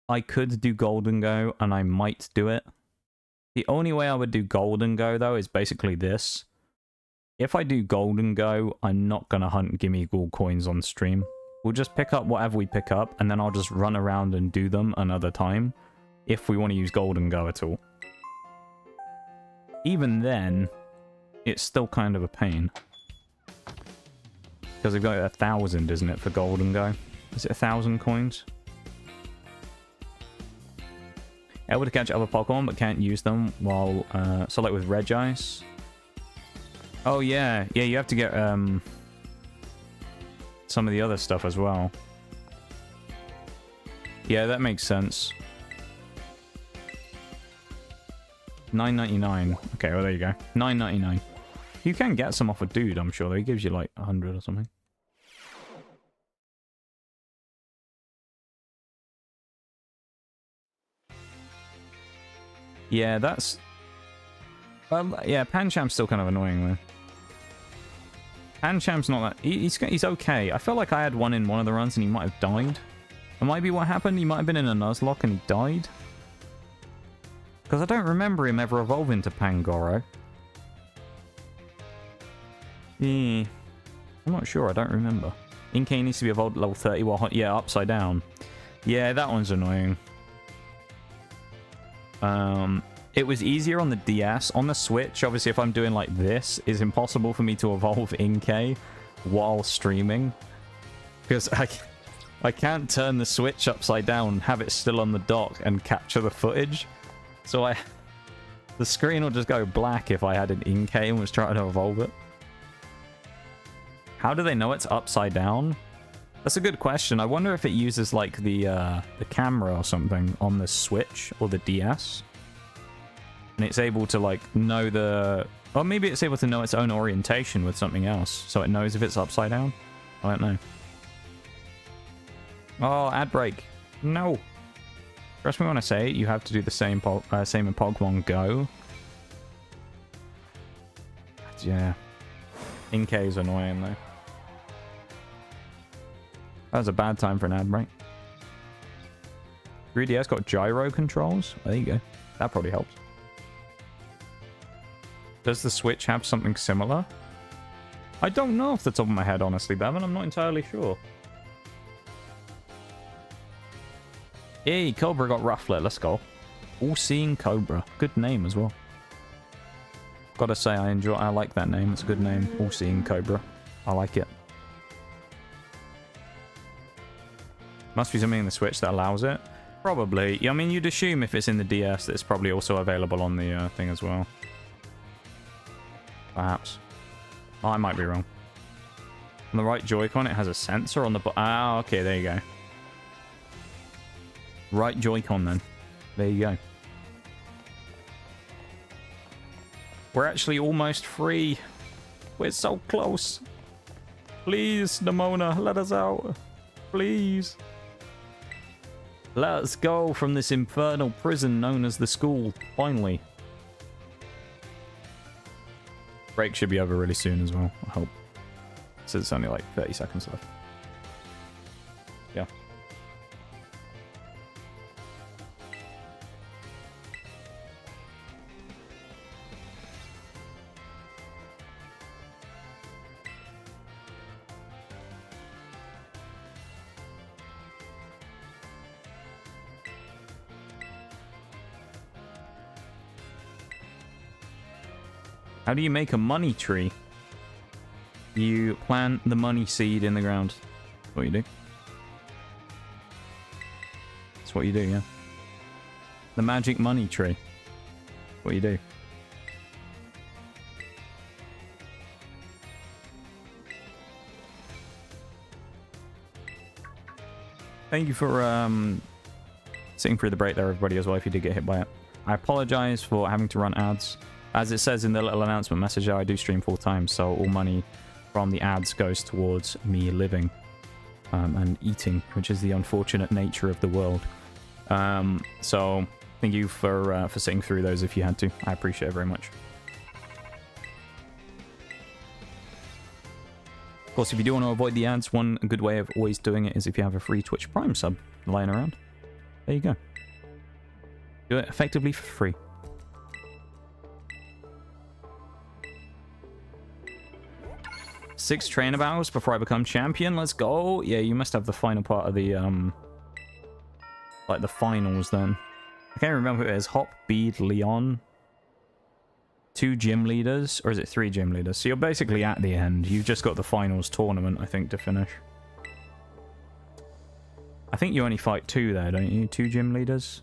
I could do Golden Go, and I might do it. The only way I would do Golden Go, though, is basically this. If I do Golden Go, I'm not going to hunt Gimme Ghoul coins on stream. We'll just pick up whatever we pick up, and then I'll just run around and do them another time, if we want to use Golden Go at all. Even then, it's still kind of a pain. Because we've got 1,000, isn't it, for Golden Go? Is it 1,000 coins? Able to catch other Pokemon, but can't use them while... so, like, with Regice. Oh, yeah. Yeah, you have to get, some of the other stuff as well. Yeah, that makes sense. $9.99. Okay, well, there you go. $9.99. You can get some off a dude, I'm sure, though. He gives you, like, 100 or something. Yeah, that's... yeah, Panchamp's still kind of annoying, though. Panchamp's not that... He's okay. I feel like I had one in one of the runs and he might have died. That might be what happened. He might have been in a Nuzlocke and he died. Because I don't remember him ever evolving to Pangoro. Yeah. I'm not sure. I don't remember. Inkay needs to be evolved at level 30. Well, yeah, upside down. Yeah, that one's annoying. It was easier on the DS. On the Switch, obviously, if I'm doing like this, it's impossible for me to evolve Inkay while streaming. Because I can't turn the Switch upside down, have it still on the dock, and capture the footage. So the screen will just go black if I had an Inkay and was trying to evolve it. How do they know it's upside down? That's a good question. I wonder if it uses like the camera or something on the Switch or the DS. And it's able to like know the... Or maybe it's able to know its own orientation with something else. So it knows if it's upside down. I don't know. Oh, ad break. No. Trust me when I say you have to do the same in Pokemon Go. Yeah. Inkay is annoying though. That was a bad time for an ad break. 3DS got gyro controls. There you go. That probably helps. Does the Switch have something similar? I don't know off the top of my head, honestly, Bevan. I'm not entirely sure. Hey, Cobra got Rufflet. Let's go. All-Seeing Cobra. Good name as well. Gotta say, I like that name. It's a good name. All-Seeing Cobra. I like it. Must be something in the Switch that allows it. Probably. Yeah, I mean, you'd assume if it's in the DS that it's probably also available on the thing as well. Perhaps. Oh, I might be wrong. On the right Joy-Con, it has a sensor on the... Ah, okay, there you go. Right Joy-Con, then. There you go. We're actually almost free. We're so close. Please, Nimona, let us out. Please. Let us go from this infernal prison known as the school. Finally. Break should be over really soon as well, I hope. So it's only like 30 seconds left. Yeah. How do you make a money tree? You plant the money seed in the ground. That's what you do. That's what you do, yeah. The magic money tree. That's what you do. Thank you for sitting through the break there, everybody, as well, if you did get hit by it. I apologize for having to run ads. As it says in the little announcement message there, I do stream full time, so all money from the ads goes towards me living and eating, which is the unfortunate nature of the world. So thank you for sitting through those if you had to. I appreciate it very much. Of course, if you do want to avoid the ads, one good way of always doing it is if you have a free Twitch Prime sub lying around. There you go. Do it effectively for free. Six trainer battles before I become champion. Let's go. Yeah, you must have the final part of the like the finals then. I can't remember who it is. Hop, Bead, Leon. 2 gym leaders, or is it 3 gym leaders? So you're basically at the end. You've just got the finals tournament, I think, to finish. I think you only fight 2 there, don't you? 2 gym leaders.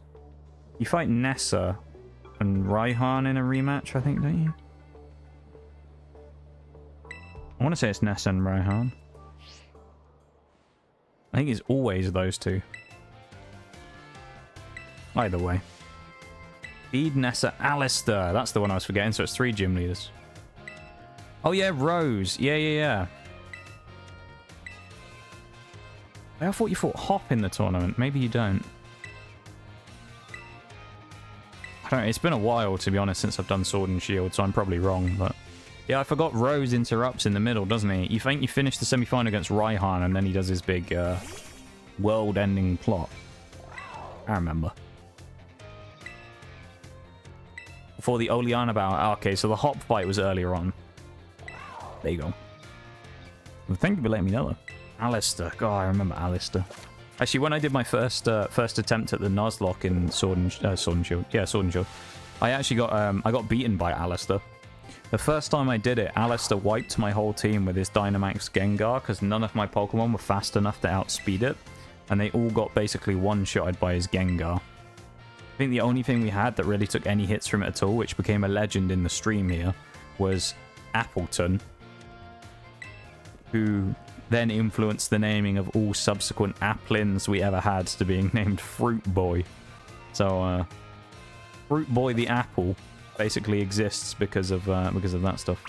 You fight Nessa and Raihan in a rematch, I think, don't you? I want to say it's Nessa and Raihan. I think it's always those 2. Either way. Bede, Nessa, Alistair. That's the one I was forgetting, so it's 3 gym leaders. Oh yeah, Rose. Yeah. I thought you fought Hop in the tournament. Maybe you don't. I don't know. It's been a while, to be honest, since I've done Sword and Shield, so I'm probably wrong, but... Yeah, I forgot Rose interrupts in the middle, doesn't he? You think you finish the semi-final against Raihan, and then he does his big, world-ending plot. I remember. Before the Oleana battle. Okay, so the Hop fight was earlier on. There you go. Well, thank you for letting me know, though. Alistair. God, I remember Alistair. Actually, when I did my first attempt at the nuzlocke in Sword and Shield. Yeah, Sword and Shield. I actually got I got beaten by Alistair. The first time I did it, Alistair wiped my whole team with his Dynamax Gengar because none of my Pokemon were fast enough to outspeed it. And they all got basically one-shotted by his Gengar. I think the only thing we had that really took any hits from it at all, which became a legend in the stream here, was Appleton, who then influenced the naming of all subsequent Applins we ever had to being named Fruit Boy. So, Fruit Boy the Apple basically exists because of that stuff.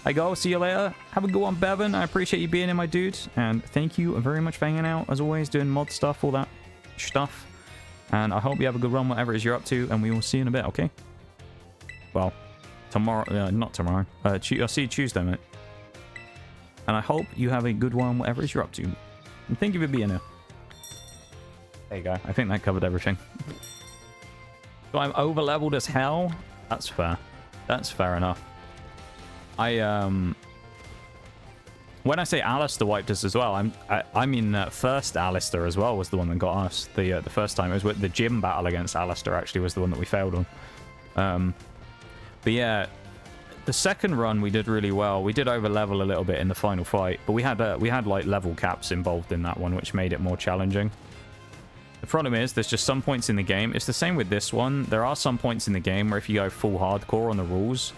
I go. See you later. Have a good one, Bevan. I appreciate you being in, my dude, and thank you very much for hanging out as always, doing mod stuff, all that stuff. And I hope you have a good run, whatever it is you're up to, and we will see you in a bit, okay? Well, tomorrow, not tomorrow. I'll see you Tuesday, mate. And I hope you have a good one, whatever it is you're up to. And thank you for being here. There you go. I think that covered everything. So I'm over-leveled as hell. That's fair. That's fair enough. When I say Alistair wiped us as well, I mean first Alistair as well was the one that got us the first time. It was with the gym battle against Alistair actually was the one that we failed on. But yeah, the second run we did really well. We did over level a little bit in the final fight, but we had like level caps involved in that one, which made it more challenging. The problem is there's just some points in the game. It's the same with this one. There are some points in the game where if you go full hardcore on the rules,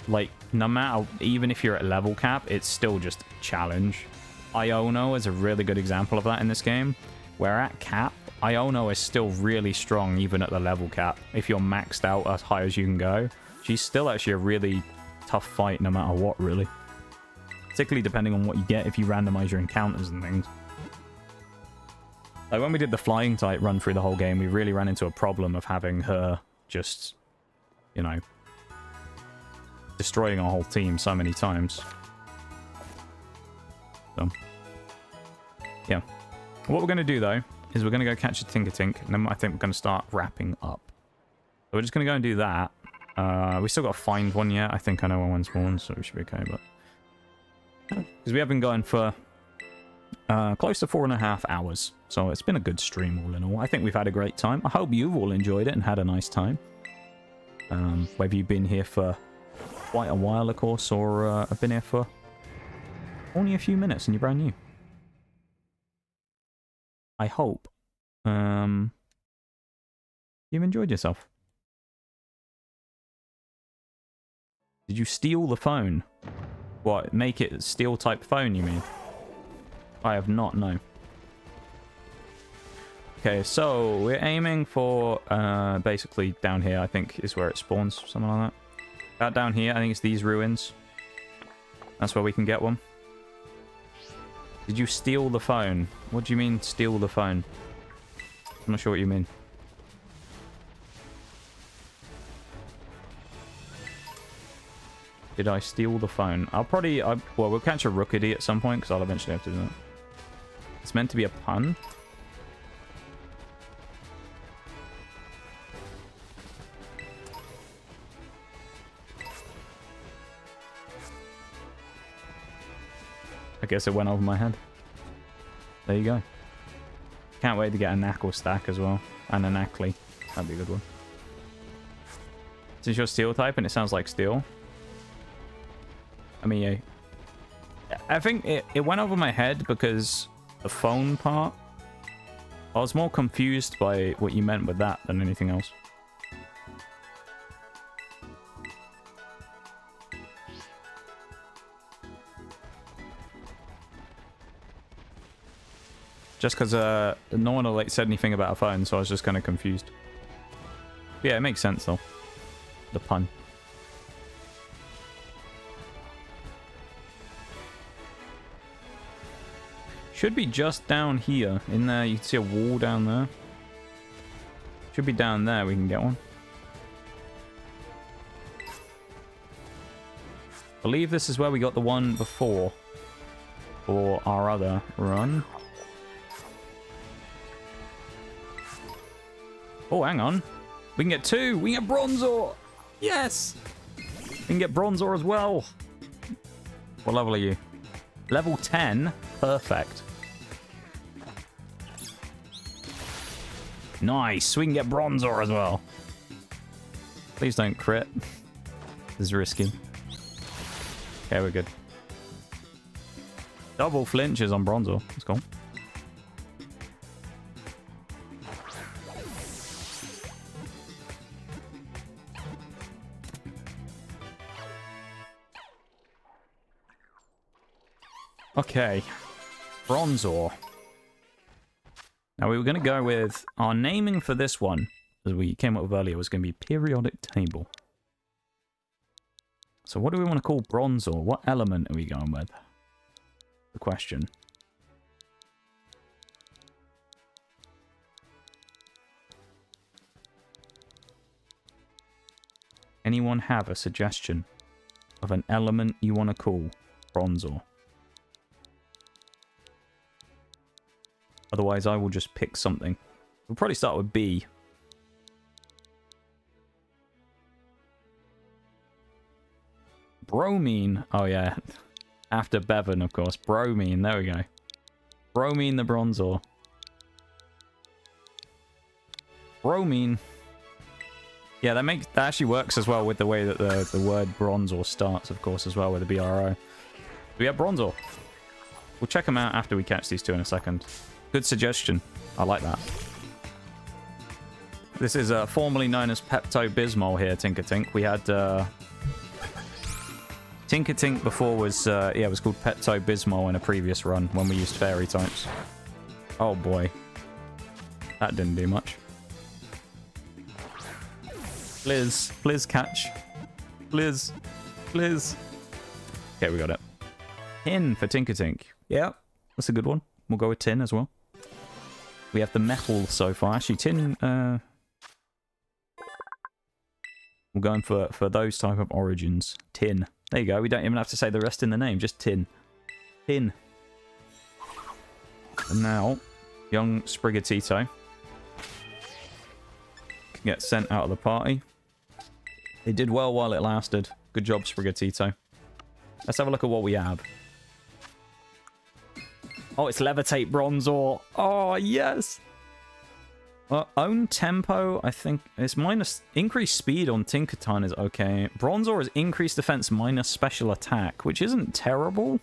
like, no matter, even if you're at level cap, it's still just a challenge. Iono is a really good example of that in this game, where at cap, Iono is still really strong even at the level cap. If you're maxed out as high as you can go, she's still actually a really tough fight no matter what, really. Particularly depending on what you get if you randomize your encounters and things. Like when we did the flying type run through the whole game, we really ran into a problem of having her just, you know, destroying our whole team so many times. So, yeah. What we're going to do, though, is we're going to go catch a Tinkertink, and then I think we're going to start wrapping up. So we're just going to go and do that. We still got to find one yet. I think I know where one spawns, so we should be okay, but... Because we have been going for close to 4.5 hours. So it's been a good stream all in all. I think we've had a great time. I hope you've all enjoyed it and had a nice time. Whether you've been here for quite a while, of course, or I've been here for only a few minutes and you're brand new. I hope you've enjoyed yourself. Did you steal the phone? What, make it a steel type phone, you mean? I have not, no. Okay, so we're aiming for basically down here, I think, is where it spawns, something like that. About down here, I think it's these ruins. That's where we can get one. Did you steal the phone? What do you mean, steal the phone? I'm not sure what you mean. Did I steal the phone? I'll probably... well, we'll catch a Rookity at some point, because I'll eventually have to do that. It's meant to be a pun. I guess it went over my head. There you go. Can't wait to get a Knackle stack as well. And a Knackly. That'd be a good one. Since you're steel type and it sounds like steel. I mean, yeah. I think it went over my head because the phone part. I was more confused by what you meant with that than anything else. Just because no one like said anything about a phone, so I was just kind of confused. But yeah, it makes sense though. The pun. Should be just down here. In there, you can see a wall down there. Should be down there, we can get one. I believe this is where we got the one before. For our other run. Oh, hang on. We can get two. We can get Bronzor. Yes. We can get Bronzor as well. What level are you? Level 10. Perfect. Nice. We can get Bronzor as well. Please don't crit. This is risky. Okay, we're good. Double flinches on Bronzor. Let's go. Okay, Bronzor. Now we were going to go with our naming for this one, as we came up with earlier, was going to be periodic table. So what do we want to call Bronzor? What element are we going with? The question. Anyone have a suggestion of an element you want to call Bronzor? Otherwise, I will just pick something. We'll probably start with B. Bromine. Oh, yeah. After Bevan, of course. Bromine. There we go. Bromine the Bronzor. Bromine. Yeah, that actually works as well with the way that the word Bronzor starts, of course, as well with the BRO. We have Bronzor. We'll check them out after we catch these two in a second. Good suggestion. I like that. This is formerly known as Pepto-Bismol here, Tinkertink. We had Tinkertink before was yeah, it was called Pepto-Bismol in a previous run when we used fairy types. Oh boy. That didn't do much. Please. Please catch. Please. Please. Okay, we got it. Tin for Tinkertink. Yeah, that's a good one. We'll go with tin as well. We have the metal so far. Actually, tin... we're going for those type of origins. Tin. There you go. We don't even have to say the rest in the name. Just tin. Tin. And now, young Sprigatito can get sent out of the party. It did well while it lasted. Good job, Sprigatito. Let's have a look at what we have. Oh, it's Levitate Bronzor. Oh, yes. Own tempo, I think, is minus... Increased speed on Tinkerton is okay. Bronzor is increased defense minus special attack, which isn't terrible.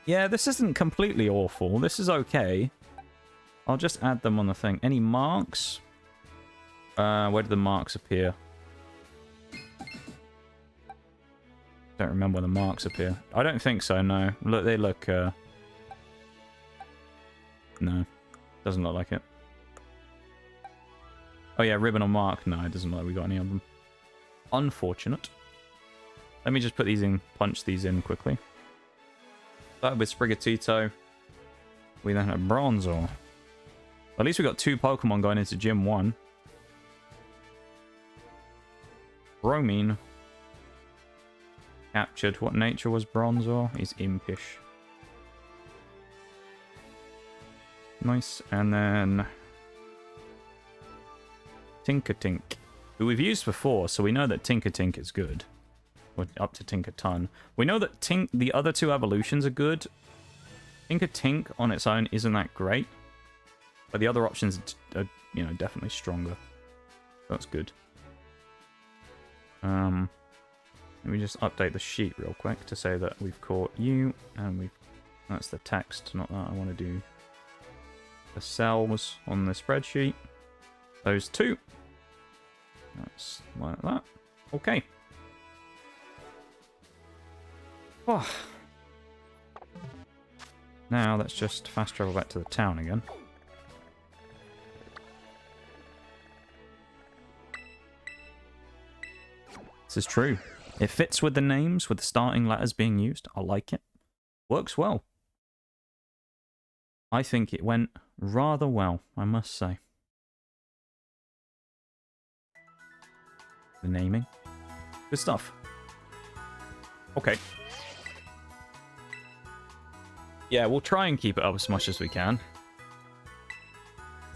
Yeah, this isn't completely awful. This is okay. I'll just add them on the thing. Any marks? Where do the marks appear? Don't remember where the marks appear. I don't think so, no. Look, they look... No. Doesn't look like it. Oh yeah, ribbon or mark. No, it doesn't look like we got any of them. Unfortunate. Let me just put these in, punch these in quickly. Started with Sprigatito. We then have Bronzor. At least we got 2 Pokemon going into Gym 1. Bromine. Captured. What nature was Bronzor? He's impish. Nice. And then Tinkertink, who we've used before, so we know that Tinkertink is good. Or up to Tinkerton. We know that the other 2 evolutions are good. Tinkertink on its own isn't that great. But the other options are, you know, definitely stronger. That's good. Let me just update the sheet real quick to say that we've caught you, and we've... That's the text, not that. I want to do the cells on the spreadsheet. Those 2. That's like that. Okay. Oh. Now let's just fast travel back to the town again. This is true. It fits with the names, with the starting letters being used. I like it. Works well. I think it went rather well, I must say. The naming. Good stuff. Okay. Yeah, we'll try and keep it up as much as we can.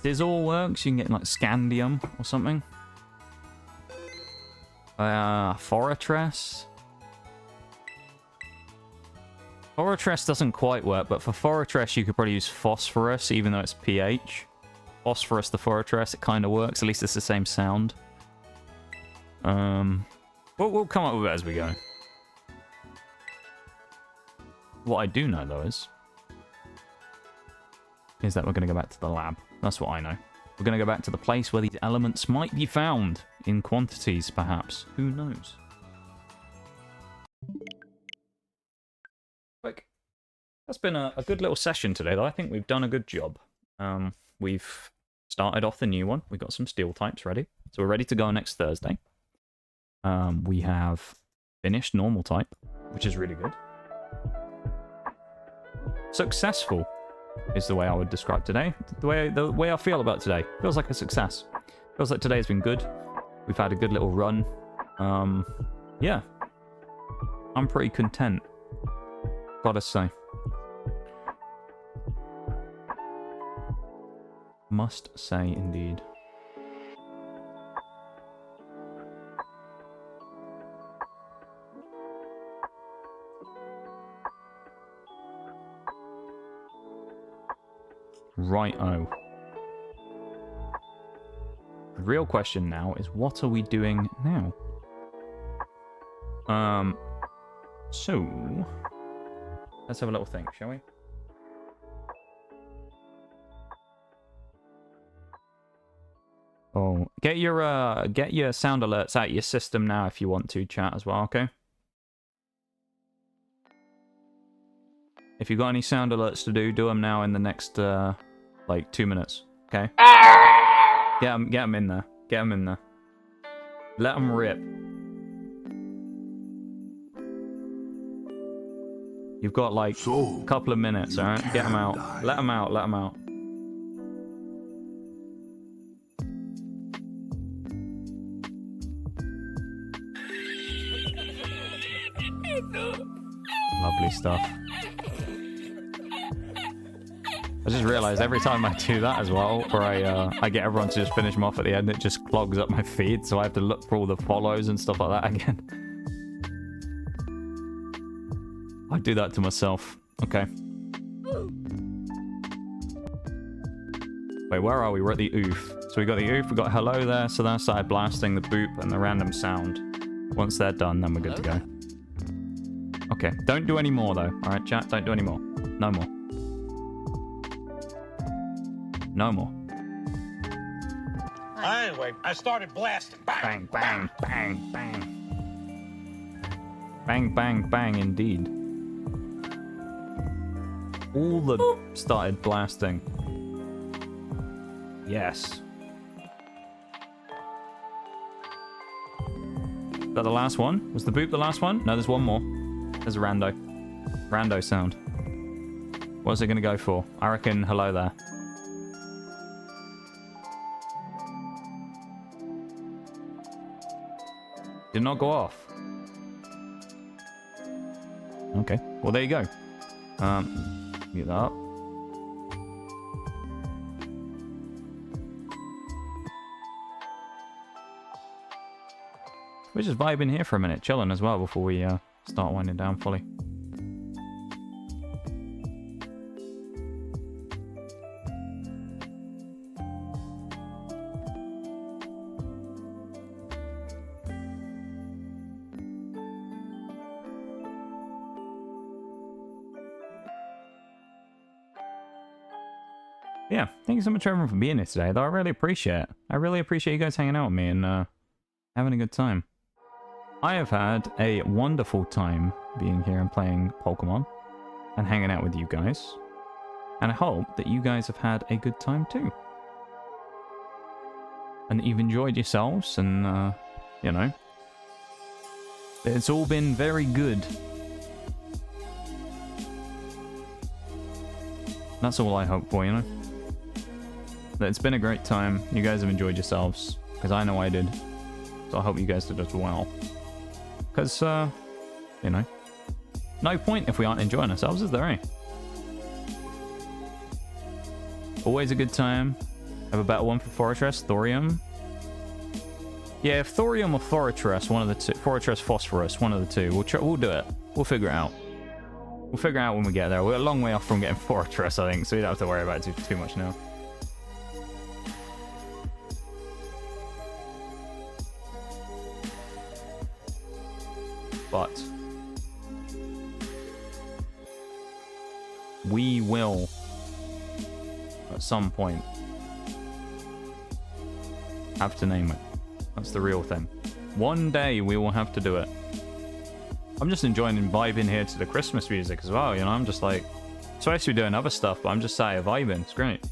Sizzle works. You can get like Scandium or something. Fortress. Fortress doesn't quite work, but for Fortress you could probably use Phosphorus, even though it's pH. Phosphorus the Fortress, it kind of works. At least it's the same sound. We'll come up with it as we go. What I do know, though, is that we're going to go back to the lab. That's what I know. We're going to go back to the place where these elements might be found. In quantities, perhaps. Who knows? Quick. That's been a good little session today, though. I think we've done a good job. We've started off the new one. We've got some steel types ready. So we're ready to go next Thursday. We have finished normal type, which is really good. Successful is the way I would describe today. The way I feel about today. Feels like a success. Feels like today's been good. We've had a good little run. Yeah. I'm pretty content. Gotta say. Must say indeed. Right-o. The real question now is, what are we doing now? So let's have a little think, shall we? Oh, get your sound alerts out of your system now if you want to, chat as well, okay? If you've got any sound alerts to do them now in the next, like, 2 minutes, okay? Get them in there. Get them in there. Let them rip. You've got, like, a couple of minutes, alright? Get them out. Let them out, let them out. Lovely stuff. I just realised every time I do that as well, or I get everyone to just finish them off at the end, it just clogs up my feed, so I have to look for all the follows and stuff like that again. I do that to myself. Okay. Wait, where are we? We're at the oof. So we got the oof, we got hello there, so that started blasting the boop and the random sound. Once they're done, then we're good to go. Okay, don't do any more though. Alright, chat, don't do any more. No more. No more. Anyway, I started blasting. Bang, bang, bang, bang. Bang, bang, bang, indeed. All the started blasting. Yes. Is that the last one? Was the boop the last one? No, there's one more. There's a rando. Rando sound. What's it going to go for? I reckon hello there. Did not go off. Okay. Well, there you go. Get that up. We're just vibing here for a minute, chilling as well before we start winding down fully. Yeah, thank you so much everyone for being here today, though I really appreciate it. I really appreciate you guys hanging out with me and having a good time. I have had a wonderful time being here and playing Pokemon and hanging out with you guys. And I hope that you guys have had a good time too. And that you've enjoyed yourselves and, you know, it's all been very good. That's all I hope for, you know? That it's been a great time. You guys have enjoyed yourselves, because I know I did. So I hope you guys did as well. Because, you know, no point if we aren't enjoying ourselves, is there, eh? Always a good time. Have a better one for Fortress, Thorium. Yeah, if Thorium or Fortress, one of the two. Fortress, Phosphorus, one of the two. We'll do it. We'll figure it out. We'll figure it out when we get there. We're a long way off from getting Fortress, I think, so we don't have to worry about it too much now. But we will, at some point, have to name it. That's the real thing. One day we will have to do it. I'm just enjoying and vibing here to the Christmas music as well, you know? I'm just like, supposed to be doing other stuff, but I'm just sat here vibing. It's great.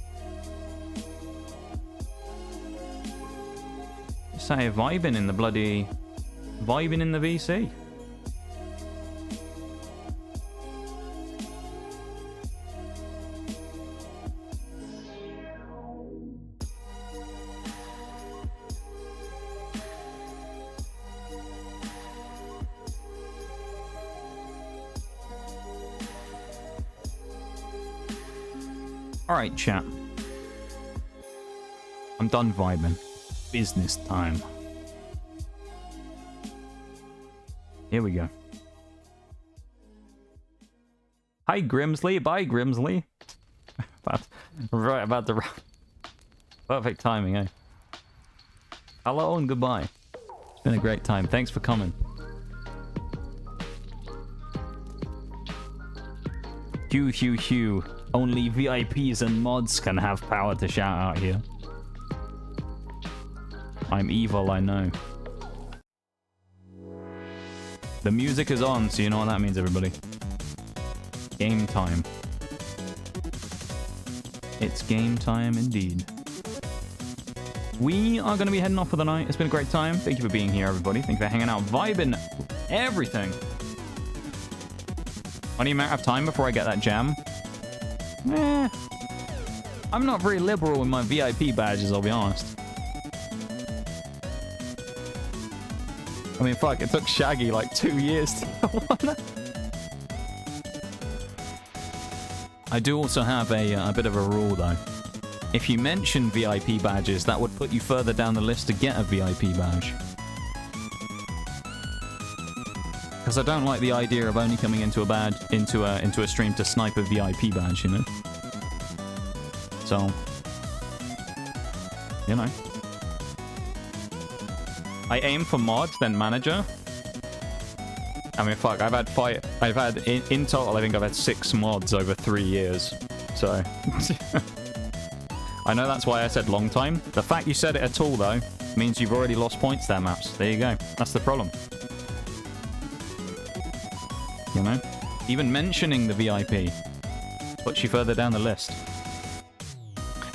Just sat here vibing in the bloody... vibing in the VC. Alright, chat. I'm done vibing. Business time. Here we go. Hi, Grimsley. Bye, Grimsley. Right about the... Perfect timing, eh? Hello and goodbye. It's been a great time. Thanks for coming. Hugh, Hugh, Hugh. Only VIPs and mods can have power to shout out here. I'm evil, I know. The music is on, so you know what that means, everybody. Game time. It's game time indeed. We are going to be heading off for the night. It's been a great time. Thank you for being here, everybody. Thank you for hanging out, vibing, everything. Only a matter of time before I get that gem. I'm not very liberal with my VIP badges, I'll be honest. I mean, fuck, it took Shaggy like 2 years to get one. I do also have a bit of a rule, though. If you mention VIP badges, that would put you further down the list to get a VIP badge. Because I don't like the idea of only coming into a stream to snipe a VIP badge, you know? So, you know. I aim for mod, then manager. I mean, fuck, I've had in total, I think I've had 6 mods over 3 years. So, I know that's why I said long time. The fact you said it at all, though, means you've already lost points there, Maps. There you go. That's the problem. You know? Even mentioning the VIP puts you further down the list.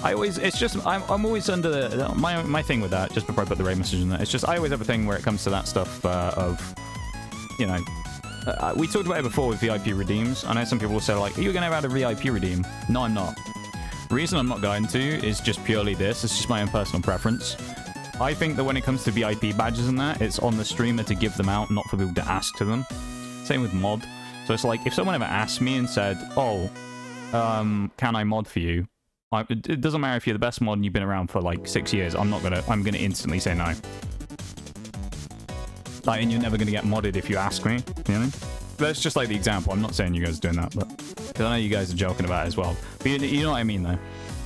It's just, I'm always under the, my thing with that, just before I put the raid message in there, it's just, I always have a thing where it comes to that stuff of, you know, we talked about it before with VIP redeems. I know some people will say, like, are you going to have a VIP redeem? No, I'm not. The reason I'm not going to is just purely this. It's just my own personal preference. I think that when it comes to VIP badges and that, it's on the streamer to give them out, not for people to ask to them. Same with mod. So it's like, if someone ever asked me and said, oh, can I mod for you? It doesn't matter if you're the best mod and you've been around for like 6 years. I'm gonna instantly say no. Like, and you're never gonna get modded if you ask me. You know? That's just like the example. I'm not saying you guys are doing that, but because I know you guys are joking about it as well. But you know what I mean, though.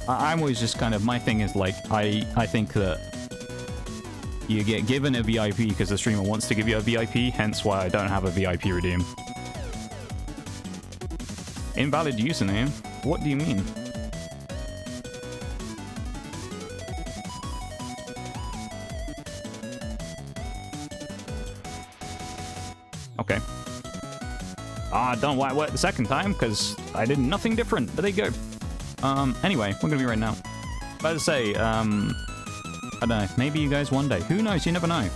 I'm always just kind of, my thing is like, I think that you get given a VIP because the streamer wants to give you a VIP. Hence why I don't have a VIP redeem. Invalid username? What do you mean? Okay. I don't know why it worked the second time, because I did nothing different. But there you go. Anyway, we're going to be right now. But as I say, I don't know. Maybe you guys one day. Who knows? You never know.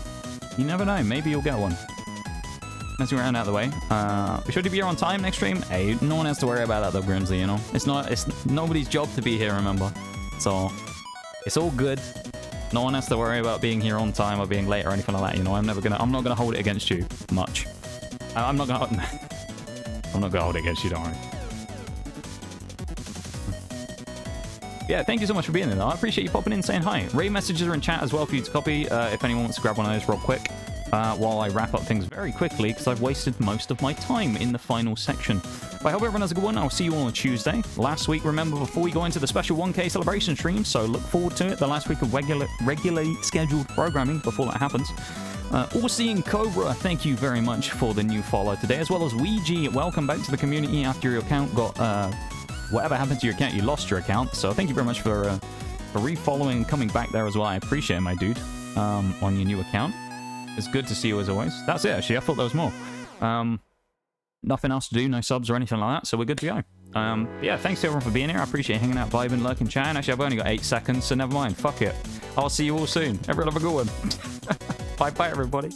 You never know. Maybe you'll get one. Let's get around out of the way. Be sure to be here on time next stream. Hey, no one has to worry about that though, Grimsley, you know? It's nobody's job to be here, remember? So, it's all good. No one has to worry about being here on time or being late or anything like that, you know? I'm not gonna hold it against you much. I'm not gonna hold it against you, don't worry. Yeah, thank you so much for being there, though. I appreciate you popping in saying hi. Raid messages are in chat as well for you to copy if anyone wants to grab one of those real quick. While I wrap up things very quickly, because I've wasted most of my time in the final section. But I hope everyone has a good one. I'll see you all on Tuesday. Last week, remember, before we go into the special 1K celebration stream, so look forward to it. The last week of regularly scheduled programming before that happens. All-Seeing Cobra, thank you very much for the new follow today, as well as Ouija. Welcome back to the community after your account got, whatever happened to your account, you lost your account. So thank you very much for refollowing and coming back there as well. I appreciate it, my dude, on your new account. It's good to see you as always. That's it, actually. I thought there was more. Nothing else to do, no subs or anything like that, so we're good to go. Yeah, thanks to everyone for being here. I appreciate hanging out, vibing, lurking, chatting. Actually, I've only got 8 seconds, so never mind. Fuck it. I'll see you all soon. Everyone have a good one. Bye-bye, everybody.